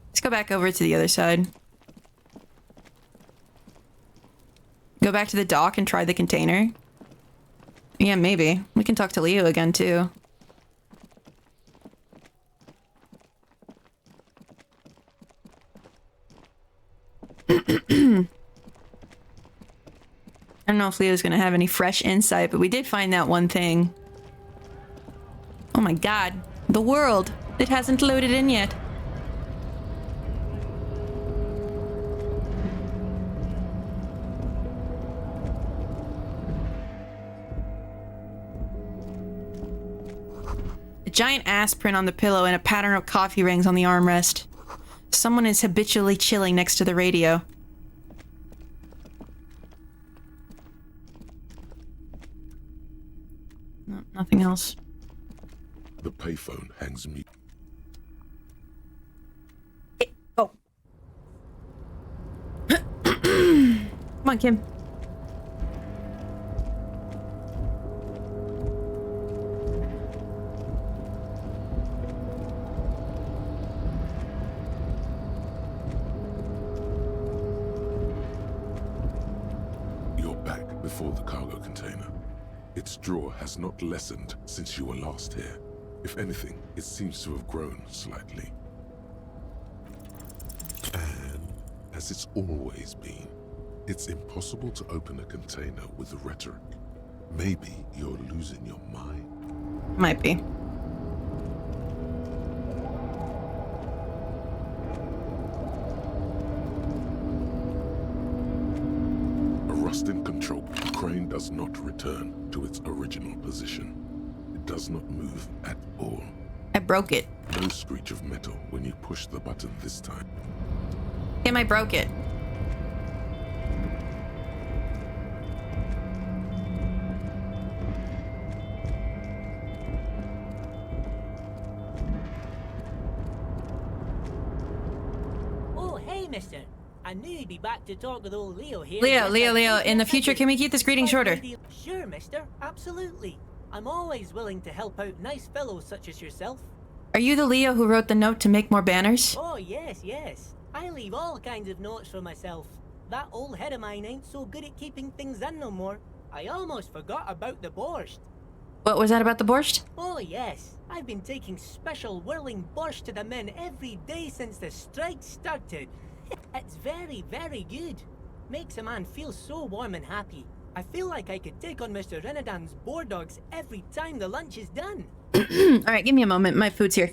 Let's go back over to the other side. Go back to the dock and try the container. Yeah, maybe. We can talk to Leo again, too. I don't know if Leo's gonna have any fresh insight, but we did find that one thing. Oh my god. The world. It hasn't loaded in yet. A giant ass print on the pillow and a pattern of coffee rings on the armrest. Someone is habitually chilling next to the radio. No, nothing else. The payphone hangs mute. Oh. Come on, Kim. You're back before the cargo container. Its drawer has not lessened since you were last here. If anything, it seems to have grown slightly. And, as it's always been, it's impossible to open a container with the rhetoric. Maybe you're losing your mind. Might be. A rusting control. The crane does not return to its original position. It does not move at all. I broke it. No screech of metal when you push the button this time. Kim, I broke it. Oh, hey, mister. I knew you'd be back to talk with old Leo here. Leo, in the future, can we keep this greeting shorter? Sure, mister. Absolutely. I'm always willing to help out nice fellows such as yourself. Are you the Leo who wrote the note to make more banners? Oh, yes, yes. I leave all kinds of notes for myself. That old head of mine ain't so good at keeping things in no more. I almost forgot about the borscht. What was that about the borscht? Oh, yes. I've been taking special whirling borscht to the men every day since the strike started. It's very, very good. Makes a man feel so warm and happy. I feel like I could take on Mr. Renadan's boar dogs every time the lunch is done. Alright, give me a moment. My food's here.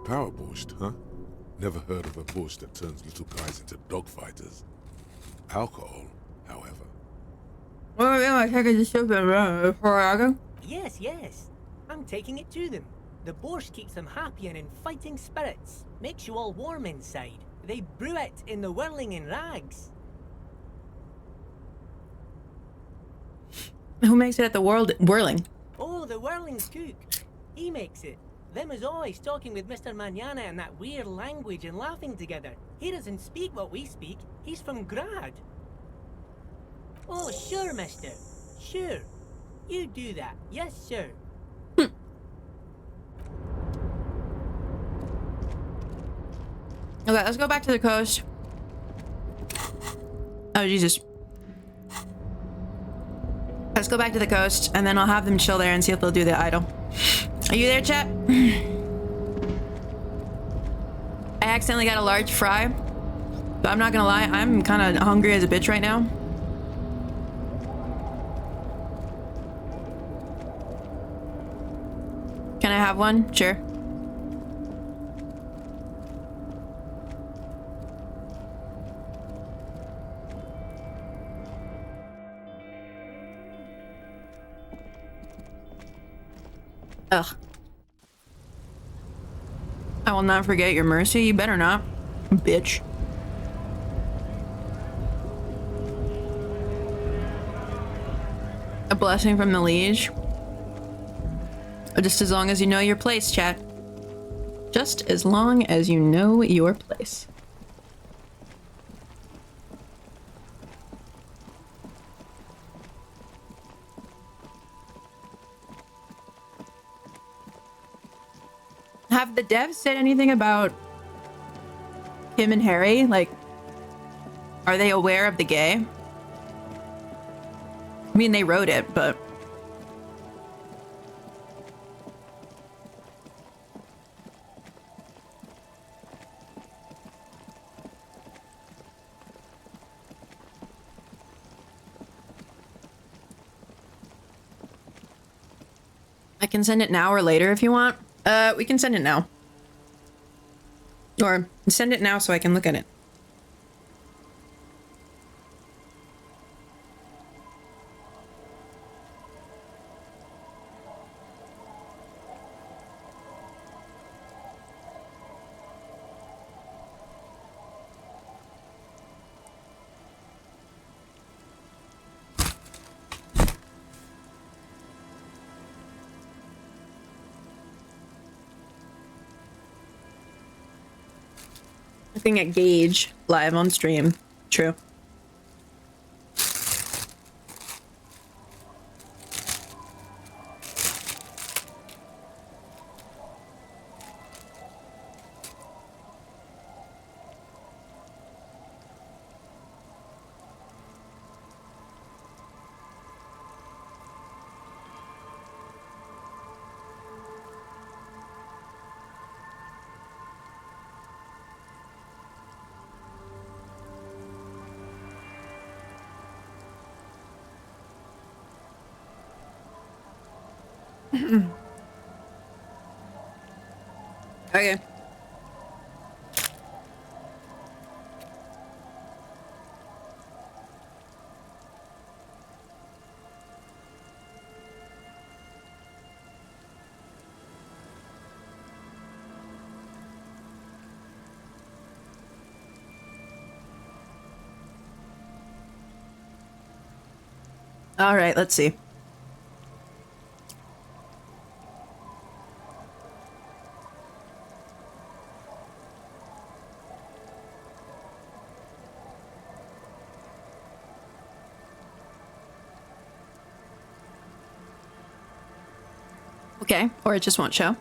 Power borscht, huh? Never heard of a borscht that turns little guys into dogfighters. Alcohol, however. Well, yeah, I take it to soup before I go. Yes, yes. I'm taking it to them. The borscht keeps them happy and in fighting spirits. Makes you all warm inside. They brew it in the whirling in rags. Who makes it at the whirling? Oh, the whirling's cook. He makes it. Them is always talking with Mr. Manana in that weird language and laughing together. He doesn't speak what we speak. He's from Grad. Oh, sure, mister. Sure. You do that. Yes, sir. Okay, let's go back to the coast. Oh, Jesus. Let's go back to the coast, and then I'll have them chill there and see if they'll do the idol. Are you there, chat? I accidentally got a large fry, but I'm not gonna lie, I'm kind of hungry as a bitch right now. Can I have one? Sure. Ugh. I will not forget your mercy. You better not, bitch. A blessing from the liege. Just as long as you know your place, chat. Just as long as you know your place. Have the devs said anything about Kim and Harry? Like, are they aware of the gay? I mean, they wrote it, but... I can send it now or later if you want. We can send it now. Or send it now so I can look at it. Looking at Gage live on stream. True. Okay. All right, let's see. Okay, or it just won't show.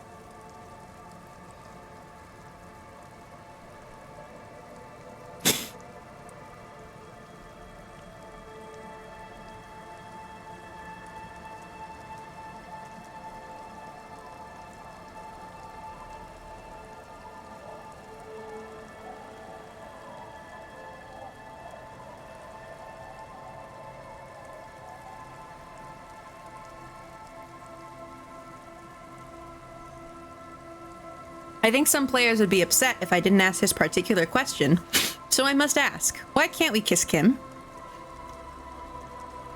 I think some players would be upset if I didn't ask this particular question, so I must ask, why can't we kiss Kim?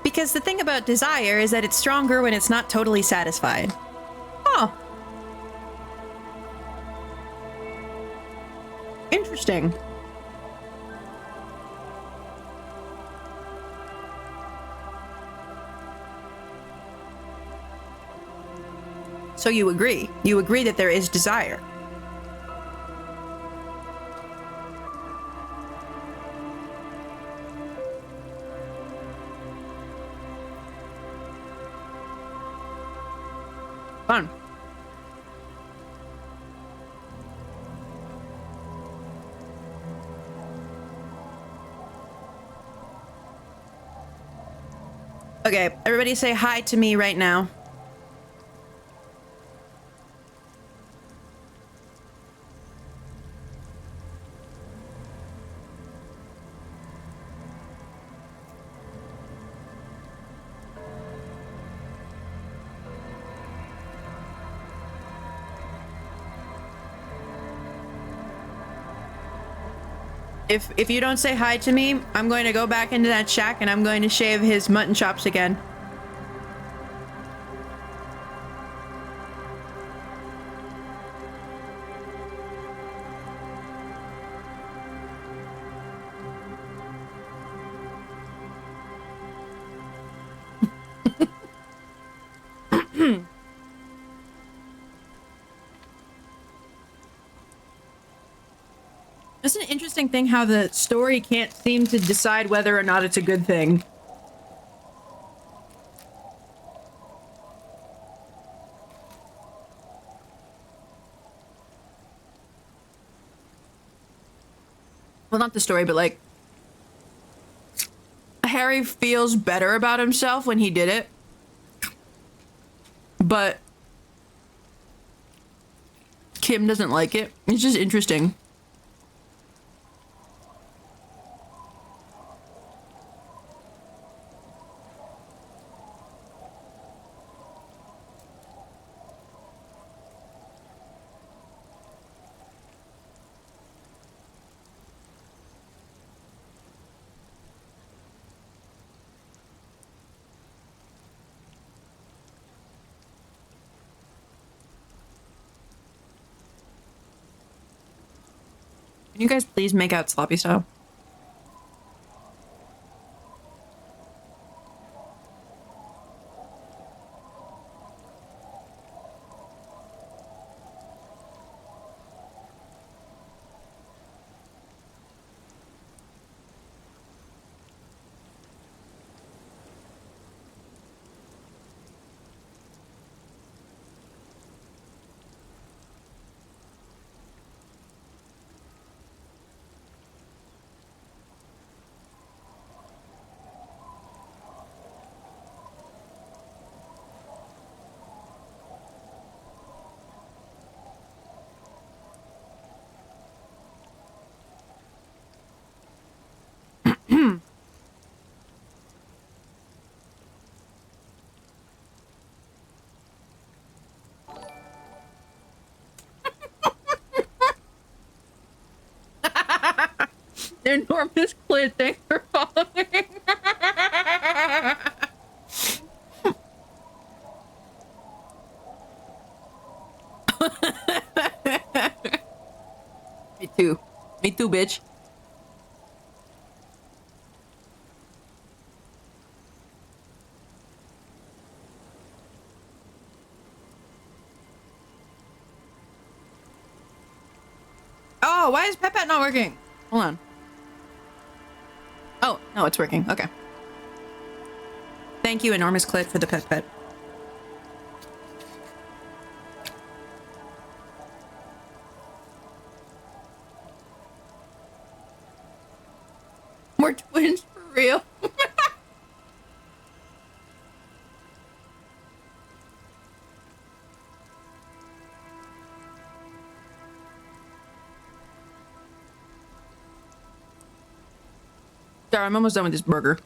Because the thing about desire is that it's stronger when it's not totally satisfied. Oh. Interesting. So you agree? You agree that there is desire? Fun. Okay, everybody say hi to me right now. If you don't say hi to me, I'm going to go back into that shack and I'm going to shave his mutton chops again. It's an interesting thing how the story can't seem to decide whether or not it's a good thing. Well, not the story, but like Harry feels better about himself when he did it. But Kim doesn't like it. It's just interesting. Can you guys please make out sloppy style? Enormous clit, thanks for following. Me too. Me too, bitch. Oh, why is Pet not working? Hold on. Oh, no, it's working. Okay. Thank you, Enormous Clit, for the pet. More twins for real. Sorry, I'm almost done with this burger.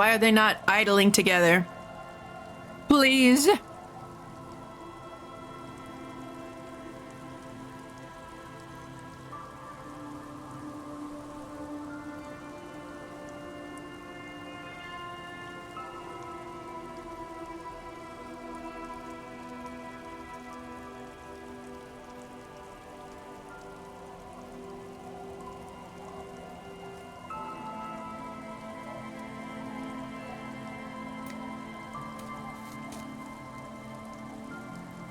Why are they not idling together? Please.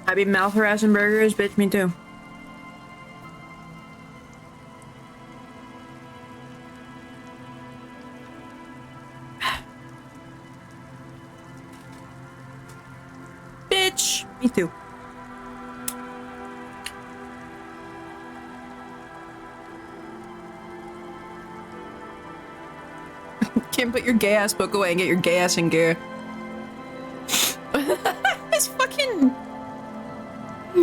I be mouth harassing burgers, bitch, me too. Bitch, me too. Can't put your gay ass book away and get your gay ass in gear. This fucking...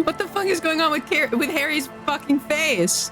What the fuck is going on with Harry's fucking face?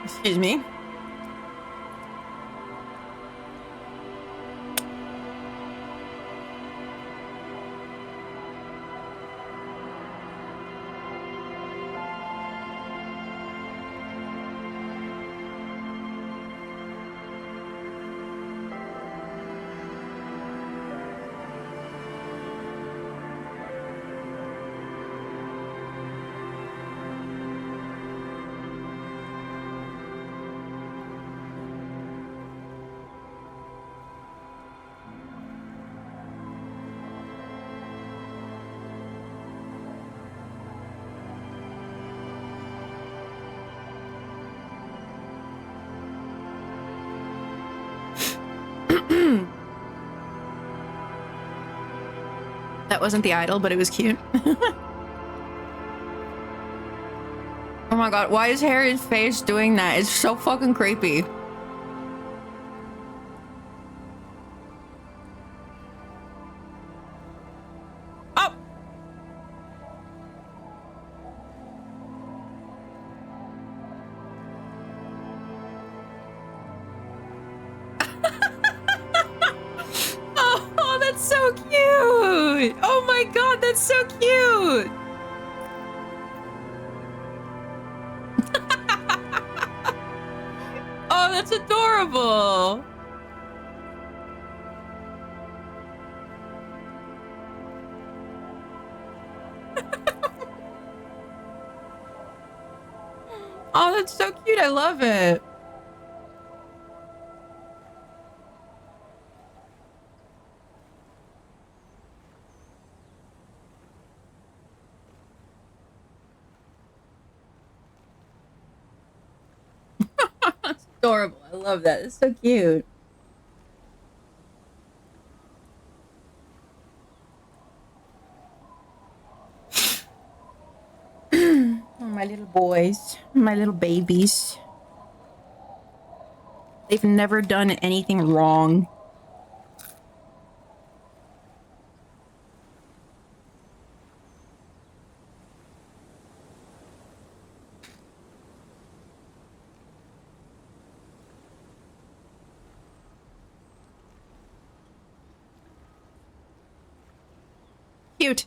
Excuse me. That wasn't the idol, but it was cute. Oh my god, why is Harry's face doing that? It's so fucking creepy. Oh! Oh, that's so cute! Oh my god, that's so cute! Oh, that's adorable! Oh, that's so cute, I love it! That's adorable, I love that, it's so cute. Oh, my little boys, my little babies. They've never done anything wrong. Cute.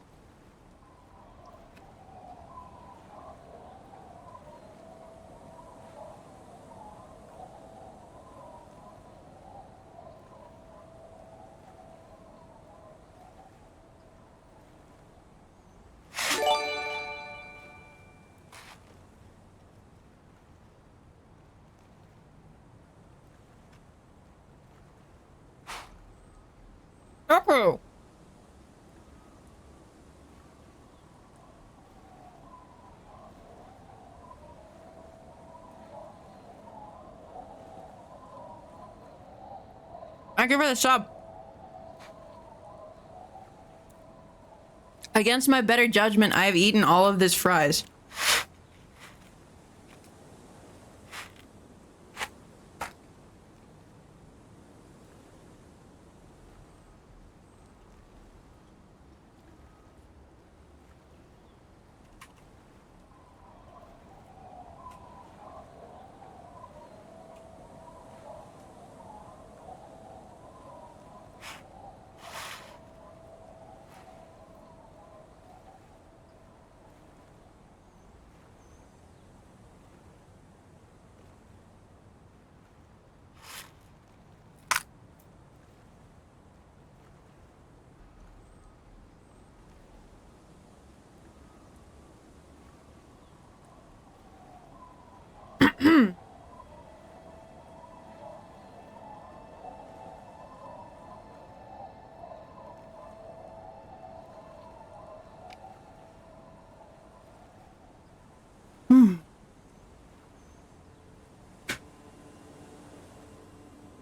Okay. Thank you for the sub. Against my better judgment, I have eaten all of this fries.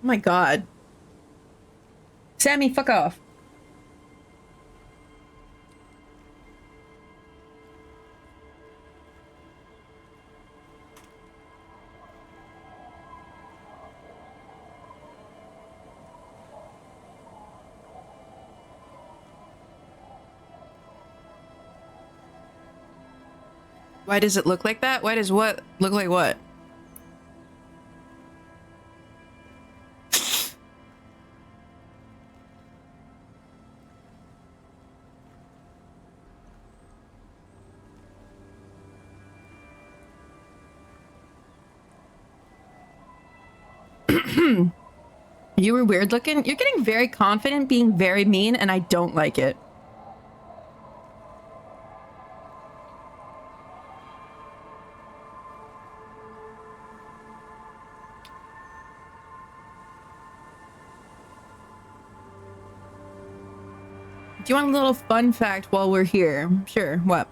Oh my god. Sammy, fuck off. Why does it look like that? Why does what look like what? You were weird looking. You're getting very confident, being very mean, and I don't like it. Do you want a little fun fact while we're here? Sure, what?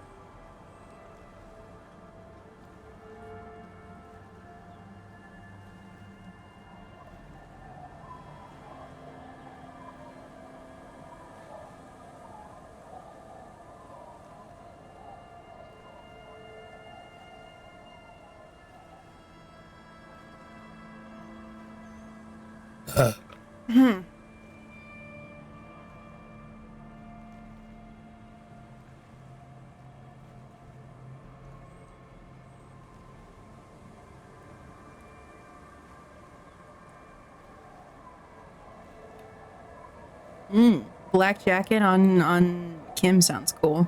Black jacket on Kim sounds cool.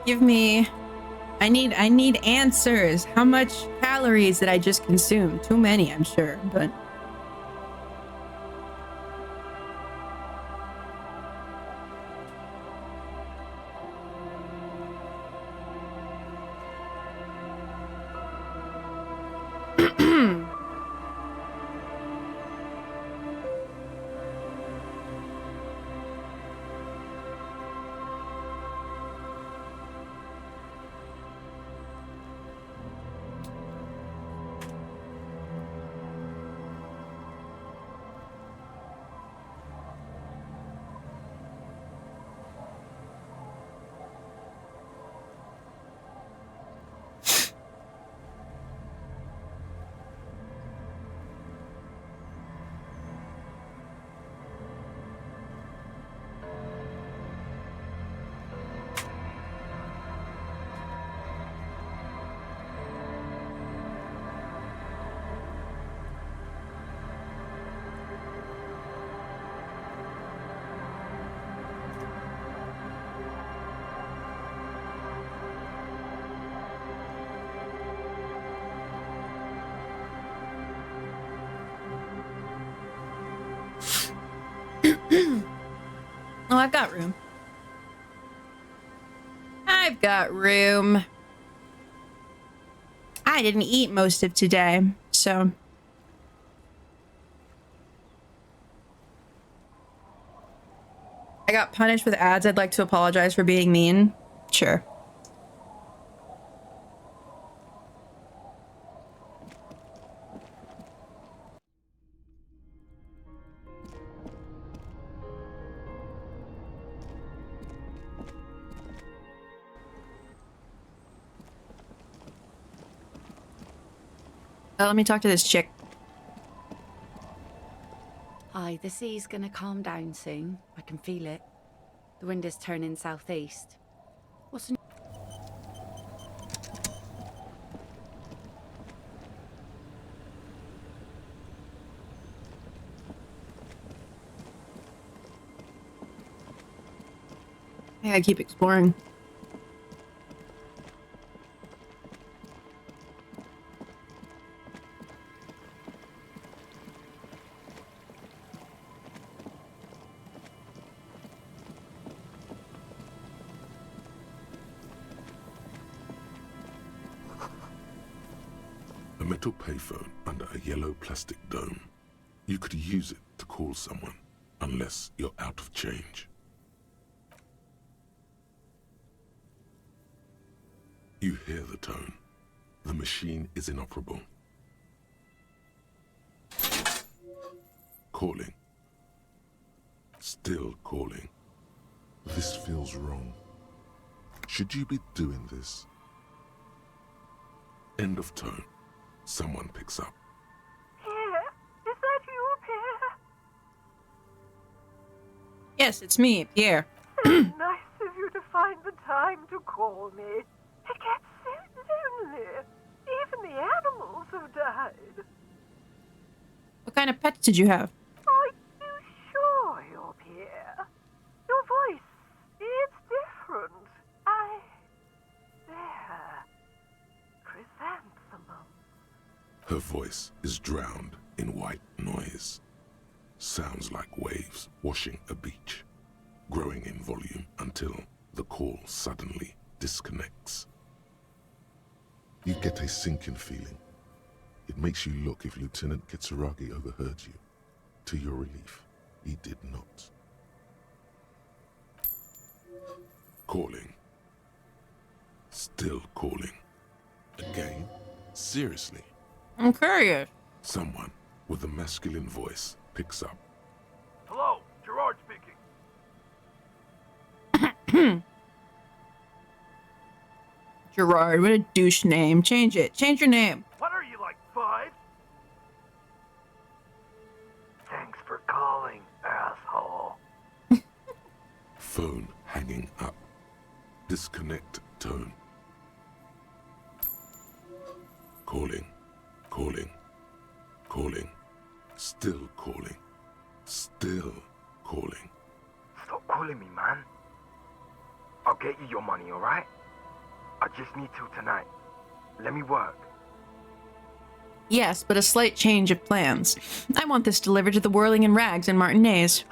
Give me... I need answers. How much calories did I just consume? Too many, I'm sure, but... I've got room. I've got room. I didn't eat most of today, so... I got punished with ads. I'd like to apologize for being mean. Sure. Let me talk to this chick. Aye, the sea's gonna calm down soon. I can feel it. The wind is turning southeast. What's the... I gotta keep exploring. A metal payphone under a yellow plastic dome. You could use it to call someone, unless you're out of change. You hear the tone. The machine is inoperable. Calling. Still calling. This feels wrong. Should you be doing this? End of tone. Someone picks up. Pierre, is that you, Pierre? Yes, it's me, Pierre. It's nice of you to find the time to call me. It gets so lonely. Even the animals have died. What kind of pets did you have? Are you sure you're Pierre? Your voice, it's different. There. Chrysanthemum. Her voice is drowned in white noise. Sounds like waves washing a beach, growing in volume until the call suddenly disconnects. You get a sinking feeling. It makes you look if Lieutenant Kitsuragi overheard you. To your relief, he did not. Calling. Still calling. Again? Seriously? I'm curious. Someone with a masculine voice picks up. Hello, Gerard speaking. Gerard, what a douche name. Change it. Change your name. What are you, like 5? Thanks for calling, asshole. Phone hanging up. Disconnect tone. Calling. Calling. Calling. Still calling. Still calling. Stop calling me, man. I'll get you your money, alright? I just need till tonight. Let me work. Yes, but a slight change of plans. I want this delivered to the Whirling in Rags in Martinez.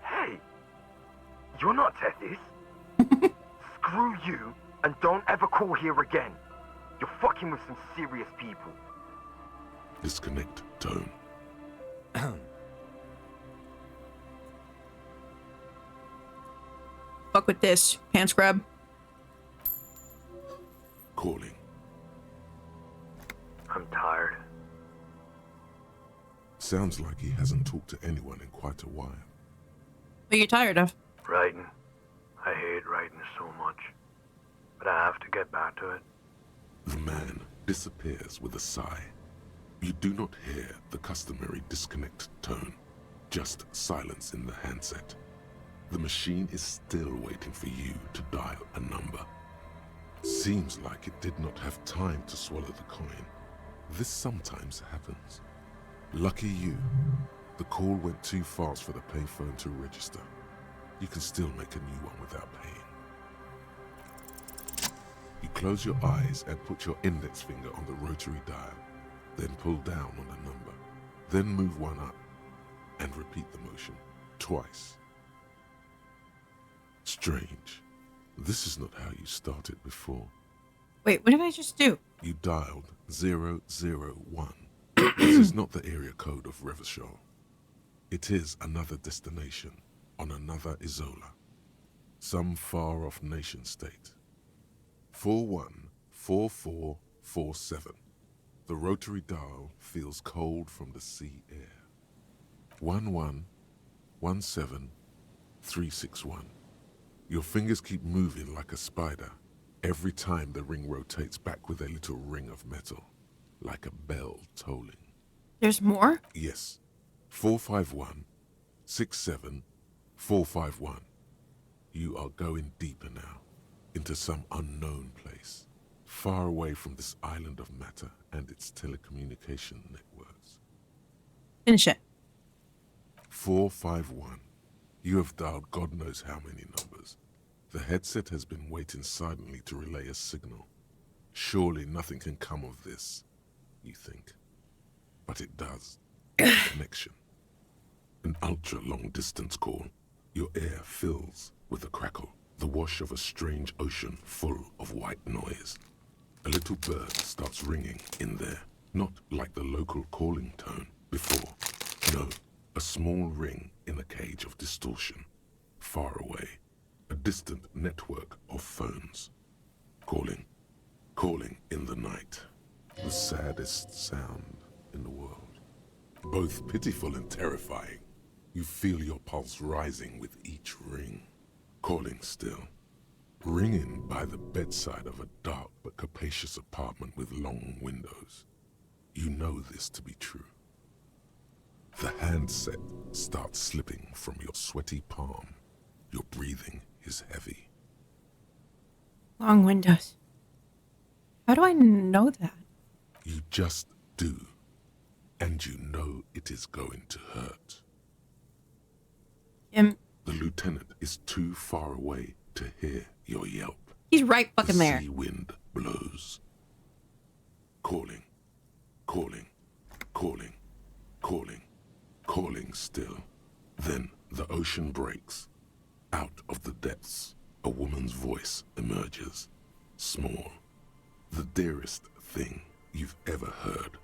Hey! You're not Tethys. Screw you, and don't ever call here again. You're fucking with some serious people. Disconnect tone. Fuck with this, pants grab. Calling. I'm tired. Sounds like he hasn't talked to anyone in quite a while. What are you tired of? Writing. I hate writing so much. But I have to get back to it. The man disappears with a sigh. You do not hear the customary disconnect tone, just silence in the handset. The machine is still waiting for you to dial a number. Seems like it did not have time to swallow the coin. This sometimes happens. Lucky you, the call went too fast for the payphone to register. You can still make a new one without paying. You close your eyes and put your index finger on the rotary dial, then pull down on the number. Then move one up and repeat the motion twice. Strange. This is not how you started before. Wait, what did I just do? You dialed 001. This is not the area code of Revachol. It is another destination on another Isola. Some far-off nation-state. 414447. The rotary dial feels cold from the sea air. 1117361. Your fingers keep moving like a spider every time the ring rotates back with a little ring of metal, like a bell tolling. There's more? Yes. 451-67451. You are going deeper now, into some unknown place, far away from this island of matter and its telecommunication networks. Finish it. 451. You have dialed God knows how many numbers. The headset has been waiting silently to relay a signal. Surely nothing can come of this, you think. But it does. Connection. An ultra-long distance call. Your air fills with a crackle, the wash of a strange ocean full of white noise. A little bird starts ringing in there, not like the local calling tone before. No, a small ring in a cage of distortion, far away. A distant network of phones. Calling in the night. The saddest sound in the world. Both pitiful and terrifying. You feel your pulse rising with each ring. Calling still. Ringing by the bedside of a dark but capacious apartment with long windows. You know this to be true. The handset starts slipping from your sweaty palm. Your breathing is heavy. Long windows. How do I know that? You just do. And you know it is going to hurt. The lieutenant is too far away to hear your yelp. He's right fucking there. The sea wind blows. Calling still. Then the ocean breaks. Out of the depths, a woman's voice emerges. Small. The dearest thing you've ever heard.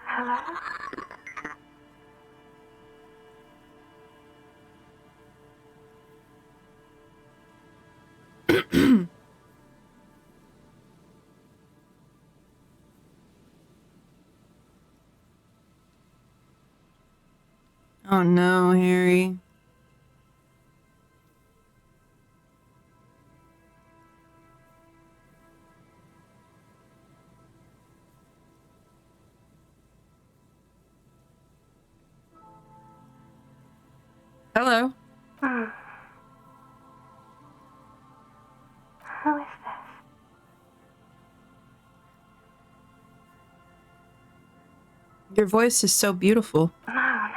Hello? Oh no, Harry. Hello. Who is this? Your voice is so beautiful. No.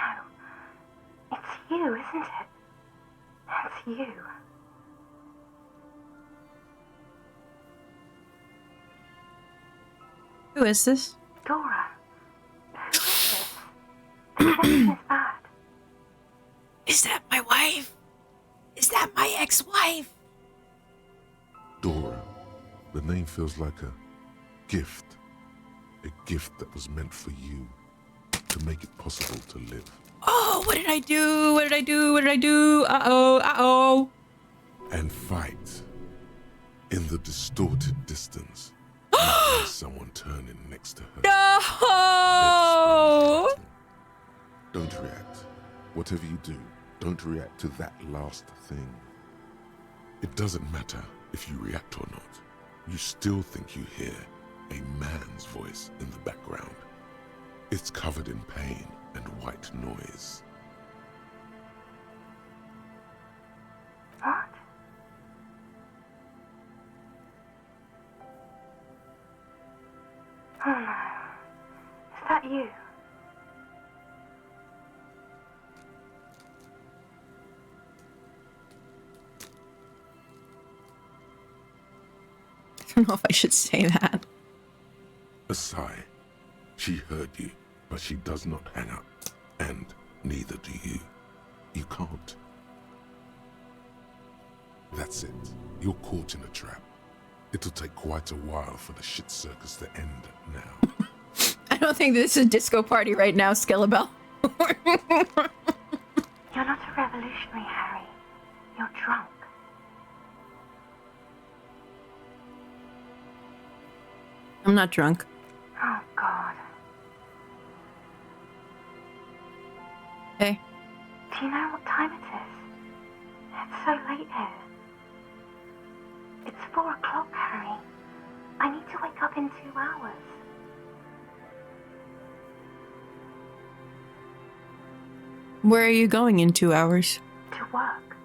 It's you, isn't it? That's you. Who is this? Dora. Who is this? Everything is bad. Is that my wife? Is that my ex-wife? Dora. The name feels like a gift. A gift that was meant for you. To make it possible to live. Oh, what did I do? What did I do? What did I do? Uh-oh. And fight. In the distorted distance. You hear someone turning next to her. No! Don't react. Whatever you do, don't react to that last thing. It doesn't matter if you react or not. You still think you hear a man's voice in the background. It's covered in pain and white noise. What? Oh no. Is that you? I don't know if I should say that. A sigh. She heard you. But she does not hang up, and neither do you. You can't. That's it. You're caught in a trap. It'll take quite a while for the shit circus to end now. I don't think this is a disco party right now, Skellabell. You're not a revolutionary, Harry. You're drunk. I'm not drunk. Oh, God. Hey. Do you know what time it is? It's so late here. It's 4 o'clock, Harry. I need to wake up in 2 hours. Where are you going in 2 hours? To work.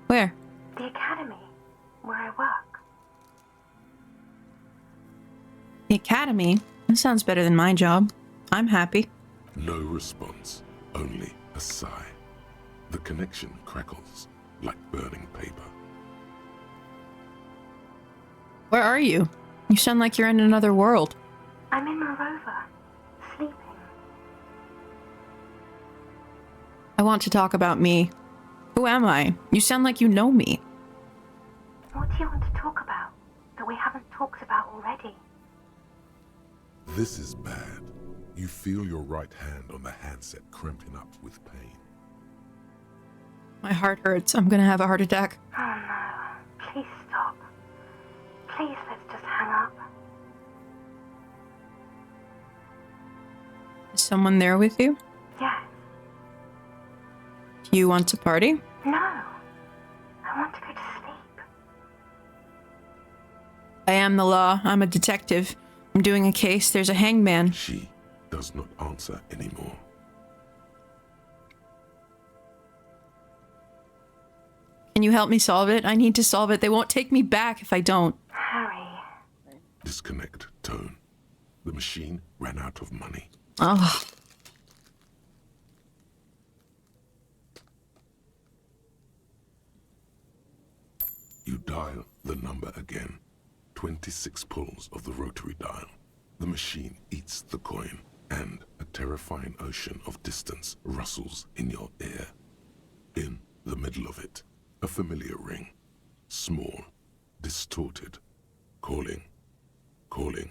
Where? The academy, where I work. The academy? That sounds better than my job. I'm happy. No response, only a sigh. The connection crackles like burning paper. Where are you? You sound like you're in another world. I'm in Morova, sleeping. I want to talk about me. Who am I? You sound like you know me. What do you want to talk about that we haven't talked about already? This is bad. You feel your right hand on the handset cramping up with pain. My heart hurts. I'm gonna have a heart attack. Oh no, please stop. Please, let's just hang up. Is someone there with you? Yes. Do you want to party? No. I want to go to sleep. I am the law. I'm a detective. I'm doing a case. There's a hangman. She does not answer anymore. Can you help me solve it? I need to solve it. They won't take me back if I don't. Harry. Disconnect tone. The machine ran out of money. Oh. You dial the number again. 26 pulls of the rotary dial. The machine eats the coin, and a terrifying ocean of distance rustles in your ear. In the middle of it, a familiar ring. Small, distorted. Calling, calling,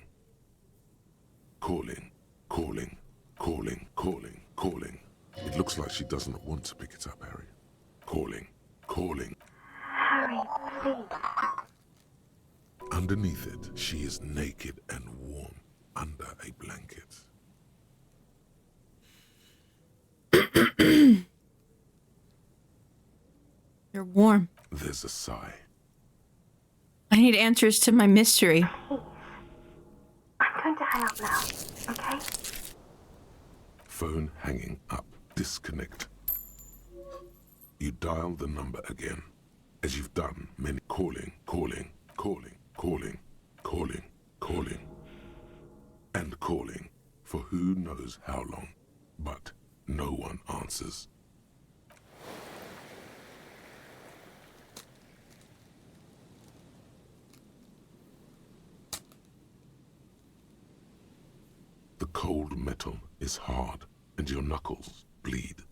calling, calling, calling, calling, calling. It looks like she does not want to pick it up, Harry. Calling, calling. Harry, please. Underneath it, she is naked and warm under a blanket. You're warm. There's a sigh. I need answers to my mystery. Please. I'm going to hang up now, okay? Phone hanging up. Disconnect. You dial the number again, as you've done many. Calling, calling, calling, calling, calling, calling, and calling for who knows how long, but no one answers. The cold metal is hard, and your knuckles bleed.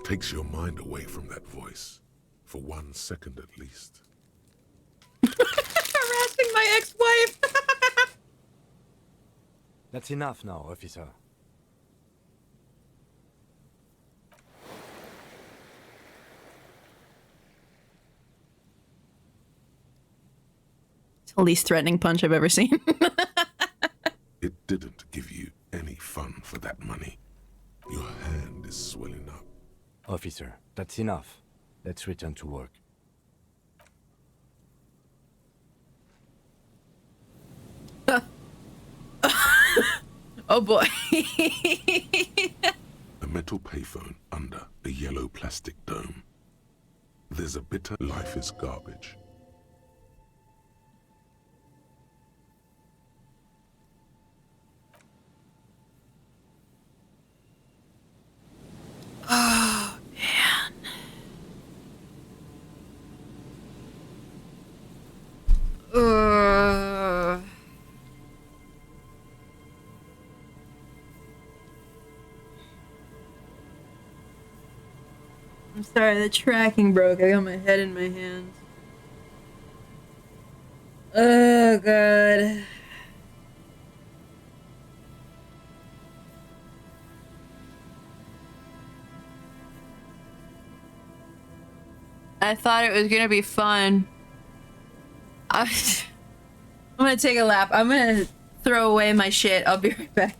Takes your mind away from that voice, for 1 second at least. Harassing my ex-wife. That's enough now, officer. It's the least threatening punch I've ever seen. It didn't give you any fun for that money. Your hand is swelling up. Officer, that's enough. Let's return to work. Oh boy. A metal payphone under a yellow plastic dome. There's a bitter life is garbage. Oh, man. Uh. I'm sorry, the tracking broke. I got my head in my hands. Oh, God. I thought it was gonna be fun. I'm gonna take a lap. I'm gonna throw away my shit. I'll be right back.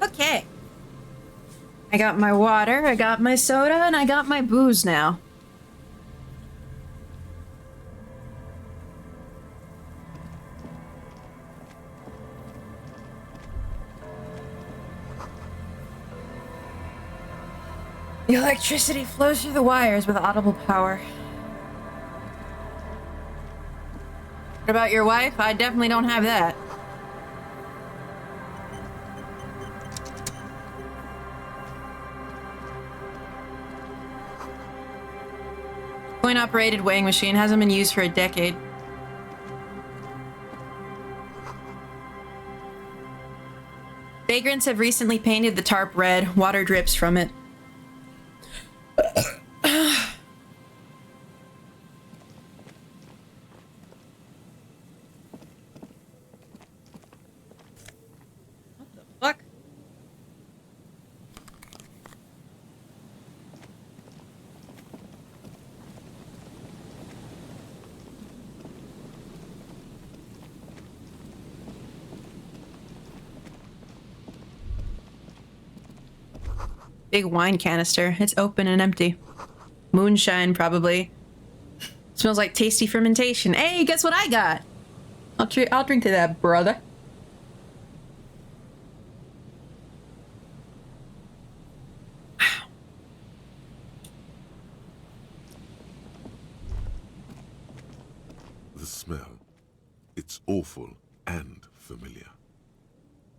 Okay. I got my water, I got my soda, and I got my booze now. The electricity flows through the wires with audible power. What about your wife? I definitely don't have that. Coin-operated weighing machine hasn't been used for a decade. Vagrants have recently painted the tarp red. Water drips from it. Fuck. Big wine canister. It's open and empty. Moonshine, probably. Smells like tasty fermentation. Hey, guess what I got? I'll drink to that, brother. The smell. It's awful and familiar.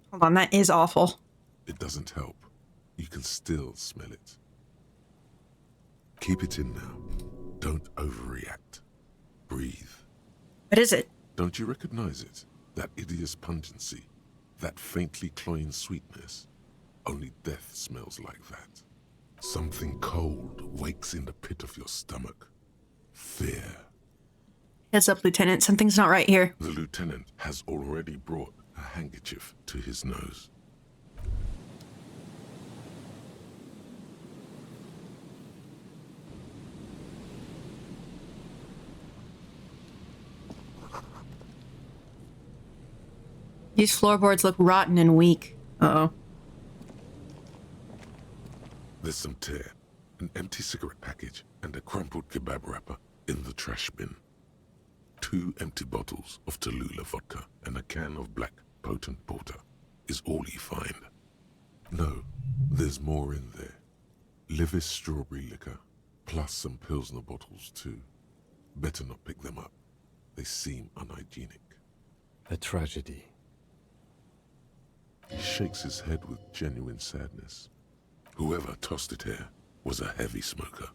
Hold on, that is awful. It doesn't help. You can still smell it. Keep it in now. Don't overreact. Breathe. What is it? Don't you recognize it? That hideous pungency, that faintly cloying sweetness. Only death smells like that. Something cold wakes in the pit of your stomach. Fear. Heads up, Lieutenant. Something's not right here. The lieutenant has already brought a handkerchief to his nose. These floorboards look rotten and weak. Uh-oh. There's some tear, an empty cigarette package, and a crumpled kebab wrapper in the trash bin. 2 empty bottles of Tallulah vodka and a can of black potent porter is all you find. No, there's more in there. Livis strawberry liquor, plus some Pilsner bottles too. Better not pick them up. They seem unhygienic. A tragedy. He shakes his head with genuine sadness. Whoever tossed it here was a heavy smoker.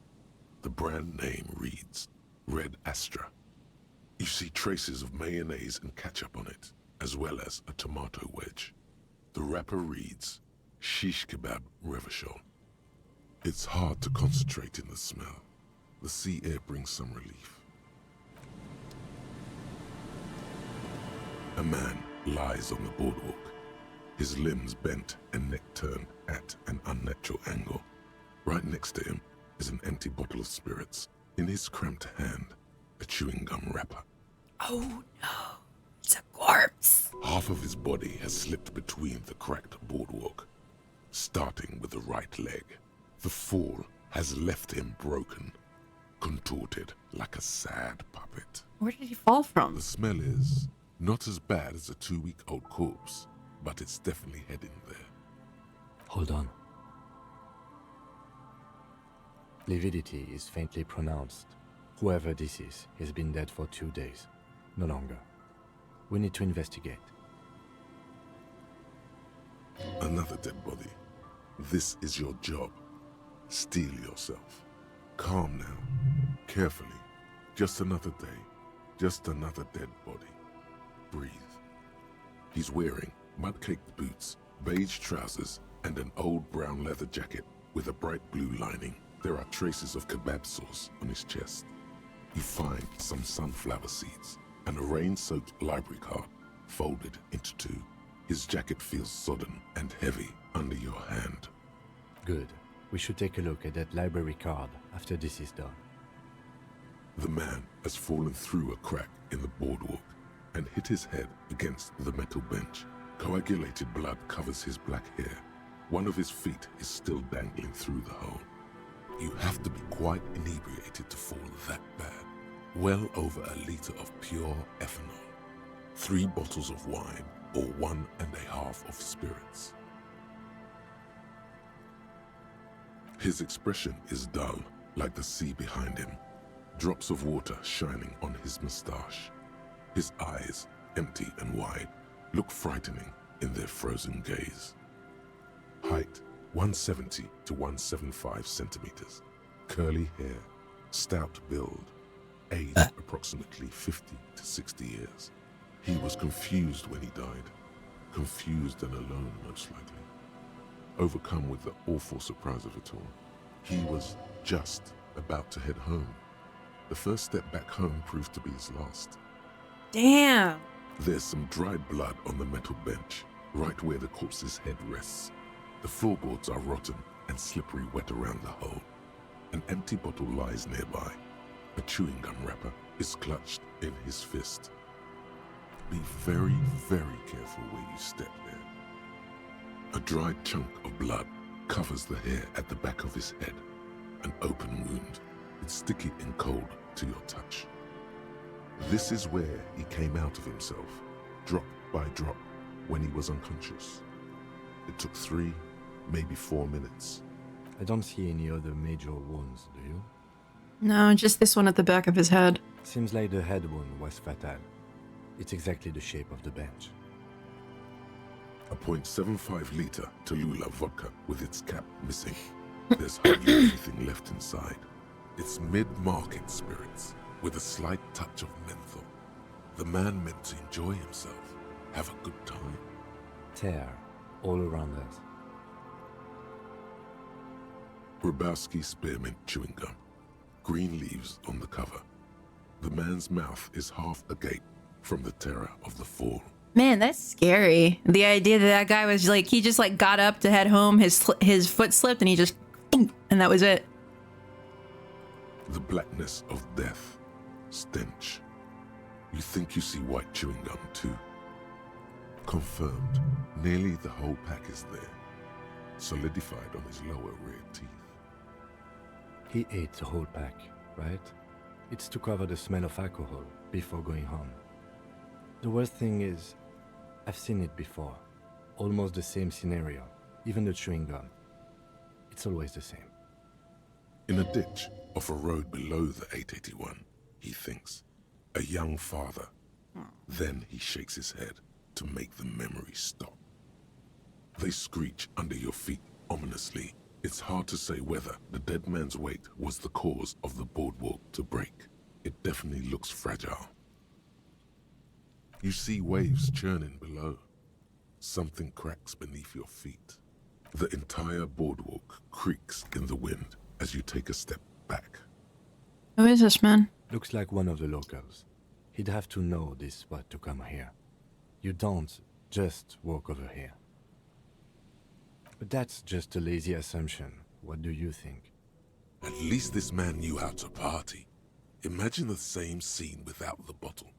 The brand name reads Red Astra. You see traces of mayonnaise and ketchup on it, as well as a tomato wedge. The wrapper reads Shish Kebab Revachol. It's hard to concentrate in the smell. The sea air brings some relief. A man lies on the boardwalk, his limbs bent and neck turned at an unnatural angle. Right next to him is an empty bottle of spirits. In his cramped hand, a chewing gum wrapper. Oh no, it's a corpse. Half of his body has slipped between the cracked boardwalk, starting with the right leg. The fall has left him broken, contorted like a sad puppet. Where did he fall from? The smell is not as bad as a 2-week-old corpse, but it's definitely heading there. Hold on. Lividity is faintly pronounced. Whoever this is has been dead for 2 days. No longer. We need to investigate. Another dead body. This is your job. Steel yourself. Calm now. Carefully. Just another day. Just another dead body. Breathe. He's wearing mud-caked boots, beige trousers, and an old brown leather jacket with a bright blue lining. There are traces of kebab sauce on his chest. You find some sunflower seeds and a rain-soaked library card folded into 2. His jacket feels sodden and heavy under your hand. Good. We should take a look at that library card after this is done. The man has fallen through a crack in the boardwalk and hit his head against the metal bench. Coagulated blood covers his black hair. One of his feet is still dangling through the hole. You have to be quite inebriated to fall that bad. Well over a liter of pure ethanol. 3 bottles of wine or 1.5 of spirits. His expression is dull, like the sea behind him. Drops of water shining on his mustache. His eyes, empty and wide, look frightening in their frozen gaze. Height, 170 to 175 centimeters. Curly hair, stout build. Age, approximately 50 to 60 years. He was confused when he died. Confused and alone, most likely. Overcome with the awful surprise of it all. He was just about to head home. The first step back home proved to be his last. Damn. There's some dried blood on the metal bench, right where the corpse's head rests. The floorboards are rotten and slippery wet around the hole. An empty bottle lies nearby. A chewing gum wrapper is clutched in his fist. Be very, very careful where you step there. A dried chunk of blood covers the hair at the back of his head. An open wound. It's sticky and cold to your touch. This is where he came out of himself, drop by drop, when he was unconscious. It took 3, maybe 4 minutes. I don't see any other major wounds, do you? No, just this one at the back of his head. Seems like the head wound was fatal. It's exactly the shape of the bench. A .75 liter Tallulah vodka with its cap missing. There's hardly anything left inside. It's mid-market spirits with a slight touch of menthol. The man meant to enjoy himself, have a good time. Tear all around us. Grabowski spearmint chewing gum. Green leaves on the cover. The man's mouth is half agape from the terror of the fall. Man, that's scary. The idea that guy was like, he just like got up to head home, his foot slipped and he just, and that was it. The blackness of death. Stench. You think you see white chewing gum too. Confirmed. Nearly the whole pack is there. Solidified on his lower rear teeth. He ate the whole pack, right? It's to cover the smell of alcohol before going home. The worst thing is, I've seen it before. Almost the same scenario, even the chewing gum. It's always the same. In a ditch off a road below the 881, he thinks. A young father. Then he shakes his head to make the memory stop. They screech under your feet ominously. It's hard to say whether the dead man's weight was the cause of the boardwalk to break. It definitely looks fragile. You see waves churning below. Something cracks beneath your feet. The entire boardwalk creaks in the wind as you take a step back. Who is this man? Looks like one of the locals. He'd have to know this spot to come here. You don't just walk over here. But that's just a lazy assumption. What do you think? At least this man knew how to party. Imagine the same scene without the bottle.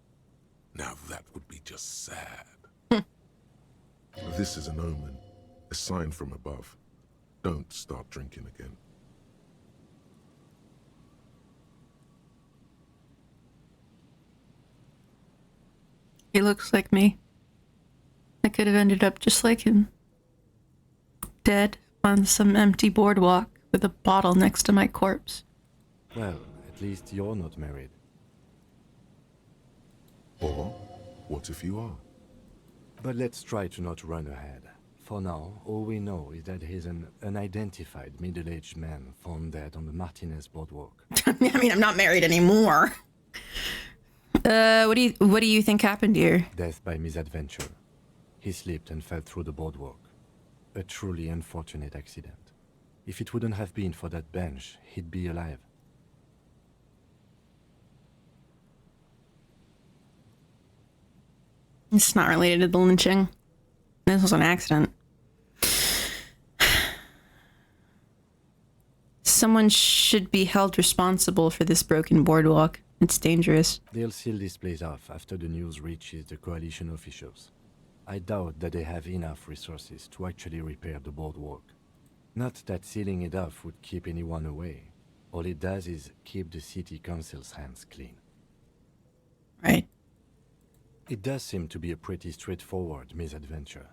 Now that would be just sad. This is an omen, a sign from above. Don't start drinking again. He looks like me. I could have ended up just like him. Dead on some empty boardwalk with a bottle next to my corpse. Well, at least you're not married. Or, what if you are? But let's try to not run ahead. For now, all we know is that he's an unidentified middle-aged man found dead on the Martinez boardwalk. I mean, I'm not married anymore. What do you think happened here? Death by misadventure. He slipped and fell through the boardwalk. A truly unfortunate accident. If it wouldn't have been for that bench, he'd be alive. It's not related to the lynching. This was an accident. Someone should be held responsible for this broken boardwalk. It's dangerous. They'll seal this place off after the news reaches the coalition officials. I doubt that they have enough resources to actually repair the boardwalk. Not that sealing it off would keep anyone away. All it does is keep the city council's hands clean. Right. It does seem to be a pretty straightforward misadventure,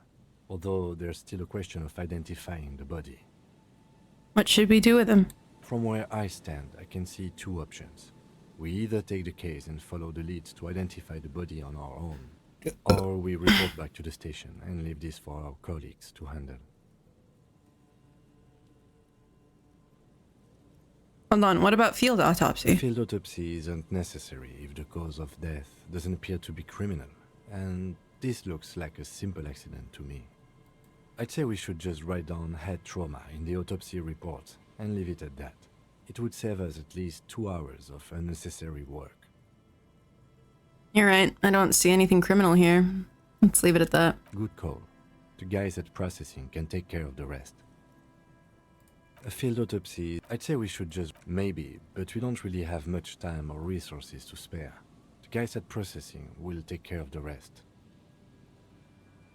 although there's still a question of identifying the body. What should we do with him? From where I stand, I can see two options. We either take the case and follow the leads to identify the body on our own, or we report back to the station and leave this for our colleagues to handle. Hold on, what about field autopsy? Field autopsy isn't necessary if the cause of death doesn't appear to be criminal, and this looks like a simple accident to me. I'd say we should just write down head trauma in the autopsy report and leave it at that. It would save us at least 2 hours of unnecessary work. You're right, I don't see anything criminal here. Let's leave it at that. Good call. The guys at processing can take care of the rest. A field autopsy, I'd say we should just maybe, but we don't really have much time or resources to spare. The guys at processing will take care of the rest.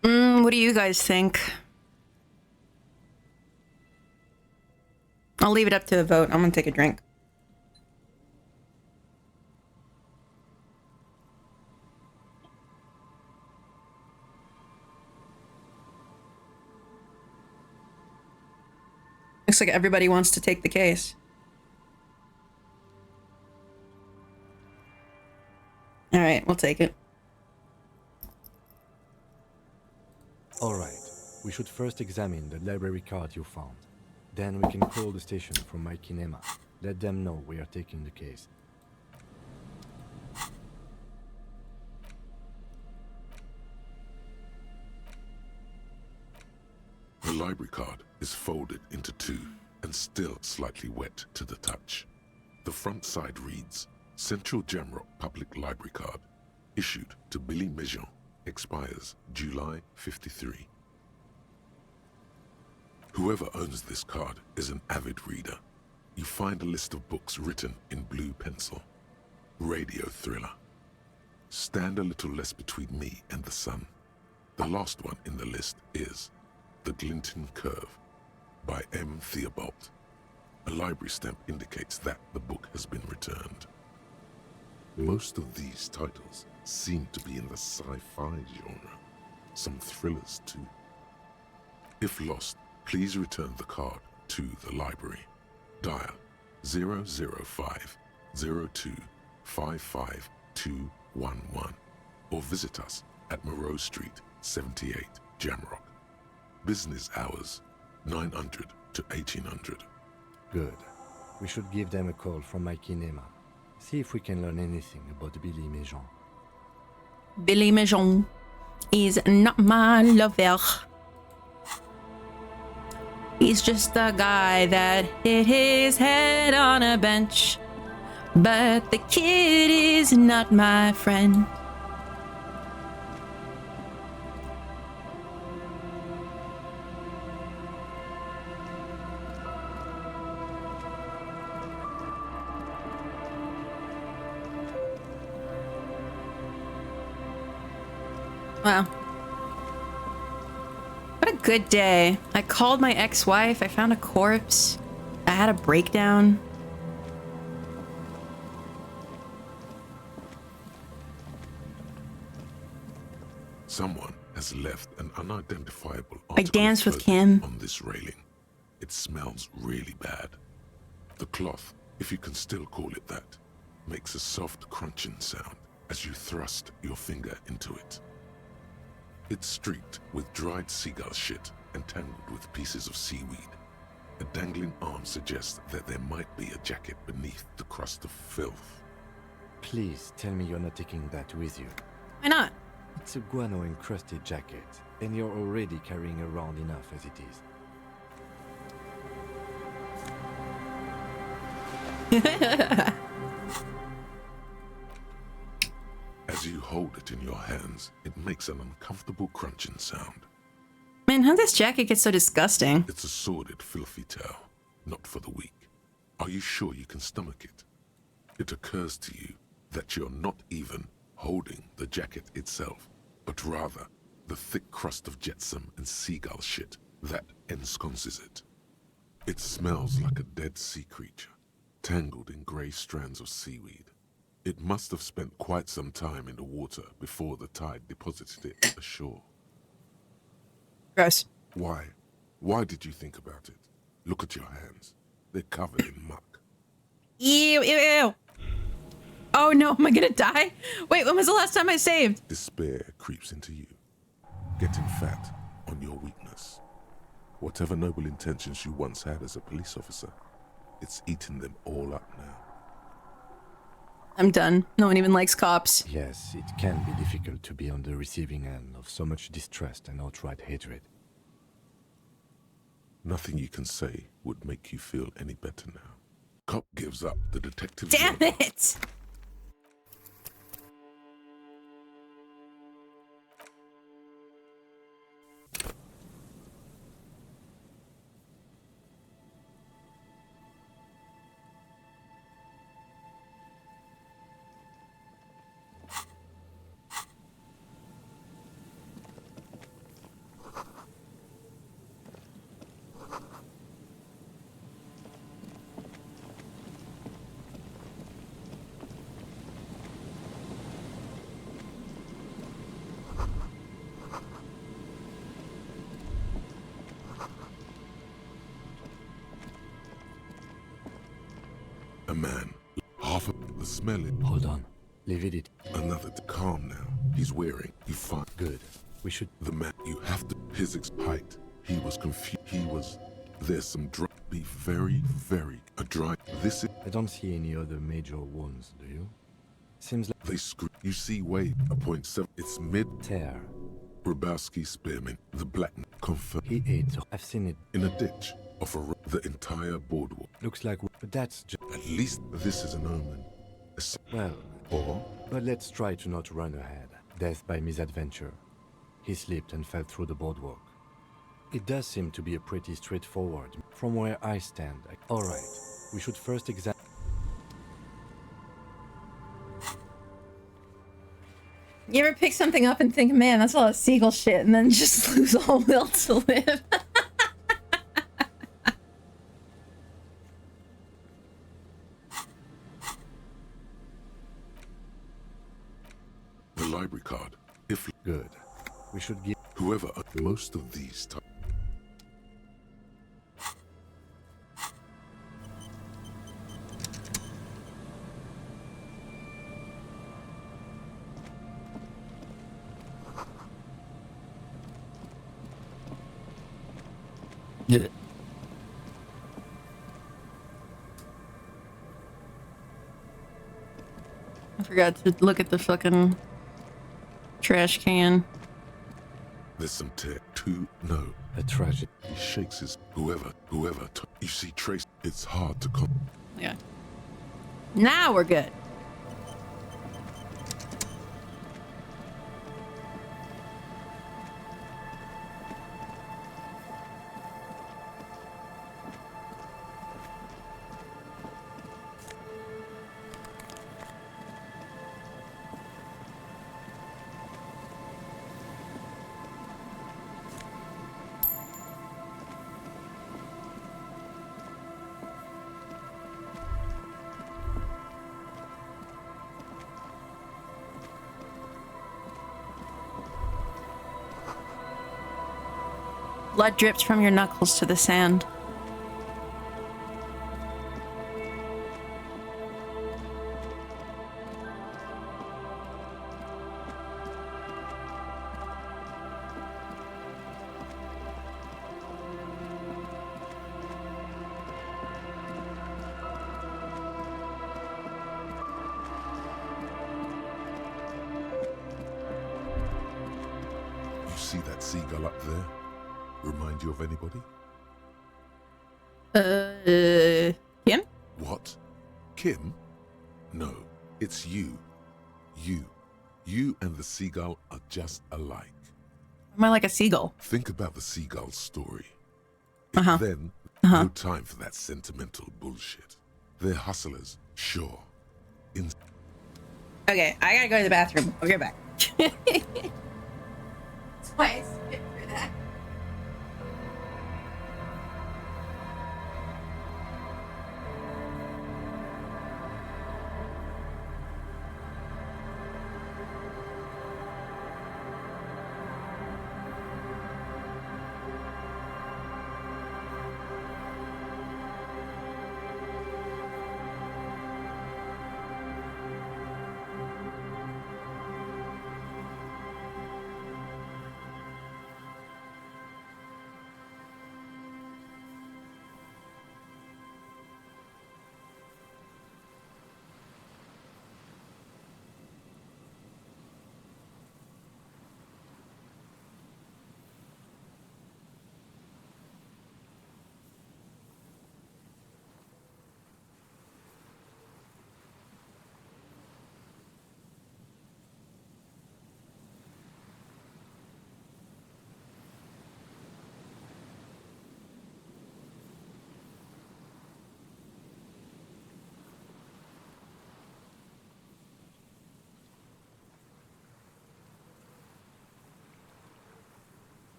What do you guys think? I'll leave it up to the vote. I'm gonna take a drink. Looks like everybody wants to take the case. All right, we'll take it. All right. we should first examine the library card you found. Then we can call the station from my kinema. Let them know we are taking the case. The library card is folded into two and still slightly wet to the touch. The front side reads, Central Jamrock Public Library Card, issued to Billy Mejean, expires July 53. Whoever owns this card is an avid reader. You find a list of books written in blue pencil. Radio thriller. Stand a little less between me and the sun. The last one in the list is The Glinton Curve by M. Theobald. A library stamp indicates that the book has been returned. Most of these titles seem to be in the sci-fi genre. Some thrillers too. If lost, please return the card to the library. Dial 005 02 55211 or visit us at Moreau Street, 78, Jamrock. Business hours, 900 to 1800. Good. We should give them a call from my kinema. See if we can learn anything about Billy Mejean. Billy Mejean is not my lover. He's just a guy that hit his head on a bench. But the kid is not my friend. Wow. What a good day. I called my ex-wife, I found a corpse, I had a breakdown. Someone has left an unidentifiable I danced with Kim on this railing. It smells really bad. The cloth, if you can still call it that, makes a soft crunching sound as you thrust your finger into it. It's streaked with dried seagull shit and tangled with pieces of seaweed. A dangling arm suggests that there might be a jacket beneath the crust of filth. Please tell me you're not taking that with you. Why not? It's a guano-encrusted jacket, and you're already carrying around enough as it is. As you hold it in your hands, it makes an uncomfortable crunching sound. Man, how'd this jacket get so disgusting? It's a sordid, filthy tale, not for the weak. Are you sure you can stomach it? It occurs to you that you're not even holding the jacket itself, but rather the thick crust of jetsam and seagull shit that ensconces it. It smells like a dead sea creature, tangled in grey strands of seaweed. It must have spent quite some time in the water before the tide deposited it ashore. Gross. Why? Why did you think about it? Look at your hands. They're covered in muck. Ew, ew, ew. Oh no, am I gonna die? Wait, when was the last time I saved? Despair creeps into you, getting fat on your weakness. Whatever noble intentions you once had as a police officer, it's eating them all up now. I'm done. No one even likes cops. Yes, it can be difficult to be on the receiving end of so much distrust and outright hatred. Nothing you can say would make you feel any better now. Cop gives up. The detective. Damn it! A man. Half of the smell it. Hold on. Leave it. Another calm now. He's wearing. You find. Good. We should. The man. You have to. His height. He was confused. He was. There's some dry. Be very, very a dry. This is. I don't see any other major wounds, do you? Seems like They screw. You see, wave a point seven. It's mid tear. Grabowski spearman. The black confirm. He ate. I've seen it In a ditch off the entire boardwalk. looks like, but that's just At least this is an omen. well. Or But let's try to not run ahead. Death by misadventure. He slipped and fell through the boardwalk. It does seem to be a pretty straightforward. From where I stand, alright, we should first examine. You ever pick something up and think, man, that's a lot of seagull shit, and then just lose all will to live? the library card. If Good. We should give. whoever most of these. Yeah. I forgot to look at the fucking trash can. There's some tech too. No, A tragic. he shakes his. Whoever. You see, trace. It's hard to. Yeah. Now we're good. Blood drips from your knuckles to the sand. You see that seagull up there? Remind you of anybody? Kim? What? Kim? No, it's you. You and the seagull are just alike. Am I like a seagull? Think about the seagull's story. Uh-huh. Then, no time for that sentimental bullshit. They're hustlers, sure. Okay, I gotta go to the bathroom. I'll get back. Twice for that.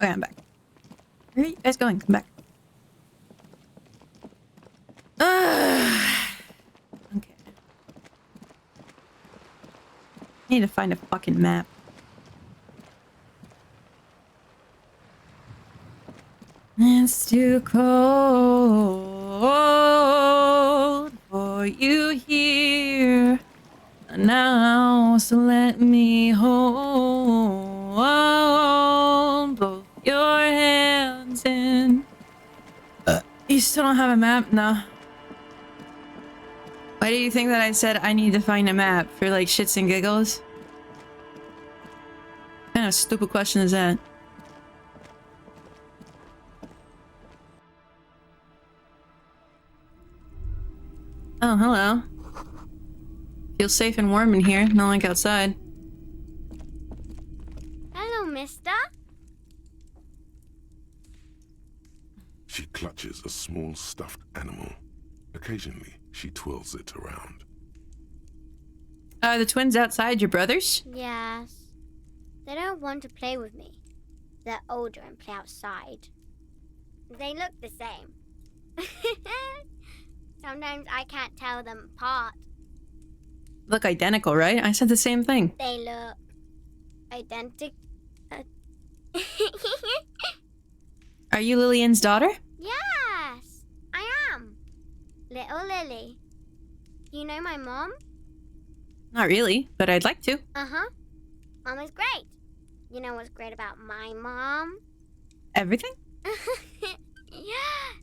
Okay, I'm back. Where are you guys going? Come back. Okay. I need to find a fucking map. It's too cold for you here now, so let me hold both your hands in. You still don't have a map? No. Why do you think that I said I need to find a map for like shits and giggles? What kind of stupid question is that? Oh, hello. Feels safe and warm in here, not like outside. Hello, mister. She clutches a small stuffed animal. Occasionally, she twirls it around. Are the twins outside your brothers? Yes. They don't want to play with me. They're older and play outside. They look the same. Sometimes I can't tell them apart. Look identical, right? I said the same thing. They look identical. Are you Lillian's daughter? Yes, I am. Little Lily. You know my mom? Not really, but I'd like to. Uh-huh. Mom is great. You know what's great about my mom? Everything? Yeah.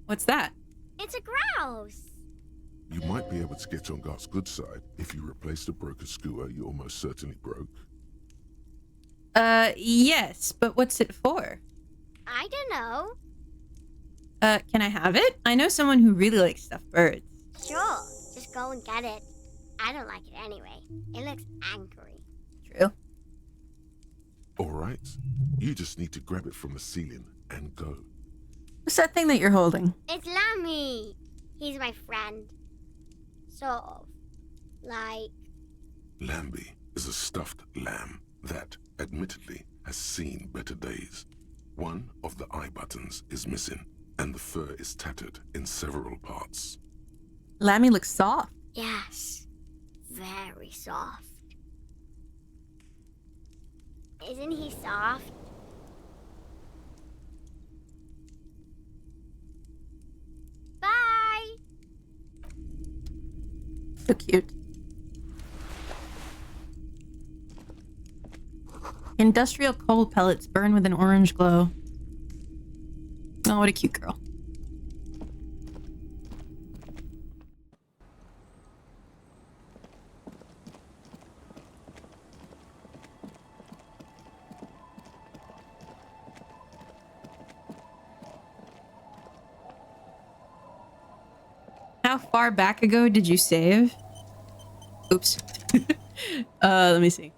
What's that? It's a grouse. You might be able to get on Gart's good side if you replace the broken skewer you almost certainly broke. Yes, but what's it for? I don't know. Can I have it? I know someone who really likes stuffed birds. Sure, just go and get it. I don't like it anyway. It looks angry. True. Alright, you just need to grab it from the ceiling and go. What's that thing that you're holding? It's Lammy. He's my friend. Sort of. Like... Lambie is a stuffed lamb that, admittedly, has seen better days. One of the eye buttons is missing, and the fur is tattered in several parts. Lammy looks soft. Yes. Very soft. Isn't he soft? Bye! So cute. Industrial coal pellets burn with an orange glow. Oh, what a cute girl. How far back ago did you save? Oops. Let me see.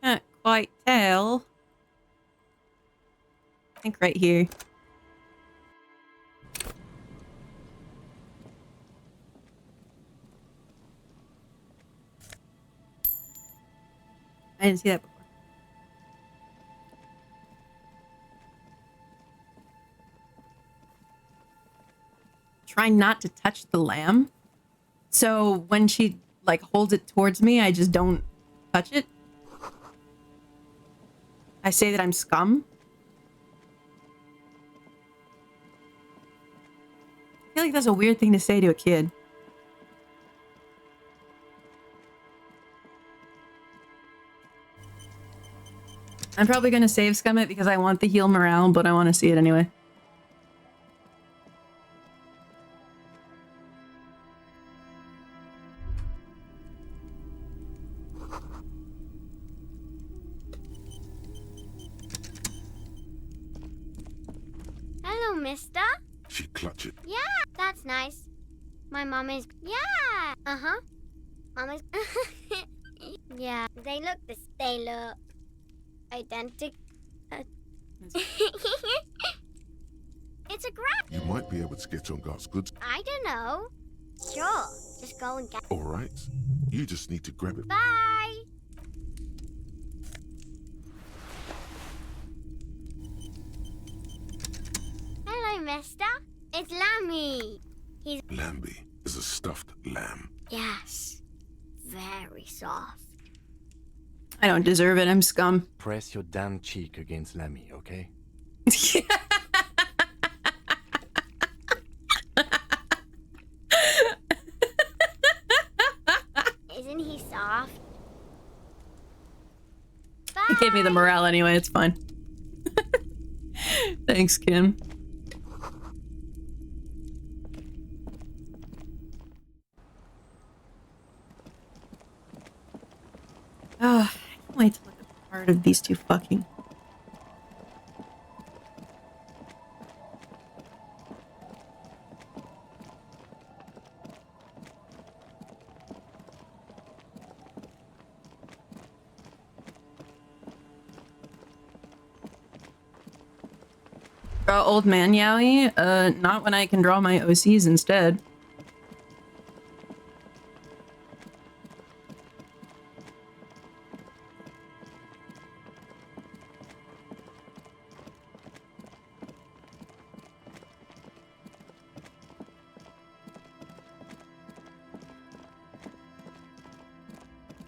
Can't quite tell. I think right here. I didn't see that before. Try not to touch the lamb. So when she like holds it towards me, I just don't touch it. I say that I'm scum. I feel like that's a weird thing to say to a kid. I'm probably going to save scum it because I want the heal morale, but I want to see it anyway. Hello, mister. She clutches. Yeah, that's nice. My mom is... Yeah! Uh-huh. Mom is... Yeah, they look identical. It's a grab. You might be able to get on Gart's goods. I don't know. Sure, just go and get. All right. You just need to grab it. Bye. Hello, mister. It's Lammy. He's... Lambie is a stuffed lamb. Yes. Very soft. I don't deserve it. I'm scum. Press your damn cheek against Lammy, okay? Isn't he soft? It gave me the morale anyway. It's fine. Thanks, Kim. Oh, I can't wait to look at the part of these two fucking. Draw old man yaoi? Not when I can draw my OCs instead.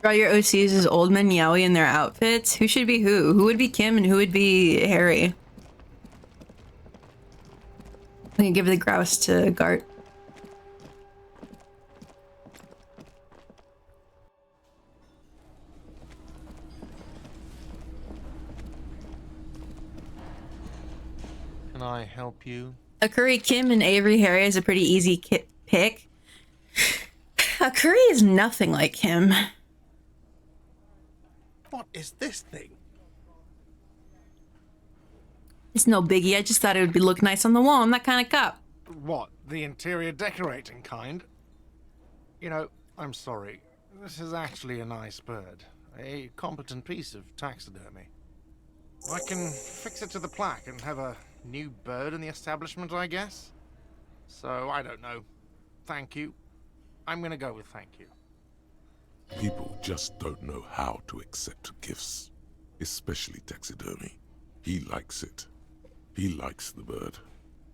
Draw your OCs as old men yaoi in their outfits? Who should be who? Who would be Kim and who would be Harry? I can give the grouse to Gart. Can I help you? Akuri, Kim, and Avery Harry is a pretty easy pick. Akuri is nothing like him. What is this thing? It's no biggie. I just thought it would look nice on the wall. I'm that kind of cop. What, the interior decorating kind? You know, I'm sorry. This is actually a nice bird. A competent piece of taxidermy. I can fix it to the plaque and have a new bird in the establishment, I guess? So, I don't know. Thank you. I'm gonna go with thank you. People just don't know how to accept gifts, especially taxidermy. He likes it. He likes the bird.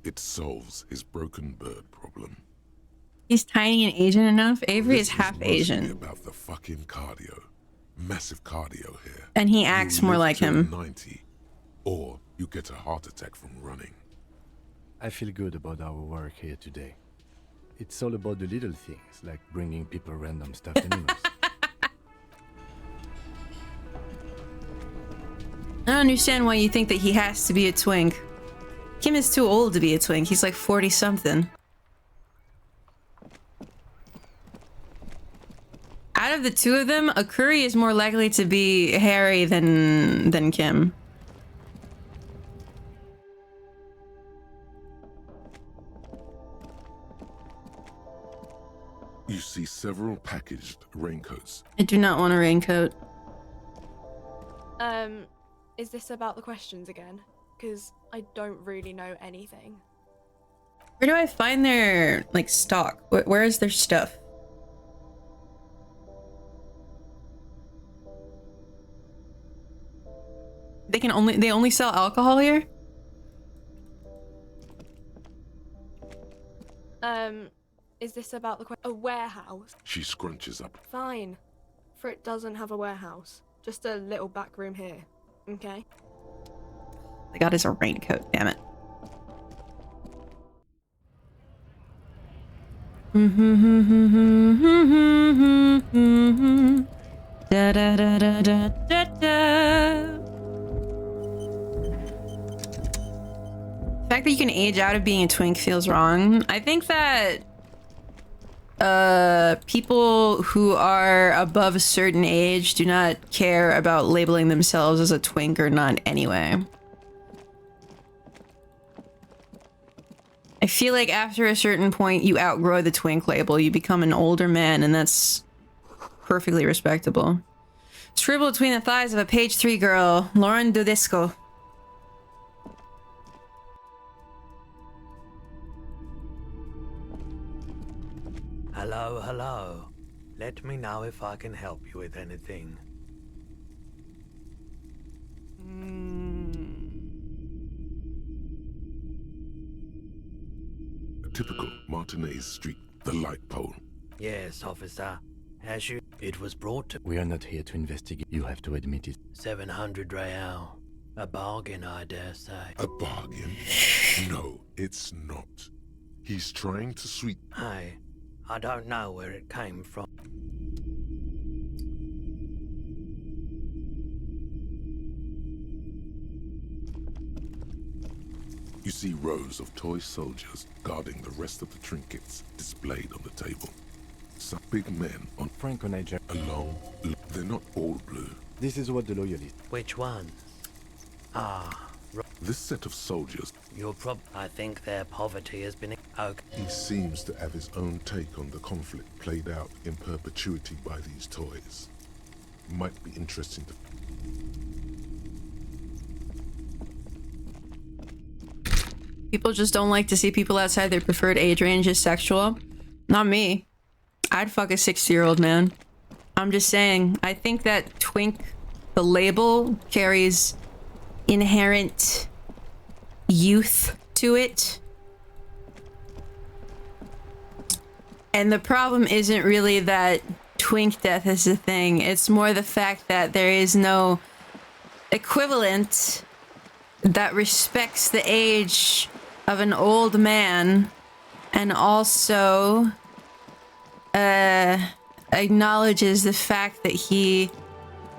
It solves his broken bird problem. He's tiny and Asian enough. Avery is half Mostly Asian. about the fucking cardio. Massive cardio here. And he acts You more live like till him. 90, or you get a heart attack from running. I feel good about our work here today. It's all about the little things, like bringing people random stuffed animals. I don't understand why you think that he has to be a twink. Kim is too old to be a twink. He's like 40-something. Out of the two of them, Akuri is more likely to be Harry than Kim. You see several packaged raincoats. I do not want a raincoat. Is this about the questions again? Because I don't really know anything. Where do I find their, like, stock? Where is their stuff? They only sell alcohol here? Is this about a warehouse? She scrunches up. Fine. For it doesn't have a warehouse. Just a little back room here. Okay? I got is a raincoat, damn it. Da da da da da da da. The fact that you can age out of being a twink feels wrong. I think that people who are above a certain age do not care about labeling themselves as a twink or not anyway. I feel like after a certain point you outgrow the twink label, you become an older man, and that's perfectly respectable. Scribble between the thighs of a page 3 girl, Lauren Dudisco. Hello, hello. Let me know if I can help you with anything. A typical Martinez Street, the light pole. Yes, officer. As you... It was brought to... We are not here to investigate. You have to admit it. 700 real. A bargain, I dare say. A bargain? No, it's not. He's trying to sweet... Hey, I don't know where it came from. You see rows of toy soldiers guarding the rest of the trinkets displayed on the table. Some big men on Franco-Niger. Along, they're not all blue. This is what the loyalist. Which ones? Ah, this set of soldiers. I think their poverty has been... Okay. He seems to have his own take on the conflict played out in perpetuity by these toys. Might be interesting to... People just don't like to see people outside their preferred age range as sexual. Not me. I'd fuck a 60-year-old man. I'm just saying, I think that twink, the label, carries inherent youth to it. And the problem isn't really that twink death is a thing. It's more the fact that there is no equivalent that respects the age of an old man and also acknowledges the fact that he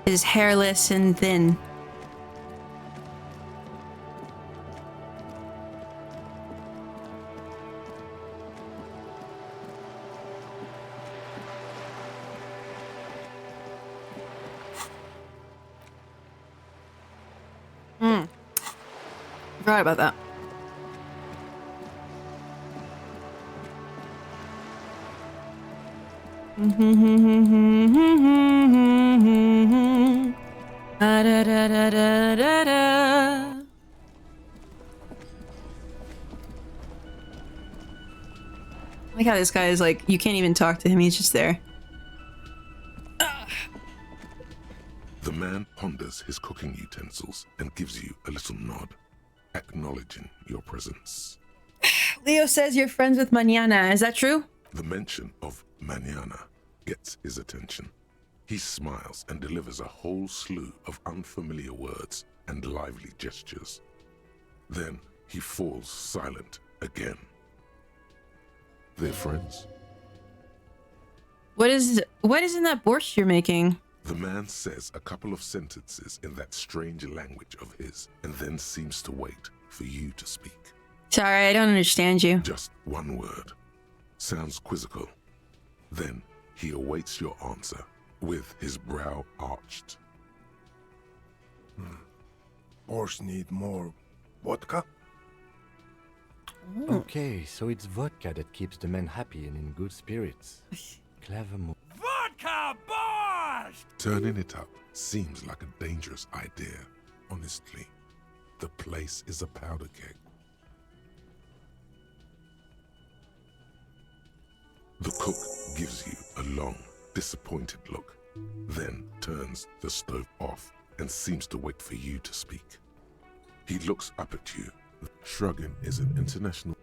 is hairless and thin. Forgot about that. I like how this guy is like, you can't even talk to him, he's just there. The man ponders his cooking utensils and gives you a little nod, acknowledging your presence. Leo says you're friends with Mañana, is that true? The mention of Mañana gets his attention. He smiles and delivers a whole slew of unfamiliar words and lively gestures. Then he falls silent again. They're friends. What is in that borscht you're making? The man says a couple of sentences in that strange language of his and then seems to wait for you to speak. Sorry, I don't understand you. Just one word. Sounds quizzical. Then he awaits your answer with his brow arched. Borscht need more vodka? Okay, so it's vodka that keeps the men happy and in good spirits. Clever move. Vodka borscht! Turning it up seems like a dangerous idea. Honestly, the place is a powder keg. The cook gives you a long, disappointed look, then turns the stove off and seems to wait for you to speak. He looks up at you. Shrugging is an international...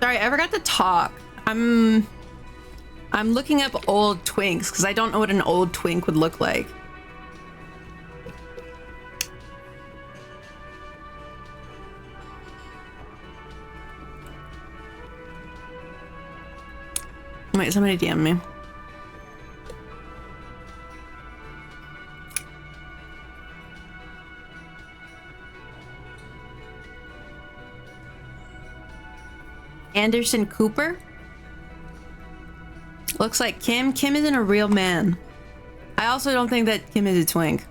Sorry, I forgot to talk. I'm looking up old twinks because I don't know what an old twink would look like. Wait, somebody DM me. Anderson Cooper? Looks like Kim. Kim isn't a real man. I also don't think that Kim is a twink.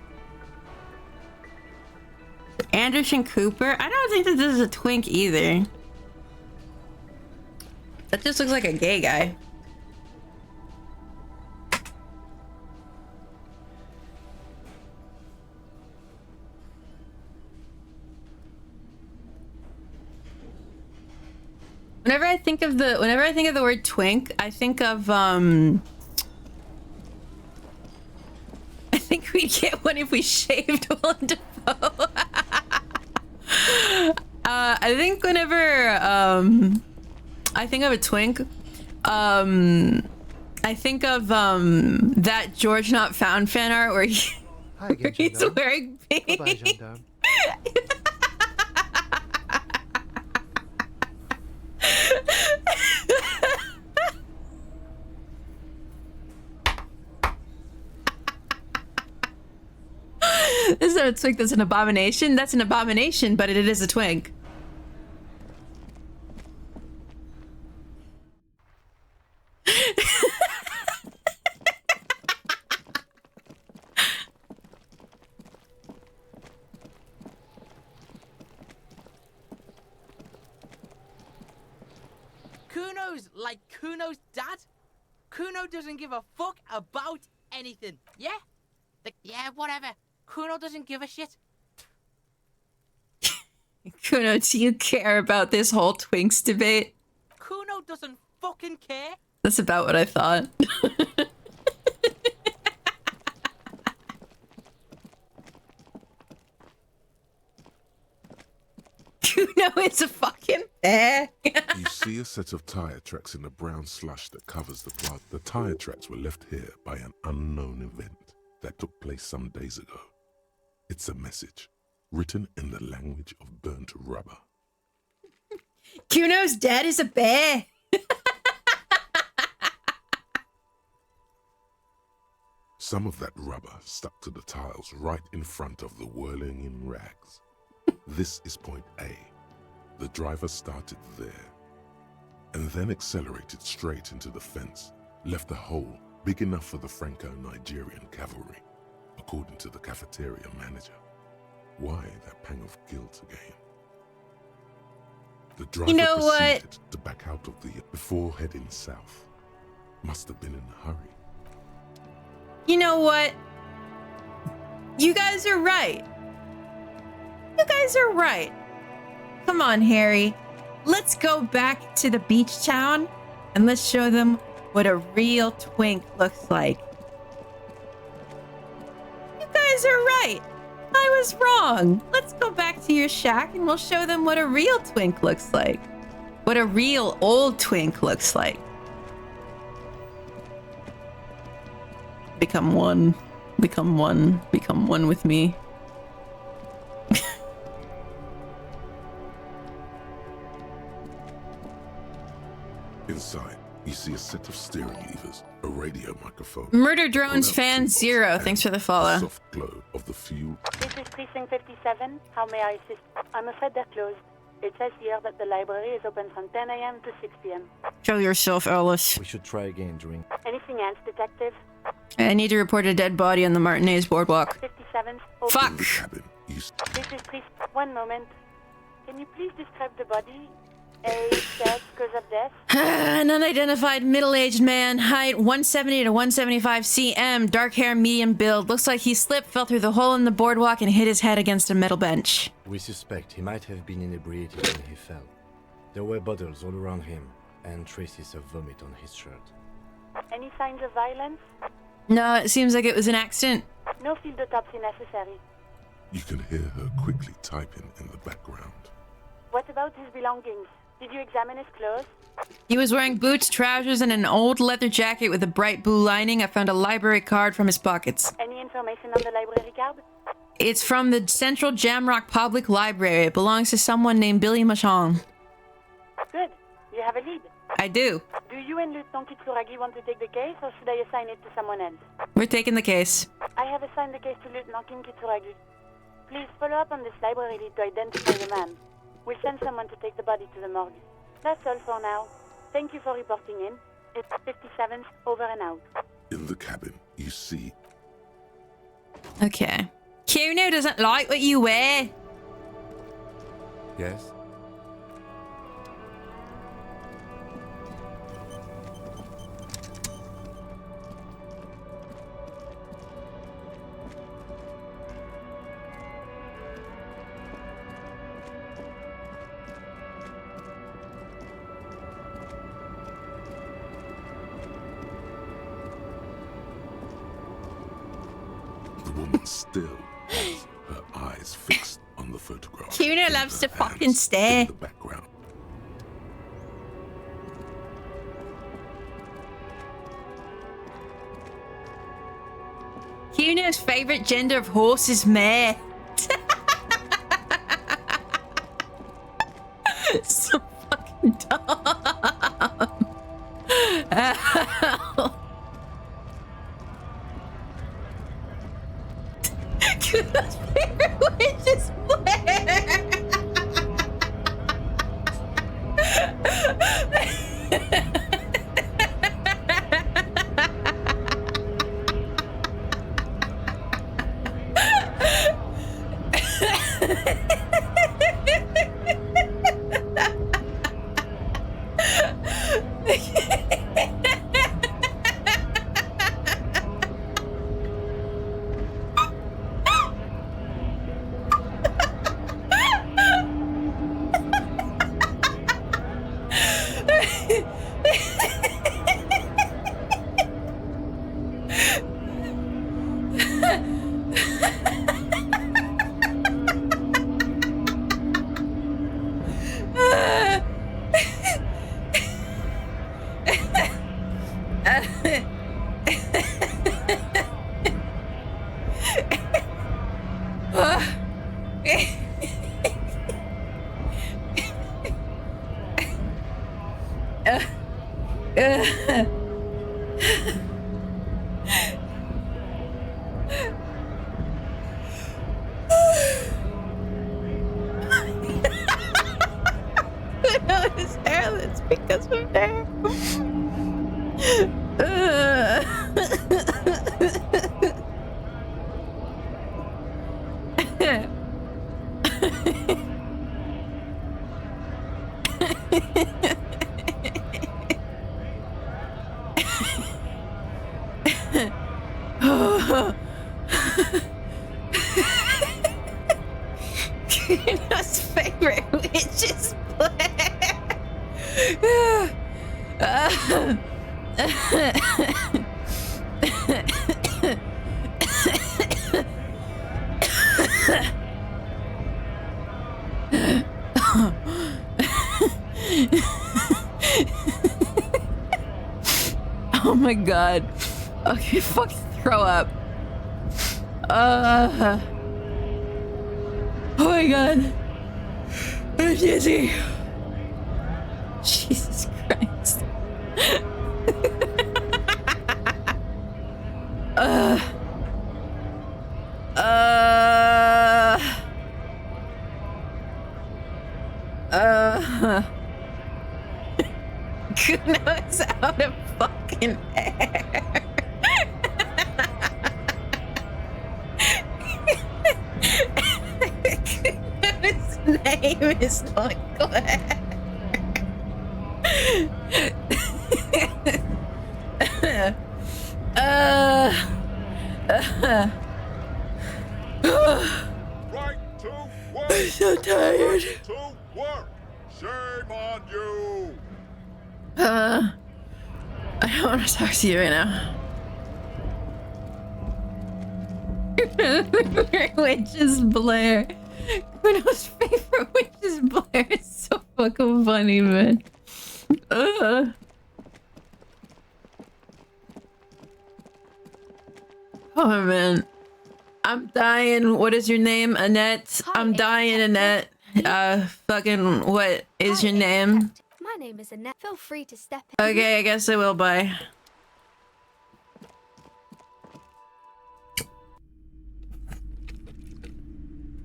Anderson Cooper? I don't think that this is a twink either. That just looks like a gay guy. Whenever I think of the word twink, I think of I think we'd get one if we shaved Willem Dafoe. I think whenever I think of a twink, I think of that George Not Found fan art where, where he's wearing pink. Bye-bye, This is not a twink, that's an abomination. That's an abomination, but it is a twink. Kuno's dad? Kuno doesn't give a fuck about anything, yeah? Yeah, whatever. Kuno doesn't give a shit. Kuno, do you care about this whole twinks debate? Kuno doesn't fucking care. That's about what I thought. Kuno is a fucking bear. You see a set of tire tracks in the brown slush that covers the plaza. The tire tracks were left here by an unknown event that took place some days ago. It's a message written in the language of burnt rubber. Kuno's dad is a bear. Some of that rubber stuck to the tiles right in front of the whirling in rags. This is point A. The driver started there and then accelerated straight into the fence, left a hole big enough for the Franco-Nigerian cavalry, according to the cafeteria manager. Why that pang of guilt again? The driver proceeded to back out of the before heading south. Must have been in a hurry. You know what? You guys are right. You guys are right. Come on, Harry. Let's go back to the beach town and let's show them what a real twink looks like. You guys are right. I was wrong. Let's go back to your shack and we'll show them what a real twink looks like. What a real old twink looks like. Become one. Become one. Become one with me. Inside, you see a set of steering levers, a radio microphone. Murder Drones Fan Zero, thanks for the follow. The soft glow of the fuel. This is Precinct 57. How may I assist? I'm afraid they're closed. It says here that the library is open from 10 a.m. to 6 p.m. Show yourself, Ellis. We should try again during... Anything else, Detective? I need to report a dead body on the Martinez boardwalk. 57. Fuck! This is Precinct. One moment. Can you please describe the body? Age, sex, cause of death? An unidentified middle-aged man, height 170 to 175 cm, dark hair, medium build. Looks like he slipped, fell through the hole in the boardwalk, and hit his head against a metal bench. We suspect he might have been inebriated when he fell. There were bottles all around him, and traces of vomit on his shirt. Any signs of violence? No, it seems like it was an accident. No field autopsy necessary. You can hear her quickly typing in the background. What about his belongings? Did you examine his clothes? He was wearing boots, trousers, and an old leather jacket with a bright blue lining. I found a library card from his pockets. Any information on the library card? It's from the Central Jamrock Public Library. It belongs to someone named Billy Machon. Good. You have a lead. I do. Do you and Lieutenant Kitsuragi want to take the case, or should I assign it to someone else? We're taking the case. I have assigned the case to Lieutenant Kitsuragi. Please follow up on this library lead to identify the man. We'll send someone to take the body to the morgue. That's all for now. Thank you for reporting in. It's 57th, over and out. In the cabin, you see... Okay. Kuno doesn't like what you wear. Yes? The woman still has her eyes fixed on the photograph. Kuno loves to fucking stare. In the background. Kuno's favorite gender of horse is mare. So fucking dumb. Kuno's favorite witch is Blair. No, his hairless because of hair. Kuno's favorite witch is Blair. Oh my god. Okay, fuck, throw up. Oh my god. I'm dizzy. Jesus Christ. Kuno's out of fucking air. Kuno's name is not Claire. Right to work. I'm so tired. Right to work. Shame on you. I don't want to talk to you right now. Which is Blair. Kuno's favorite witch is Blair. It's so Fucking funny, man. Oh man, I'm dying. What is your name, Annette? I'm dying, Annette. Fucking what is your name? My name is Annette. Feel free to step in. Okay, I guess I will. Bye.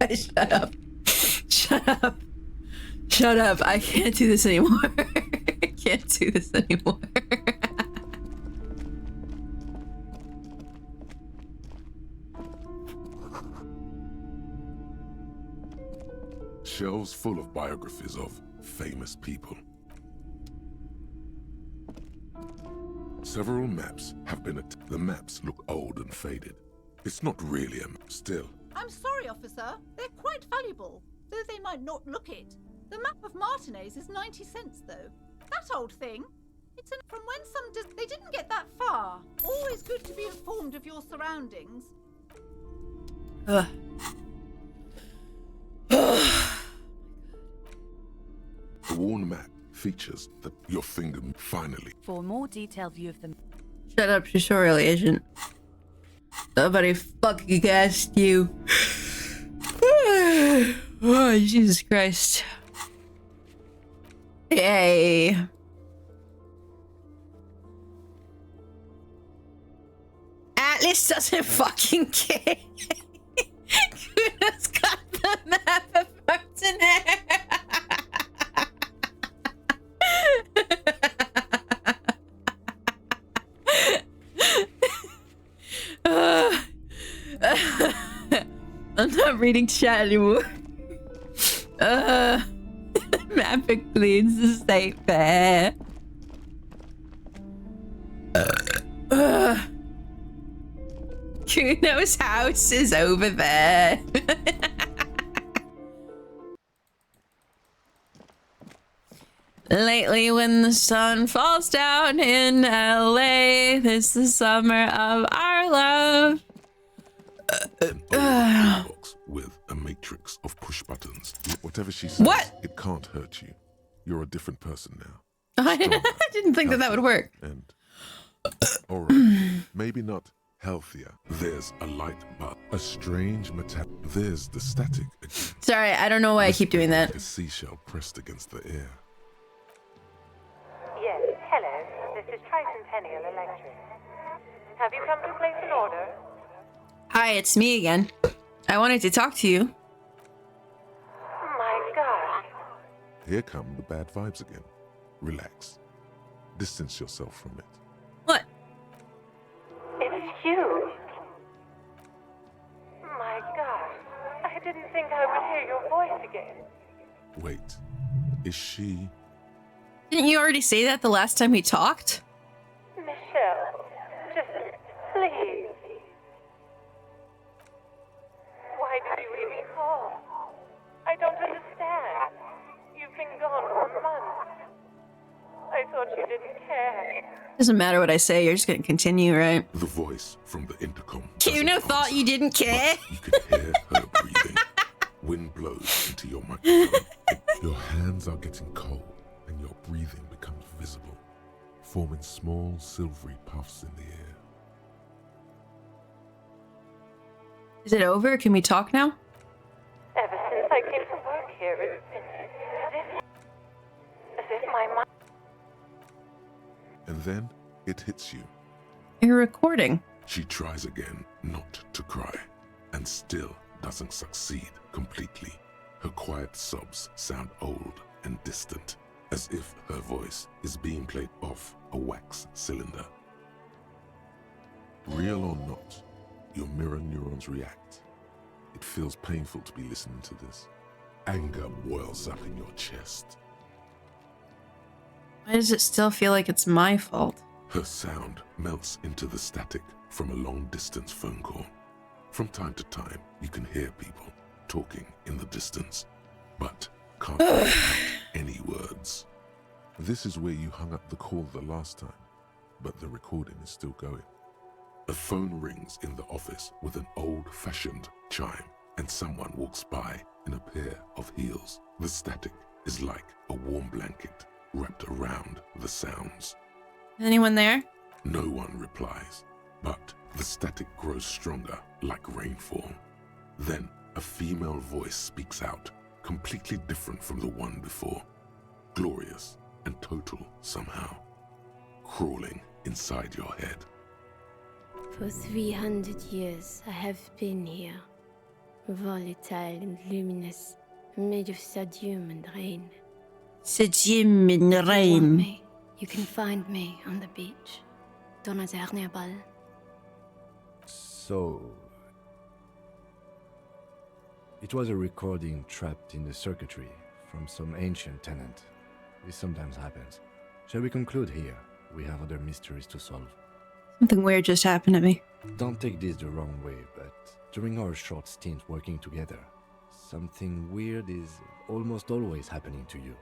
Shut up. Shut up. Shut up. I can't do this anymore. I can't do this anymore. Shelves full of biographies of famous people. Several maps have been the maps look old and faded. It's not really a map still. I'm sorry, officer. They're quite valuable, though they might not look it. The map of Martinez is 90 cents, though. That old thing. It's from when they didn't get that far. Always good to be informed of your surroundings. The worn map features your finger finally. For a more detailed view of the... Shut up, tutorial agent. Nobody fucking asked you. Oh, Jesus Christ. Yay. Atlas doesn't fucking care. Kuno's got the map of Martinez. I'm not reading chat anymore. Map includes the state fair. Kuno's house is over there. Lately, when the sun falls down in LA, this is the summer of our love. Box with a matrix of push buttons. Whatever she says, it can't hurt you. You're a different person now. I didn't think that would work. And alright, maybe not healthier. There's a light but a strange metallic. There's the static again. Sorry, I don't know why I keep doing that. A seashell pressed against the air. Yes, hello. This is Tricentennial Electric. Have you come to place an order? Hi, it's me again. I wanted to talk to you. My God. Here come the bad vibes again. Relax. Distance yourself from it. What? It's you. My God. I didn't think I would hear your voice again. Wait. Is she... Didn't you already say that the last time we talked? Michelle, just please. Why did you even call? I don't understand. You've been gone for months. I thought you didn't care. Doesn't matter what I say, you're just gonna continue, right? The voice from the intercom. Kuno thought you didn't care. You can hear her breathing. Wind blows into your microphone. Your hands are getting cold and your breathing becomes visible, forming small silvery puffs in the air. Is it over? Can we talk now? Ever since I came to work here, it's been as if my mind... And then it hits you. You're recording. She tries again not to cry, and still doesn't succeed completely. Her quiet sobs sound old and distant, as if her voice is being played off a wax cylinder. Real or not, your mirror neurons react. It feels painful to be listening to this. Anger boils up in your chest. Why does it still feel like it's my fault? Her sound melts into the static from a long-distance phone call. From time to time, you can hear people talking in the distance, but can't make out any words. This is where you hung up the call the last time, but the recording is still going. A phone rings in the office with an old-fashioned chime, and someone walks by in a pair of heels. The static is like a warm blanket wrapped around the sounds. Anyone there? No one replies, but the static grows stronger like rainfall. Then a female voice speaks out, completely different from the one before. Glorious and total somehow, crawling inside your head. For 300 years I have been here, volatile and luminous, made of sodium and rain. Sodium and If you want rain. me, you can find me on the beach. Dans un dernier bal. So... It was a recording trapped in the circuitry from some ancient tenant. This sometimes happens. Shall we conclude here? We have other mysteries to solve. Something weird just happened to me. Don't take this the wrong way, but during our short stint working together, something weird is almost always happening to you.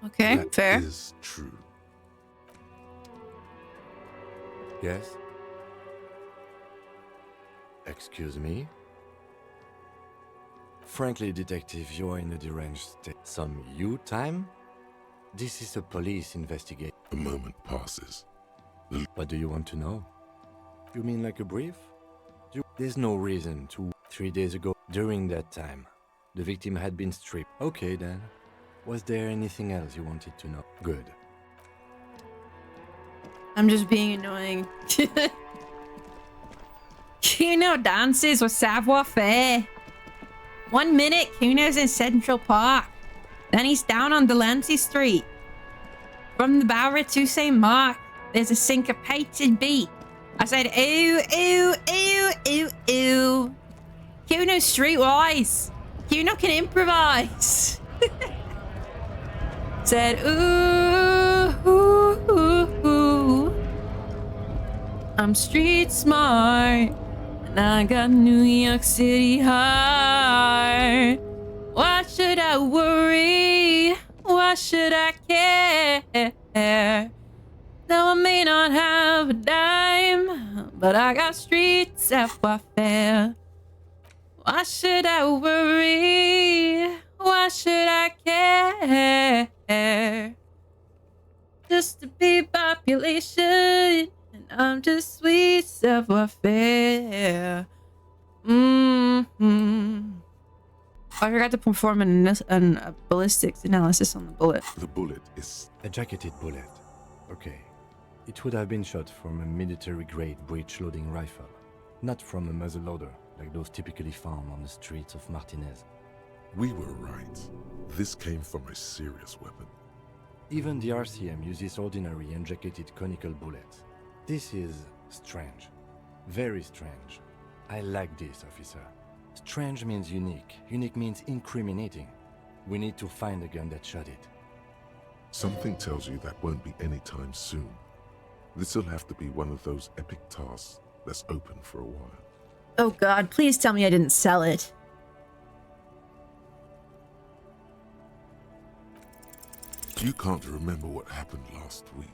Okay, That fair. is true. Yes? Excuse me? Frankly, detective, you're in a deranged state. Some you time? This is a police investigation. A moment passes. What do you want to know? You mean like a brief? There's no reason to. 3 days ago, during that time, the victim had been stripped. Okay then. Was there anything else you wanted to know? Good. I'm just being annoying. Kuno dances with savoir-faire. 1 minute, Kuno's in Central Park. Then he's down on Delancey Street. From the Bowery to St. Mark, there's a syncopated beat. I said, ooh, ooh, ooh, ooh, ooh. Kuno's streetwise. Kuno can improvise. Said, ooh, ooh, ooh, ooh. I'm street smart. And I got New York City heart. Why should I worry? Why should I care? Though I may not have a dime, but I got street savoir-faire. Why should I worry? Why should I care? Just a big population, and I'm just sweet savoir-faire. I forgot to perform a ballistics analysis on the bullet. The bullet is a jacketed bullet. Okay. It would have been shot from a military-grade breech-loading rifle, not from a muzzleloader like those typically found on the streets of Martinez. We were right. This came from a serious weapon. Even the RCM uses ordinary unjacketed conical bullets. This is strange. Very strange. I like this, officer. Strange means unique. Unique means incriminating. We need to find the gun that shot it. Something tells you that won't be anytime soon. This'll have to be one of those epic tasks that's open for a while. Oh god, please tell me I didn't sell it. You can't remember what happened last week.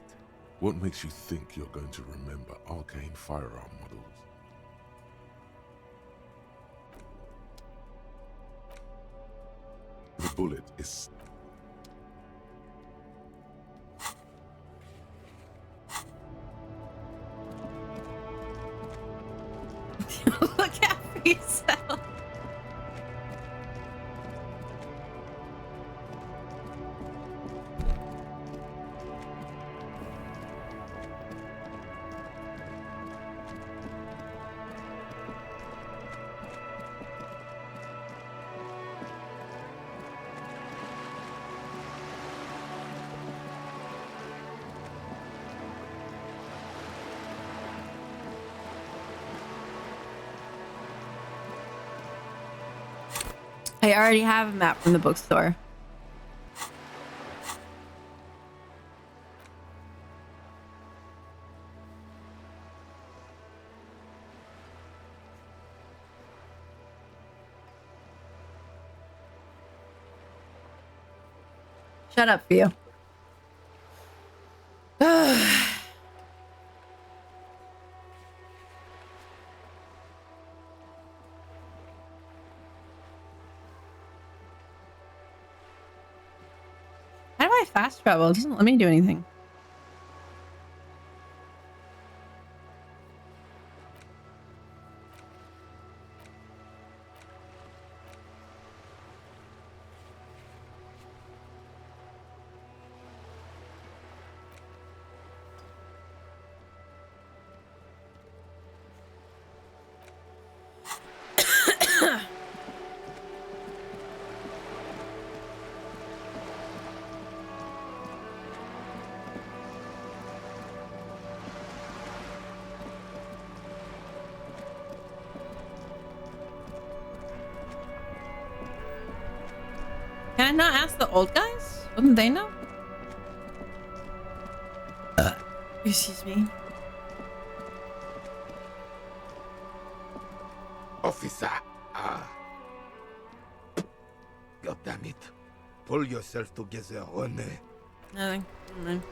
What makes you think you're going to remember arcane firearm models? The bullet is... Look out for yourself. I already have a map from the bookstore. Shut up, Theo. I fast travel? It doesn't let me do anything. Can I not ask the old guys? Wouldn't they know? Excuse me. Officer! God damn it. Pull yourself together, René. Nothing. Nothing.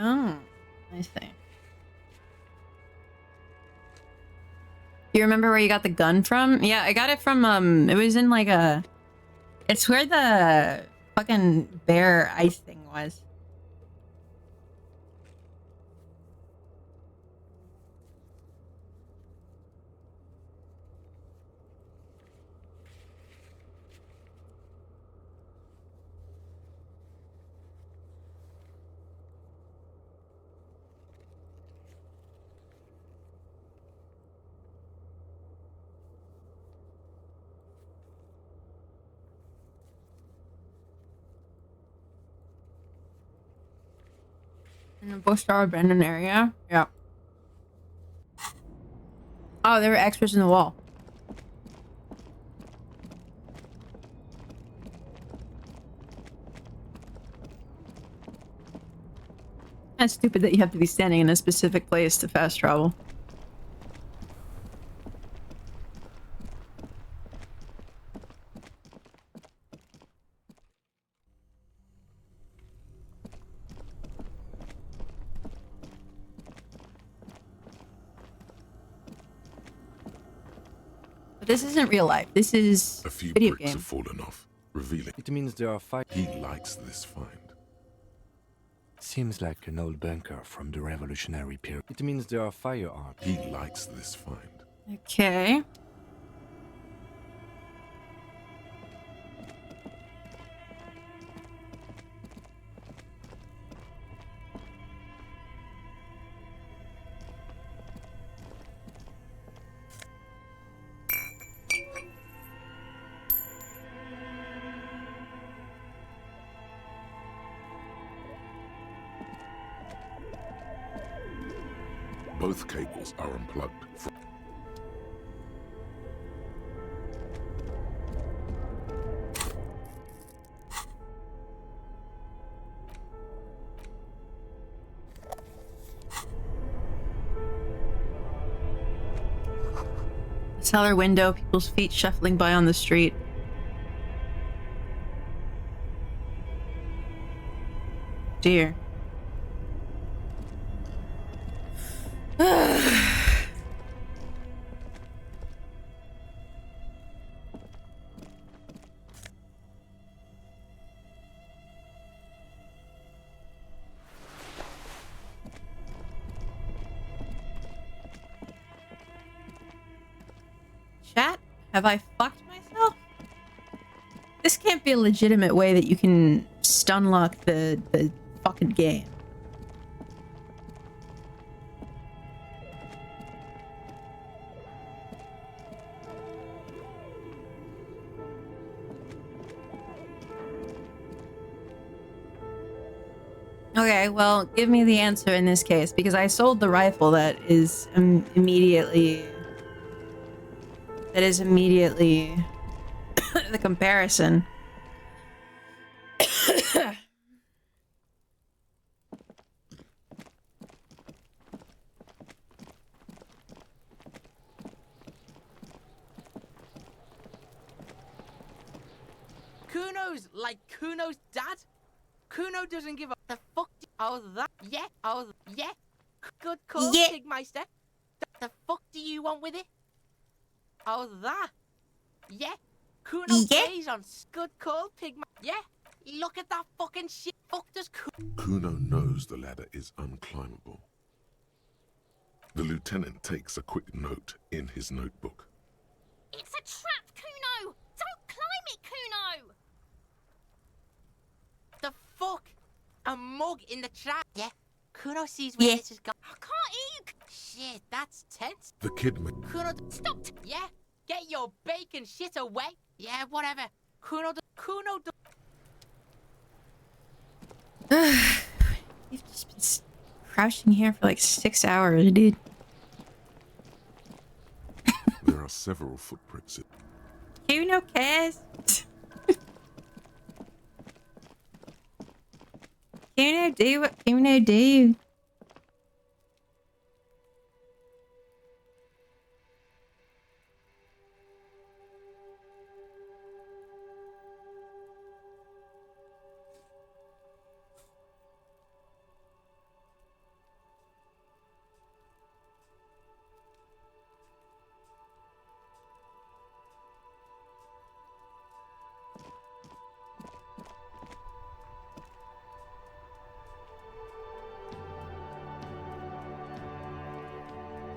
Oh, I see. Do you remember where you got the gun from? Yeah, I got it from, it was in like a... It's where the fucking bear ice thing was. In the Bushstar abandoned area? Yeah. Oh, there were extras in the wall. That's stupid that you have to be standing in a specific place to fast travel. But this isn't real life. This is a few video bricks game. have fallen off, revealing. It means there are five. He likes this find. Seems like an old bunker from the revolutionary period. It means there are firearms. He likes this find. Okay. Both cables are unplugged. Cellar window, people's feet shuffling by on the street. Dear. Chat? Have I fucked myself? This can't be a legitimate way that you can stun lock the fucking game. Okay, well, give me the answer in this case, because I sold the rifle that is immediately that is immediately the comparison. Kuno's like Kuno's dad. Kuno doesn't give a the fuck. Oh that yeah. Oh yeah. Good call, Yeah. Pigmeister. The fuck do you want with it? Oh that. Yeah. Kuno Yeah. plays on good call, Pigmeister. Yeah. Look at that fucking shit. Fuck does Kuno knows the ladder is unclimbable. The lieutenant takes a quick note in his notebook. It's a trap, Kuno! Don't climb it, Kuno! the fuck? A mug in the trap. Yeah. Kuno sees where this is going. I can't hear you. Shit, that's tense. The kid Kuno, stop. Yeah. Get your bacon shit away. Yeah, whatever. Kuno. You've just been crouching here for like 6 hours, dude. There are several footprints. Kuno cares. Kuno do what Kuno do.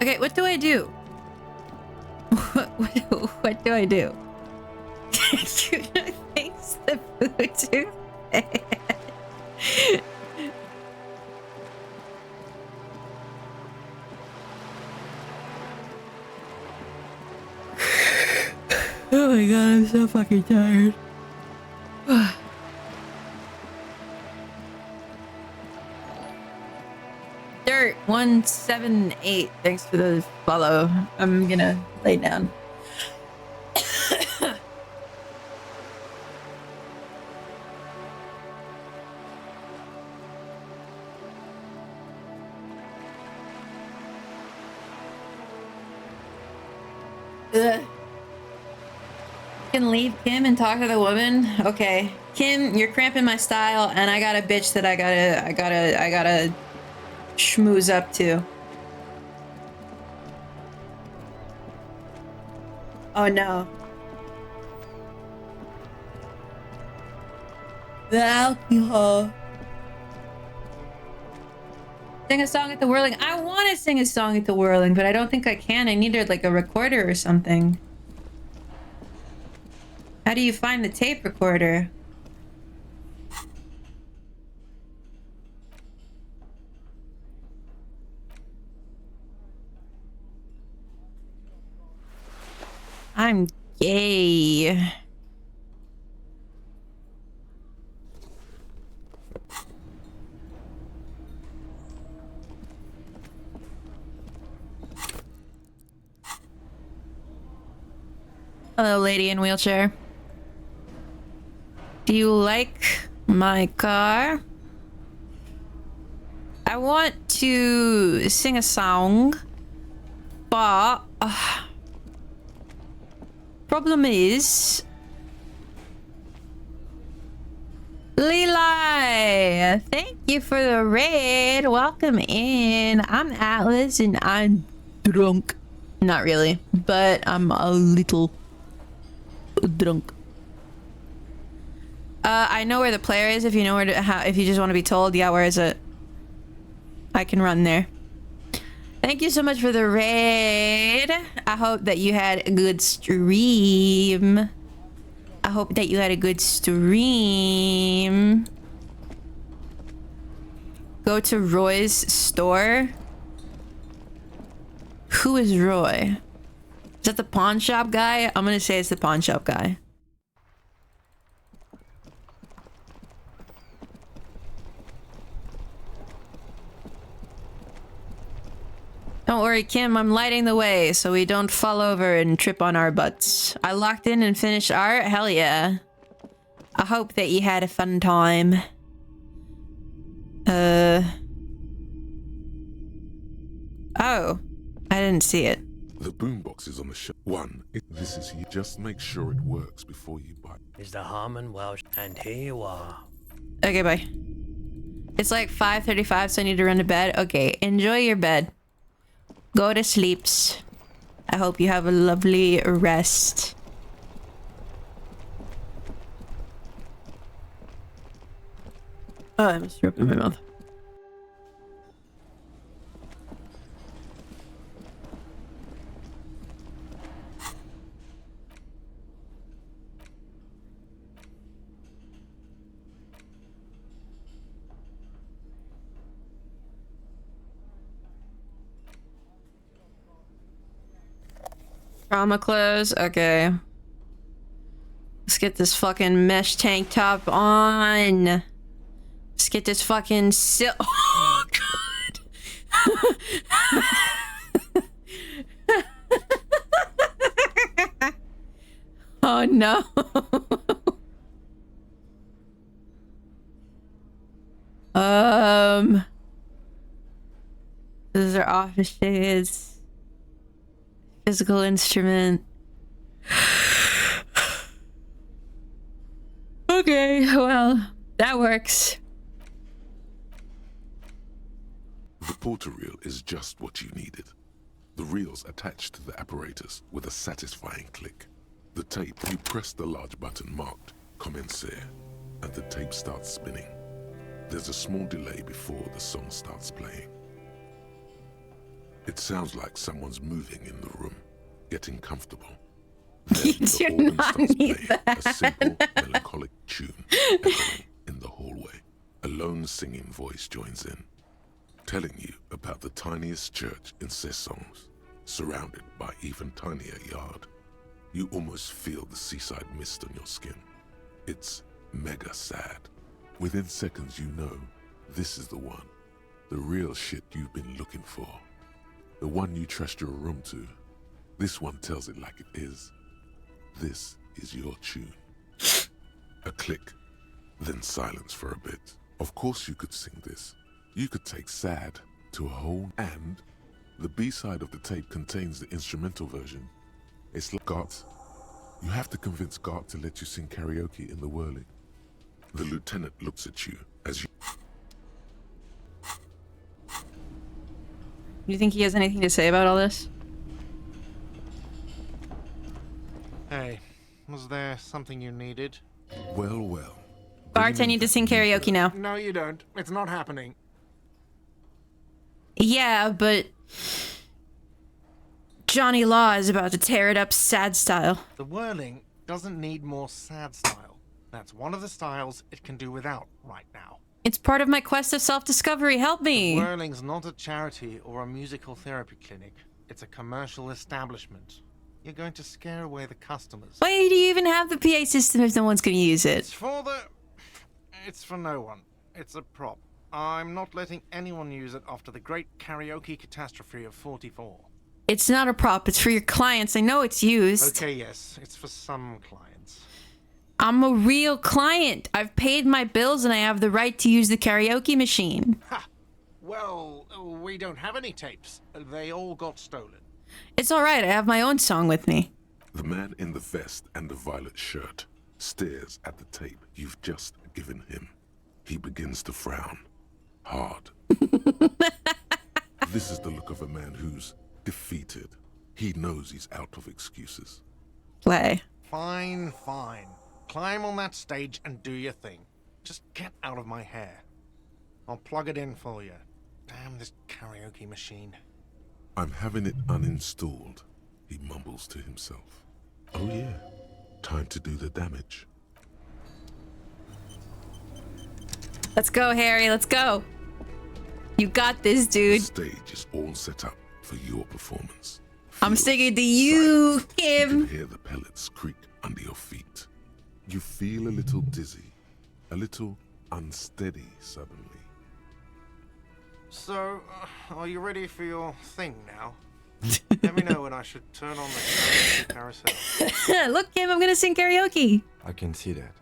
Okay, what do I do? What do I do? Kuno thinks the food too bad. Oh my god, I'm so fucking tired. Dirt 178. Thanks for the follow. I'm gonna lay down. Ugh. Can leave Kim and talk to the woman. Okay, Kim, you're cramping my style, and I got a bitch that I gotta schmooze up to. Oh no. The alcohol. Sing a song at the Whirling. I want to sing a song at the Whirling, but I don't think I can. I needed like a recorder or something. How do you find the tape recorder? I'm gay. Hello, lady in wheelchair. Do you like my car? I want to sing a song, but problem is Leeli, thank you for the raid. Welcome in. I'm Atlas and I'm drunk. Not really, but I'm a little drunk. I know where the player is. If you know where to, if you just want to be told, yeah, where is it? I can run there. Thank you so much for the raid. I hope that you had a good stream. I hope that you had a good stream. Go to Roy's store. Who is Roy? Is that the pawn shop guy? I'm gonna say it's the pawn shop guy. Don't worry, Kim, I'm lighting the way so we don't fall over and trip on our butts. I locked in and finished art? Hell yeah. I hope that you had a fun time. Oh. I didn't see it. The boombox is on the shelf. This is you. Just make sure it works before you buy. Is the Harmon Welsh? And here you are. Okay, bye. It's like 5:35, so I need to run to bed. Okay, enjoy your bed. Go to sleeps. I hope you have a lovely rest. Oh, I must throw up in my mouth. Trauma clothes. Okay. Let's get this fucking mesh tank top on. Let's get this fucking Oh, God. Oh, no. Those are office shades. Physical instrument. Okay, well, that works. The porter reel is just what you needed. The reel's attached to the apparatus with a satisfying click. The tape, you press the large button marked Commencer, and the tape starts spinning. There's a small delay before the song starts playing. It sounds like someone's moving in the room, getting comfortable. Then the organ starts playing a simple, melancholic tune echoing in the hallway. A lone singing voice joins in, telling you about the tiniest church in Cessons, surrounded by even tinier yard. You almost feel the seaside mist on your skin. It's mega sad. Within seconds you know this is the one, the real shit you've been looking for. The one you trust your room to. This one tells it like it is. This is your tune. A click, then silence for a bit. Of course you could sing this. You could take sad to a whole... And the B-side of the tape contains the instrumental version. It's like Gart. You have to convince Gart to let you sing karaoke in the whirling. The lieutenant looks at you as you... Do you think he has anything to say about all this? Hey, was there something you needed? Well, well. Bart, I need to sing karaoke now. No, you don't. It's not happening. Yeah, but... Johnny Law is about to tear it up sad style. The whirling doesn't need more sad style. That's one of the styles it can do without right now. It's part of my quest of self-discovery. Help me! The whirling's not a charity or a musical therapy clinic. It's a commercial establishment. You're going to scare away the customers. Why do you even have the PA system if no one's going to use it? It's for no one. It's a prop. I'm not letting anyone use it after the great karaoke catastrophe of 44. It's not a prop. It's for your clients. I know it's used. Okay, yes. It's for some clients. I'm a real client. I've paid my bills and I have the right to use the karaoke machine. Ha! Well, we don't have any tapes. They all got stolen. It's alright. I have my own song with me. The man in the vest and the violet shirt stares at the tape you've just given him. He begins to frown. Hard. This is the look of a man who's defeated. He knows he's out of excuses. Play. Fine, fine. Climb on that stage and do your thing. Just get out of my hair. I'll plug it in for you. Damn this karaoke machine. I'm having it uninstalled, he mumbles to himself. Oh yeah, time to do the damage. Let's go, Harry. Let's go. You got this, dude. The stage is all set up for your performance. I'm singing to you, Kim. You can hear the pellets creak under your feet. You feel a little dizzy, a little unsteady suddenly. So, are you ready for your thing now? Let me know when I should turn on the carousel. Look, Kim, I'm gonna sing karaoke. I can see that.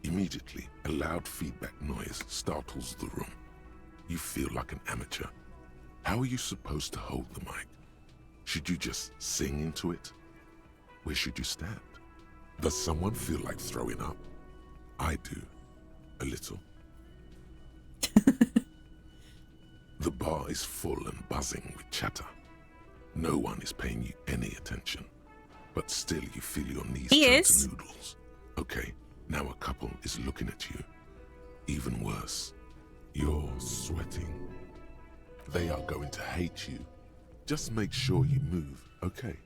Immediately, a loud feedback noise startles the room. You feel like an amateur. How are you supposed to hold the mic? Should you just sing into it? Where should you stand? Does someone feel like throwing up? I do. A little. The bar is full and buzzing with chatter. No one is paying you any attention. But still you feel your knees turn to noodles. Okay, now a couple is looking at you. Even worse, you're sweating. They are going to hate you. Just make sure you move, okay?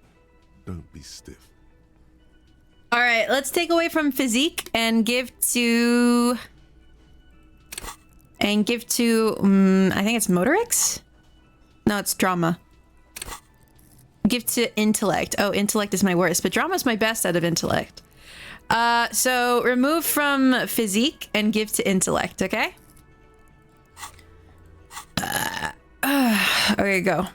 Don't be stiff. All right, let's take away from physique and give to... I think it's Motorix? No, it's drama. Give to intellect. Oh, intellect is my worst, but drama is my best out of intellect. So remove from physique and give to intellect, okay? Okay, go.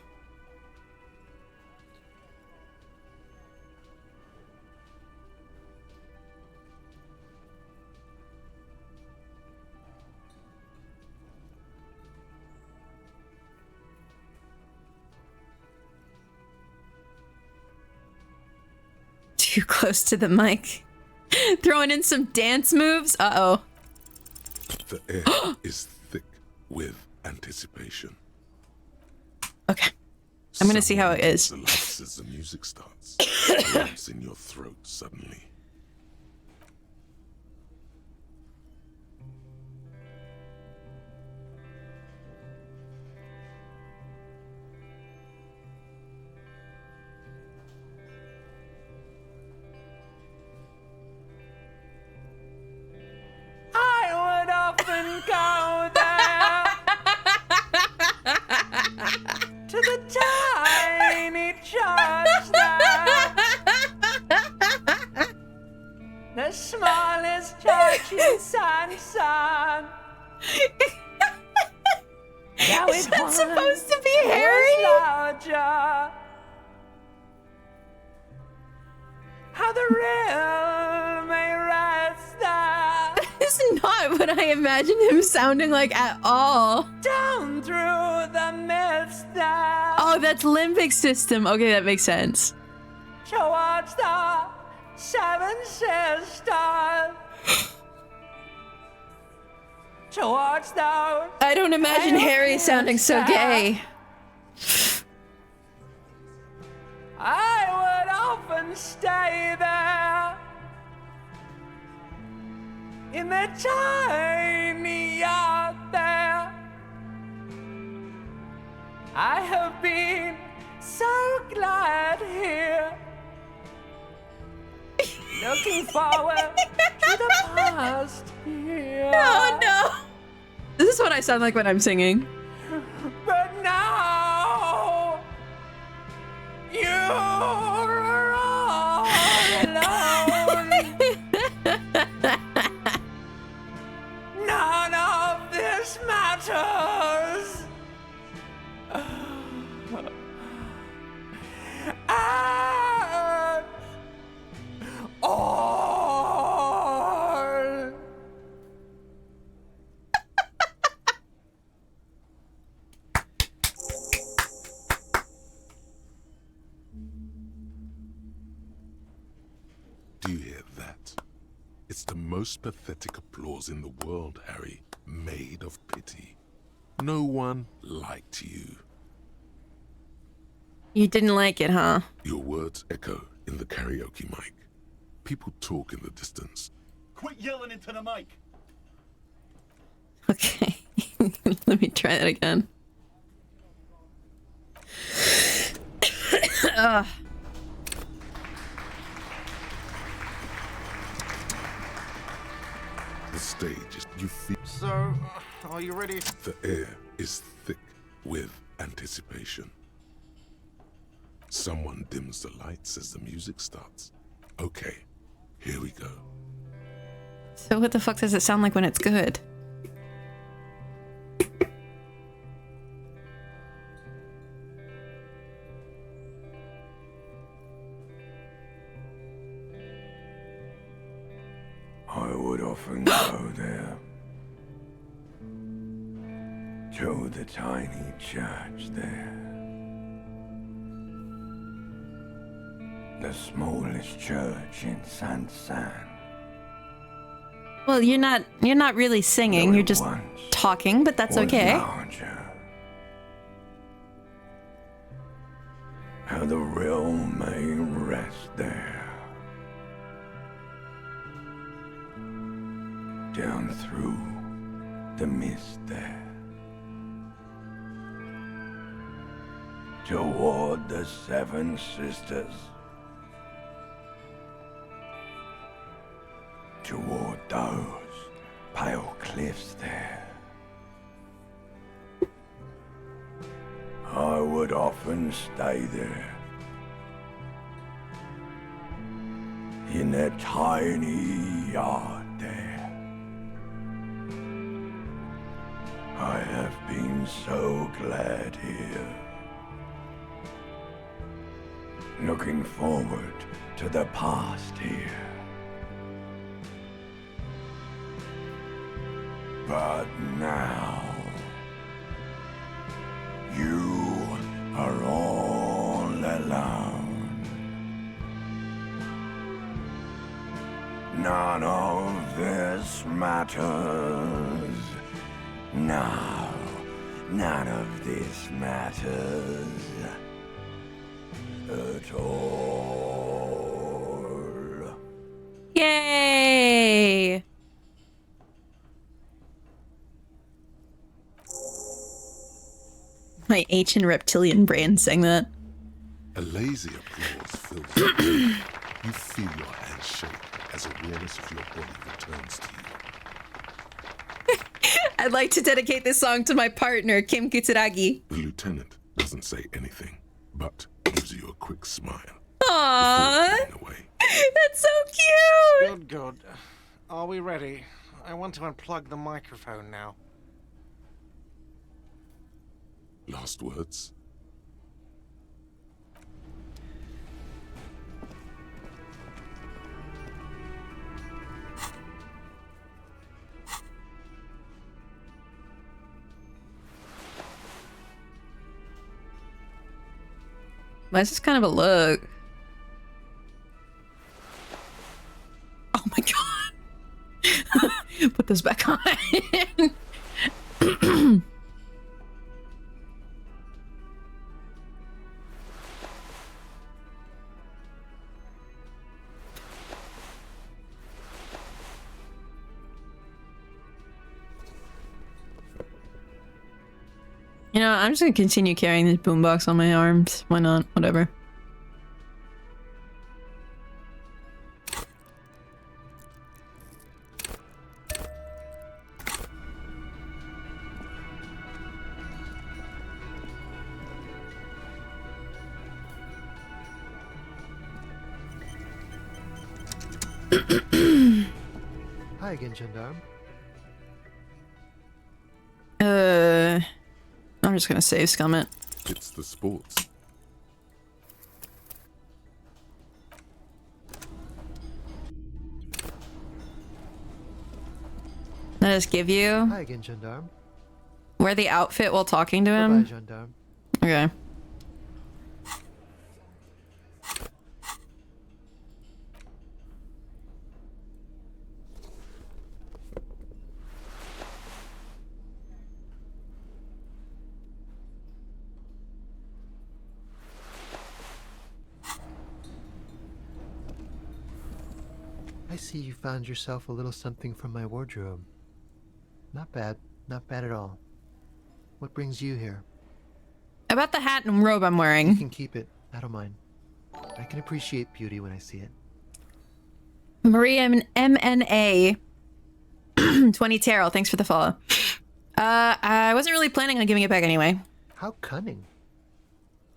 Too close to the mic. Throwing in some dance moves. Uh-oh. The air is thick with anticipation. Okay. I'm gonna see how it is. The lights as the music starts. Lumps in your throat suddenly. I would often go there to the tiny church there, the smallest church in Sansan. Is that supposed to be Harry? Larger. How the real may rest there. This is not what I imagined him sounding like at all. Down through the mist there. Oh, that's limbic system. Okay, that makes sense. Towards the Seven Sisters. Towards those. I don't imagine Harry sounding so gay. I would often stay there in the tiny yard there. I have been so glad here, looking forward to the past here. Oh no! This is what I sound like when I'm singing. But now you're all alone. None of this matters. And all. Do you hear that? It's the most pathetic applause in the world, Harry. Made of pity. No one liked you. You didn't like it, huh? Your words echo in the karaoke mic. People talk in the distance. Quit yelling into the mic. Okay. Let me try that again. Ugh. The stage is you feel. So, are you ready? The air is thick with anticipation. Someone dims the lights as the music starts. Okay, here we go. So what the fuck does it sound like when it's good? often go there. To the tiny church there. The smallest church in San. Well, you're not really singing, you're just talking, but that's okay. Larger. How the real may rest there. Down through the mist there. Toward the Seven Sisters. Toward those pale cliffs there. I would often stay there. In that tiny yard there. I have been so glad here. Looking forward to the past here. But now, you are all alone. None of this matters. No, none of this matters at all. Yay! My ancient reptilian brain sang that. A lazy applause fills you. You feel your hands shake as awareness of your body returns to you. I'd like to dedicate this song to my partner, Kim Kitsuragi. The lieutenant doesn't say anything, but gives you a quick smile. Aww! That's so cute! Good. Are we ready? I want to unplug the microphone now. Last words? That's just kind of a look. Oh my god. Put this back on. You know, I'm just gonna continue carrying this boombox on my arms. Why not? Whatever. Hi again, Gendarme. I'm just gonna save scum it. It's the sports. Let us give you. Hi again, Gendarme. Wear the outfit while talking to Bye-bye, him. Gendarme. Okay. I see you found yourself a little something from my wardrobe. Not bad. Not bad at all. What brings you here? About the hat and robe I'm wearing. You can keep it. I don't mind. I can appreciate beauty when I see it. Maria MNA 20 Terrell, thanks for the follow. I wasn't really planning on giving it back anyway. How cunning.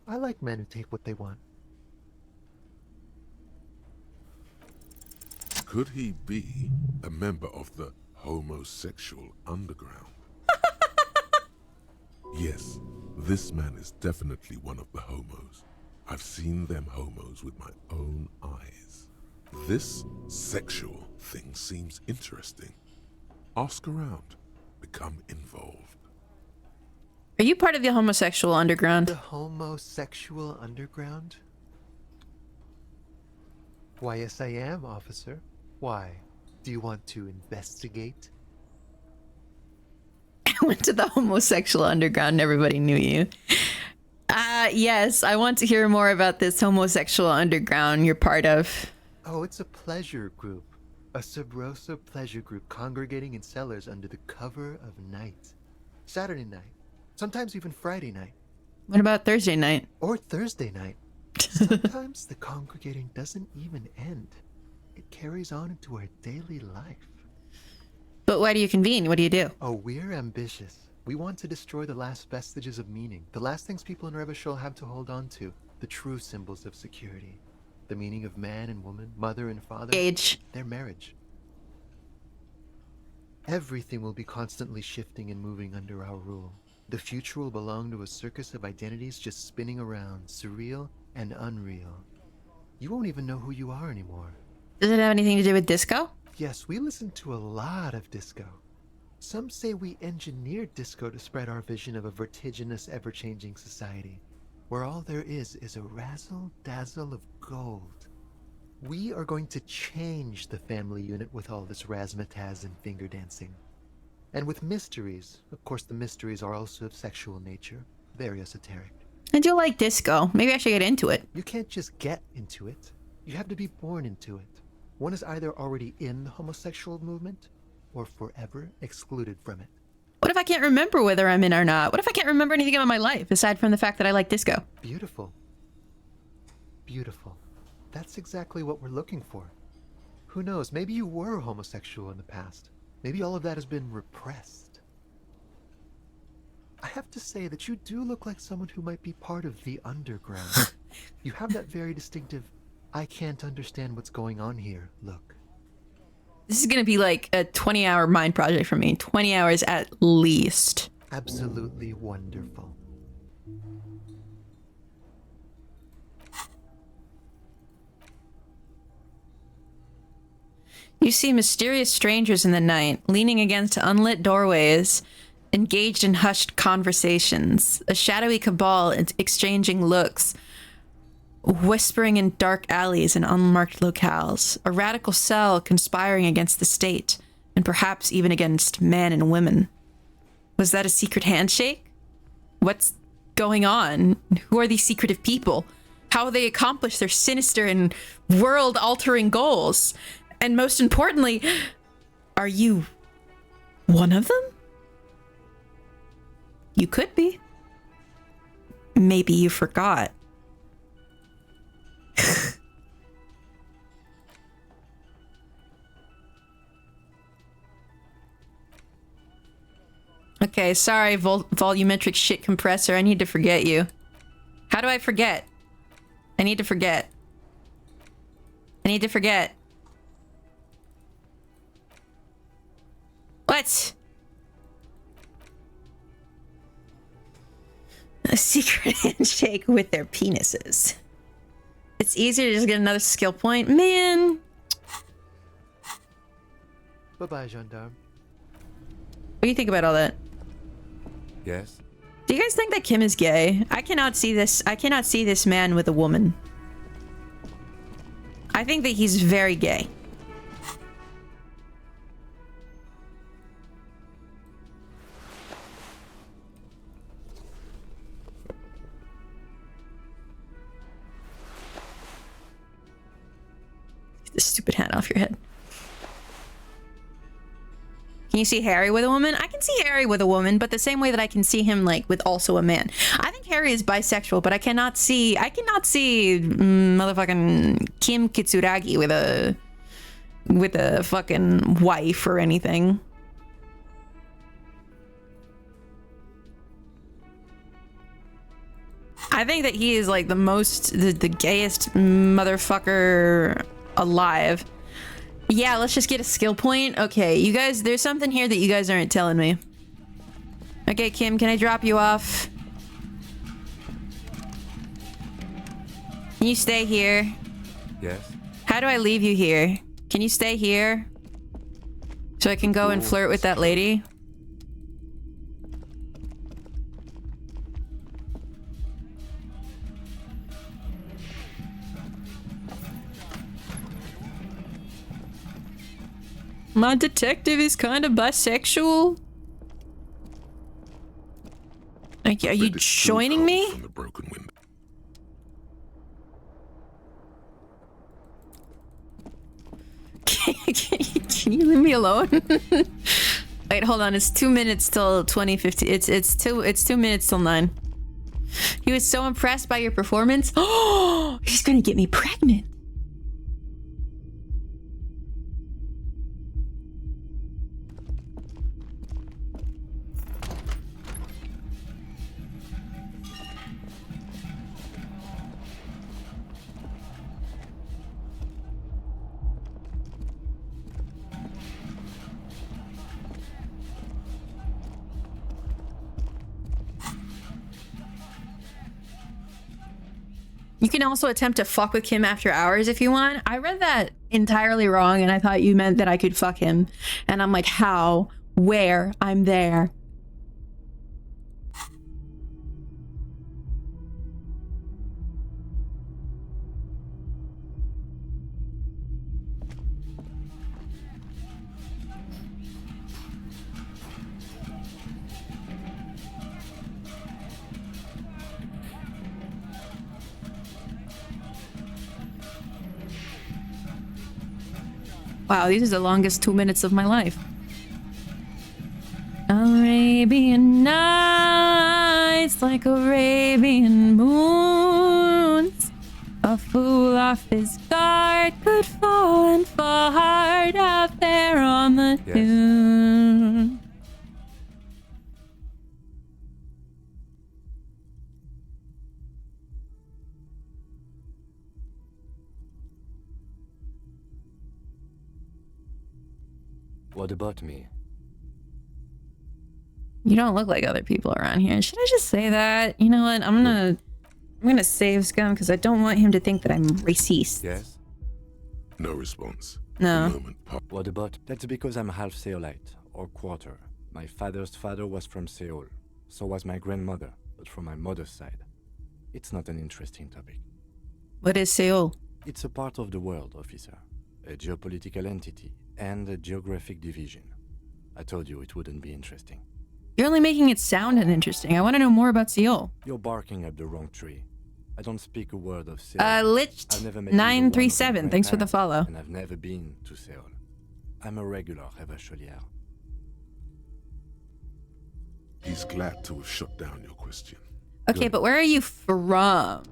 I like men who take what they want. Could he be a member of the homosexual underground? Yes, this man is definitely one of the homos. I've seen them homos with my own eyes. This sexual thing seems interesting. Ask around. Become involved. Are you part of the homosexual underground? The homosexual underground? Why, yes, I am, officer. Why? Do you want to investigate? I went to the homosexual underground and everybody knew you. Yes, I want to hear more about this homosexual underground you're part of. Oh, it's a pleasure group. A sub rosa pleasure group congregating in cellars under the cover of night. Saturday night. Sometimes even Friday night. What about Thursday night? Or Thursday night. Sometimes the congregating doesn't even end. It carries on into our daily life. But why do you convene? What do you do? Oh, we're ambitious. We want to destroy the last vestiges of meaning. The last things people in Revachol have to hold on to. The true symbols of security. The meaning of man and woman, mother and father. Age. Their marriage. Everything will be constantly shifting and moving under our rule. The future will belong to a circus of identities just spinning around, surreal and unreal. You won't even know who you are anymore. Does it have anything to do with disco? Yes, we listen to a lot of disco. Some say we engineered disco to spread our vision of a vertiginous, ever-changing society, where all there is a razzle-dazzle of gold. We are going to change the family unit with all this razzmatazz and finger dancing. And with mysteries. Of course, the mysteries are also of sexual nature. Very esoteric. I do like disco. Maybe I should get into it. You can't just get into it. You have to be born into it. One is either already in the homosexual movement or forever excluded from it. What if I can't remember whether I'm in or not? What if I can't remember anything about my life aside from the fact that I like disco? Beautiful. Beautiful. That's exactly what we're looking for. Who knows, maybe you were homosexual in the past. Maybe all of that has been repressed. I have to say that you do look like someone who might be part of the underground. You have that very distinctive, I can't understand what's going on here look. This is going to be like a 20-hour mind project for me. 20 hours at least. Absolutely wonderful. You see mysterious strangers in the night, leaning against unlit doorways, engaged in hushed conversations, a shadowy cabal exchanging looks, whispering in dark alleys and unmarked locales, a radical cell conspiring against the state, and perhaps even against men and women. Was that a secret handshake? What's going on? Who are these secretive people? How they accomplish their sinister and world-altering goals? And most importantly, are you one of them? You could be. Maybe you forgot. Okay, sorry, volumetric shit compressor. I need to forget you. How do I forget? I need to forget. I need to forget. What? A secret handshake with their penises. It's easier to just get another skill point. Man. Bye-bye, gendarme. What do you think about all that? Yes? Do you guys think that Kim is gay? I cannot see this man with a woman. I think that he's very gay. Get this stupid hat off your head. Can you see Harry with a woman? I can see Harry with a woman, but the same way that I can see him like with also a man. I think Harry is bisexual, but I cannot see motherfucking Kim Kitsuragi with a fucking wife or anything. I think that he is like the gayest motherfucker alive. Yeah, let's just get a skill point. Okay, you guys, there's something here that you guys aren't telling me. Okay, Kim, can I drop you off? Can you stay here? Yes. How do I leave you here? Can you stay here? So I can go and flirt with that lady? My detective is kind of bisexual. Like, are you joining me? From the broken window. Can you leave me alone? Wait, hold on. It's 2 minutes till 2050. It's 2 minutes till 9. He was so impressed by your performance. Oh, he's gonna get me pregnant. You can also attempt to fuck with him after hours if you want. I read that entirely wrong and I thought you meant that I could fuck him. And I'm like, how? Where? I'm there. Wow, these are the longest 2 minutes of my life. Arabian nights like Arabian moons. A fool off his guard could fall and fall hard out there on the dune. What about me? You don't look like other people around here. Should I just say that? You know what? I'm gonna save Scum because I don't want him to think that I'm racist. Yes? No response. No. What about? That's because I'm half Seolite, or quarter. My father's father was from Seoul. So was my grandmother, but from my mother's side. It's not an interesting topic. What is Seoul? It's a part of the world, officer. A geopolitical entity and a geographic division. I told you it wouldn't be interesting. You're only making it sound uninteresting. I want to know more about Seoul. You're barking up the wrong tree. I don't speak a word of Seoul. Lich 937. Thanks for the follow. And I've never been to Seoul. I'm a regular Revacholière. He's glad to have shut down your question. Okay, but where are you from?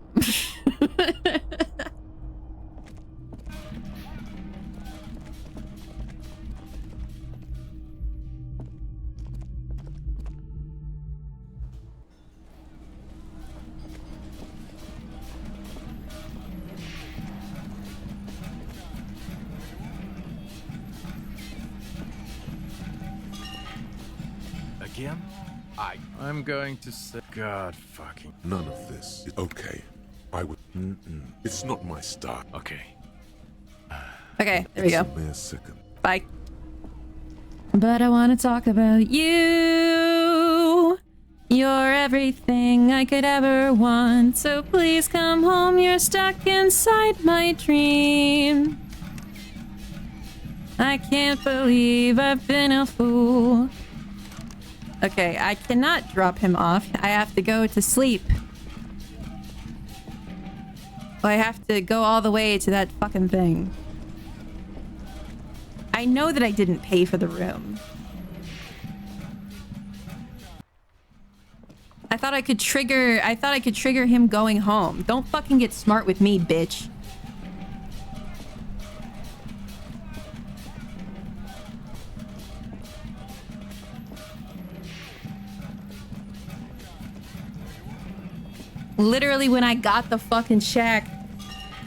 Again? I'm going to say... God fucking... None of this. Okay. I would... It's not my style. Okay. Okay, there we go. It's a mere second. Bye. But I want to talk about you. You're everything I could ever want. So please come home. You're stuck inside my dream. I can't believe I've been a fool. Okay, I cannot drop him off. I have to go to sleep. I have to go all the way to that fucking thing. I know that I didn't pay for the room. I thought I could trigger him going home. Don't fucking get smart with me, bitch. Literally, when I got the fucking shack,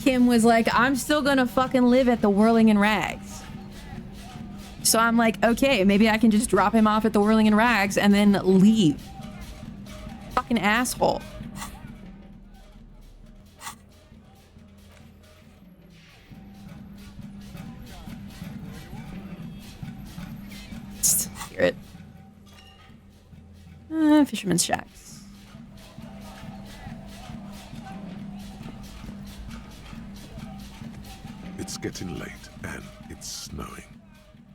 Kim was like, I'm still gonna fucking live at the Whirling in Rags. So I'm like, okay, maybe I can just drop him off at the Whirling in Rags and then leave. Fucking asshole. accurate. Fisherman's shacks. It's getting late and it's snowing.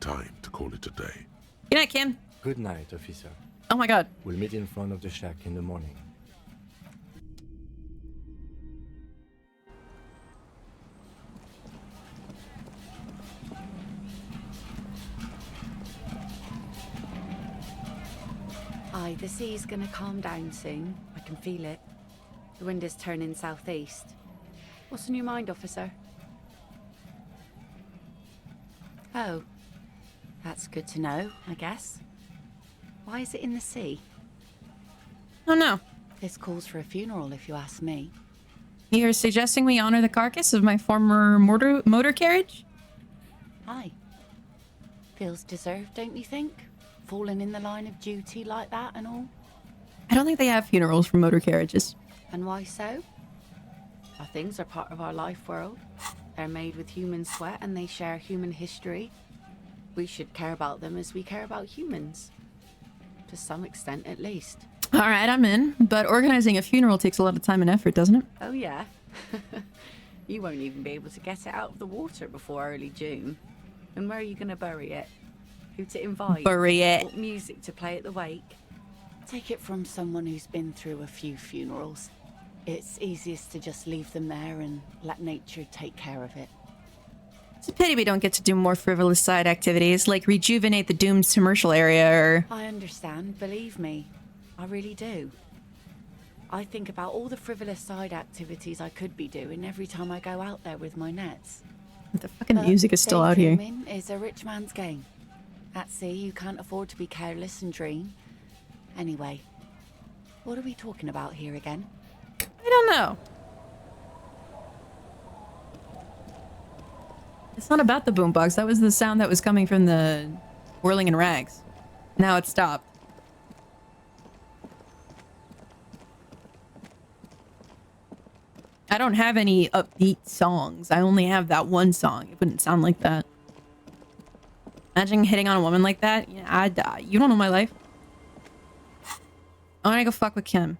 Time to call it a day. Good night, Kim. Good night, officer. Oh my god. We'll meet in front of the shack in the morning. Aye, the sea's gonna calm down soon. I can feel it. The wind is turning southeast. What's on your mind, officer? Oh, that's good to know, I guess. Why is it in the sea? Oh no. This calls for a funeral, if you ask me. You're suggesting we honor the carcass of my former motor carriage? Aye. Feels deserved, don't you think? Falling in the line of duty like that and all? I don't think they have funerals for motor carriages. And why so? Our things are part of our life world. They're made with human sweat and they share human history. We should care about them as we care about humans. To some extent, at least. All right, I'm in. But organizing a funeral takes a lot of time and effort, doesn't it? Oh, yeah. You won't even be able to get it out of the water before early June. And where are you going to bury it? Who to invite? Bury it. What music to play at the wake? Take it from someone who's been through a few funerals. It's easiest to just leave them there and let nature take care of it. It's a pity we don't get to do more frivolous side activities, like rejuvenate the doomed commercial area or... I understand, believe me. I really do. I think about all the frivolous side activities I could be doing every time I go out there with my nets. The fucking music is still out here. Daydreaming is a rich man's game. At sea, you can't afford to be careless and dream. Anyway, what are we talking about here again? I don't know. It's not about the boombox. That was the sound that was coming from the whirling in rags. Now it's stopped. I don't have any upbeat songs. I only have that one song. It wouldn't sound like that. Imagine hitting on a woman like that. Yeah, I'd die. You don't know my life. I wanna go fuck with Kim.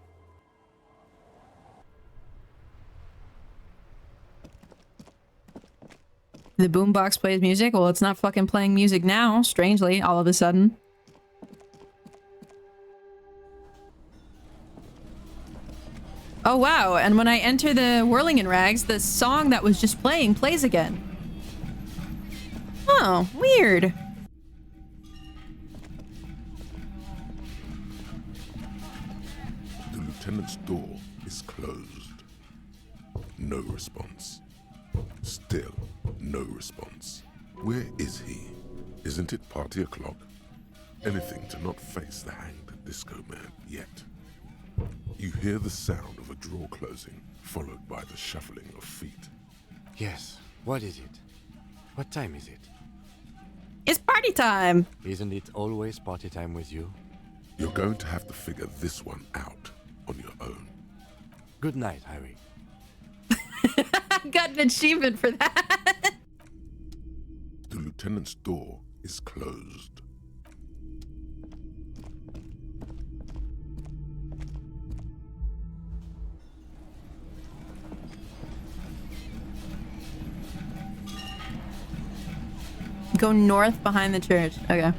The boombox plays music? Well, it's not fucking playing music now, strangely, all of a sudden. Oh wow, and when I enter the Whirling in Rags, the song that was just playing plays again. Oh, weird. The lieutenant's door is closed. No response. Still, no response. Where is he? Isn't it party o'clock? Anything to not face the hanged disco man yet. You hear the sound of a drawer closing, followed by the shuffling of feet. Yes, what is it? What time is it? It's party time! Isn't it always party time with you? You're going to have to figure this one out on your own. Good night, Harry. I got an achievement for that. The lieutenant's door is closed. Go north behind the church. Okay.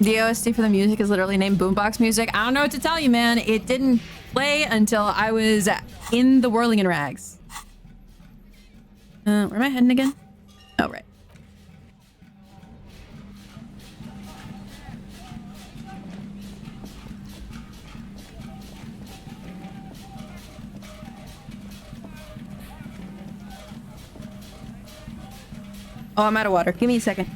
The OST for the music is literally named Boombox Music. I don't know what to tell you, man. It didn't play until I was in the Whirling in Rags. Where am I heading again? Oh, right. Oh, I'm out of water. Give me a second.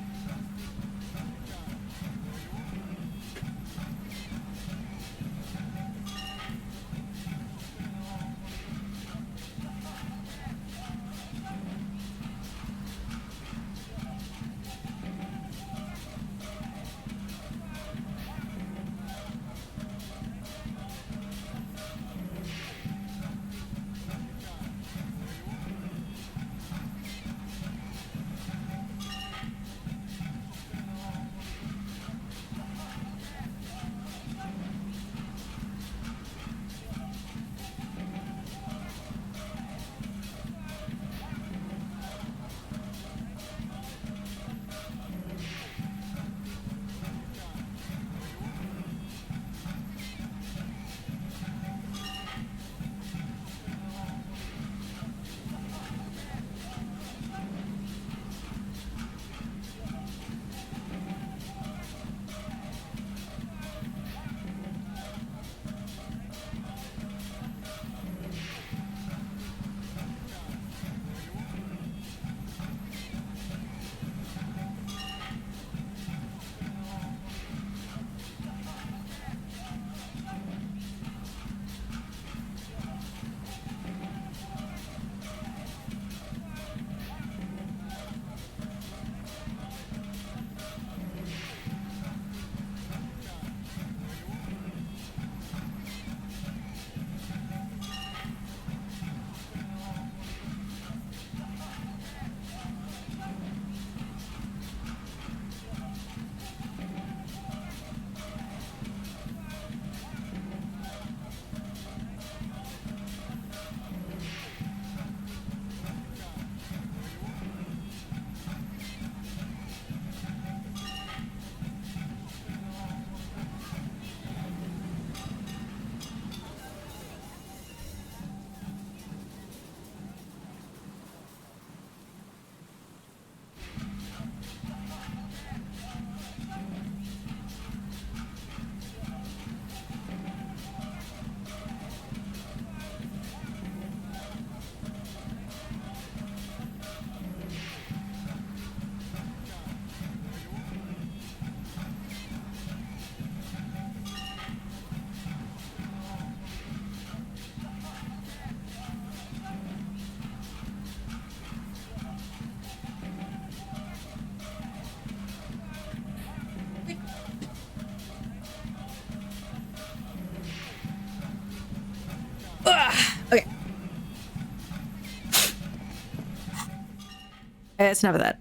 It's enough of that.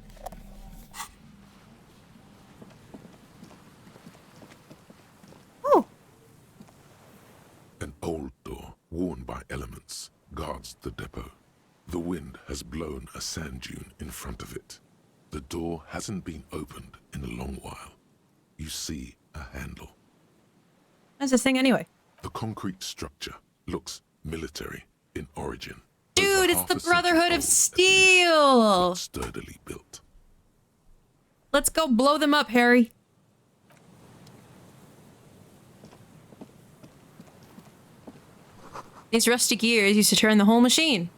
Oh. An old door, worn by elements, guards the depot. The wind has blown a sand dune in front of it. The door hasn't been opened in a long while. You see a handle. What's this thing anyway? The concrete structure looks military in origin. Dude, it's the Brotherhood of Steel! Sturdily built. Let's go blow them up, Harry. These rusty gears used to turn the whole machine.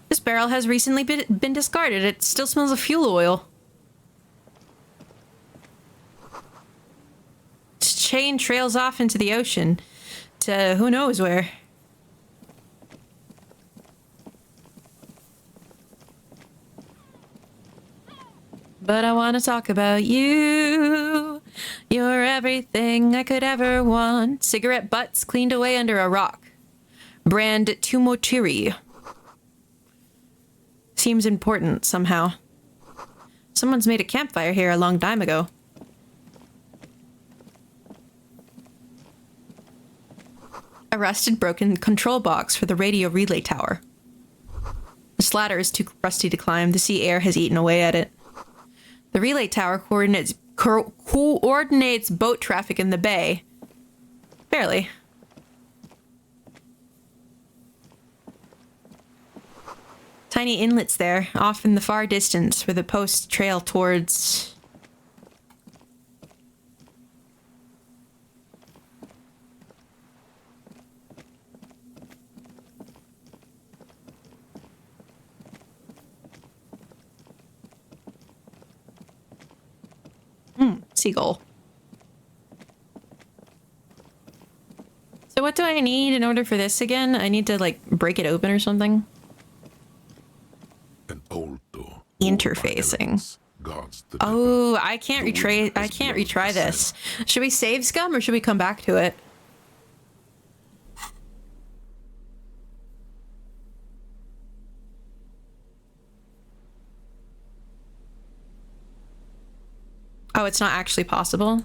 This barrel has recently been discarded. It still smells of fuel oil. This chain trails off into the ocean to who knows where. But I want to talk about you. You're everything I could ever want. Cigarette butts cleaned away under a rock. Brand Tumotiri. Seems important somehow. Someone's made a campfire here a long time ago. A rusted, broken control box for the radio relay tower. This ladder is too rusty to climb. The sea air has eaten away at it. The relay tower coordinates boat traffic in the bay. Barely. Tiny inlets there, off in the far distance, where the posts trail towards... seagull. So what do I need in order for this again? I need to, like, break it open or something? An old door. Interfacing. Oh, I can't retry this. Should we save Scum or should we come back to it? Oh, it's not actually possible?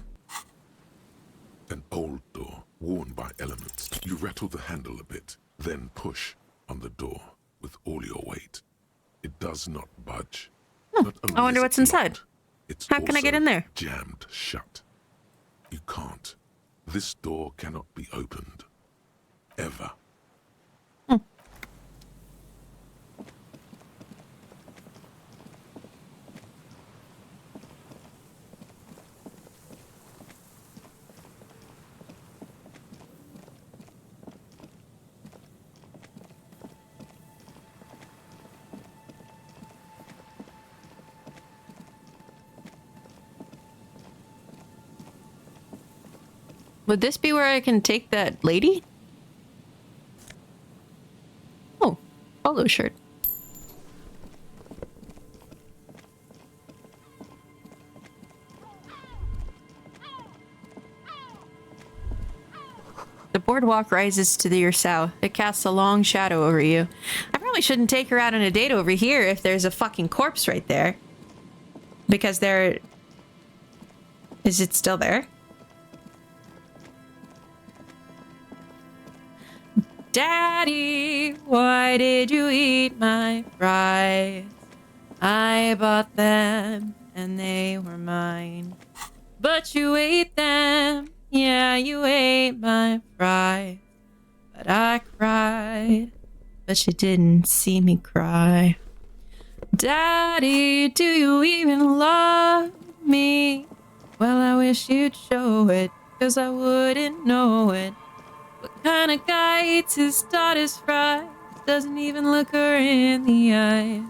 An old door, worn by elements. You rattle the handle a bit, then push on the door with all your weight. It does not budge. Not only I wonder is what's it inside. locked, it's How can I get in there? Jammed shut. You can't. This door cannot be opened. Ever. Would this be where I can take that lady? Oh, polo shirt. The boardwalk rises to your south. It casts a long shadow over you. I probably shouldn't take her out on a date over here if there's a fucking corpse right there. Because there... Is it still there? Daddy, why did you eat my fries? I bought them and they were mine. But you ate them, yeah, you ate my fries. But I cried, but you didn't see me cry. Daddy, do you even love me? Well, I wish you'd show it, 'cause I wouldn't know it. What kind of guy eats his daughter's fries? Doesn't even look her in the eyes.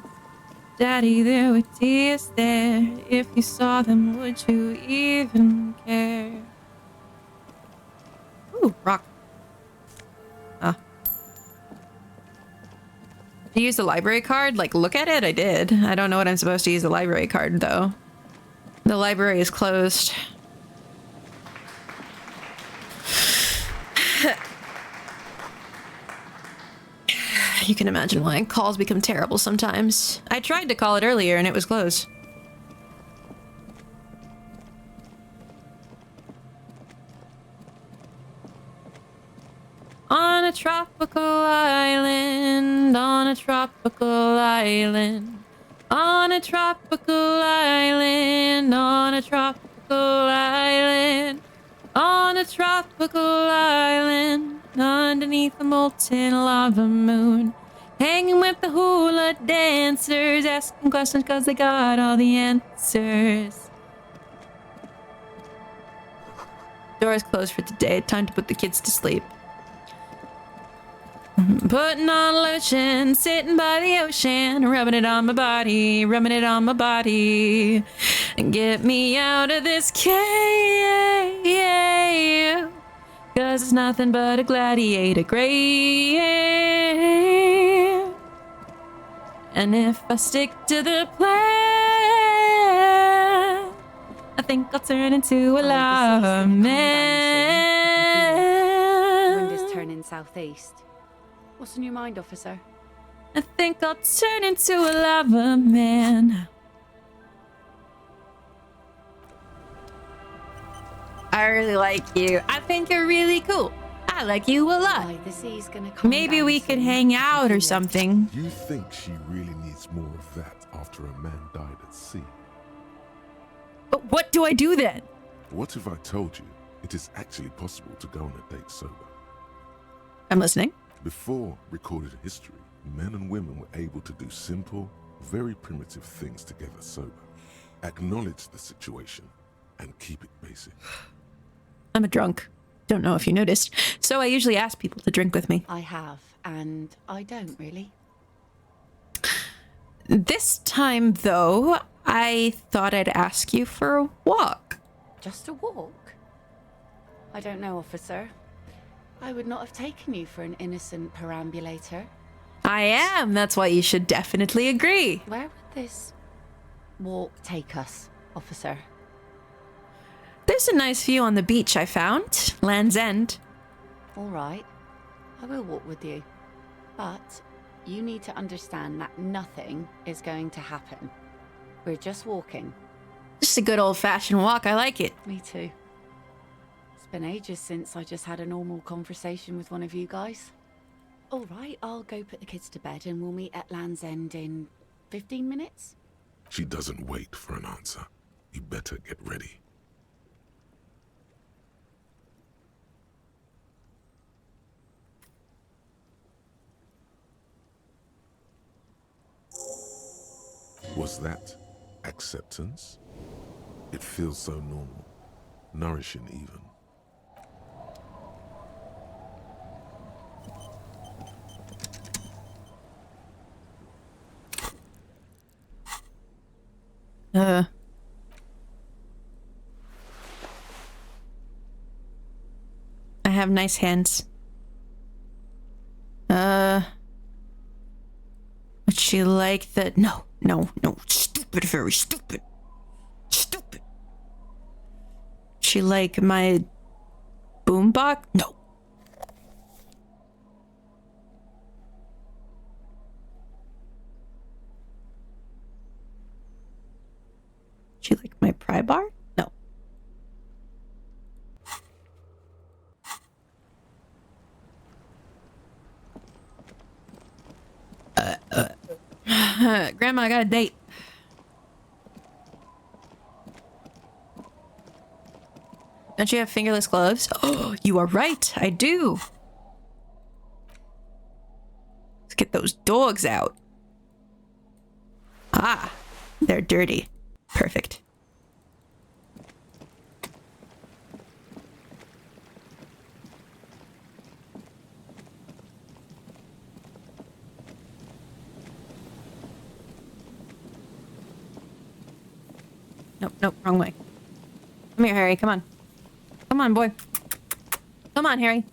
Daddy, there were tears there. If you saw them, would you even care? Ooh, rock. Ah. To use the library card? Like, look at it? I did. I don't know what I'm supposed to use the library card, though. The library is closed. You can imagine why calls become terrible sometimes. I tried to call it earlier and it was closed. On a tropical island, on a tropical island, on a tropical island, on a tropical island, on a tropical island, underneath a molten lava moon, hanging with the hula dancers, asking questions cause they got all the answers. Doors closed for today, time to put the kids to sleep. Putting on lotion, sitting by the ocean, rubbing it on my body, rubbing it on my body. And get me out of this cave, cause it's nothing but a gladiator grave. And if I stick to the plan, I think I'll turn into a lava man. Wind is turning southeast. What's on your mind, officer? I think I'll turn into a lava man. I really like you. I think you're really cool. I like you a lot. Why, the sea's gonna come Maybe down we could soon. hang out or something. You think she really needs more of that after a man died at sea? But what do I do then? What if I told you it is actually possible to go on a date sober? I'm listening. Before recorded history, men and women were able to do simple, very primitive things together sober. Acknowledge the situation and keep it basic. I'm a drunk. Don't know if you noticed. So I usually ask people to drink with me. I have, and I don't really. This time, though, I thought I'd ask you for a walk. Just a walk? I don't know, officer. I would not have taken you for an innocent perambulator. I am. That's why you should definitely agree. Where would this walk take us, officer? There's a nice view on the beach I found. Land's End. All right. I will walk with you. But you need to understand that nothing is going to happen. We're just walking. Just a good old-fashioned walk. I like it. Me too. It's been ages since I just had a normal conversation with one of you guys. All right, I'll go put the kids to bed and we'll meet at Land's End in 15 minutes. She doesn't wait for an answer. You better get ready. Was that acceptance? It feels so normal, nourishing even. I have nice hands. Would she like that? No. Stupid, very stupid. Stupid. She like my boombox? No. She like my pry bar? No. Grandma, I got a date. Don't you have fingerless gloves? Oh, you are right. I do. Let's get those dogs out. Ah, they're dirty. Perfect. Nope, wrong way. Come here, Harry, come on. Come on, boy. Come on, Harry.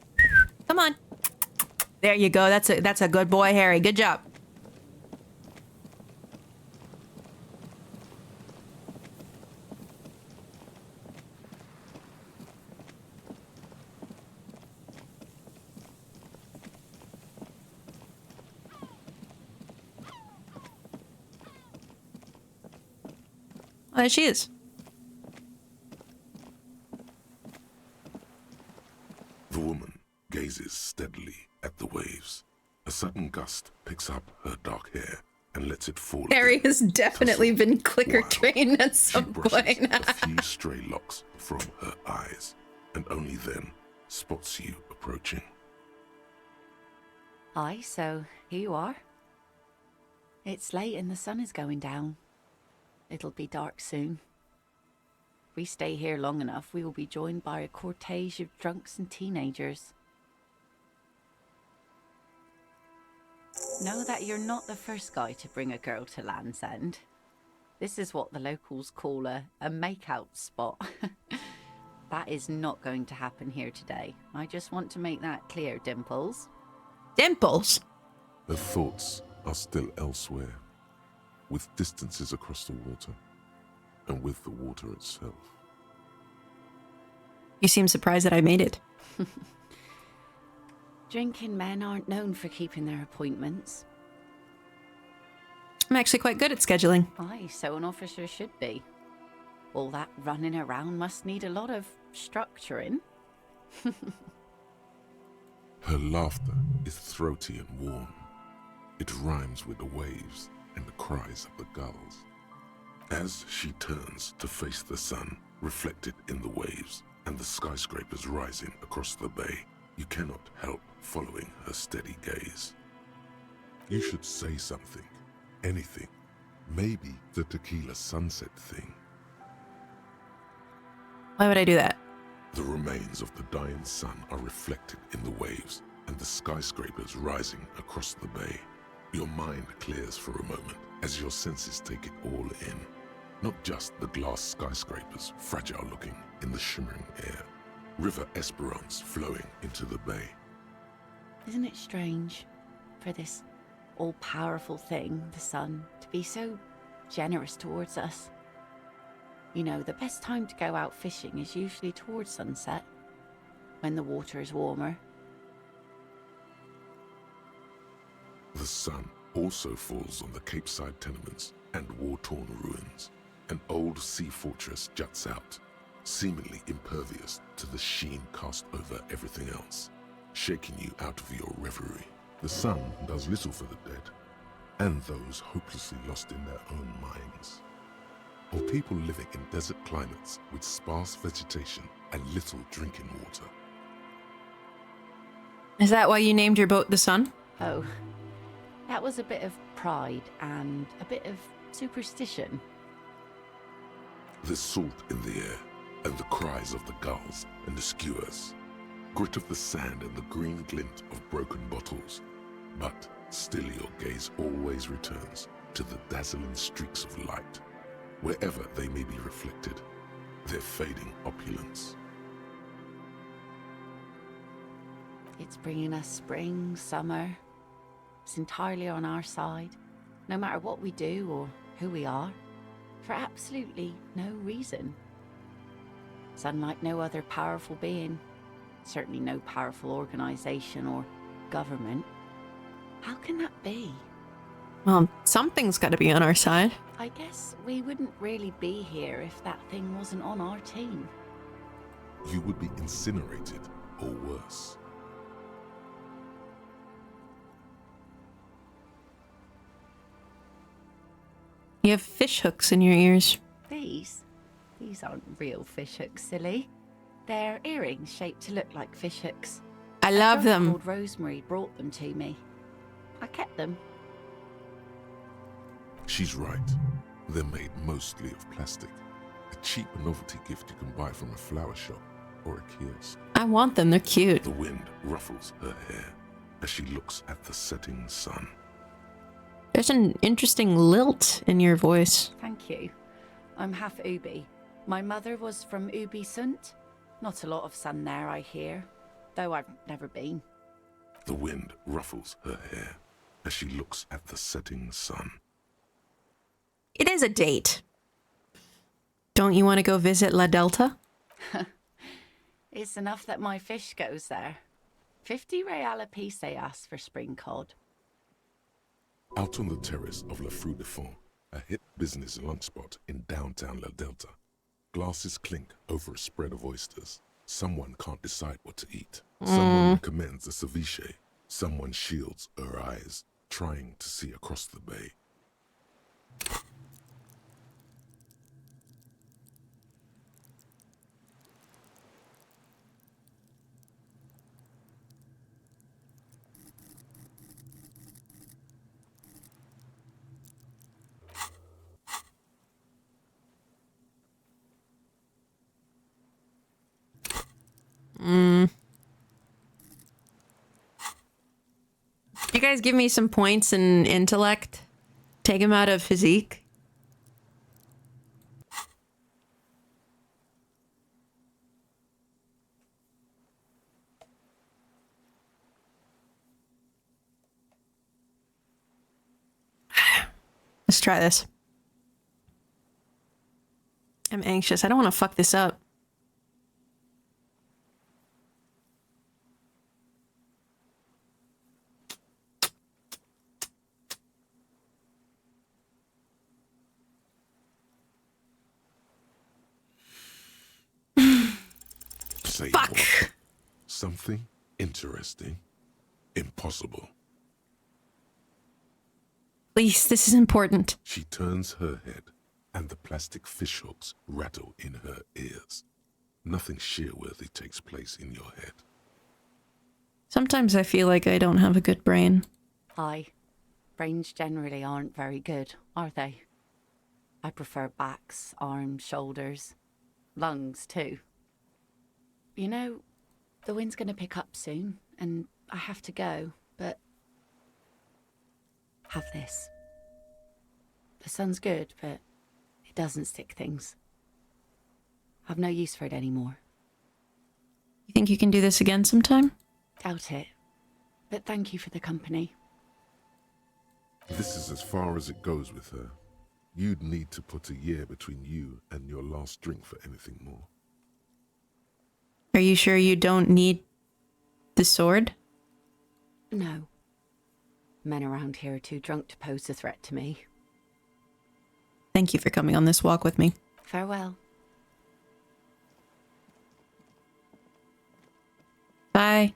Come on. There you go. That's a good boy, Harry. Good job. Oh, there she is. The woman gazes steadily at the waves. A sudden gust picks up her dark hair and lets it fall. Harry has definitely been clicker trained at She some brushes point. a few stray locks from her eyes, and only then spots you approaching. Aye, so here you are. It's late and the sun is going down. It'll be dark soon. If we stay here long enough, we will be joined by a cortege of drunks and teenagers. Know that you're not the first guy to bring a girl to Land's End. This is what the locals call a make-out spot. That is not going to happen here today. I just want to make that clear, Dimples. Dimples? Her thoughts are still elsewhere, with distances across the water, and with the water itself. You seem surprised that I made it. Drinking men aren't known for keeping their appointments. I'm actually quite good at scheduling. Aye, so an officer should be. All that running around must need a lot of structuring. Her laughter is throaty and warm. It rhymes with the waves and the cries of the gulls. As she turns to face the sun, reflected in the waves and the skyscrapers rising across the bay, you cannot help following her steady gaze. You should say something, anything. Maybe the tequila sunset thing. Why would I do that? The remains of the dying sun are reflected in the waves and the skyscrapers rising across the bay. Your mind clears for a moment as your senses take it all in. Not just the glass skyscrapers, fragile looking in the shimmering air. River Esperance flowing into the bay. Isn't it strange for this all-powerful thing, the sun, to be so generous towards us? You know, the best time to go out fishing is usually towards sunset, when the water is warmer. The sun also falls on the Capeside tenements and war-torn ruins. An old sea fortress juts out, seemingly impervious to the sheen cast over everything else, shaking you out of your reverie. The sun does little for the dead, and those hopelessly lost in their own minds, or people living in desert climates with sparse vegetation and little drinking water. Is that why you named your boat the Sun? Oh, that was a bit of pride and a bit of superstition. There's salt in the air, and the cries of the gulls and the skuas, grit of the sand and the green glint of broken bottles. But still your gaze always returns to the dazzling streaks of light, wherever they may be reflected, their fading opulence. It's bringing us spring, summer. It's entirely on our side, no matter what we do or who we are, for absolutely no reason. It's unlike no other powerful being, certainly no powerful organization or government. How can that be? Well, something's got to be on our side. I guess we wouldn't really be here if that thing wasn't on our team. You would be incinerated, or worse. You have fish hooks in your ears. These aren't real fish hooks, silly. They're earrings shaped to look like fish hooks. I love them. A drunk called Rosemary brought them to me. I kept them. She's right. They're made mostly of plastic. A cheap novelty gift you can buy from a flower shop or a kiosk. I want them. They're cute. The wind ruffles her hair as she looks at the setting sun. There's an interesting lilt in your voice. Thank you. I'm half Ubi. My mother was from Ubi Sunt. Not a lot of sun there, I hear, though I've never been. The wind ruffles her hair as she looks at the setting sun. It is a date. Don't you want to go visit La Delta? It's enough that my fish goes there. 50 real a piece they ask for spring cod. Out on the terrace of La Fruit de Fond, a hit business lunch spot in downtown La Delta. Glasses clink over a spread of oysters. Someone can't decide what to eat. Someone recommends a ceviche. Someone shields her eyes, trying to see across the bay. You guys give me some points in intellect? Take him out of physique? Let's try this. I'm anxious. I don't want to fuck this up. Say Fuck. what? Something interesting. Impossible. Please, this is important. She turns her head, and the plastic fishhooks rattle in her ears. Nothing shearworthy takes place in your head. Sometimes I feel like I don't have a good brain. Hi. Brains generally aren't very good, are they? I prefer backs, arms, shoulders, lungs too. You know, the wind's gonna pick up soon, and I have to go, but... Have this. The sun's good, but it doesn't stick things. I've no use for it anymore. You think you can do this again sometime? Doubt it. But thank you for the company. This is as far as it goes with her. You'd need to put a year between you and your last drink for anything more. Are you sure you don't need the sword? No. Men around here are too drunk to pose a threat to me. Thank you for coming on this walk with me. Farewell. Bye.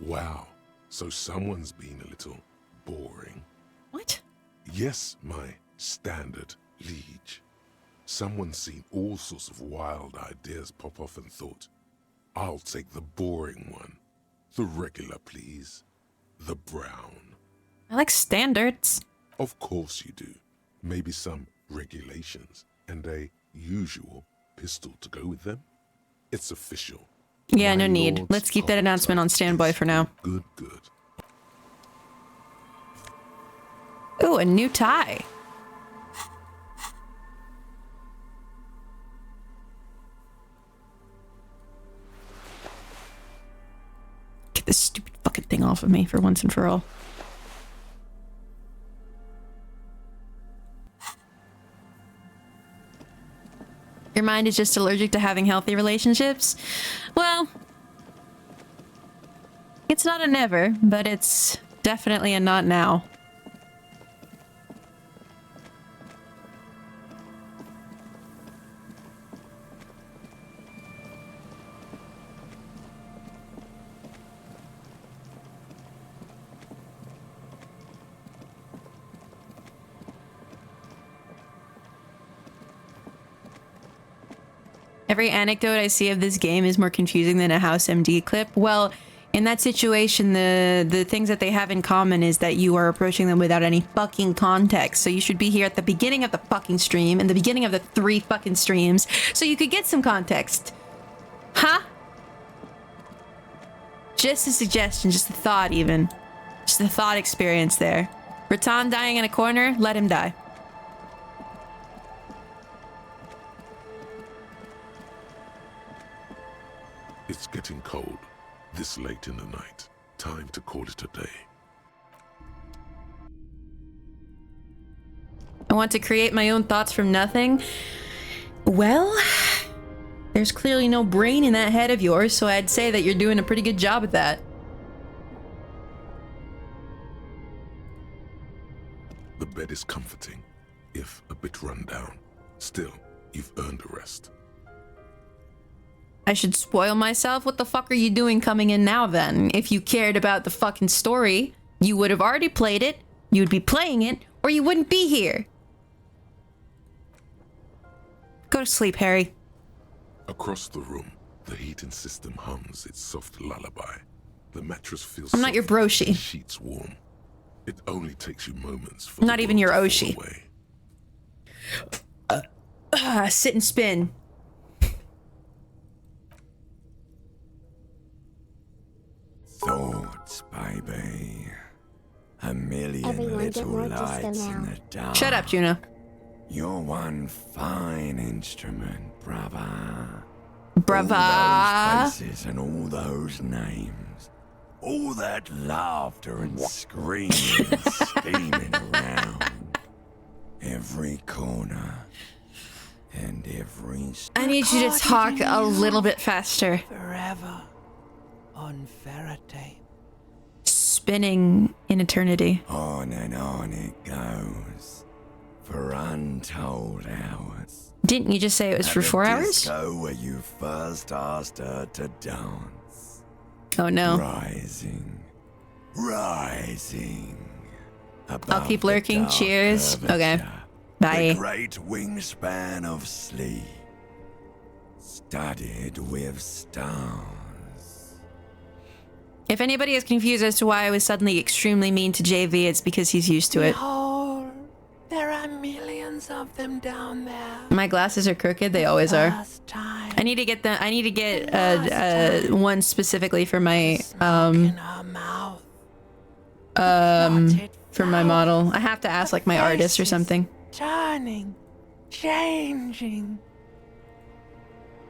Wow, so someone's been a little boring. What? Yes, my standard liege. Someone's seen all sorts of wild ideas pop off and thought, I'll take the boring one. The regular, please. The brown. I like standards. Of course you do. Maybe some regulations and a usual pistol to go with them. It's official. Yeah, My no need. lord's Let's keep that announcement on standby for now. Good, good. Ooh, a new tie. Get this stupid fucking thing off of me for once and for all. Your mind is just allergic to having healthy relationships? Well, it's not a never, but it's definitely a not now. Every anecdote I see of this game is more confusing than a House MD clip. Well, in that situation, the things that they have in common is that you are approaching them without any fucking context. So you should be here at the beginning of the fucking stream and the beginning of the 3 fucking streams so you could get some context. Huh? Just a suggestion, just a thought even. Just a thought experience there. Raton dying in a corner, let him die. It's getting cold, this late in the night. Time to call it a day. I want to create my own thoughts from nothing. Well, there's There's clearly no brain in that head of yours, so I'd say that you're doing a pretty good job at that. The bed is comforting, if a bit run down. Still, you've earned a rest. I should spoil myself? What the fuck are you doing coming in now then? If you cared about the fucking story, you would have already played it, you'd be playing it, or you wouldn't be here. Go to sleep, Harry. Across the room, the heating system hums its soft lullaby. The mattress feels I'm not your soft, broshi. the sheets warm. It only takes you moments for Not the even world your to fall Oshi. away. Sit and spin. Thoughts, baby. A million Everyone get little more disco lights now. in the dark. Shut up, Juno. You're one fine instrument, brother. Brava. All those faces and all those names. All that laughter and screaming and scheming around. Every corner and every... I need you to talk a little bit faster. Forever. On Faraday. Spinning in eternity. On and on it goes. For untold hours. Didn't you just say it was At for the 4 hours? disco where you first asked her to dance. Oh no. Rising. I'll keep lurking. Cheers. Okay. The Bye. great wingspan of sleep. Studded with stars. If anybody is confused as to why I was suddenly extremely mean to JV, it's because he's used to it. Behold, there are millions of them down there. My glasses are crooked. They always are. I need to get the. I need to get one specifically for my for my model. I have to ask like my artist or something. Turning, changing.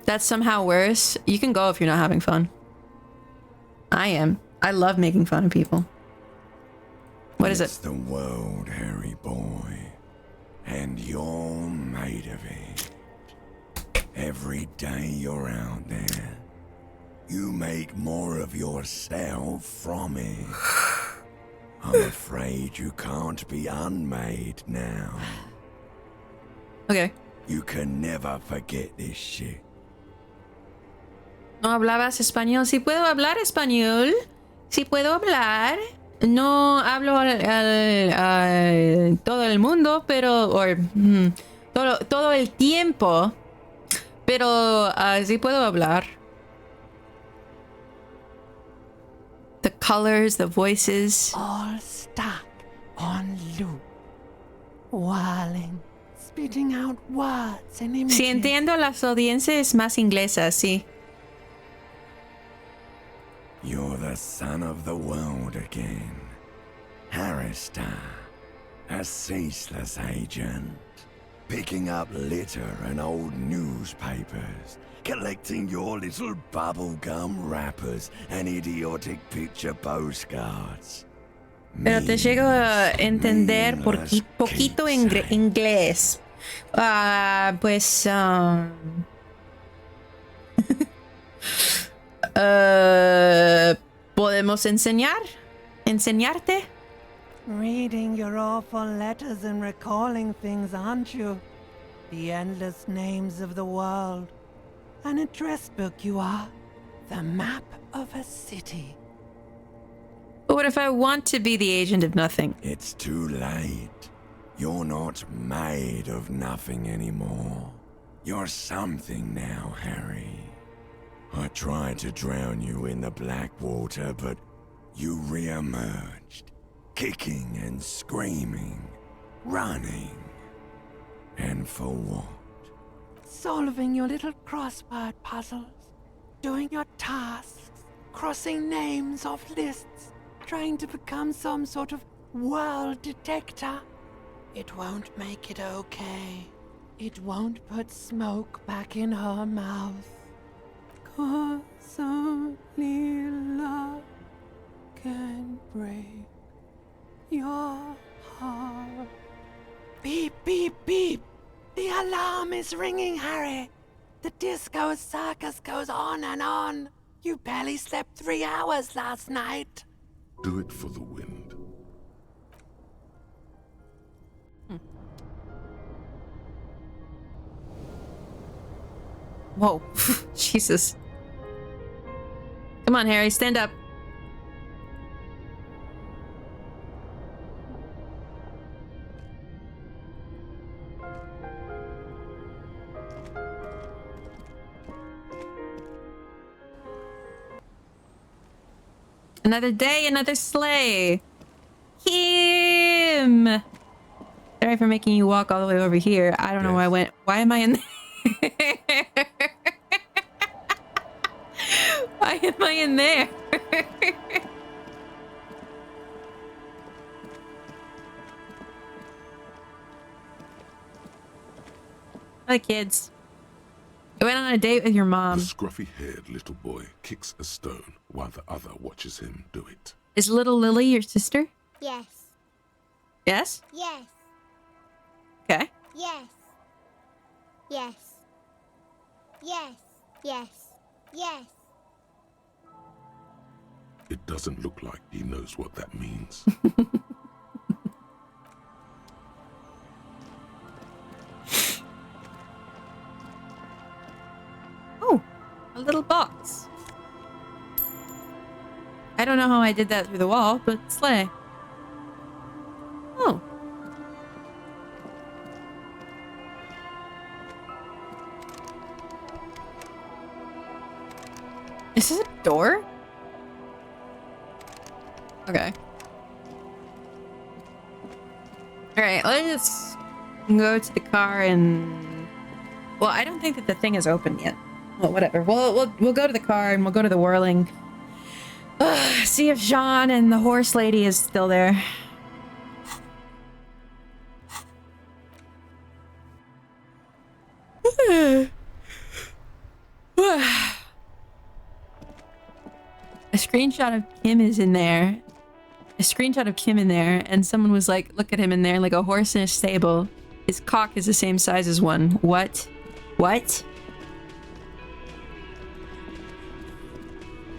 That's somehow worse. You can go if you're not having fun. I am. I love making fun of people. What is it? It's the world, Harry boy. And you're made of it. Every day you're out there, you make more of yourself from it. I'm afraid you can't be unmade now. Okay. You can never forget this shit. ¿No hablabas español? Sí puedo hablar español. Sí puedo hablar. No hablo al todo el mundo, pero... todo el tiempo. Pero sí puedo hablar. The colors, the voices. All stuck on loop. Whirling. Spitting out words and images. Sí, entiendo las audiencias más inglesas, sí. You're the son of the world again. Harrister, a ceaseless agent. Picking up litter and old newspapers. Collecting your little bubblegum wrappers and idiotic picture postcards. Pero te llego a entender poquito inglés. Pues... ¿podemos enseñarte? Reading your awful letters and recalling things, aren't you? The endless names of the world. An address book you are. The map of a city. But what if I want to be the agent of nothing? It's too late. You're not made of nothing anymore. You're something now, Harry. I tried to drown you in the black water, but you re-emerged, kicking and screaming, running. And for what? Solving your little crossword puzzles, doing your tasks, crossing names off lists, trying to become some sort of world detector. It won't make it okay. It won't put smoke back in her mouth. 'Cause only love can break your heart. Beep, beep, beep. The alarm is ringing, Harry. The disco circus goes on and on. You barely slept 3 hours last night. Do it for the wind. Whoa. Jesus. Come on, Harry, stand up. Another day, another sleigh. Him. Sorry for making you walk all the way over here. I don't know why I went. Why am I in there? Why am I in there? Hi, kids. I went on a date with your mom. The scruffy-haired little boy kicks a stone while the other watches him do it. Is little Lily your sister? Yes. Yes? Yes. Okay. Yes. Yes. Yes. Yes. Yes. It doesn't look like he knows what that means. Oh, a little box. I don't know how I did that through the wall, but slay. Oh. Is this a door? Okay. Alright, let's go to the car and... Well, I don't think that the thing is open yet. Well, whatever. We'll go to the car and we'll go to the whirling. See if Jean and the horse lady is still there. A screenshot of Kim is in there. A screenshot of Kim in there, and someone was like, look at him in there, like a horse in a stable. His cock is the same size as one. What? What?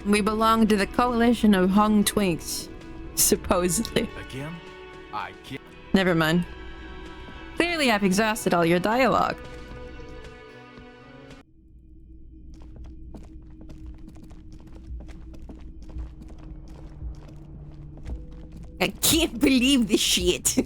We belong to the coalition of hung twinks. Supposedly. Again? I can't. Never mind. Clearly I've exhausted all your dialogue. I can't believe this shit.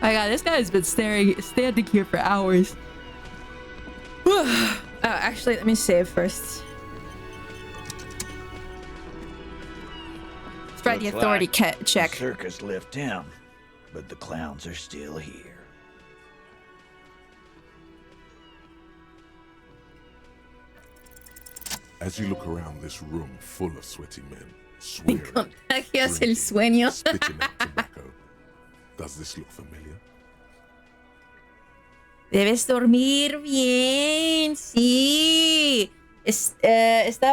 My god, this guy's been standing here for hours. Oh, actually, let me save first. Let's try the authority check. The circus left town, but the clowns are still here. As you look around this room full of sweaty men, swearing, Contagias el sueño. spitting out tobacco, does this look familiar? Debes dormir bien, sí. Estaba...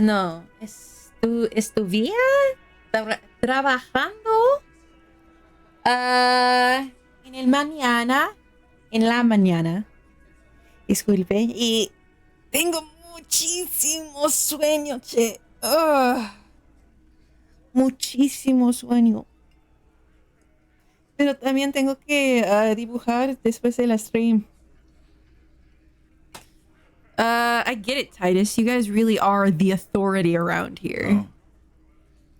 no. Estuvía trabajando en el mañana. En la mañana. Disculpe. Y tengo muchísimo sueño, che. Muchísimo sueño. Pero también tengo que dibujar después de la stream. I get it, Titus. You guys really are the authority around here. Oh.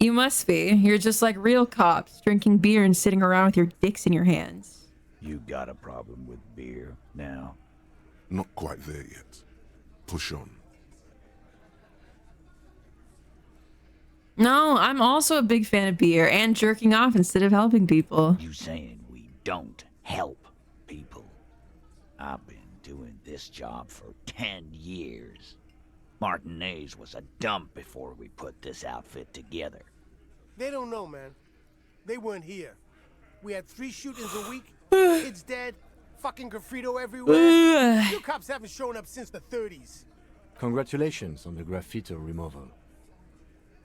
You must be. You're just like real cops, drinking beer and sitting around with your dicks in your hands. You got a problem with beer now? Not quite there yet. Push on. No, I'm also a big fan of beer and jerking off instead of helping people. You saying we don't help people? I've been doing this job for 10 years. Martinez was a dump before we put this outfit together. They don't know, man. They weren't here. We had 3 shootings a week, kids dead, Fucking graffito everywhere. Ugh. You cops haven't shown up since the 30s. Congratulations on the graffiti removal.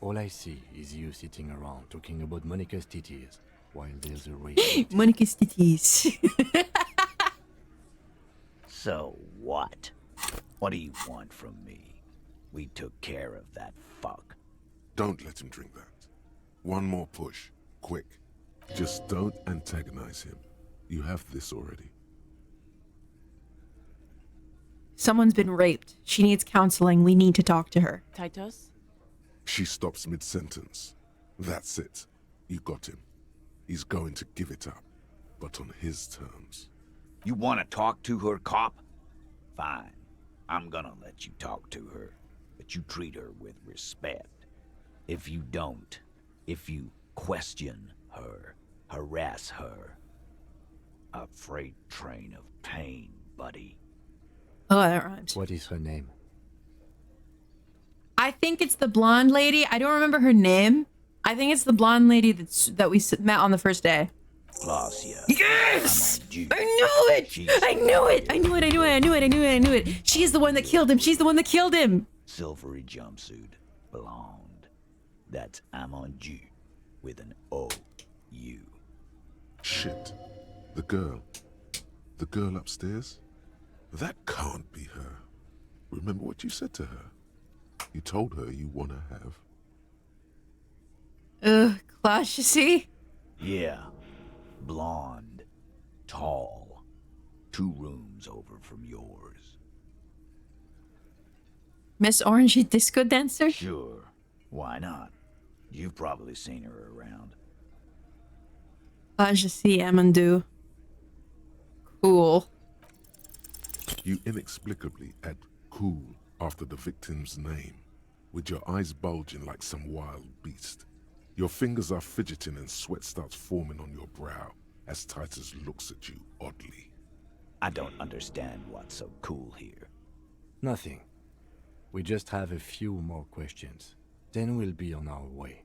All I see is you sitting around talking about Monica's titties while there's a race. Monica's titties. So what? What do you want from me? We took care of that fuck. Don't let him drink that. One more push. Quick. Just don't antagonize him. You have this already. Someone's been raped. She needs counseling. We need to talk to her. Titus? She stops mid-sentence. That's it. You got him. He's going to give it up, but on his terms. You want to talk to her, cop? Fine. I'm gonna let you talk to her, but you treat her with respect. If you don't, if you question her, harass her, a freight train of pain, buddy. Oh, that rhymes. What is her name? I think it's the blonde lady. I don't remember her name. I think it's the blonde lady that we met on the first day. Glacia. Yes! I knew it! I knew it! I knew it! I knew it! I knew it! I knew it! I knew it! She is the one that killed him! She's the one that killed him! Silvery jumpsuit, blonde. That's Amonju with an O-U. Shit. The girl. The girl upstairs? That can't be her. Remember what you said to her? You told her you want to have. Ugh, Clash, you see? Yeah. Blonde. Tall. 2 rooms over from yours. Miss Orangey disco dancer? Sure. Why not? You've probably seen her around. Clash, you see, Amandu. Cool. You inexplicably add cool after the victim's name, with your eyes bulging like some wild beast. Your fingers are fidgeting and sweat starts forming on your brow as Titus looks at you oddly. I don't understand what's so cool here. Nothing. We just have a few more questions. Then we'll be on our way.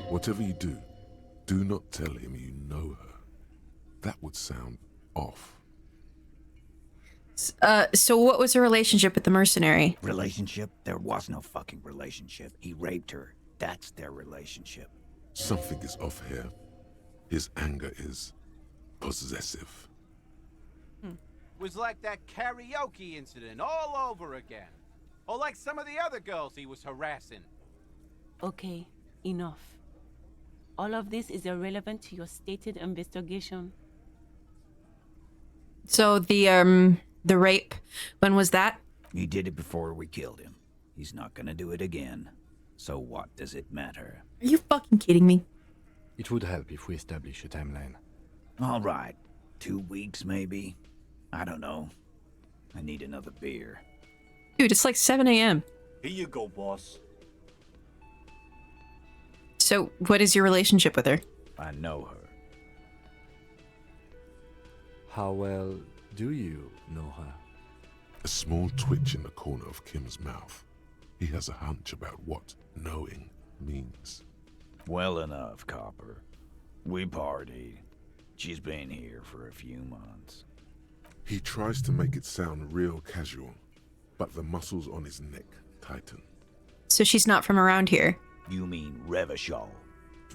Whatever you do not tell him you know her. That would sound off. So what was her relationship with the mercenary? Relationship? There was no fucking relationship. He raped her. That's their relationship. Something is off here. His anger is possessive. Was like that karaoke incident all over again. Or like some of the other girls he was harassing. Okay, enough. All of this is irrelevant to your stated investigation. So the rape, when was that? He did it before we killed him. He's not gonna do it again. So what does it matter? Are you fucking kidding me? It would help if we establish a timeline. All right. 2 weeks, maybe? I don't know. I need another beer. Dude, it's like 7 a.m. Here you go, boss. So what is your relationship with her? I know her. How well do you know her? A small twitch in the corner of Kim's mouth. He has a hunch about what knowing means. Well enough, Copper. We partied. She's been here for a few months. He tries to make it sound real casual, but the muscles on his neck tighten. So she's not from around here? You mean Revachol?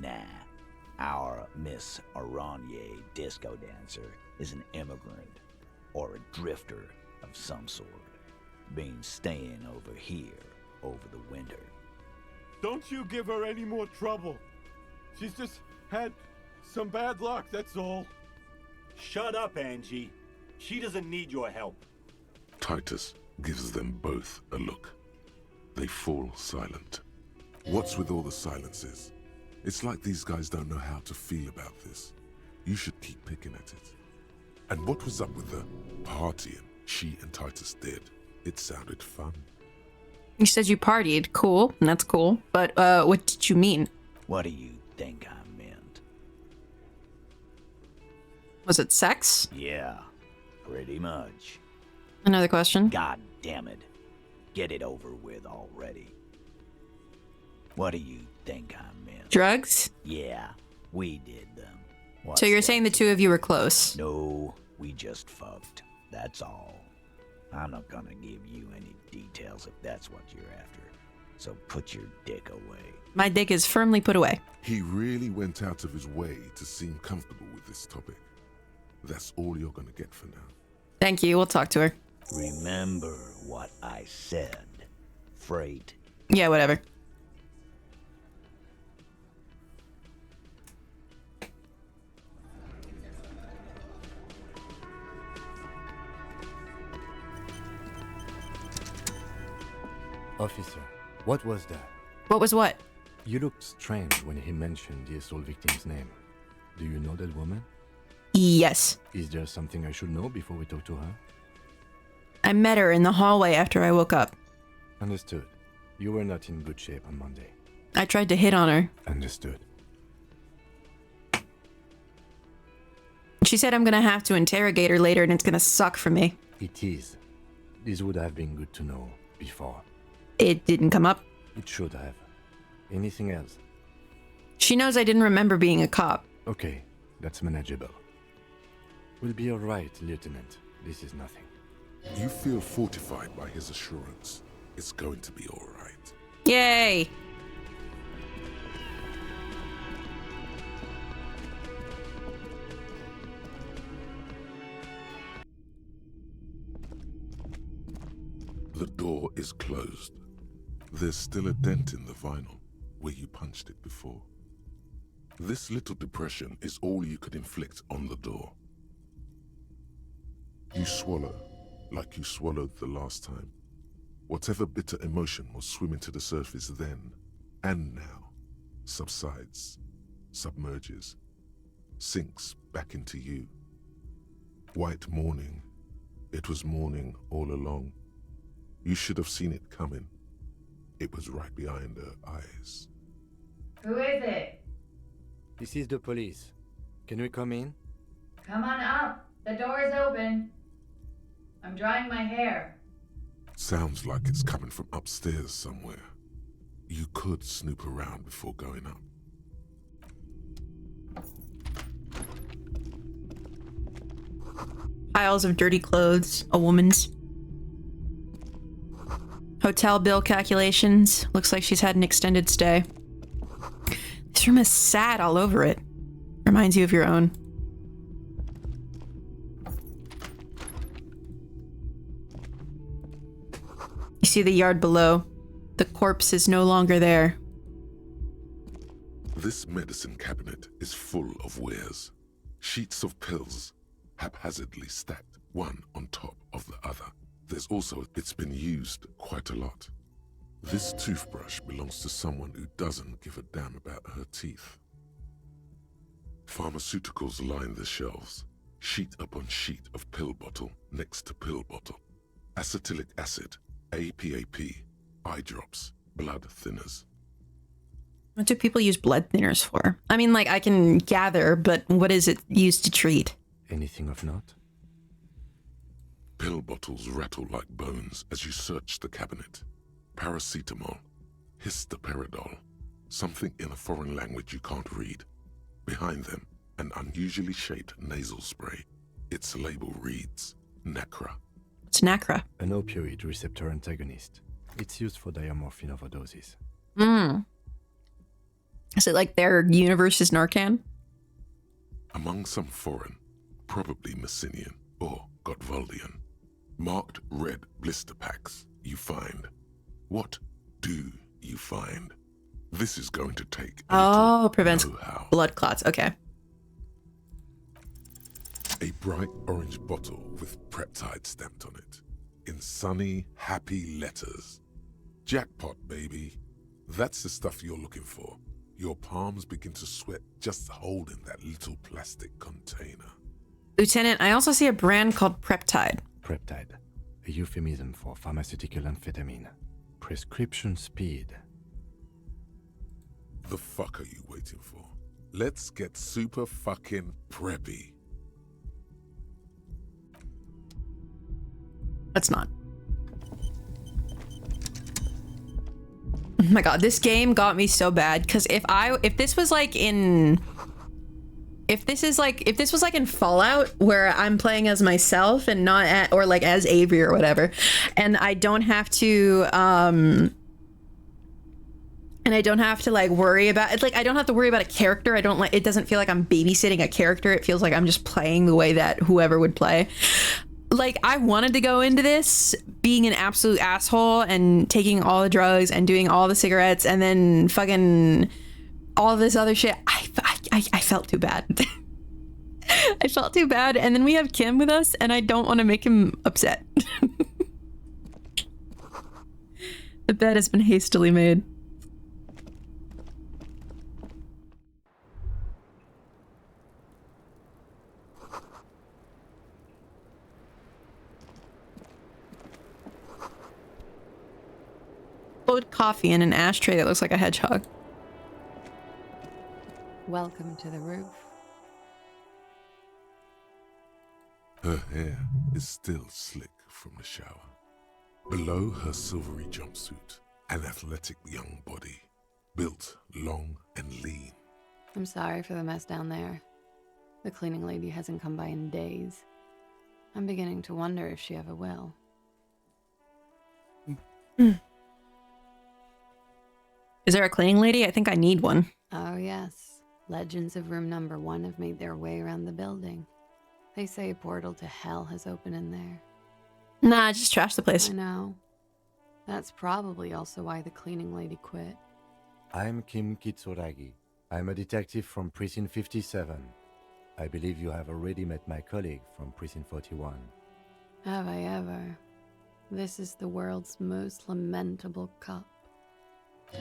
Nah. Our Miss Aranye disco dancer is an immigrant, or a drifter of some sort. Been staying over here over the winter. Don't you give her any more trouble. She's just had some bad luck, that's all. Shut up, Angie. She doesn't need your help. Titus gives them both a look. They fall silent. What's with all the silences? It's like these guys don't know how to feel about this. You should keep picking at it. And what was up with the partying she and Titus did? It sounded fun. You said you partied. Cool. That's cool. But what did you mean? What do you think I meant? Was it sex? Yeah, pretty much. Another question? God damn it. Get it over with already. What do you think I meant? Drugs? Yeah, we did them. So you're saying the two of you were close? No, We just fucked. That's all. I'm not gonna give you any details if that's what you're after. So put your dick away. My dick is firmly put away. He really went out of his way to seem comfortable with this topic. That's all you're gonna get for now. Thank you. We'll talk to her. Remember what I said. Freight. Yeah, whatever. Officer, what was that? What was what? You looked strange when he mentioned the assault victim's name. Do you know that woman? Yes. Is there something I should know before we talk to her? I met her in the hallway after I woke up. Understood. You were not in good shape on Monday. I tried to hit on her. Understood. She said I'm gonna have to interrogate her later and it's gonna suck for me. It is. This would have been good to know before. It didn't come up. It should have. Anything else? She knows I didn't remember being a cop. Okay, that's manageable. We'll be alright, Lieutenant. This is nothing. You feel fortified by his assurance. It's going to be alright. Yay! The door is closed. There's still a dent in the vinyl where you punched it before. This little depression is all you could inflict on the door. You swallow like you swallowed the last time. Whatever bitter emotion was swimming to the surface then and now subsides, submerges, sinks back into you. White morning. It was morning all along. You should have seen it coming. It was right behind her eyes. Who is it? This is the police. Can we come in? Come on up. The door is open. I'm drying my hair. Sounds like it's coming from upstairs somewhere. You could snoop around before going up. Piles of dirty clothes. A woman's. Hotel bill calculations. Looks like she's had an extended stay. This room has sat all over it. Reminds you of your own. You see the yard below. The corpse is no longer there. This medicine cabinet is full of wares. Sheets of pills, haphazardly stacked one on top of the other. There's also, it's been used quite a lot. This toothbrush belongs to someone who doesn't give a damn about her teeth. Pharmaceuticals line the shelves, sheet upon sheet of pill bottle next to pill bottle. Acetylic acid, APAP, eye drops, blood thinners. What do people use blood thinners for? I mean, like, I can gather, but what is it used to treat? Anything of note? Pill bottles rattle like bones as you search the cabinet. Paracetamol, histoperidol, something in a foreign language you can't read. Behind them, an unusually shaped nasal spray. Its label reads, Nacra. It's Nacra. An opioid receptor antagonist. It's used for diamorphine overdoses. Is it like their universe is Narcan? Among some foreign, probably Messinian or Gotwaldian, marked red blister packs you find. What do you find? This is going to take prevents know-how. Blood clots. Okay. A bright orange bottle with Preptide stamped on it, in sunny, happy letters. Jackpot, baby. That's the stuff you're looking for. Your palms begin to sweat just holding that little plastic container. Lieutenant, I also see a brand called Preptide. Preptide, a euphemism for pharmaceutical amphetamine. Prescription speed. The fuck are you waiting for? Let's get super fucking preppy. Let's not. Oh my god, this game got me so bad because if this was like in if this was like in Fallout where I'm playing as myself and not or like as Avery or whatever, and I don't have to like worry about it. Like I don't have to worry about a character. It doesn't feel like I'm babysitting a character. It feels like I'm just playing the way that whoever would play. Like I wanted to go into this being an absolute asshole and taking all the drugs and doing all the cigarettes and then fucking all this other shit. I felt too bad. I felt too bad, and then we have Kim with us, and I don't want to make him upset. The bed has been hastily made. Cold coffee in an ashtray that looks like a hedgehog. Welcome to the roof. Her hair is still slick from the shower. Below her silvery jumpsuit, an athletic young body, built long and lean. I'm sorry for the mess down there. The cleaning lady hasn't come by in days. I'm beginning to wonder if she ever will. Is there a cleaning lady? I think I need one. Oh yes. Legends of room number 1 have made their way around the building. They say a portal to hell has opened in there. Nah, just trash the place. I know. That's probably also why the cleaning lady quit. I'm Kim Kitsuragi. I'm a detective from Precinct 57. I believe you have already met my colleague from Precinct 41. Have I ever? This is the world's most lamentable cop.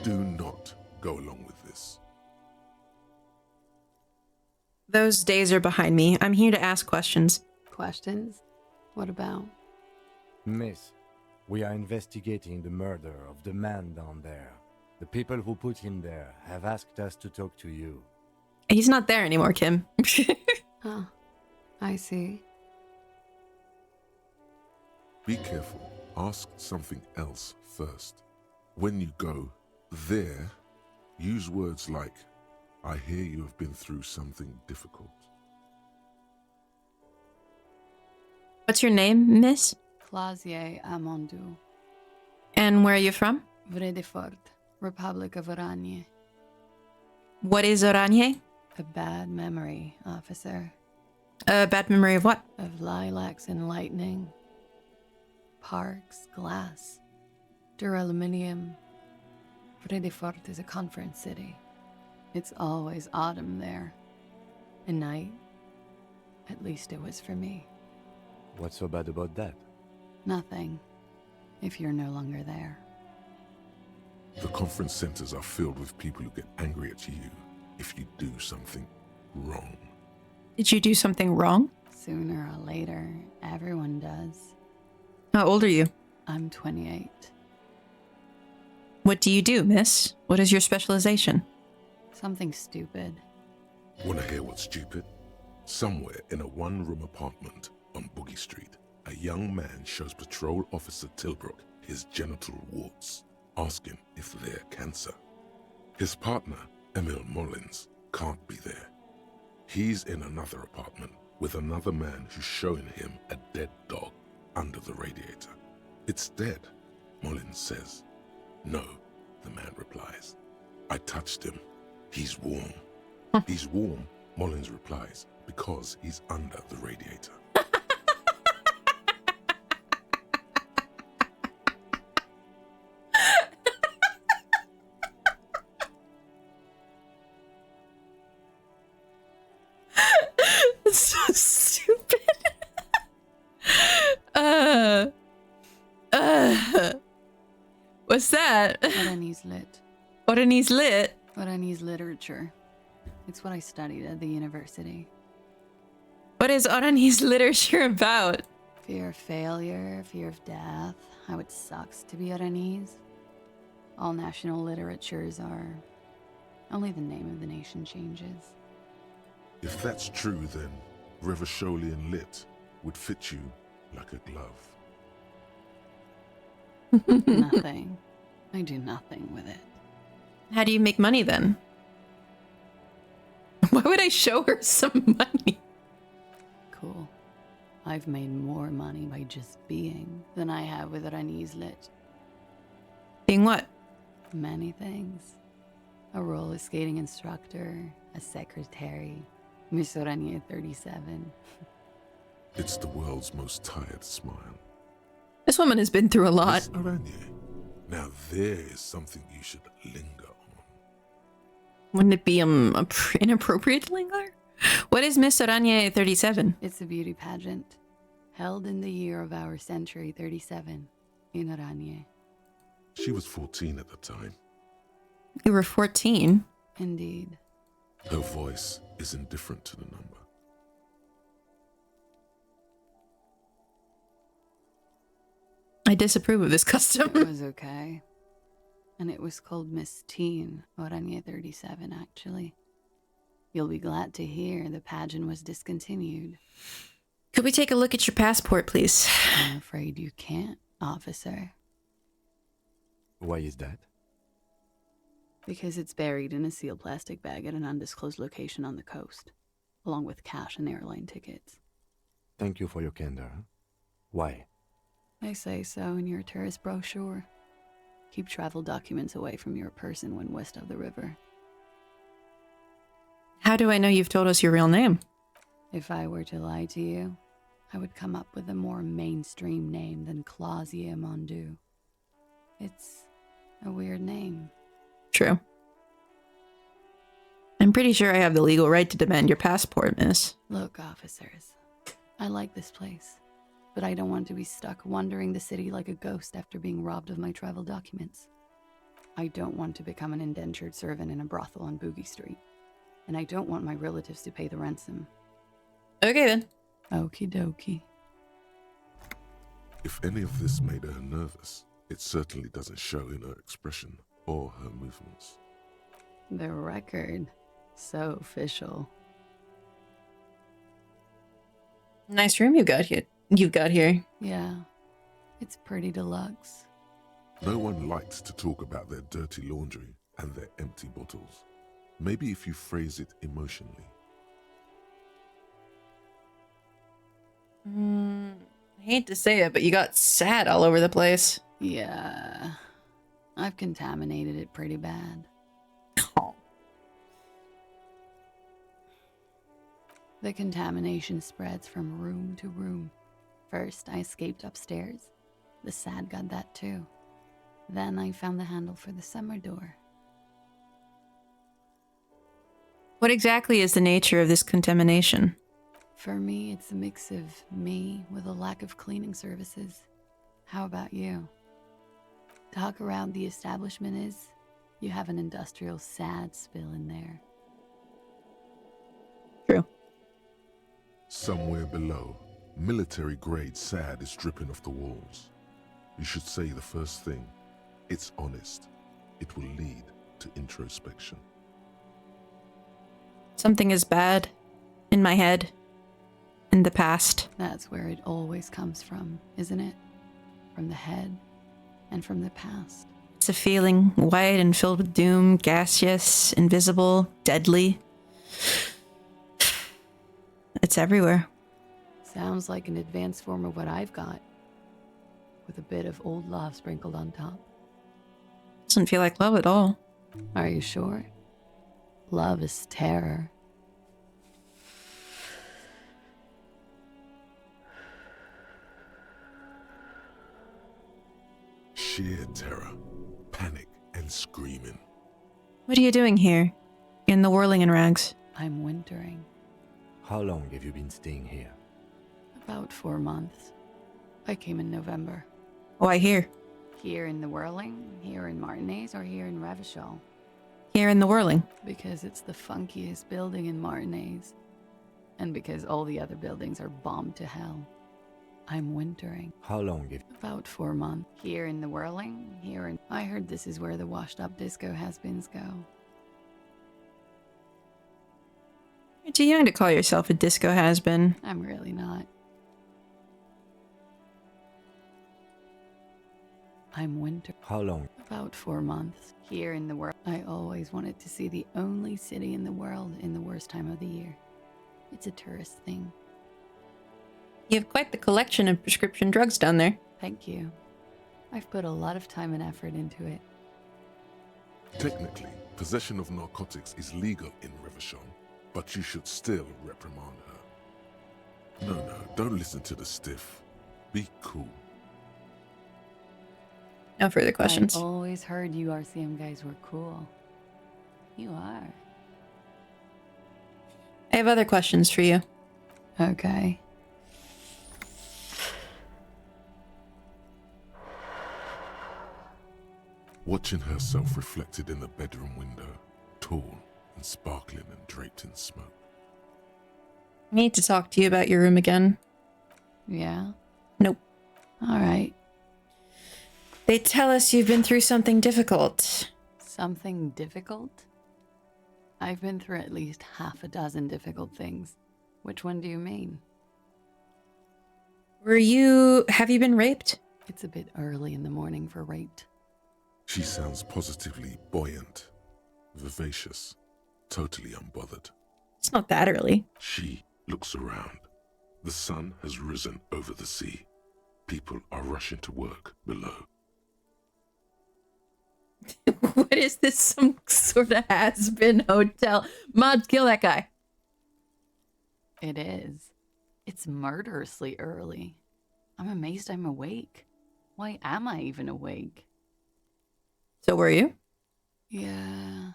Do not go along with this. Those days are behind me. I'm here to ask questions. Questions? What about? Miss, we are investigating the murder of the man down there. The people who put him there have asked us to talk to you. He's not there anymore, Kim. Huh. I see. Be careful. Ask something else first. When you go there, use words like, I hear you have been through something difficult. What's your name, miss? Clausier Amondou. And where are you from? Vredefort, Republic of Oranje. What is Oranje? A bad memory, officer. A bad memory of what? Of lilacs and lightning. Parks, glass, duraluminum. Vredefort is a conference city. It's always autumn there. A night. At least it was for me. What's so bad about that? Nothing. If you're no longer there. The conference centers are filled with people who get angry at you if you do something wrong. Did you do something wrong? Sooner or later, everyone does. How old are you? I'm 28. What do you do, miss? What is your specialization? Something stupid. Wanna hear what's stupid? Somewhere in a one-room apartment on Boogie Street, a young man shows Patrol Officer Tilbrook his genital warts, asking if they're cancer. His partner, Emil Mullins, can't be there. He's in another apartment with another man who's showing him a dead dog under the radiator. It's dead, Mullins says. No, the man replies. I touched him. He's warm. He's warm, Mullins replies, because he's under the radiator. It's so stupid. What's that? Oranese lit. Oranese lit? Oranese literature. It's what I studied at the university. What is Oranese literature about? Fear of failure, fear of death, how it sucks to be Oranese. All national literatures are... Only the name of the nation changes. If that's true, then Revacholian lit would fit you like a glove. Nothing. I do nothing with it. How do you make money then? Why would I show her some money? Cool. I've made more money by just being than I have with Ranizlet. Being what? Many things. A roller skating instructor, a secretary, Miss Oranje 37. It's the world's most tired smile. This woman has been through a lot. Miss Oranje, now there is something you should linger on. Wouldn't it be inappropriate to linger? What is Miss Oranje 37? It's a beauty pageant held in the year of our century 37 in Oranje. She was 14 at the time. You were 14? Indeed. Her voice is indifferent to the number. I disapprove of this custom. It was okay. And it was called Miss Teen Oranje 37, actually. You'll be glad to hear the pageant was discontinued. Could we take a look at your passport, please? I'm afraid you can't, officer. Why is that? Because it's buried in a sealed plastic bag at an undisclosed location on the coast, along with cash and airline tickets. Thank you for your candor. Why? They say so in your tourist brochure. Keep travel documents away from your person when west of the river. How do I know you've told us your real name? If I were to lie to you, I would come up with a more mainstream name than Clausia Mondu. It's a weird name. True. I'm pretty sure I have the legal right to demand your passport, miss. Look, officers, I like this place, but I don't want to be stuck wandering the city like a ghost after being robbed of my travel documents. I don't want to become an indentured servant in a brothel on Boogie Street, and I don't want my relatives to pay the ransom. Okay then. Okie dokie. If any of this made her nervous, it certainly doesn't show in her expression or her movements. The record. So official. Nice room you've got here. Yeah. It's pretty deluxe. No one likes to talk about their dirty laundry and their empty bottles. Maybe if you phrase it emotionally. I hate to say it, but you got sad all over the place. Yeah. I've contaminated it pretty bad. Oh. The contamination spreads from room to room. First, I escaped upstairs. The sad got that too. Then I found the handle for the summer door. What exactly is the nature of this contamination? For me, it's a mix of me with a lack of cleaning services. How about you? Talk around the establishment is, you have an industrial sad spill in there. True. Somewhere below, military-grade SAD is dripping off the walls. You should say the first thing. It's honest. It will lead to introspection. Something is bad in my head, in the past. That's where it always comes from, isn't it? From the head and from the past. It's a feeling, white and filled with doom, gaseous, invisible, deadly. It's everywhere. Sounds like an advanced form of what I've got, with a bit of old love sprinkled on top. Doesn't feel like love at all. Are you sure? Love is terror. Sheer terror, panic, and screaming. What are you doing here? In the whirling in rags? I'm wintering. How long have you been staying here? About 4 months. I came in November. Why here? Here in the Whirling, here in Martinez, or here in Revachol? Here in the whirling. Because it's the funkiest building in Martinez. And because all the other buildings are bombed to hell. I'm wintering. How long have About 4 months. Here in the Whirling, here in... I heard this is where the washed-up disco has-beens go. You're too young to call yourself a disco has-been. I'm really not. I'm winter. How long? About 4 months. Here in the world, I always wanted to see the only city in the world in the worst time of the year. It's a tourist thing. You have quite the collection of prescription drugs down there. Thank you. I've put a lot of time and effort into it. Technically, possession of narcotics is legal in Rivershon, but you should still reprimand her. No, don't listen to the stiff. Be cool. No further questions. I always heard you RCM guys were cool. You are. I have other questions for you. Okay. Watching herself reflected in the bedroom window, torn and sparkling and draped in smoke. I need to talk to you about your room again. Yeah? Nope. All right. They tell us you've been through something difficult. Something difficult? I've been through at least half a dozen difficult things. Which one do you mean? Have you been raped? It's a bit early in the morning for raped. She sounds positively buoyant, vivacious, totally unbothered. It's not that early. She looks around. The sun has risen over the sea. People are rushing to work below. What is this? Some sort of has-been hotel? Mod, kill that guy. It is. It's murderously early. I'm amazed I'm awake. Why am I even awake? So were you? Yeah.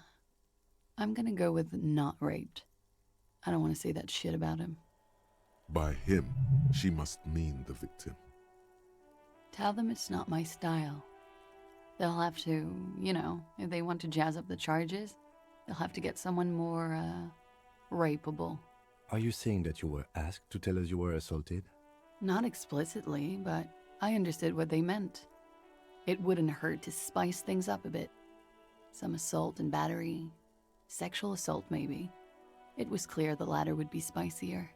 I'm gonna go with not raped. I don't want to say that shit about him. By him, she must mean the victim. Tell them it's not my style. They'll have to, if they want to jazz up the charges, they'll have to get someone more, rapeable. Are you saying that you were asked to tell us you were assaulted? Not explicitly, but I understood what they meant. It wouldn't hurt to spice things up a bit. Some assault and battery. Sexual assault, maybe. It was clear the latter would be spicier.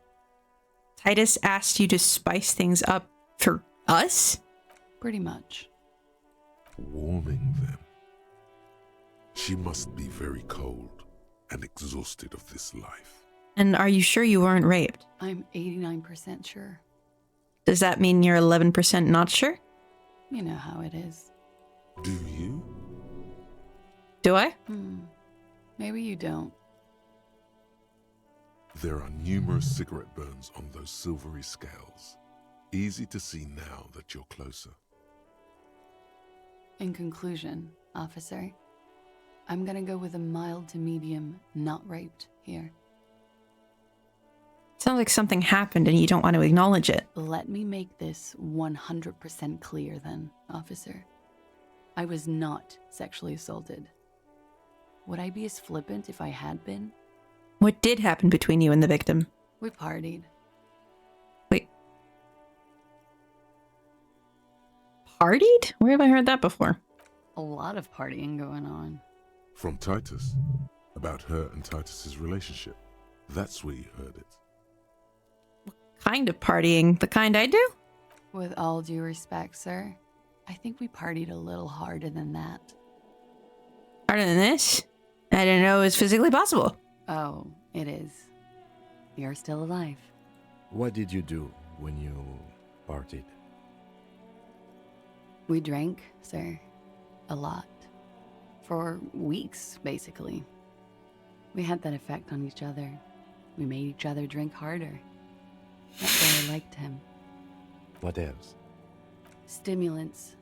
Titus asked you to spice things up for us? Pretty much. Warming them. She must be very cold and exhausted of this life. And are you sure you weren't raped? I'm 89% sure. Does that mean you're 11% not sure? You know how it is. Do you? Do I? Maybe you don't. There are numerous cigarette burns on those silvery scales. Easy to see now that you're closer. In conclusion, officer, I'm gonna go with a mild to medium not raped here. Sounds like something happened and you don't want to acknowledge it. Let me make this 100% clear then, officer. I was not sexually assaulted. Would I be as flippant if I had been? What did happen between you and the victim? We partied. Wait. Partied? Where have I heard that before? A lot of partying going on. From Titus. About her and Titus's relationship. That's where you heard it. Kind of partying? The kind I do? With all due respect, sir, I think we partied a little harder than that. Harder than this? I didn't know it was physically possible. Oh, it is. You're still alive. What did you do when you partied? We drank, sir. A lot. For weeks, basically. We had that effect on each other. We made each other drink harder. That's why I liked him. What else? Stimulants.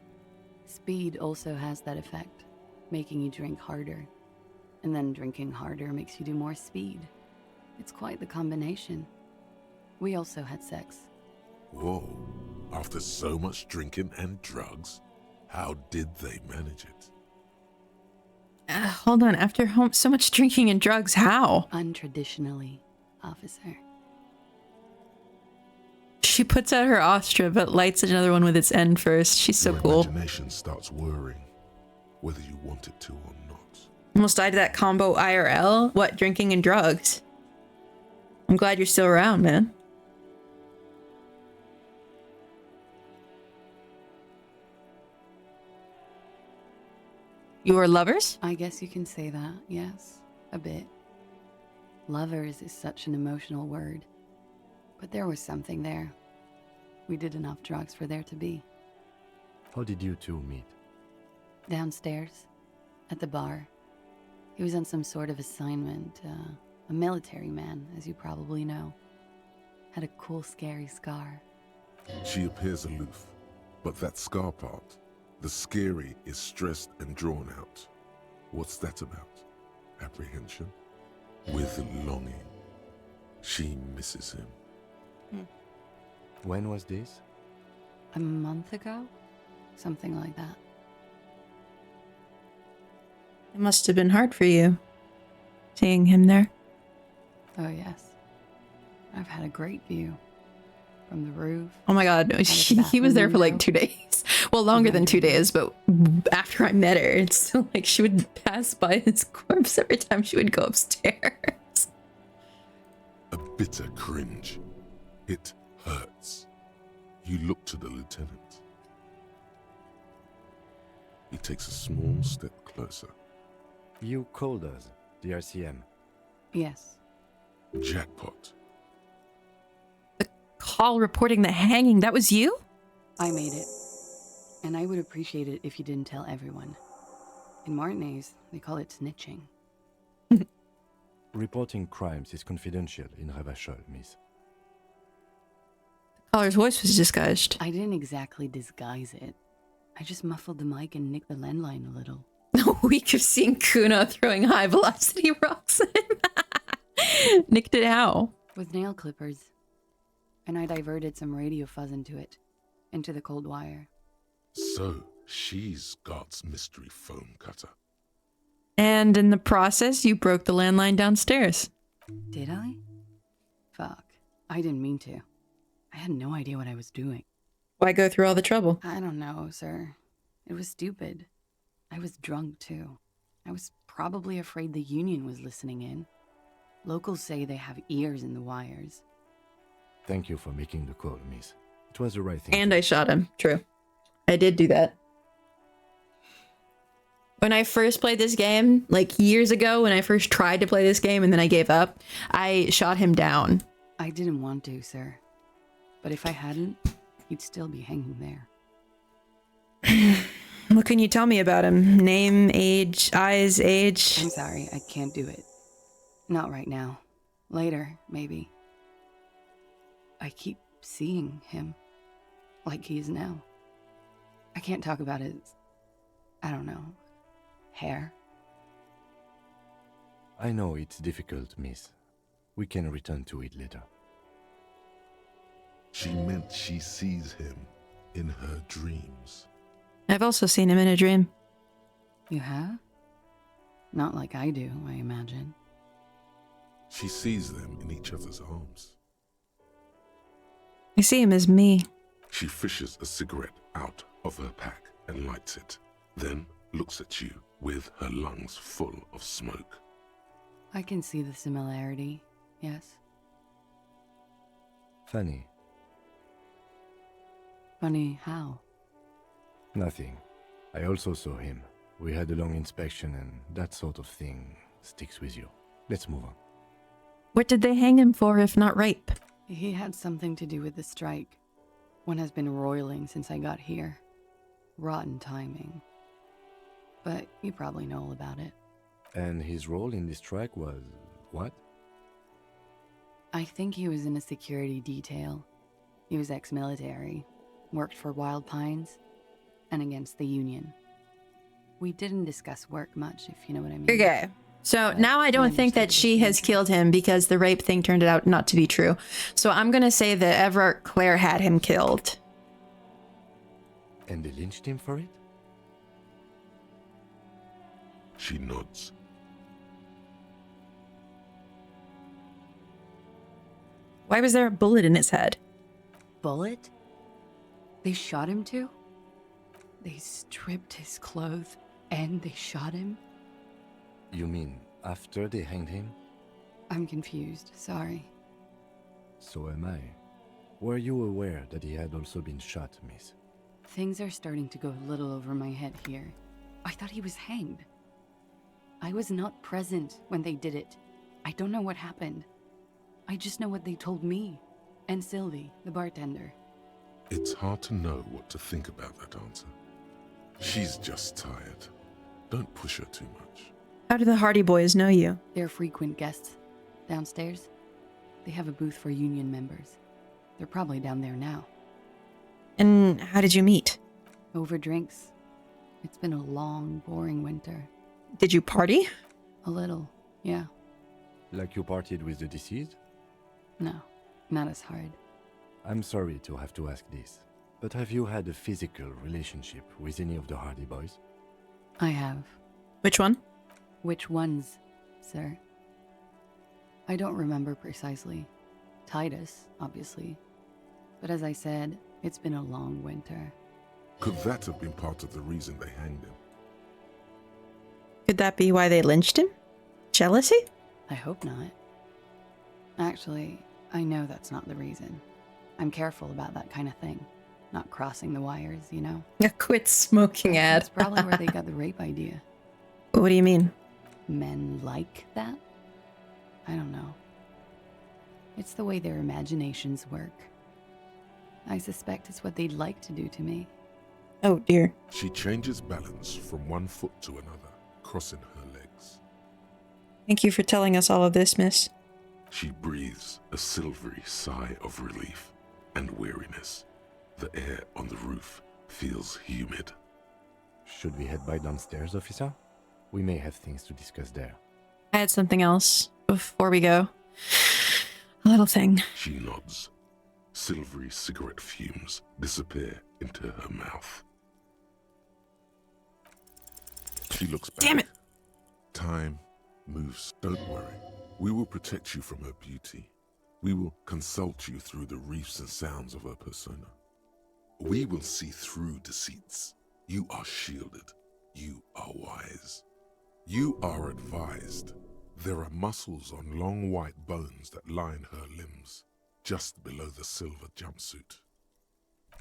Speed also has that effect, making you drink harder. And then drinking harder makes you do more speed. It's quite the combination. We also had sex. Whoa. After so much drinking and drugs, how did they manage it? Hold on. After so much drinking and drugs, how? Untraditionally, officer. She puts out her Astra, but lights another one with its end first. She's so cool. Your imagination starts whirring, whether you want it to or not. Almost died to that combo IRL. What, drinking and drugs? I'm glad you're still around, man. You were lovers? I guess you can say that, yes. A bit. Lovers is such an emotional word. But there was something there. We did enough drugs for there to be. How did you two meet? Downstairs. At the bar. He was on some sort of assignment. A military man, as you probably know. Had a cool, scary scar. She appears aloof, but that scar part, the scary, is stressed and drawn out. What's that about? Apprehension? With longing. She misses him. When was this? A month ago? Something like that. It must have been hard for you, seeing him there. Oh, yes. I've had a great view. From the roof. Oh my god, he was there for like 2 days. Well, longer than 2 days, but after I met her, it's still like she would pass by his corpse every time she would go upstairs. A bitter cringe. It hurts. You look to the lieutenant. He takes a small step closer. You called us, the RCM. Yes. Jackpot. Call reporting the hanging, that was you? I made it. And I would appreciate it if you didn't tell everyone. In Martinez, they call it snitching. Reporting crimes is confidential in Ravachol, miss. The caller's voice was disguised. I didn't exactly disguise it. I just muffled the mic and nicked the landline a little. A week of seeing Kuno throwing high velocity rocks at him. Nicked it how? With nail clippers. And I diverted some radio fuzz into it. Into the cold wire. So, she's God's mystery foam cutter. And in the process, you broke the landline downstairs. Did I? Fuck. I didn't mean to. I had no idea what I was doing. Why go through all the trouble? I don't know, sir. It was stupid. I was drunk, too. I was probably afraid the union was listening in. Locals say they have ears in the wires. Thank you for making the call, miss. It was the right thing. And I shot him. True. I did do that. When I first played this game, like years ago, when I first tried to play this game and then I gave up, I shot him down. I didn't want to, sir. But if I hadn't, he'd still be hanging there. What can you tell me about him? Name, age, eyes, age? I'm sorry, I can't do it. Not right now. Later, maybe. I keep seeing him. Like he is now. I can't talk about his... I don't know. Hair. I know it's difficult, miss. We can return to it later. She meant she sees him in her dreams. I've also seen him in a dream. You have? Not like I do, I imagine. She sees them in each other's arms. I see him as me. She fishes a cigarette out of her pack and lights it, then looks at you with her lungs full of smoke. I can see the similarity, yes. Funny. Funny how? Nothing. I also saw him. We had a long inspection and that sort of thing sticks with you. Let's move on. What did they hang him for if not rape? He had something to do with the strike. One has been roiling since I got here. Rotten timing. But you probably know all about it. And his role in this strike was what? I think he was in a security detail. He was ex-military, worked for Wild Pines, and against the Union. We didn't discuss work much, if you know what I mean. Okay. So now I don't think that she has killed him because the rape thing turned out not to be true. So I'm going to say that Everard Clare had him killed. And they lynched him for it? She nods. Why was there a bullet in his head? Bullet? They shot him too? They stripped his clothes and they shot him? You mean after they hanged him? I'm confused, sorry. So am I. Were you aware that he had also been shot, miss? Things are starting to go a little over my head here. I thought he was hanged. I was not present when they did it. I don't know what happened. I just know what they told me. And Sylvie, the bartender. It's hard to know what to think about that answer. She's just tired. Don't push her too much. How do the Hardy Boys know you? They're frequent guests. Downstairs. They have a booth for union members. They're probably down there now. And how did you meet? Over drinks. It's been a long, boring winter. Did you party? A little, yeah. Like you partied with the deceased? No, not as hard. I'm sorry to have to ask this, but have you had a physical relationship with any of the Hardy Boys? I have. Which one? Which ones, sir? I don't remember precisely. Titus, obviously. But as I said, it's been a long winter. Could that have been part of the reason they hanged him? Could that be why they lynched him? Jealousy? I hope not. Actually, I know that's not the reason. I'm careful about that kind of thing. Not crossing the wires, you know? Quit smoking ad. That's probably where they got the rape idea. What do you mean? Men like that? I don't know. It's the way their imaginations work. I suspect it's what they'd like to do to me. Oh dear. She changes balance from one foot to another, crossing her legs. Thank you for telling us all of this, miss. She breathes a silvery sigh of relief and weariness. The air on the roof feels humid. Should we head by downstairs, officer? We may have things to discuss there. I had something else before we go. A little thing. She nods. Silvery cigarette fumes disappear into her mouth. She looks back. Damn it! Time moves. Don't worry. We will protect you from her beauty. We will consult you through the reefs and sounds of her persona. We will see through deceits. You are shielded. You are wise. You are advised. There are muscles on long white bones that line her limbs, just below the silver jumpsuit.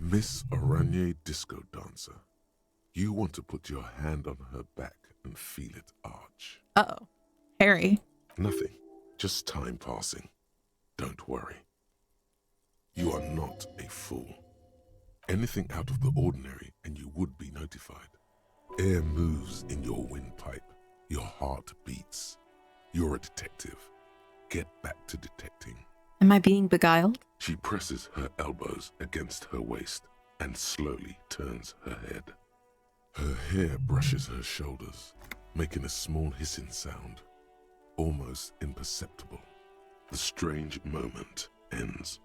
Miss Araignée Disco Dancer, you want to put your hand on her back and feel it arch. Uh-oh. Harry. Nothing. Just time passing. Don't worry. You are not a fool. Anything out of the ordinary and you would be notified. Air moves in your windpipe. Your heart beats. You're a detective. Get back to detecting. Am I being beguiled? She presses her elbows against her waist and slowly turns her head. Her hair brushes her shoulders, making a small hissing sound, almost imperceptible. The strange moment ends.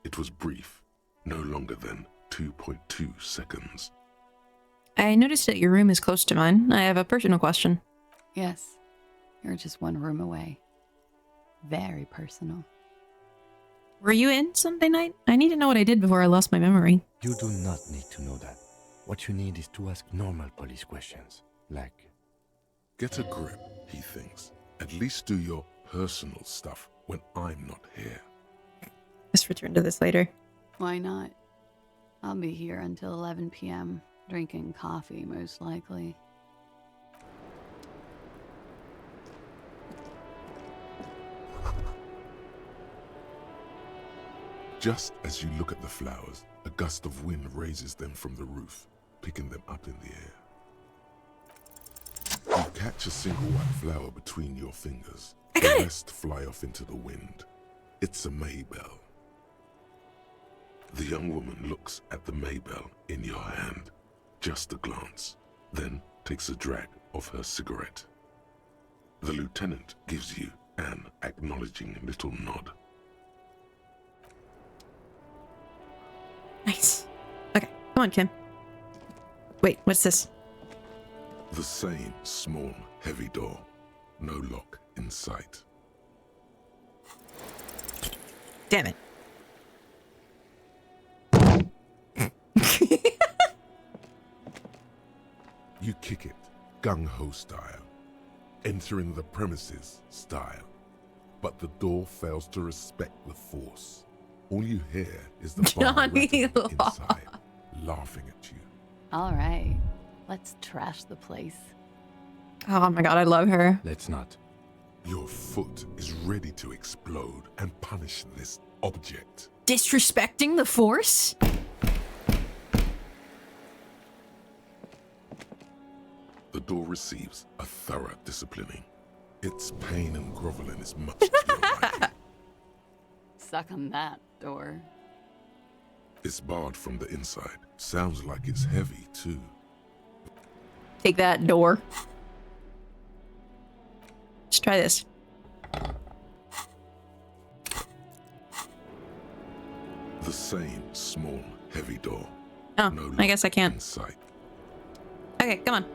It was brief, no longer than 2.2 seconds. I noticed that your room is close to mine. I have a personal question. Yes, you're just one room away. Very personal. Were you in Sunday night? I need to know what I did before I lost my memory. You do not need to know that. What you need is to ask normal police questions, like... Get a grip, he thinks. At least do your personal stuff when I'm not here. Let's return to this later. Why not? I'll be here until 11 p.m., drinking coffee, most likely. Just as you look at the flowers, a gust of wind raises them from the roof, picking them up in the air. You catch a single white flower between your fingers. The rest fly off into the wind. It's a Maybell. The young woman looks at the Maybell in your hand, just a glance, then takes a drag of her cigarette. The lieutenant gives you an acknowledging little nod. Nice. Okay, come on, Kim. Wait, what's this? The same small, heavy door. No lock in sight. Damn it. You kick it, gung-ho style. Entering the premises style. But the door fails to respect the force. All you hear is the bar Johnny rattling inside, laughing at you. All right. Let's trash the place. Oh my god, I love her. Let's not. Your foot is ready to explode and punish this object. Disrespecting the Force? The door receives a thorough disciplining. Its pain and groveling is much to your liking. Suck on that, door. It's barred from the inside. Sounds like it's heavy, too. Take that, door. Let's try this. The same small, heavy door. Oh, no I guess I can't. in sight. Okay, come on.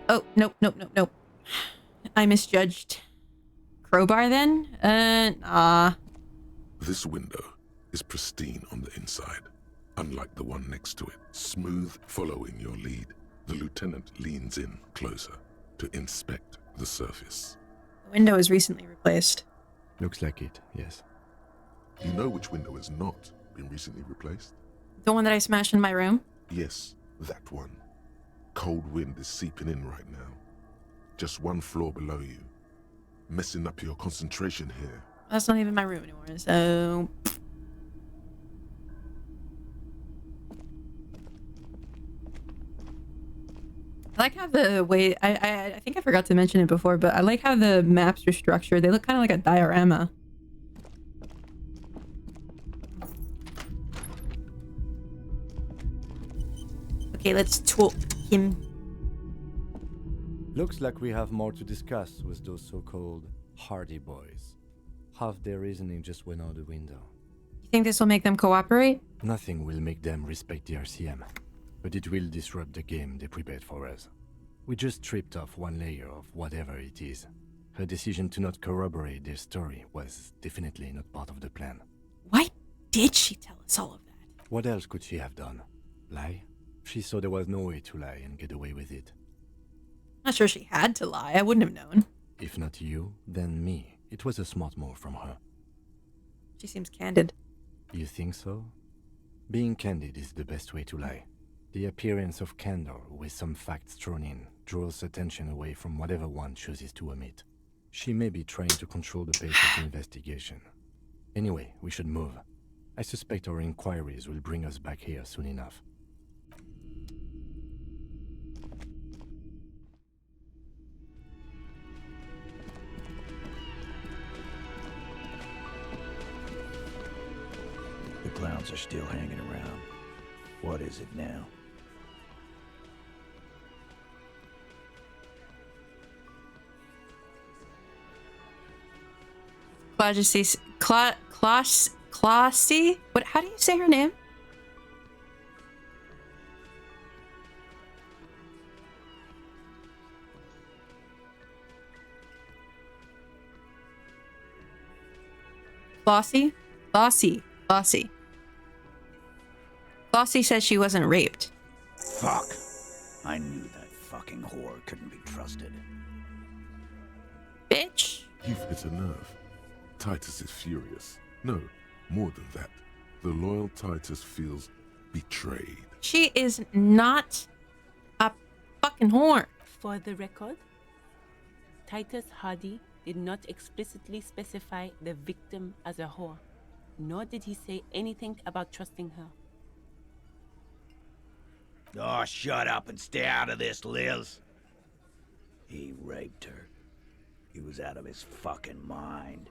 Oh, nope. I misjudged. Crowbar then? This window is pristine on the inside, unlike the one next to it. Smooth following your lead, the lieutenant leans in closer to inspect the surface. The window was recently replaced. Looks like it, yes. You know which window has not been recently replaced? The one that I smashed in my room? Yes, that one. Cold wind is seeping in right now. Just one floor below you. Messing up your concentration here. That's not even my room anymore, so... I like how the way... I think I forgot to mention it before, but I like how the maps are structured. They look kind of like a diorama. Okay, let's talk him. Looks like we have more to discuss with those so-called Hardy boys. Half their reasoning just went out the window. You think this will make them cooperate? Nothing will make them respect the RCM, but it will disrupt the game they prepared for us. We just stripped off one layer of whatever it is. Her decision to not corroborate their story was definitely not part of the plan. Why did she tell us all of that? What else could she have done? Lie? She saw there was no way to lie and get away with it. Not sure she had to lie. I wouldn't have known. If not you, then me. It was a smart move from her. She seems candid. You think so? Being candid is the best way to lie. The appearance of candor with some facts thrown in draws attention away from whatever one chooses to omit. She may be trying to control the pace of the investigation. Anyway, we should move. I suspect our inquiries will bring us back here soon enough. The clowns are still hanging around. What is it now? Classy? What? How do you say her name? Flossie? Flossie says she wasn't raped. Fuck. I knew that fucking whore couldn't be trusted. Bitch. You've hit a nerve. Titus is furious. No, more than that. The loyal Titus feels betrayed. She is not a fucking whore. For the record, Titus Hardy did not explicitly specify the victim as a whore, nor did he say anything about trusting her. Oh, shut up and stay out of this, Liz. He raped her. He was out of his fucking mind.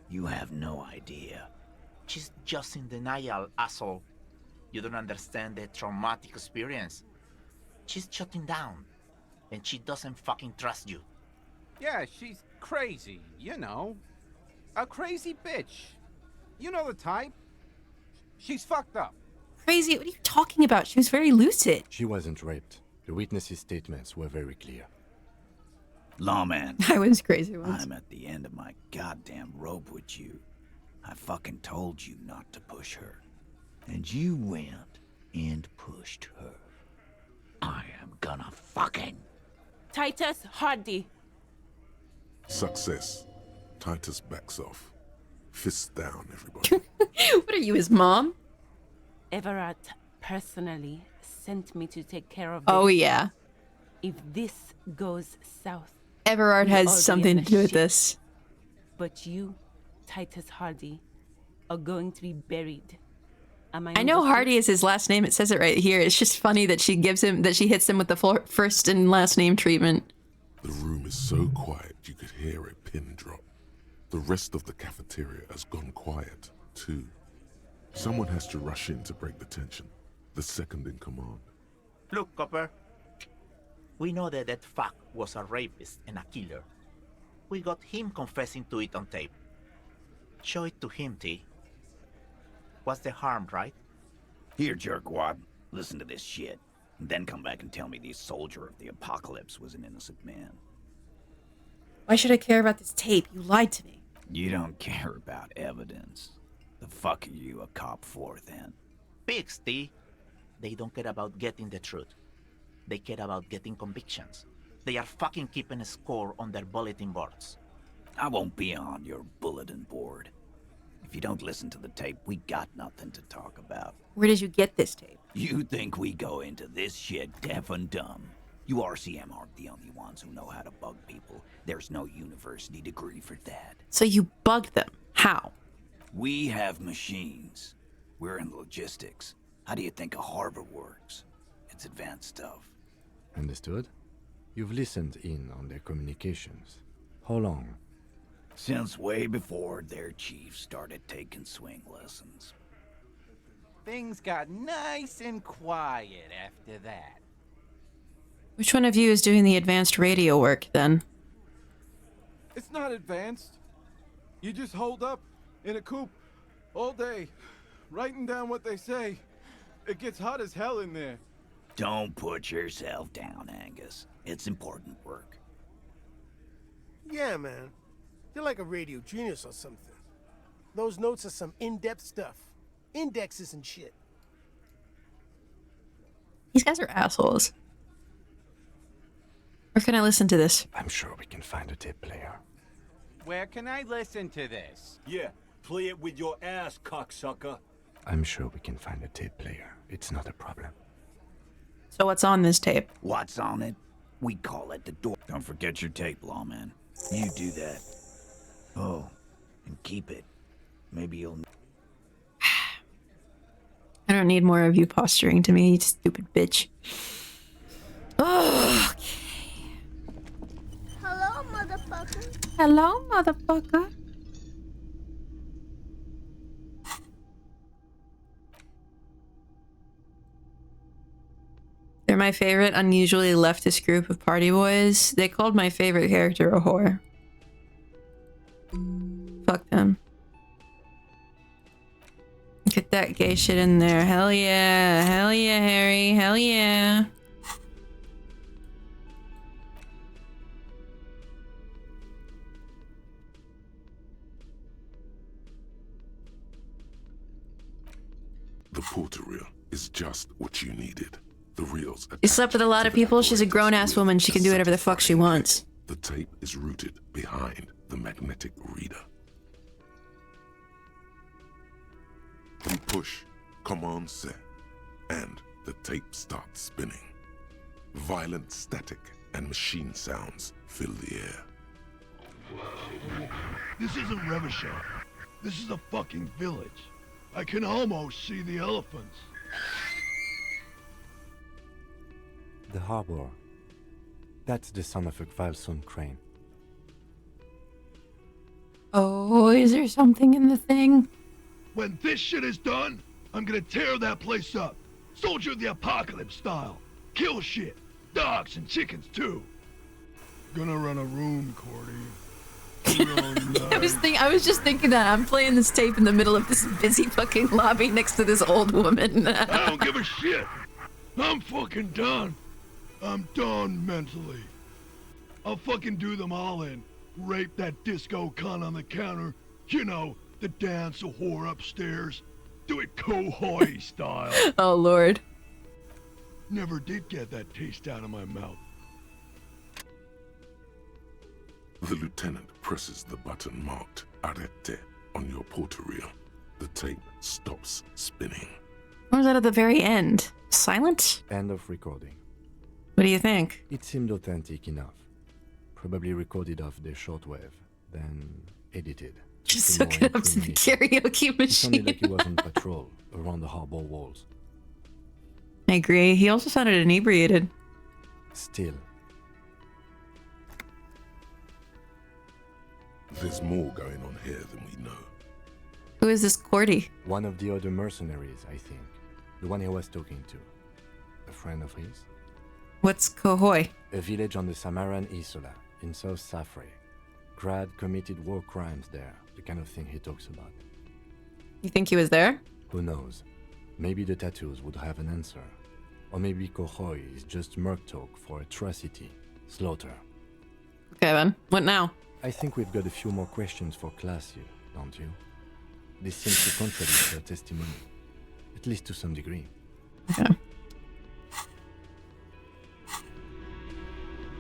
You have no idea. She's just in denial, asshole. You don't understand the traumatic experience. She's shutting down, and she doesn't fucking trust you. Yeah, she's crazy, you know. A crazy bitch. You know the type. She's fucked up. Crazy? What are you talking about? She was very lucid. She wasn't raped. The witnesses' statements were very clear. Lawman. I was crazy once. I'm at the end of my goddamn rope with you. I fucking told you not to push her. And you went and pushed her. I am gonna fucking... Titus Hardy. Success. Titus backs off. Fists down, everybody. What are you, his mom? Everard, personally sent me to take care of Oh this. yeah. If this goes south, Everard we'll all has be something in to the do with shit. this. But you, Titus Hardy, are going to be buried. Am I I know understood? Hardy is his last name. It says it right here. It's just funny that she hits him with the first and last name treatment. The room is so quiet you could hear a pin drop. The rest of the cafeteria has gone quiet, too. Someone has to rush in to break the tension. The second in command. Look, Copper. We know that that fuck was a rapist and a killer. We got him confessing to it on tape. Show it to him, T. What's the harm, right? Here, jerkwad. Listen to this shit. And then come back and tell me the soldier of the apocalypse was an innocent man. Why should I care about this tape? You lied to me. You don't care about evidence. The fuck are you a cop for, then? Pigs, T. They don't care about getting the truth. They care about getting convictions. They are fucking keeping a score on their bulletin boards. I won't be on your bulletin board. If you don't listen to the tape, we got nothing to talk about. Where did you get this tape? You think we go into this shit deaf and dumb? You RCM aren't the only ones who know how to bug people. There's no university degree for that. So you bugged them. How? We have machines. We're in logistics. How do you think a harbor works? It's advanced stuff. Understood? You've listened in on their communications. How long? Since way before their chief started taking swing lessons. Things got nice and quiet after that. Which one of you is doing the advanced radio work, then? It's not advanced. You just hold up in a coop all day, writing down what they say. It gets hot as hell in there. Don't put yourself down, Angus. It's important work. Yeah, man. You're like a radio genius or something. Those notes are some in-depth stuff. Indexes and shit. These guys are assholes. Where can I listen to this? I'm sure we can find a tape player. Where can I listen to this? Yeah, play it with your ass, cocksucker. I'm sure we can find a tape player. It's not a problem. So what's on this tape? What's on it? We call it the door. Don't forget your tape, lawman. You do that. Oh, and keep it. Maybe you'll... I don't need more of you posturing to me, you stupid bitch. Oh, Hello, motherfucker. hello, motherfucker. They're my favorite unusually leftist group of party boys. They called my favorite character a whore. Fuck them. Get that gay shit in there. Hell yeah. Hell yeah, Harry. Hell yeah. The porter reel is just what you needed. The reels. She slept with a lot of people. She's a grown-ass woman. She can do whatever the fuck she wants. The tape is rooted behind the magnetic reader. You push command set, and the tape starts spinning. Violent static and machine sounds fill the air. This isn't Revachol. This is a fucking village. I can almost see the elephants. The harbor. That's the son of a Kvalson crane. Oh, is there something in the thing? When this shit is done, I'm gonna tear that place up. Soldier of the Apocalypse style. Kill shit. Dogs and chickens too. Gonna run a room, Cordy. I was just thinking that I'm playing this tape in the middle of this busy fucking lobby next to this old woman. I don't give a shit. I'm fucking done. I'm done mentally. I'll fucking do them all in. Rape that disco cunt on the counter. You know, the dance a whore upstairs. Do it Kohoi style. Oh, Lord. Never did get that taste out of my mouth. The lieutenant presses the button marked Arete on your porter reel. The tape stops spinning. What was that at the very end? Silent? End of recording. What do you think? It seemed authentic enough. Probably recorded off the shortwave, then edited. Just hook it up to the karaoke It sounded machine. like he was on patrol around the harbor walls. I agree. He also sounded inebriated. Still, There's more going on here than we know. Who is this Cordy? one of the other mercenaries, I think. The one he was talking to. A friend of his. What's Kohoi? A village on the Samaran Isola, in South Safre. Grad committed war crimes there, the kind of thing he talks about. You think he was there? Who knows? Maybe the tattoos would have an answer. Or maybe Kohoi is just merc talk for atrocity, slaughter. Okay then. What now? I think we've got a few more questions for class here, don't you? This seems to contradict her testimony, at least to some degree. Okay.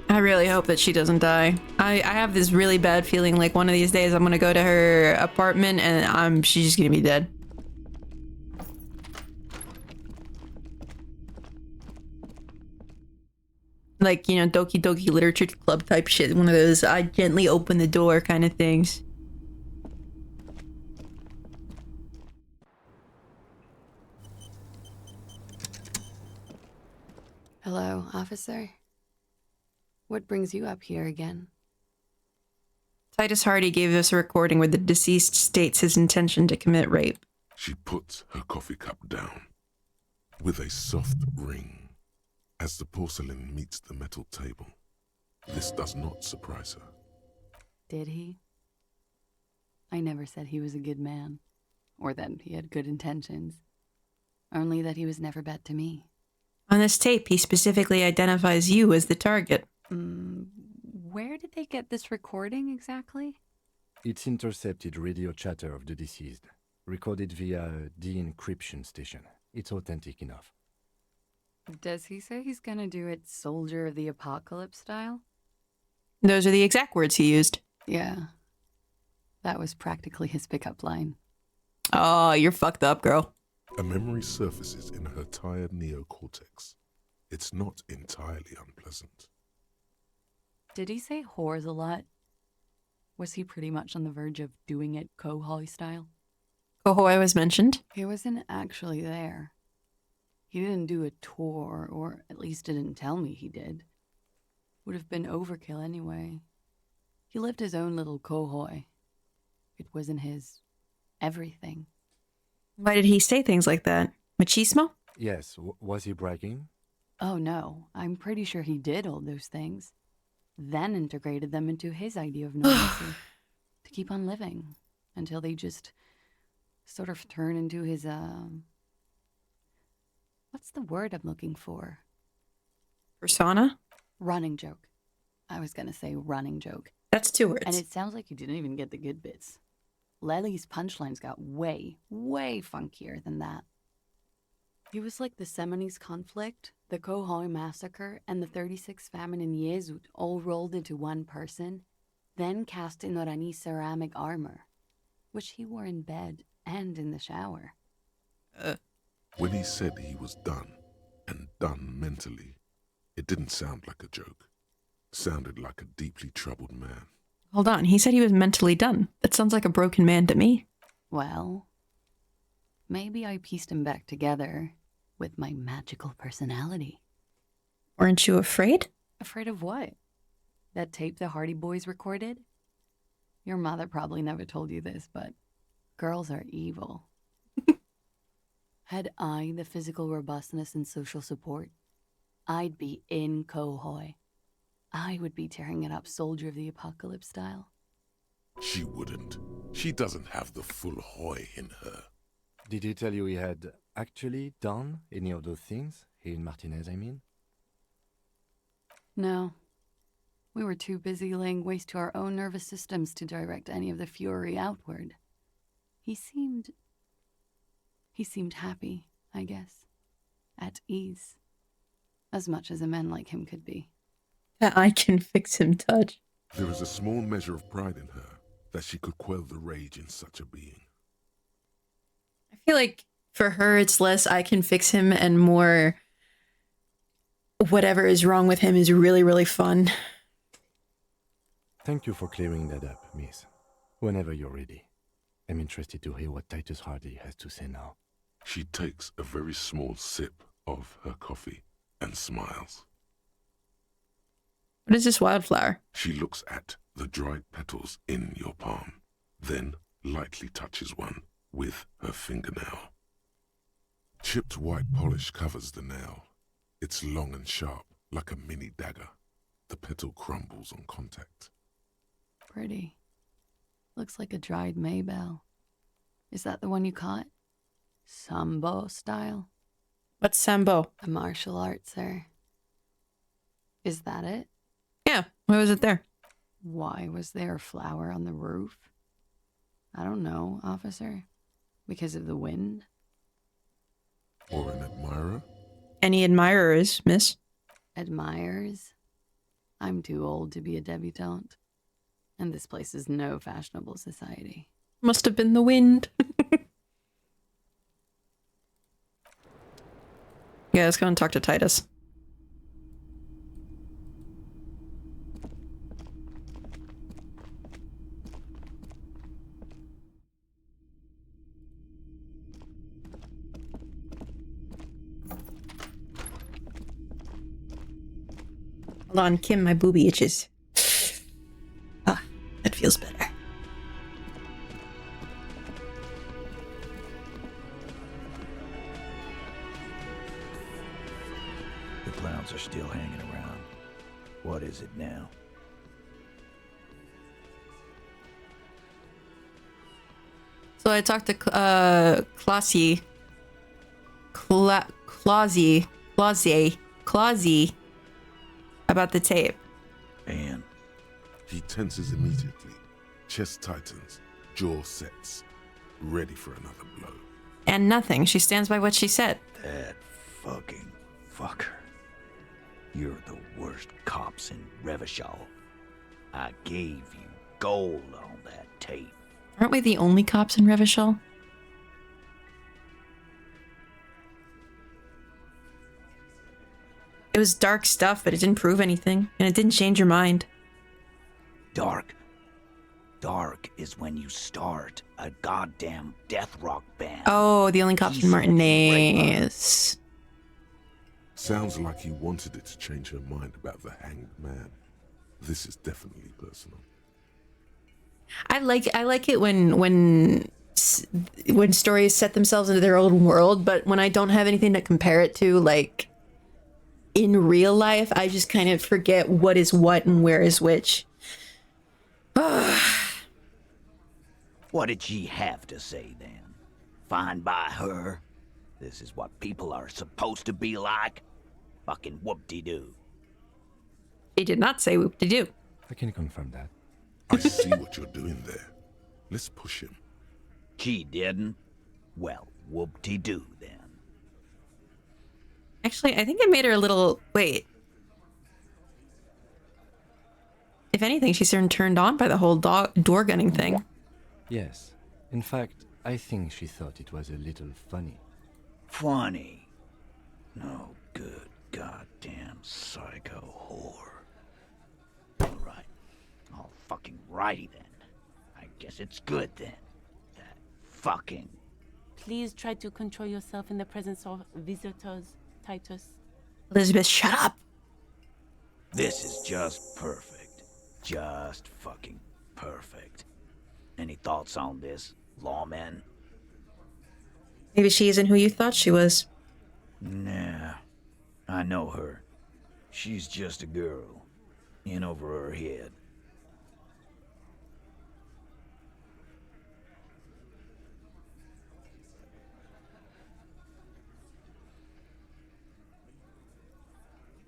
I really hope that she doesn't die. I have this really bad feeling like one of these days I'm gonna go to her apartment and she's just gonna be dead. Like, you know, Doki Doki Literature Club type shit. One of those I gently open the door kind of things. Hello, officer. What brings you up here again? Titus Hardy gave us a recording where the deceased states his intention to commit rape. She puts her coffee cup down with a soft ring as the porcelain meets the metal table. This does not surprise her. Did he? I never said he was a good man, or that he had good intentions. Only that he was never bad to me. On this tape, he specifically identifies you as the target. Where did they get this recording exactly? It's intercepted radio chatter of the deceased, recorded via a de-encryption station. It's authentic enough. Does he say he's gonna do it Soldier of the Apocalypse style? Those are the exact words he used. Yeah. That was practically his pickup line. Oh, you're fucked up, girl. A memory surfaces in her tired neocortex. It's not entirely unpleasant. Did he say whores a lot? Was he pretty much on the verge of doing it Kohoi style? Kohoi was mentioned. He wasn't actually there. He didn't do a tour, or at least didn't tell me he did. Would have been overkill anyway. He lived his own little Kohoi. It wasn't his everything. Why did he say things like that? Machismo? Yes, was he bragging? Oh no, I'm pretty sure he did all those things. Then integrated them into his idea of normalcy. To keep on living. Until they just sort of turn into his, what's the word I'm looking for? Persona? Running joke. I was gonna say running joke. That's 2 words. And it sounds like you didn't even get the good bits. Lely's punchlines got way, way funkier than that. He was like the Seminoles conflict, the Kohoi massacre, and the 36 famine in Yezut all rolled into one person, then cast in Orani ceramic armor, which he wore in bed and in the shower. When he said he was done, and done mentally, it didn't sound like a joke. It sounded like a deeply troubled man. Hold on, he said he was mentally done. That sounds like a broken man to me. Well, maybe I pieced him back together with my magical personality. Weren't you afraid? Afraid of what? That tape the Hardy Boys recorded? Your mother probably never told you this, but girls are evil. Had I the physical robustness and social support, I'd be in Kohoi. I would be tearing it up Soldier of the Apocalypse style. She wouldn't. She doesn't have the full Hoi in her. Did he tell you he had actually done any of those things? He and Martinez, I mean? No. We were too busy laying waste to our own nervous systems to direct any of the fury outward. He seemed happy, I guess. At ease. As much as a man like him could be. That I can fix him touch. There is a small measure of pride in her that she could quell the rage in such a being. I feel like For her, it's less I can fix him and more whatever is wrong with him is really, really fun. Thank you for clearing that up, miss. Whenever you're ready. I'm interested to hear what Titus Hardy has to say now. She takes a very small sip of her coffee and smiles. What is this wildflower? She looks at the dried petals in your palm, then lightly touches one with her fingernail. Chipped white polish covers the nail. It's long and sharp, like a mini dagger. The petal crumbles on contact. Pretty. Looks like a dried maybell. Is that the one you caught? Sambo style? What's Sambo? A martial art, sir. Is that it? Yeah, why was it there? Why was there a flower on the roof? I don't know, officer. Because of the wind? Or an admirer? Any admirers, miss? Admirers? I'm too old to be a debutante. And this place is no fashionable society. Must have been the wind. Yeah, let's go and talk to Titus. Hold on, Kim, my boobie itches. Ah, that feels better. The clowns are still hanging around. What is it now? So I talked to Clausy about the tape. And? He tenses immediately. Chest tightens, jaw sets, ready for another blow. And nothing. She stands by what she said. That fucking fucker. You're the worst cops in Revachol. I gave you gold on that tape. Aren't we the only cops in Revachol? It was dark stuff, but it didn't prove anything, and it didn't change your mind. Dark? Dark is when you start a goddamn death rock band. Oh, the only cops in Martinez. Sounds like he wanted it to change her mind about the hanged man. This is definitely personal. I like it when stories set themselves into their own world, but when I don't have anything to compare it to, like in real life, I just kind of forget what is what and where is which. What did she have to say then? Fine by her? This is what people are supposed to be like? Fucking whoop-de-doo. He did not say whoop-de-doo. I can confirm that. I see what you're doing there. Let's push him. She didn't? Well, whoop-de-doo then. Actually, I think I made her a little... Wait. If anything, she's turned on by the whole door gunning thing. Yes. In fact, I think she thought it was a little funny. Funny? No good goddamn psycho whore. Alright. All fucking righty then. I guess it's good then. That fucking... Please try to control yourself in the presence of visitors, Titus. Elizabeth, shut up! This is just perfect. Just fucking perfect. Any thoughts on this, lawman? Maybe she isn't who you thought she was. Nah. I know her. She's just a girl. In over her head.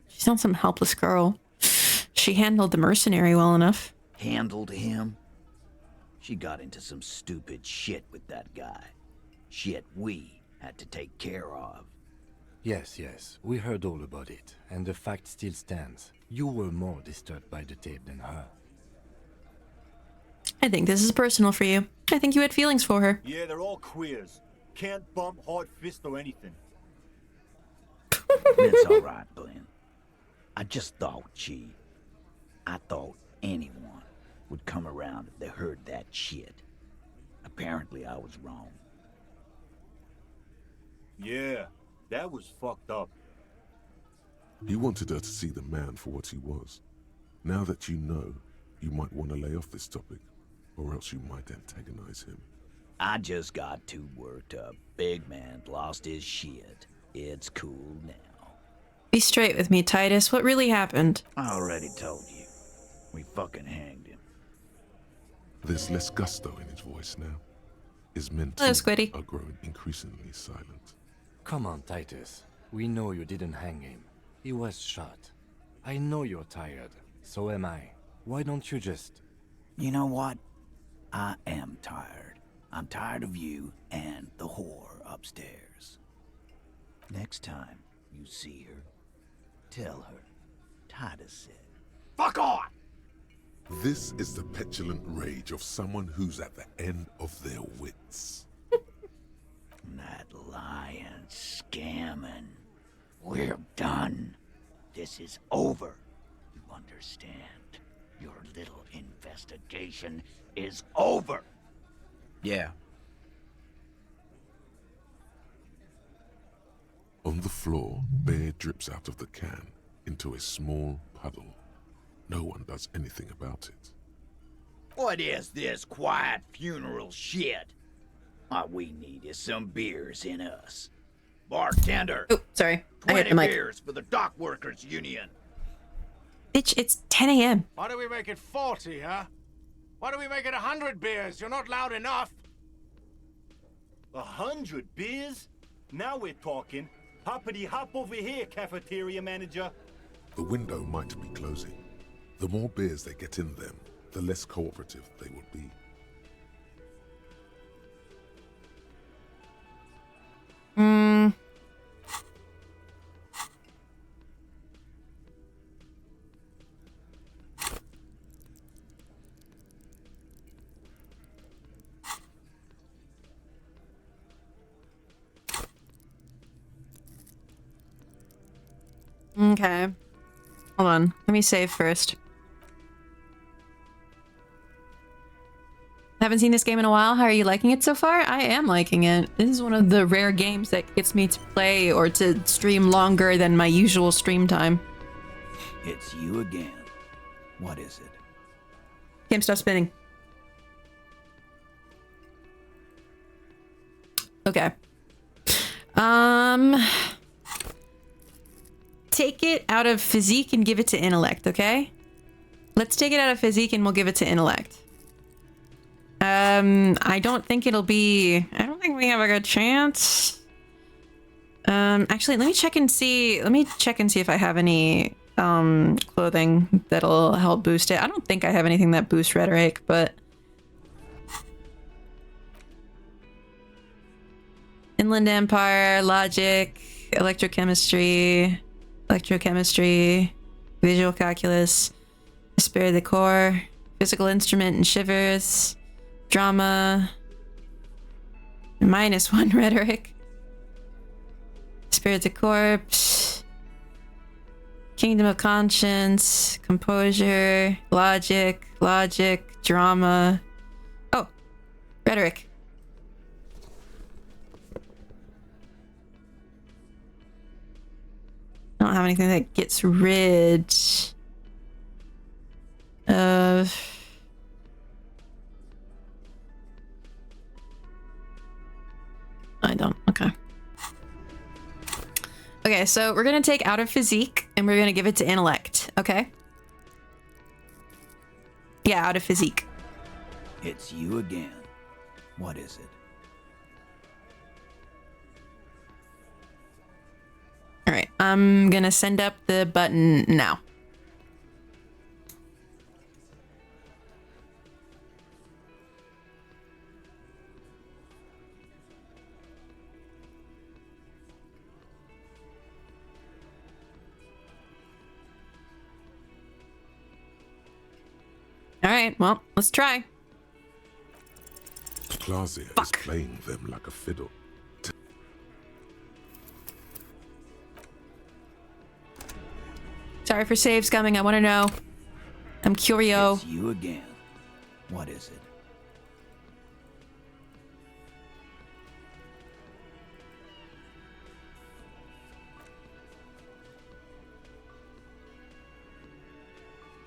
She's not some helpless girl. She handled the mercenary well enough. Handled him? She got into some stupid shit with that guy. Shit we had to take care of. Yes, we heard all about it, and the fact still stands. You were more disturbed by the tape than her. I think this is personal for you. I think you had feelings for her. Yeah, they're all queers. Can't bump hard fist or anything. It's all right, Glenn. I just thought, I thought anyone would come around if they heard that shit. Apparently, I was wrong. Yeah, that was fucked up. He wanted her to see the man for what he was. Now that you know, you might want to lay off this topic, or else you might antagonize him. I just got too worked up. Big man lost his shit. It's cool now. Be straight with me, Titus. What really happened? I already told you. We fucking hanged him. There's less gusto in his voice now. His men Hello, too Squiddy. are growing increasingly silent. Come on, Titus. We know you didn't hang him. He was shot. I know you're tired. So am I. Why don't you just... You know what? I am tired. I'm tired of you and the whore upstairs. Next time you see her, tell her Titus said, "Fuck on!" This is the petulant rage of someone who's at the end of their wits. That lying, scamming. We're done. This is over. You understand? Your little investigation is over. Yeah. On the floor, beer drips out of the can into a small puddle. No one does anything about it. What is this quiet funeral shit? All we need is some beers in us. Bartender. Oh, sorry. I hit 20 the mic. beers for the Dock Workers Union. Bitch, it's 10 a.m. Why do we make it 40, huh? Why do we make it 100 beers? You're not loud enough. 100 beers? Now we're talking. Hoppity hop over here, cafeteria manager. The window might be closing. The more beers they get in them, the less cooperative they will be. Okay. Hold on. Let me save first. Haven't seen this game in a while. How are you liking it so far? I am liking it. This is one of the rare games that gets me to play or to stream longer than my usual stream time. It's you again. What is it? Game, stop spinning. Okay. Take it out of physique and give it to intellect, okay? Let's take it out of physique and we'll give it to intellect. I don't think it'll be... I don't think we have a good chance. Actually, let me check and see... Let me check and see if I have any, clothing that'll help boost it. I don't think I have anything that boosts rhetoric, but... Inland Empire, logic, electrochemistry, visual calculus, esprit de corps, physical instrument and shivers, drama, -1 rhetoric, spirit de corps, kingdom of conscience, composure, logic, drama. Oh, rhetoric. I don't have anything that gets rid of... I don't. Okay. Okay, so we're gonna take out of physique and we're gonna give it to intellect, okay? Yeah, out of physique. It's you again. What is it? Alright, I'm gonna send up the button now. Alright, well, let's try. Clausia is playing them like a fiddle. Sorry for saves coming. I want to know. I'm curio. It's you again. What is it?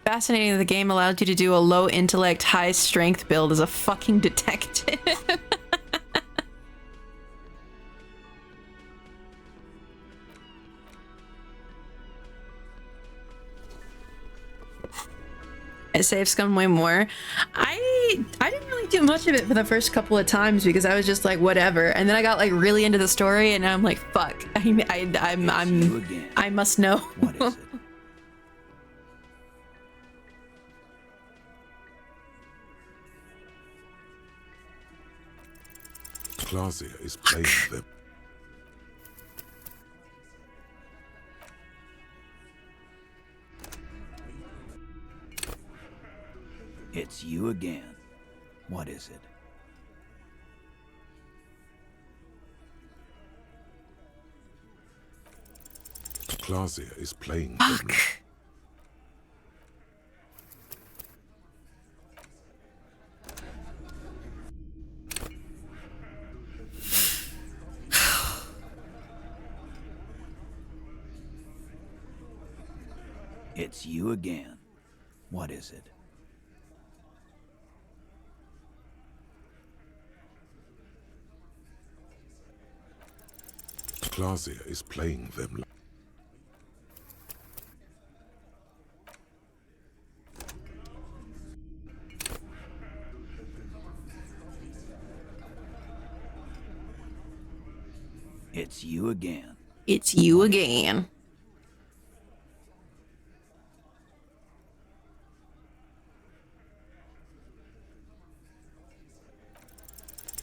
Fascinating that the game allowed you to do a low intellect, high strength build as a fucking detective. It saves scum way more. I didn't really do much of it for the first couple of times because I was just like whatever, and then I got like really into the story, and I'm like fuck. I must know. What is it? Clausia is playing them. It's you again. What is it? Clausia is playing them. It's you again. What is it? Clausia is playing them. It's you again. It's you again.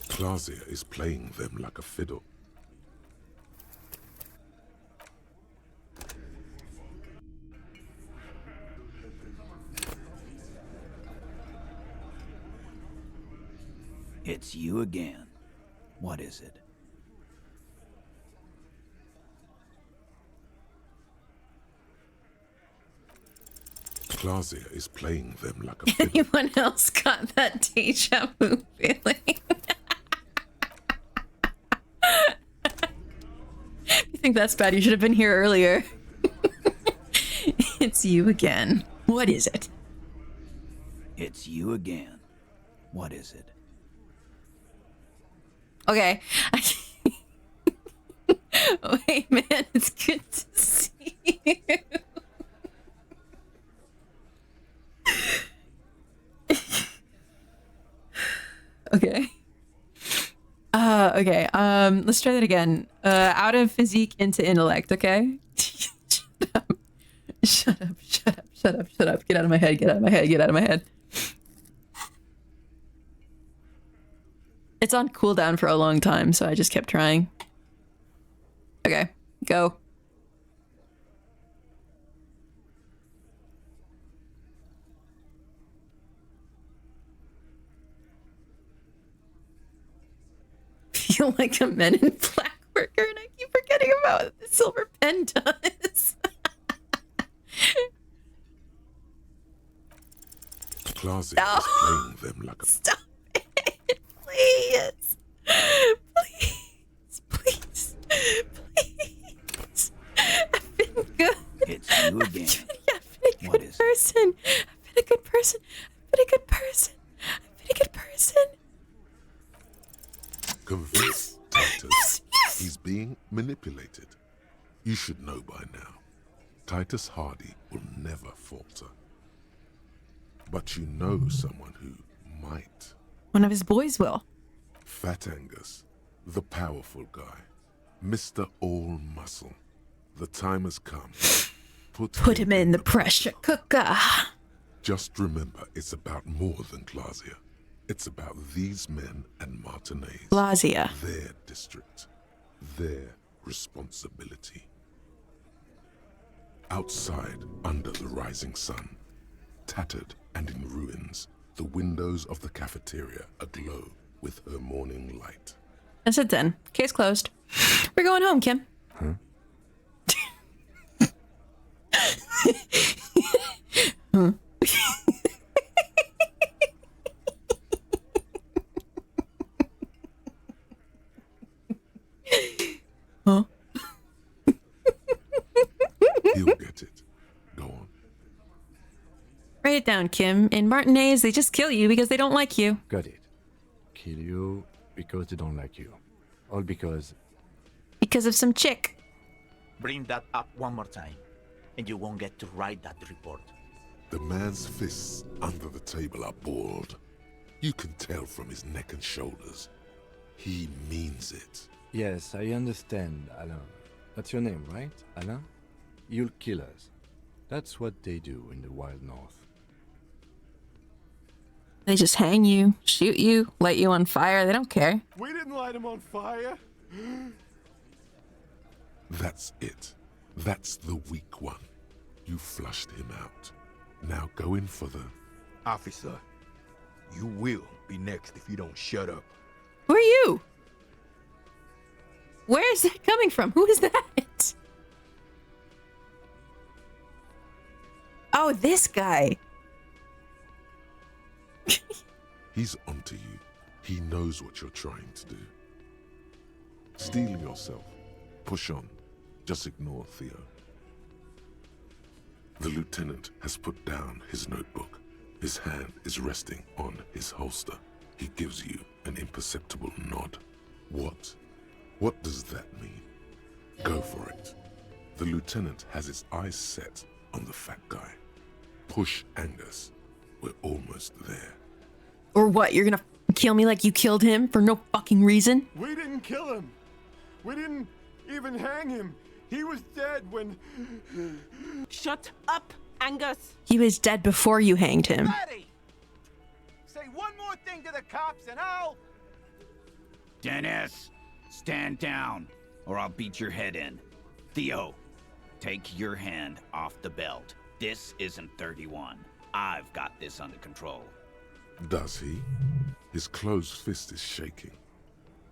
Clausia is playing them like a fiddle. It's you again. What is it? Clausia is playing them like a fiddle. Anyone else got that deja vu feeling? If you think that's bad, you should have been here earlier. It's you again. What is it? It's you again. What is it? Okay. Wait, man, it's good to see you. Okay. Okay. Let's try that again. Out of physique into intellect, okay? Shut up. Get out of my head. Get out of my head. It's on cooldown for a long time, so I just kept trying. Okay, go. Feel like a Men in Black worker, and I keep forgetting about what the silver pen does. Clausia is playing them like a... Stop it, please. Please. I've been good. It's you again. I've been a good person. I've been a good person. Convinced Titus he's being manipulated. You should know by now. Titus Hardy will never falter. But you know someone who might. One of his boys will. Fat Angus, the powerful guy. Mr. All Muscle. The time has come. Put him in the pressure cooker. Just remember, it's about more than Clausia. It's about these men and Martinez. Clausia. Their district. Their responsibility. Outside, under the rising sun, tattered and in ruins, the windows of the cafeteria aglow with her morning light. That's it then. Case closed. We're going home, Kim. Huh? Write it down, Kim. In Martinez, they just kill you because they don't like you. Got it. Kill you because they don't like you. All because... Because of some chick. Bring that up one more time, and you won't get to write that report. The man's fists under the table are balled. You can tell from his neck and shoulders. He means it. Yes, I understand, Alain. That's your name, right, Alain? You'll kill us. That's what they do in the wild north. They just hang you, shoot you, light you on fire. They don't care. We didn't light him on fire. That's it. That's the weak one. You flushed him out. Now go in for the... Officer, you will be next if you don't shut up. Who are you? Where is that coming from? Who is that? Oh, this guy. He's onto you. He knows what you're trying to do. Steel yourself. Push on. Just ignore Theo. The lieutenant has put down his notebook. His hand is resting on his holster. He gives you an imperceptible nod. What? What does that mean? Go for it. The lieutenant has his eyes set on the fat guy. Push Angus. We're almost there. Or what? You're gonna kill me like you killed him for no fucking reason? We didn't kill him. We didn't even hang him. He was dead when... Shut up, Angus. He was dead before you hanged him. Ready! Say one more thing to the cops and I'll... Dennis, stand down, or I'll beat your head in. Theo, take your hand off the belt. This isn't 31. I've got this under control. Does he? His closed fist is shaking.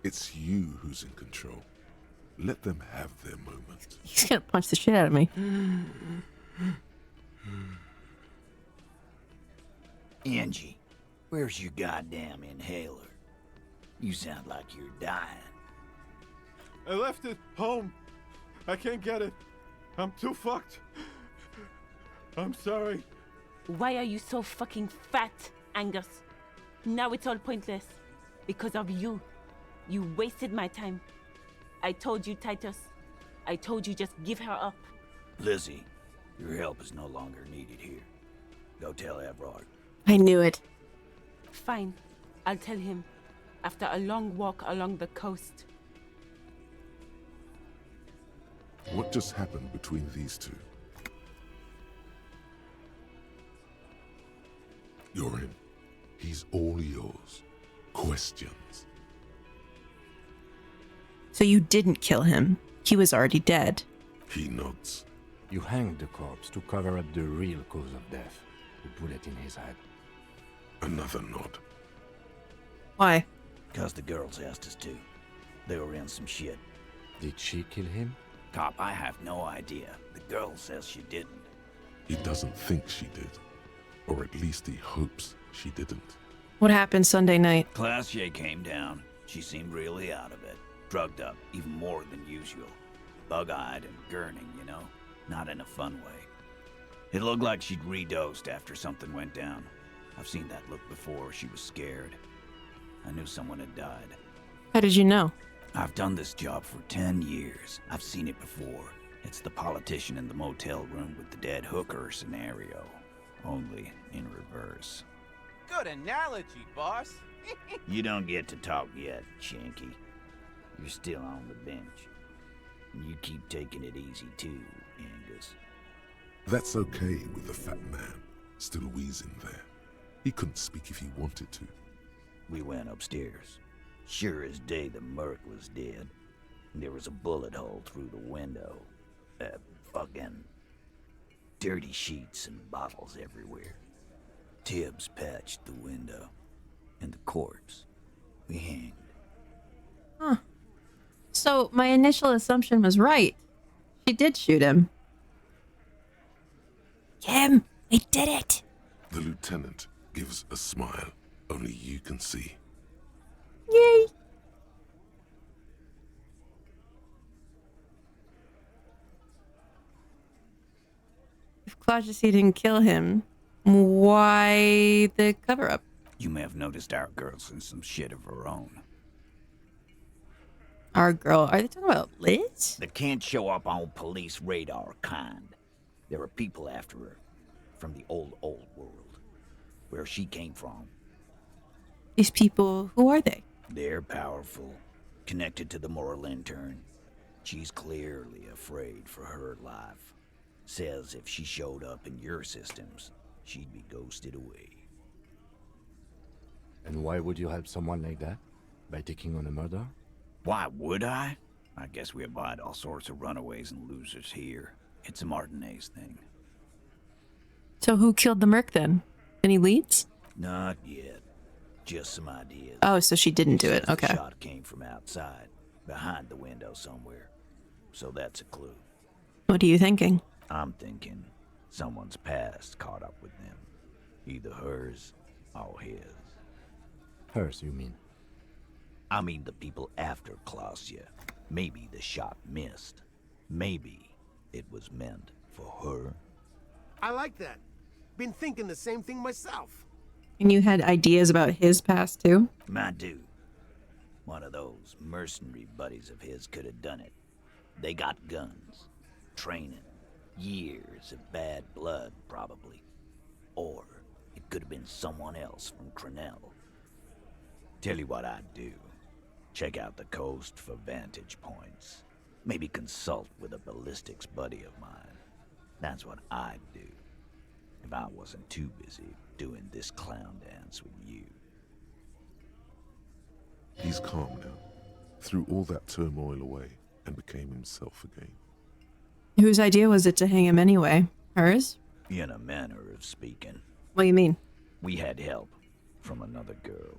It's you who's in control. Let them have their moment. He's gonna punch the shit out of me. Angie, where's your goddamn inhaler? You sound like you're dying. I left it home. I can't get it. I'm too fucked. I'm sorry. Why are you so fucking fat, Angus? Now it's all pointless. Because of you. You wasted my time. I told you, Titus. I told you just give her up. Lizzie, your help is no longer needed here. Go tell Everard. I knew it. Fine. I'll tell him. After a long walk along the coast. What just happened between these two? You're in. He's all yours. Questions. So you didn't kill him. He was already dead. He nods. You hanged the corpse to cover up the real cause of death. The bullet in his head. Another nod. Why? Because the girls asked us to. They were in some shit. Did she kill him? Cop, I have no idea. The girl says she didn't. He doesn't think she did. Or at least he hopes she didn't. What happened Sunday night? Classier came down. She seemed really out of it. Drugged up, even more than usual. Bug-eyed and gurning, you know? Not in a fun way. It looked like she'd redosed after something went down. I've seen that look before. She was scared. I knew someone had died. How did you know? I've done this job for 10 years. I've seen it before. It's the politician in the motel room with the dead hooker scenario. Only in reverse. Good analogy, boss. You don't get to talk yet, Shanky. You're still on the bench. And you keep taking it easy too, Angus. That's okay with the fat man, still wheezing there. He couldn't speak if he wanted to. We went upstairs. Sure as day the Merc was dead. There was a bullet hole through the window. Fucking dirty sheets and bottles everywhere. Tibbs patched the window. And the corpse. We hanged. Huh. So my initial assumption was right. She did shoot him. Kim, we did it. The lieutenant gives a smile only you can see. Yay. If Claudius didn't kill him, Why the cover-up? You may have noticed our girl's in some shit of her own. Our girl. Are they talking about Liz? That can't show up on police radar kind. There are people after her. From the old world. Where she came from. These people, who are they? They're powerful. Connected to the moral intern. She's clearly afraid for her life. Says if she showed up in your systems, she'd be ghosted away. And why would you help someone like that? By taking on a murder? Why would I? I guess we abide all sorts of runaways and losers here. It's a Martinez thing. So who killed the merc then? Any leads? Not yet. Just some ideas. Oh, so she didn't do it. Okay. The shot came from outside, behind the window somewhere. So that's a clue. What are you thinking? I'm thinking someone's past caught up with them. Either hers or his. Hers, you mean? I mean the people after Klausya. Maybe the shot missed. Maybe it was meant for her. I like that. Been thinking the same thing myself. And you had ideas about his past too? My dude. One of those mercenary buddies of his could have done it. They got guns. Training. Years of bad blood, probably. Or it could have been someone else from Crenell. Tell you what I'd do. Check out the coast for vantage points. Maybe consult with a ballistics buddy of mine. That's what I'd do. If I wasn't too busy doing this clown dance with you. He's calm now. Threw all that turmoil away and became himself again. Whose idea was it to hang him anyway? Hers? In a manner of speaking. What do you mean? We had help from another girl.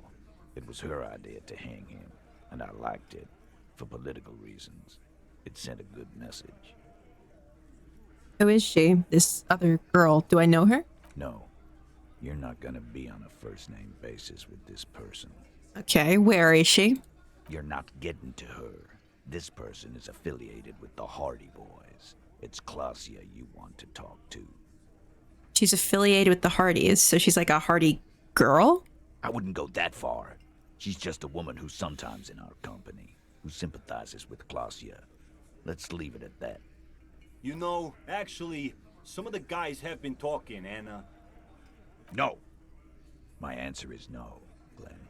It was her idea to hang him, and I liked it for political reasons. It sent a good message. Who is she? This other girl. Do I know her? No, you're not gonna be on a first-name basis with this person. Okay, where is she? You're not getting to her. This person is affiliated with the Hardy Boys. It's Klausya you want to talk to. She's affiliated with the Hardys, so she's like a Hardy girl? I wouldn't go that far. She's just a woman who's sometimes in our company, who sympathizes with Klausya. Let's leave it at that. You know, actually, some of the guys have been talking, and, No. My answer is no, Glenn.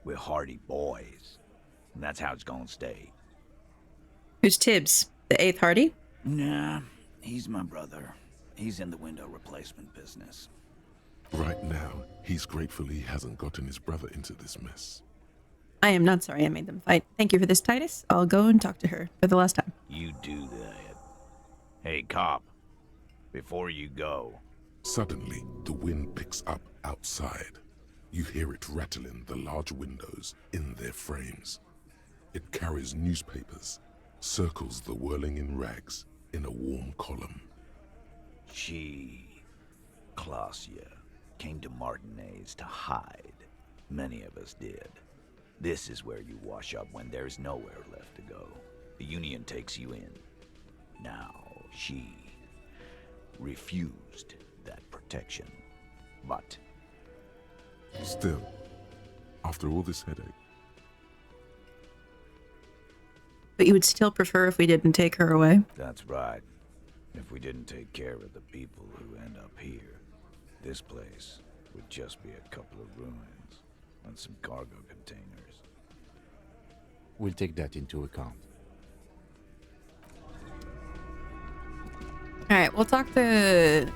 We're Hardy Boys, and that's how it's gonna stay. Who's Tibbs? The 8th Hardy? Nah, he's my brother. He's in the window replacement business. Right now, he's grateful he hasn't gotten his brother into this mess. I am not sorry I made them fight. Thank you for this, Titus. I'll go and talk to her for the last time. You do that. Hey, cop. Before you go. Suddenly, the wind picks up outside. You hear it rattling the large windows in their frames. It carries newspapers, circles the whirling in rags in a warm column. She, Klausya, came to Martinez to hide. Many of us did. This is where you wash up when there's nowhere left to go. The Union takes you in. Now, she refused that protection. But still, after all this headache. But you would still prefer if we didn't take her away? That's right. If we didn't take care of the people who end up here, this place would just be a couple of ruins and some cargo containers. We'll take that into account. Alright, we'll talk to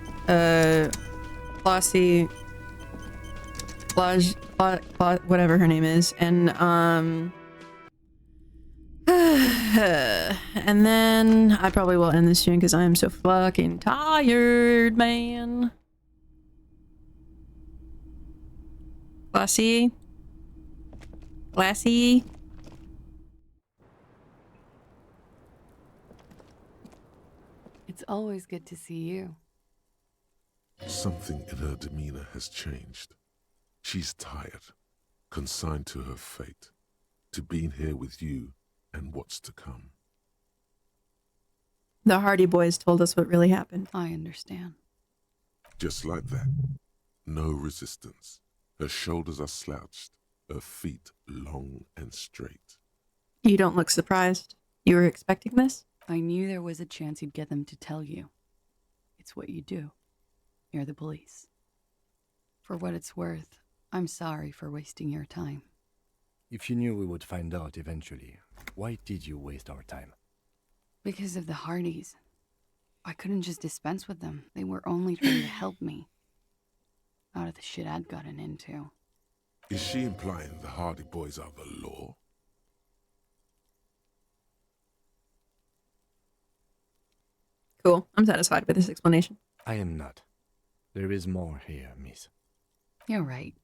Flossie whatever her name is, and and then I probably will end this stream because I am so fucking tired, man. Flossie? Lassie? It's always good to see you. Something in her demeanor has changed. She's tired, consigned to her fate, to being here with you and what's to come. The Hardy Boys told us what really happened. I understand. Just like that. No resistance. Her shoulders are slouched, her feet long and straight. You don't look surprised. You were expecting this? I knew there was a chance you'd get them to tell you. It's what you do. You're the police. For what it's worth, I'm sorry for wasting your time. If you knew we would find out eventually, why did you waste our time? Because of the Hardys. I couldn't just dispense with them. They were only trying to help me. Out of the shit I'd gotten into. Is she implying the Hardy Boys are the law? Cool. I'm satisfied with this explanation. I am not. There is more here, miss. You're right.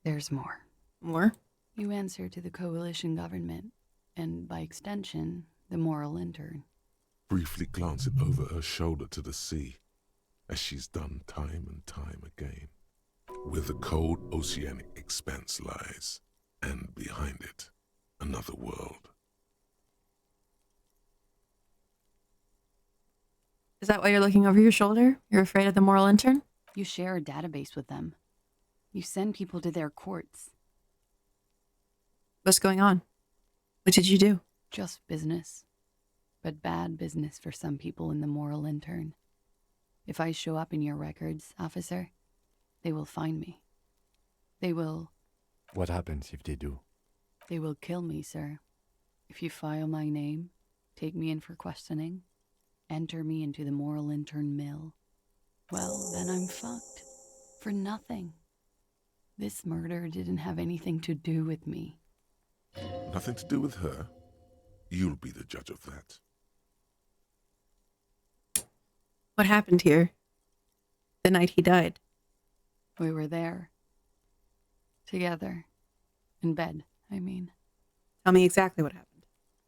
There's more. More? You answer to the coalition government, and by extension, the moral intern. Briefly glancing over her shoulder to the sea, as she's done time and time again. Where the cold oceanic expanse lies, and behind it, another world. Is that why you're looking over your shoulder? You're afraid of the moral intern? You share a database with them. You send people to their courts. What's going on? What did you do? Just business. But bad business for some people in the moral intern. If I show up in your records, officer, they will find me. They will... What happens if they do? They will kill me, sir. If you file my name, take me in for questioning, enter me into the moral intern mill, well, then I'm fucked. For nothing. This murder didn't have anything to do with me. Nothing to do with her? You'll be the judge of that. What happened here? The night he died. We were there. Together. In bed, I mean. Tell me exactly what happened.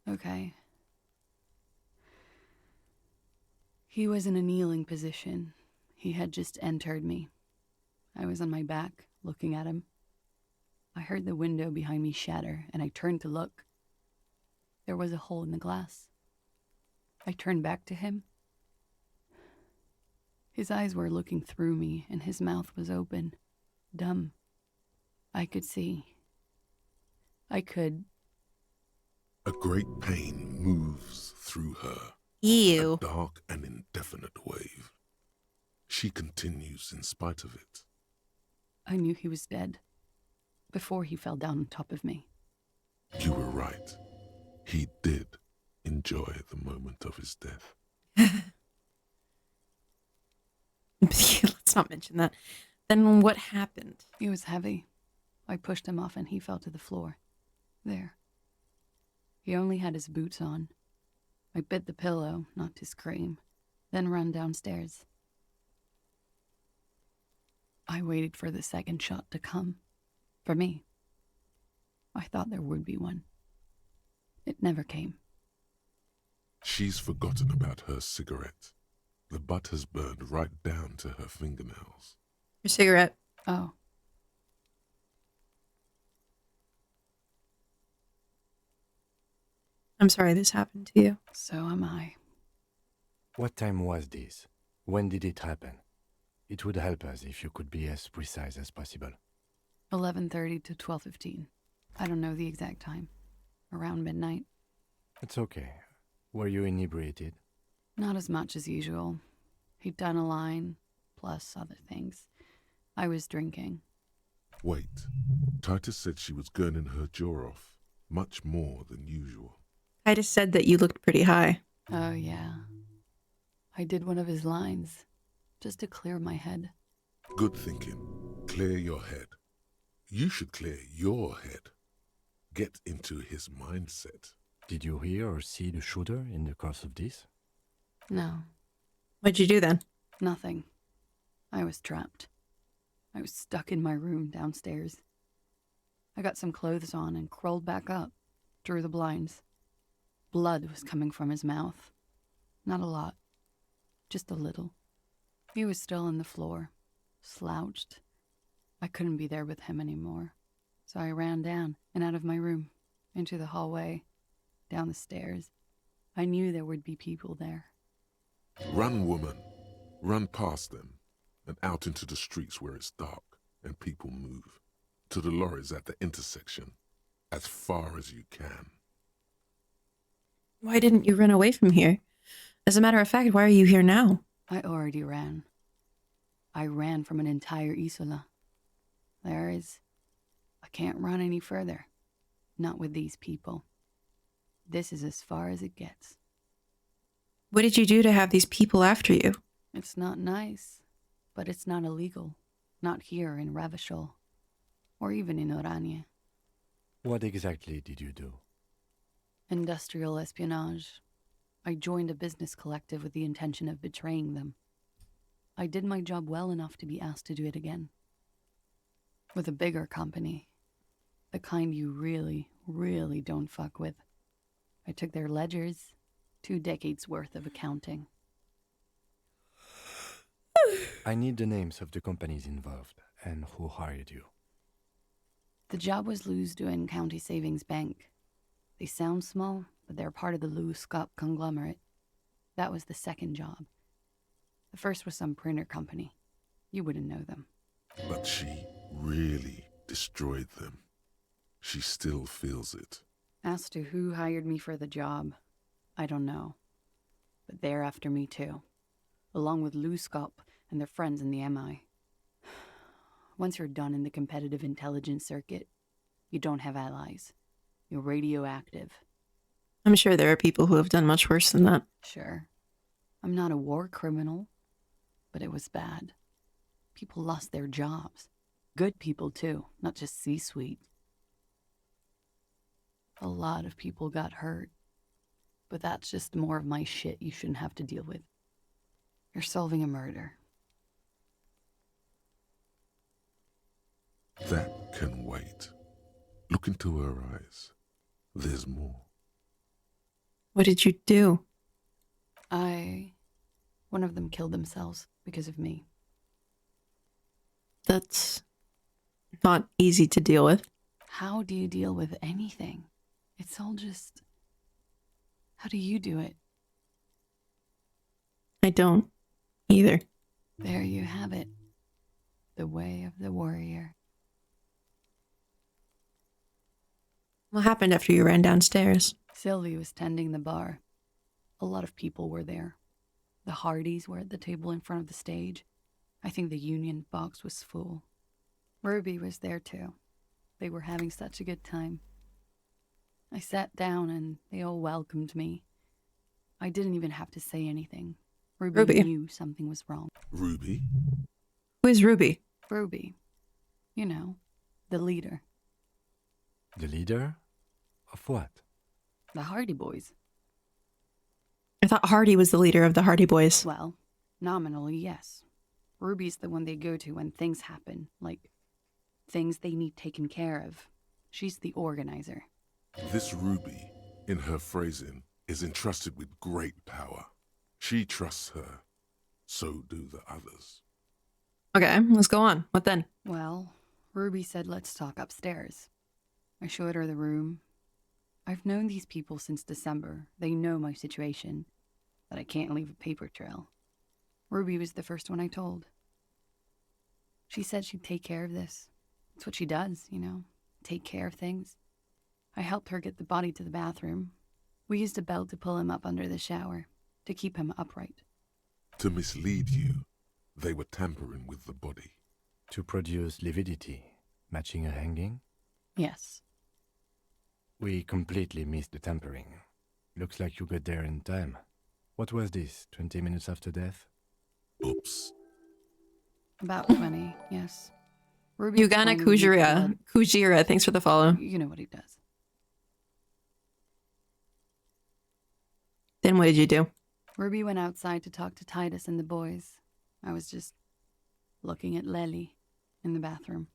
Okay. He was in a kneeling position. He had just entered me. I was on my back, looking at him. I heard the window behind me shatter, and I turned to look. There was a hole in the glass. I turned back to him. His eyes were looking through me, and his mouth was open, dumb. I could see. I could... A great pain moves through her. Ew. A dark and indefinite wave. She continues in spite of it. I knew he was dead. Before he fell down on top of me. You were right. He did enjoy the moment of his death. Let's not mention that. Then what happened? He was heavy. I pushed him off and he fell to the floor. There. He only had his boots on. I bit the pillow, not to scream, then ran downstairs. I waited for the second shot to come. For me. I thought there would be one. It never came. She's forgotten about her cigarette. The butt has burned right down to her fingernails. Your cigarette. Oh. I'm sorry this happened to you. So am I. What time was this? When did it happen? It would help us if you could be as precise as possible. 11:30 to 12:15. I don't know the exact time. Around midnight. It's okay. Were you inebriated? Not as much as usual. He'd done a line, plus other things. I was drinking. Wait. Titus said she was gurning her jaw off, much more than usual. Titus said that you looked pretty high. Oh, yeah. I did one of his lines, just to clear my head. Good thinking. Clear your head. You should clear your head. Get into his mindset. Did you hear or see the shooter in the course of this? No. What'd you do then? Nothing. I was trapped. I was stuck in my room downstairs. I got some clothes on and crawled back up, drew the blinds. Blood was coming from his mouth. Not a lot. Just a little. He was still on the floor, slouched. I couldn't be there with him anymore. So I ran down and out of my room, into the hallway, down the stairs. I knew there would be people there. Run, woman. Run past them. and out into the streets where it's dark and people move, to the lorries at the intersection, as far as you can. Why didn't you run away from here? As a matter of fact, why are you here now? I already ran. I ran from an entire Isola. I can't run any further. Not with these people. This is as far as it gets. What did you do to have these people after you? It's not nice, but it's not illegal. Not here in Ravachol, or even in Orania. What exactly did you do? Industrial espionage. I joined a business collective with the intention of betraying them. I did my job well enough to be asked to do it again. With a bigger company. The kind you really, really don't fuck with. I took their ledgers, 2 decades worth of accounting. I need the names of the companies involved and who hired you. The job was Lewes-Duin County Savings Bank. They sound small, but they're part of the Lewes-Scott conglomerate. That was the second job. The first was some printer company. You wouldn't know them. But she really destroyed them. She still feels it. As to who hired me for the job, I don't know. But they're after me too. Along with Lewes-Scott and their friends in the MI. Once you're done in the competitive intelligence circuit, you don't have allies. You're radioactive. I'm sure there are people who have done much worse than that. Sure. I'm not a war criminal, but it was bad. People lost their jobs. Good people too, not just C-suite. A lot of people got hurt. But that's just more of my shit you shouldn't have to deal with. You're solving a murder. That can wait. Look into her eyes. There's more. What did you do? One of them killed themselves because of me. That's not easy to deal with. How do you deal with anything? It's all just... How do you do it? I don't either. There you have it. The way of the warrior. What happened after you ran downstairs? Sylvie was tending the bar. A lot of people were there. The Hardys were at the table in front of the stage. I think the Union box was full. Ruby was there too. They were having such a good time. I sat down and they all welcomed me. I didn't even have to say anything. Ruby knew something was wrong. Ruby? Who is Ruby? Ruby. You know, the leader. The leader? Of what? The Hardy Boys. I thought Hardy was the leader of the Hardy Boys. Well, nominally, yes. Ruby's the one they go to when things happen, like things they need taken care of. She's the organizer. This Ruby, in her phrasing, is entrusted with great power. She trusts her. So do the others. Okay, let's go on. What then? Well, Ruby said let's talk upstairs. I showed her the room. I've known these people since December. They know my situation, that I can't leave a paper trail. Ruby was the first one I told. She said she'd take care of this. It's what she does, you know, take care of things. I helped her get the body to the bathroom. We used a belt to pull him up under the shower, to keep him upright. To mislead you, they were tampering with the body. To produce lividity, matching a hanging? Yes. We completely missed the tampering. Looks like you got there in time. What was this, 20 minutes after death? Oops. About 20, yes. Ruby Ugana Kujira, thanks for the follow. You know what he does. Then what did you do? Ruby went outside to talk to Titus and the boys. I was just looking at Lely in the bathroom.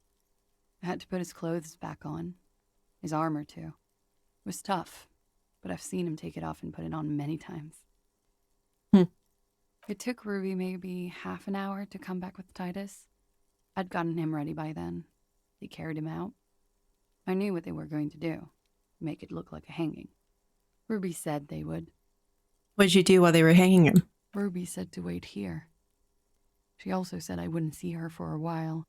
I had to put his clothes back on. His armor, too. It was tough, but I've seen him take it off and put it on many times. It took Ruby maybe half an hour to come back with Titus. I'd gotten him ready by then. They carried him out. I knew what they were going to do. Make it look like a hanging. Ruby said they would. What did you do while they were hanging him? Ruby said to wait here. She also said I wouldn't see her for a while,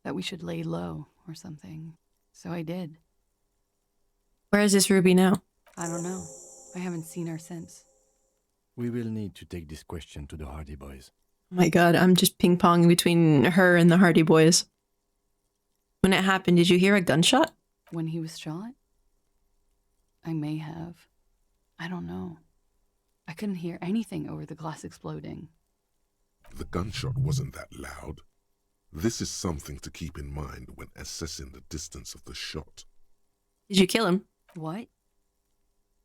that we should lay low or something. So I did. Where is this Ruby now? I don't know. I haven't seen her since. We will need to take this question to the Hardy Boys. Oh my god, I'm just ping-ponging between her and the Hardy Boys. When it happened, did you hear a gunshot? When he was shot? I may have. I don't know. I couldn't hear anything over the glass exploding. The gunshot wasn't that loud. This is something to keep in mind when assessing the distance of the shot. Did you kill him? What?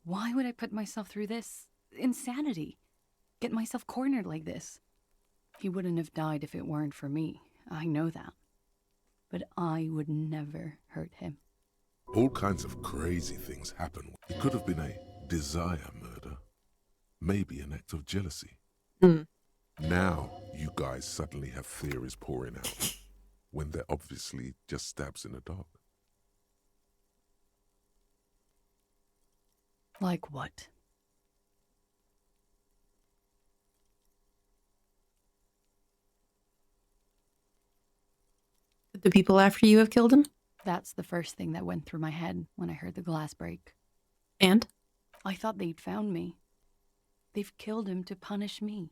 Why would I put myself through this? Insanity. Get myself cornered like this. He wouldn't have died if it weren't for me. I know that. But I would never hurt him. All kinds of crazy things happen. It could have been a desire murder. Maybe an act of jealousy. Now you guys suddenly have theories pouring out when they're obviously just stabs in the dark. Like what? Did the people after you have killed him? That's the first thing that went through my head when I heard the glass break. And? I thought they'd found me. They've killed him to punish me.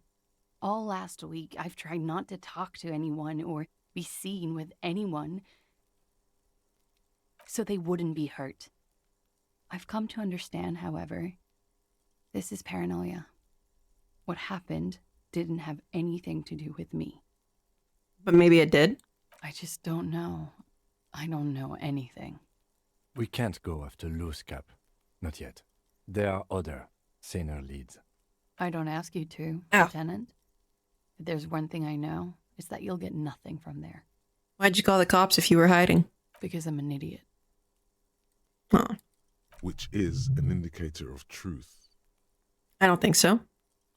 All last week, I've tried not to talk to anyone or be seen with anyone so they wouldn't be hurt. I've come to understand, however, this is paranoia. What happened didn't have anything to do with me. But maybe it did? I just don't know. I don't know anything. We can't go after Loose Cap. Not yet. There are other, saner leads. I don't ask you to, Lieutenant. If there's one thing I know, it's that you'll get nothing from there. Why'd you call the cops if you were hiding? Because I'm an idiot. Huh. Which is an indicator of truth. I don't think so.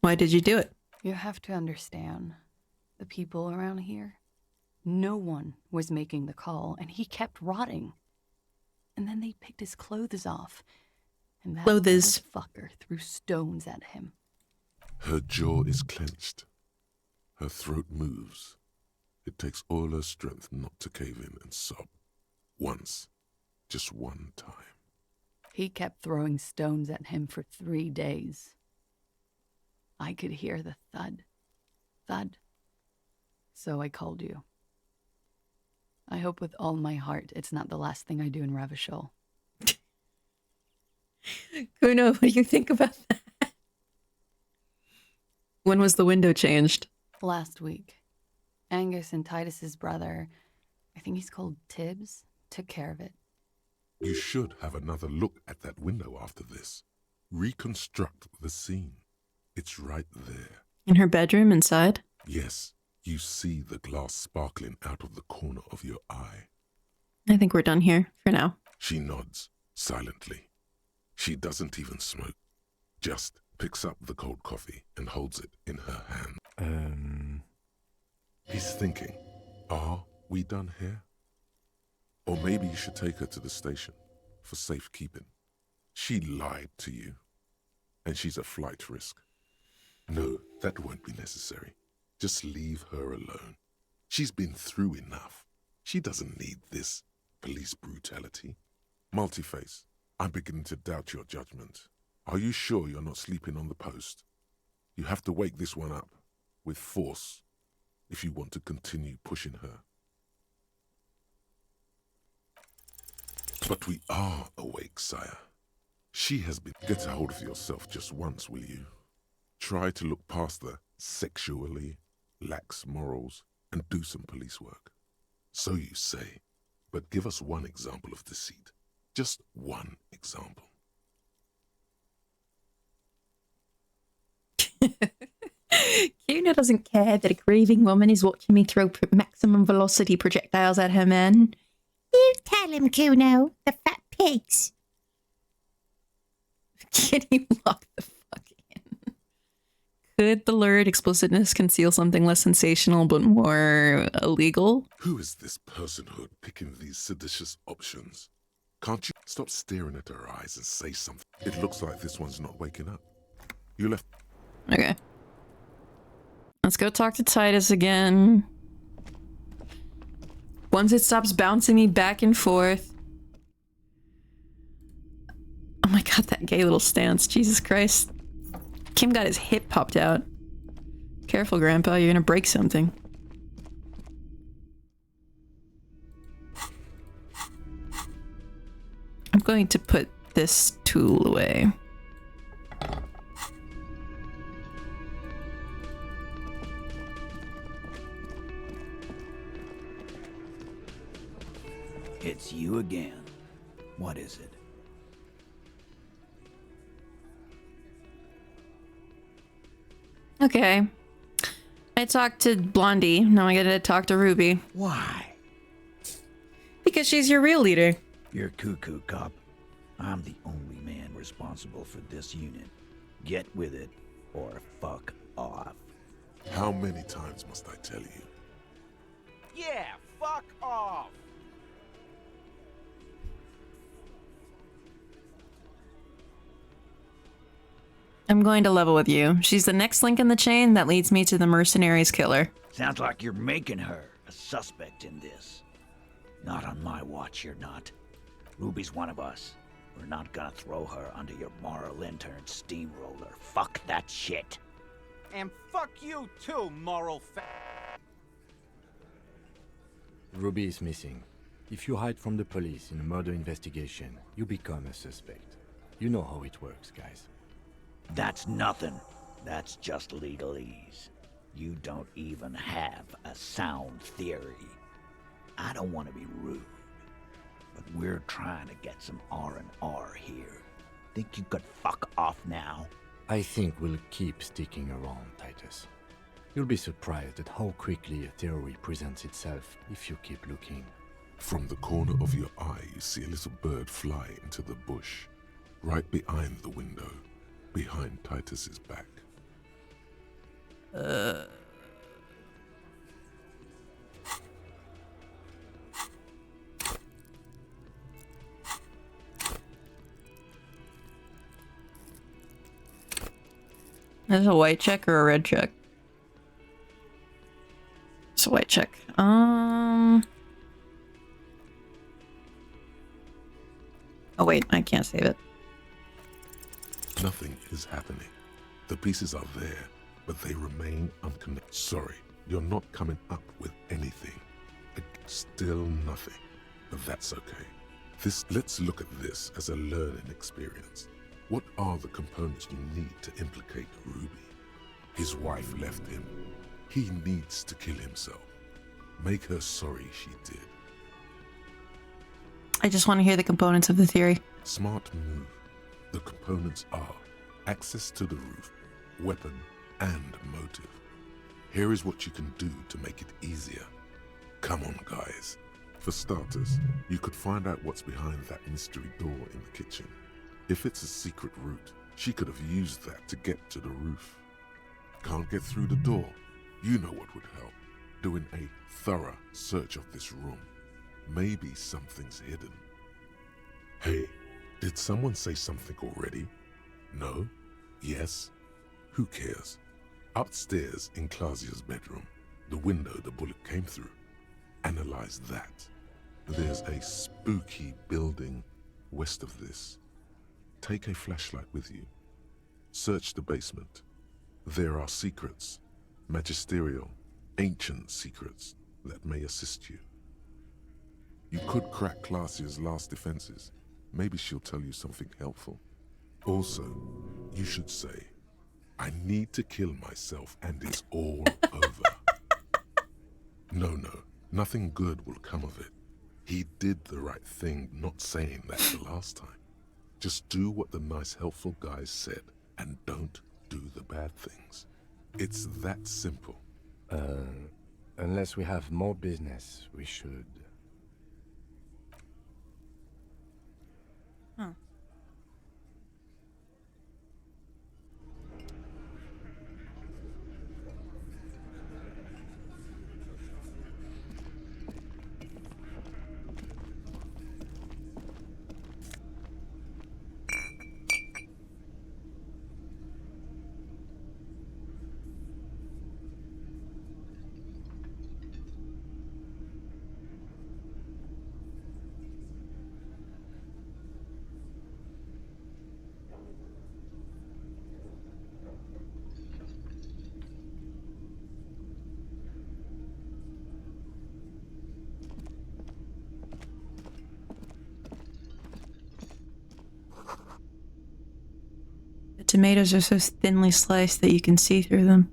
Why did you do it? You have to understand, the people around here, no one was making the call, and he kept rotting. And then they picked his clothes off, and that fucker threw stones at him. Her jaw is clenched. Her throat moves. It takes all her strength not to cave in and sob. Once. Just one time. He kept throwing stones at him for 3 days. I could hear the thud. Thud. So I called you. I hope with all my heart it's not the last thing I do in Ravishol. Kuno, what do you think about that? When was the window changed? Last week. Angus and Titus's brother, I think he's called Tibbs, took care of it. You should have another look at that window after this. Reconstruct the scene. It's right there. In her bedroom inside? Yes, you see the glass sparkling out of the corner of your eye. I think we're done here for now. She nods, silently. She doesn't even smoke. Just picks up the cold coffee and holds it in her hand. He's thinking, are we done here? Or maybe you should take her to the station for safekeeping. She lied to you, and she's a flight risk. No, that won't be necessary. Just leave her alone. She's been through enough. She doesn't need this police brutality. Multiface, I'm beginning to doubt your judgment. Are you sure you're not sleeping on the post? You have to wake this one up, with force, if you want to continue pushing her. But we are awake, sire. She has been... Get a hold of yourself just once, will you? Try to look past the sexually lax morals and do some police work. So you say, but give us one example of deceit. Just one example. Kuna doesn't care that a grieving woman is watching me throw maximum velocity projectiles at her men. You tell him, Kuno, the fat pigs. Can you lock the fuck in? Could the lurid explicitness conceal something less sensational but more illegal? Who is this personhood picking these seditious options? Can't you stop staring at her eyes and say something? It looks like this one's not waking up. You left... Okay. Let's go talk to Titus again. Once it stops bouncing me back and forth. Oh my god, that gay little stance. Jesus Christ. Kim got his hip popped out. Careful, Grandpa, you're gonna break something. I'm going to put this tool away. It's you again. What is it? Okay. I talked to Blondie. Now I gotta talk to Ruby. Why? Because she's your real leader. You're cuckoo, cop. I'm the only man responsible for this unit. Get with it, or fuck off. How many times must I tell you? Yeah, fuck off. I'm going to level with you. She's the next link in the chain that leads me to the mercenaries killer. Sounds like you're making her a suspect in this. Not on my watch, you're not. Ruby's one of us. We're not gonna throw her under your moral intern steamroller. Fuck that shit. And fuck you too, moral Ruby is missing. If you hide from the police in a murder investigation, you become a suspect. You know how it works, guys. That's nothing. That's just legalese. You don't even have a sound theory. I don't want to be rude, but we're trying to get some R&R here. Think you could fuck off now? I think we'll keep sticking around, Titus. You'll be surprised at how quickly a theory presents itself if you keep looking. From the corner of your eye, you see a little bird fly into the bush, right behind the window, behind Titus's back. There's a white check or a red check? It's a white check. Oh wait, I can't save it. Nothing is happening. The pieces are there, but they remain unconnected. Sorry, you're not coming up with anything. Still nothing, but that's okay. Let's look at this as a learning experience. What are the components you need to implicate Ruby? His wife left him. He needs to kill himself. Make her sorry she did. I just want to hear the components of the theory. Smart move. The components are access to the roof, weapon, and motive. Here is what you can do to make it easier. Come on, guys. For starters, you could find out what's behind that mystery door in the kitchen. If it's a secret route, she could have used that to get to the roof. Can't get through the door? You know what would help. Doing a thorough search of this room. Maybe something's hidden. Hey, did someone say something already? No? Yes? Who cares? Upstairs in Clausia's bedroom, the window the bullet came through. Analyze that. There's a spooky building west of this. Take a flashlight with you. Search the basement. There are secrets, magisterial, ancient secrets that may assist you. You could crack Clausia's last defenses. Maybe she'll tell you something helpful. Also, you should say, I need to kill myself and it's all over. No, nothing good will come of it. He did the right thing not saying that the last time. Just do what the nice, helpful guys said, and don't do the bad things. It's that simple. Unless we have more business, we should. Huh. tomatoes are so thinly sliced that you can see through them.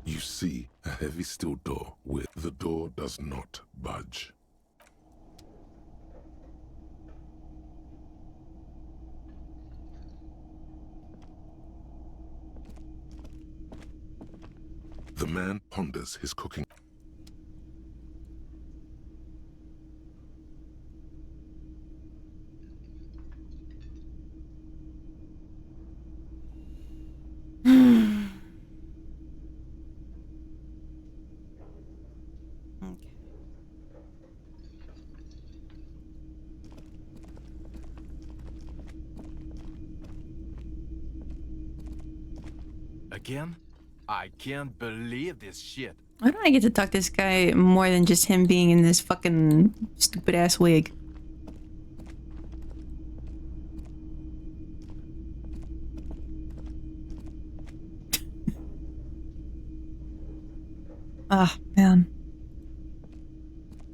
You see a heavy steel door with the door does not budge. The man ponders his cooking. Again? I can't believe this shit. Why don't I get to talk to this guy more than just him being in this fucking stupid ass wig? Oh, man.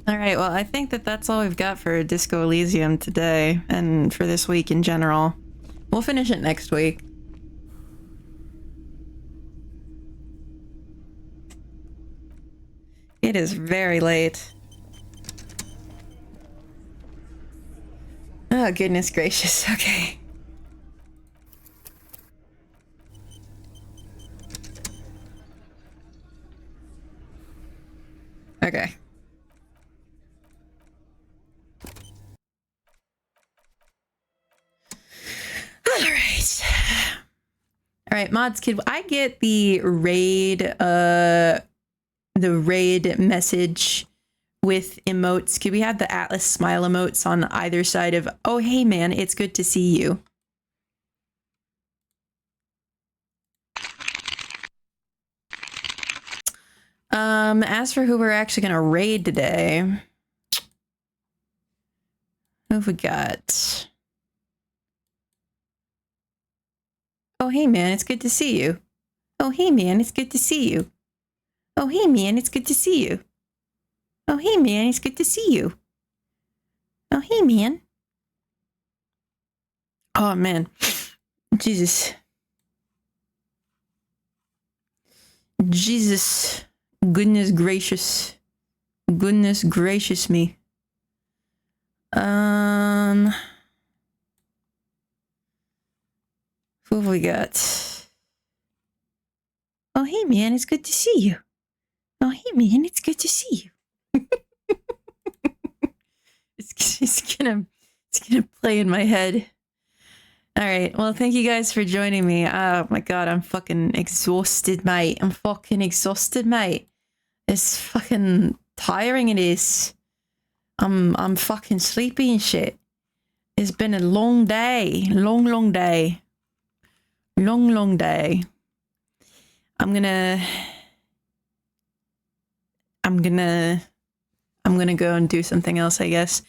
Alright, well, I think that that's all we've got for Disco Elysium today, and for this week in general. We'll finish it next week. It is very late. Oh, goodness gracious. Okay. Okay. Alright. Alright, mods, could I get the raid message with emotes? Could we have the Atlas smile emotes on either side of, oh hey man, it's good to see you? As for who we're actually gonna raid today, who have we got? Oh hey man, it's good to see you. Oh hey man, it's good to see you. Oh hey man, it's good to see you. Oh hey man, it's good to see you. Oh hey man. Oh man. Jesus. Jesus. Goodness gracious. Goodness gracious me. Who have we got? Oh hey man, it's good to see you. Oh hey man, it's good to see you. it's gonna play in my head. Alright, well thank you guys for joining me. Oh my god, I'm fucking exhausted, mate. I'm fucking exhausted, mate. It's fucking tiring, it is. I'm fucking sleepy and shit. It's been a long day. Long day. Long day. I'm gonna go and do something else, I guess.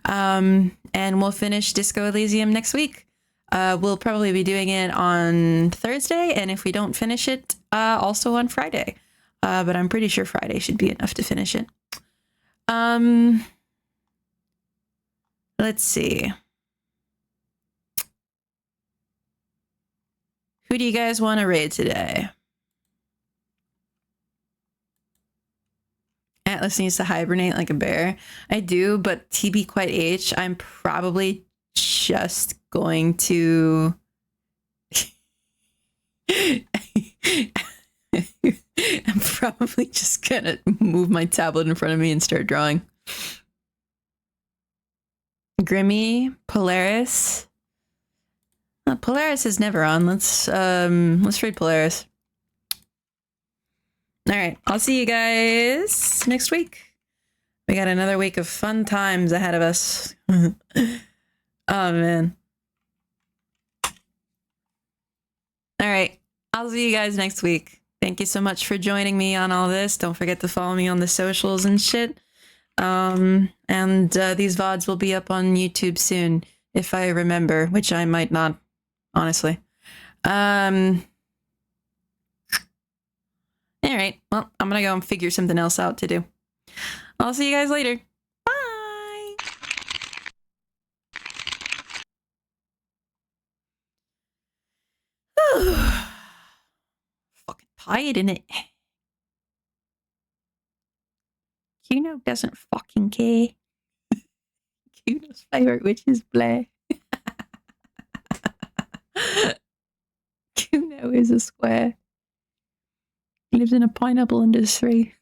And we'll finish Disco Elysium next week. We'll probably be doing it on Thursday, and if we don't finish it, also on Friday. But I'm pretty sure Friday should be enough to finish it. Let's see. Who do you guys want to raid today? Atlas needs to hibernate like a bear. I do, but TBQuiteH, I'm probably just going to... I'm probably just gonna move my tablet in front of me and start drawing. Grimmy, Polaris. Polaris is never on. Let's read Polaris. All right, I'll see you guys next week. We got another week of fun times ahead of us. Oh man. All right, I'll see you guys next week. Thank you so much for joining me on all this. Don't forget to follow me on the socials and shit. And these VODs will be up on YouTube soon, if I remember, which I might not, honestly. Alright, well, I'm gonna go and figure something else out to do. I'll see you guys later. tired, innit? Kuno doesn't fucking care. Kuno's favourite witch is Blair. Kuno is a square. He lives in a pineapple and is 3.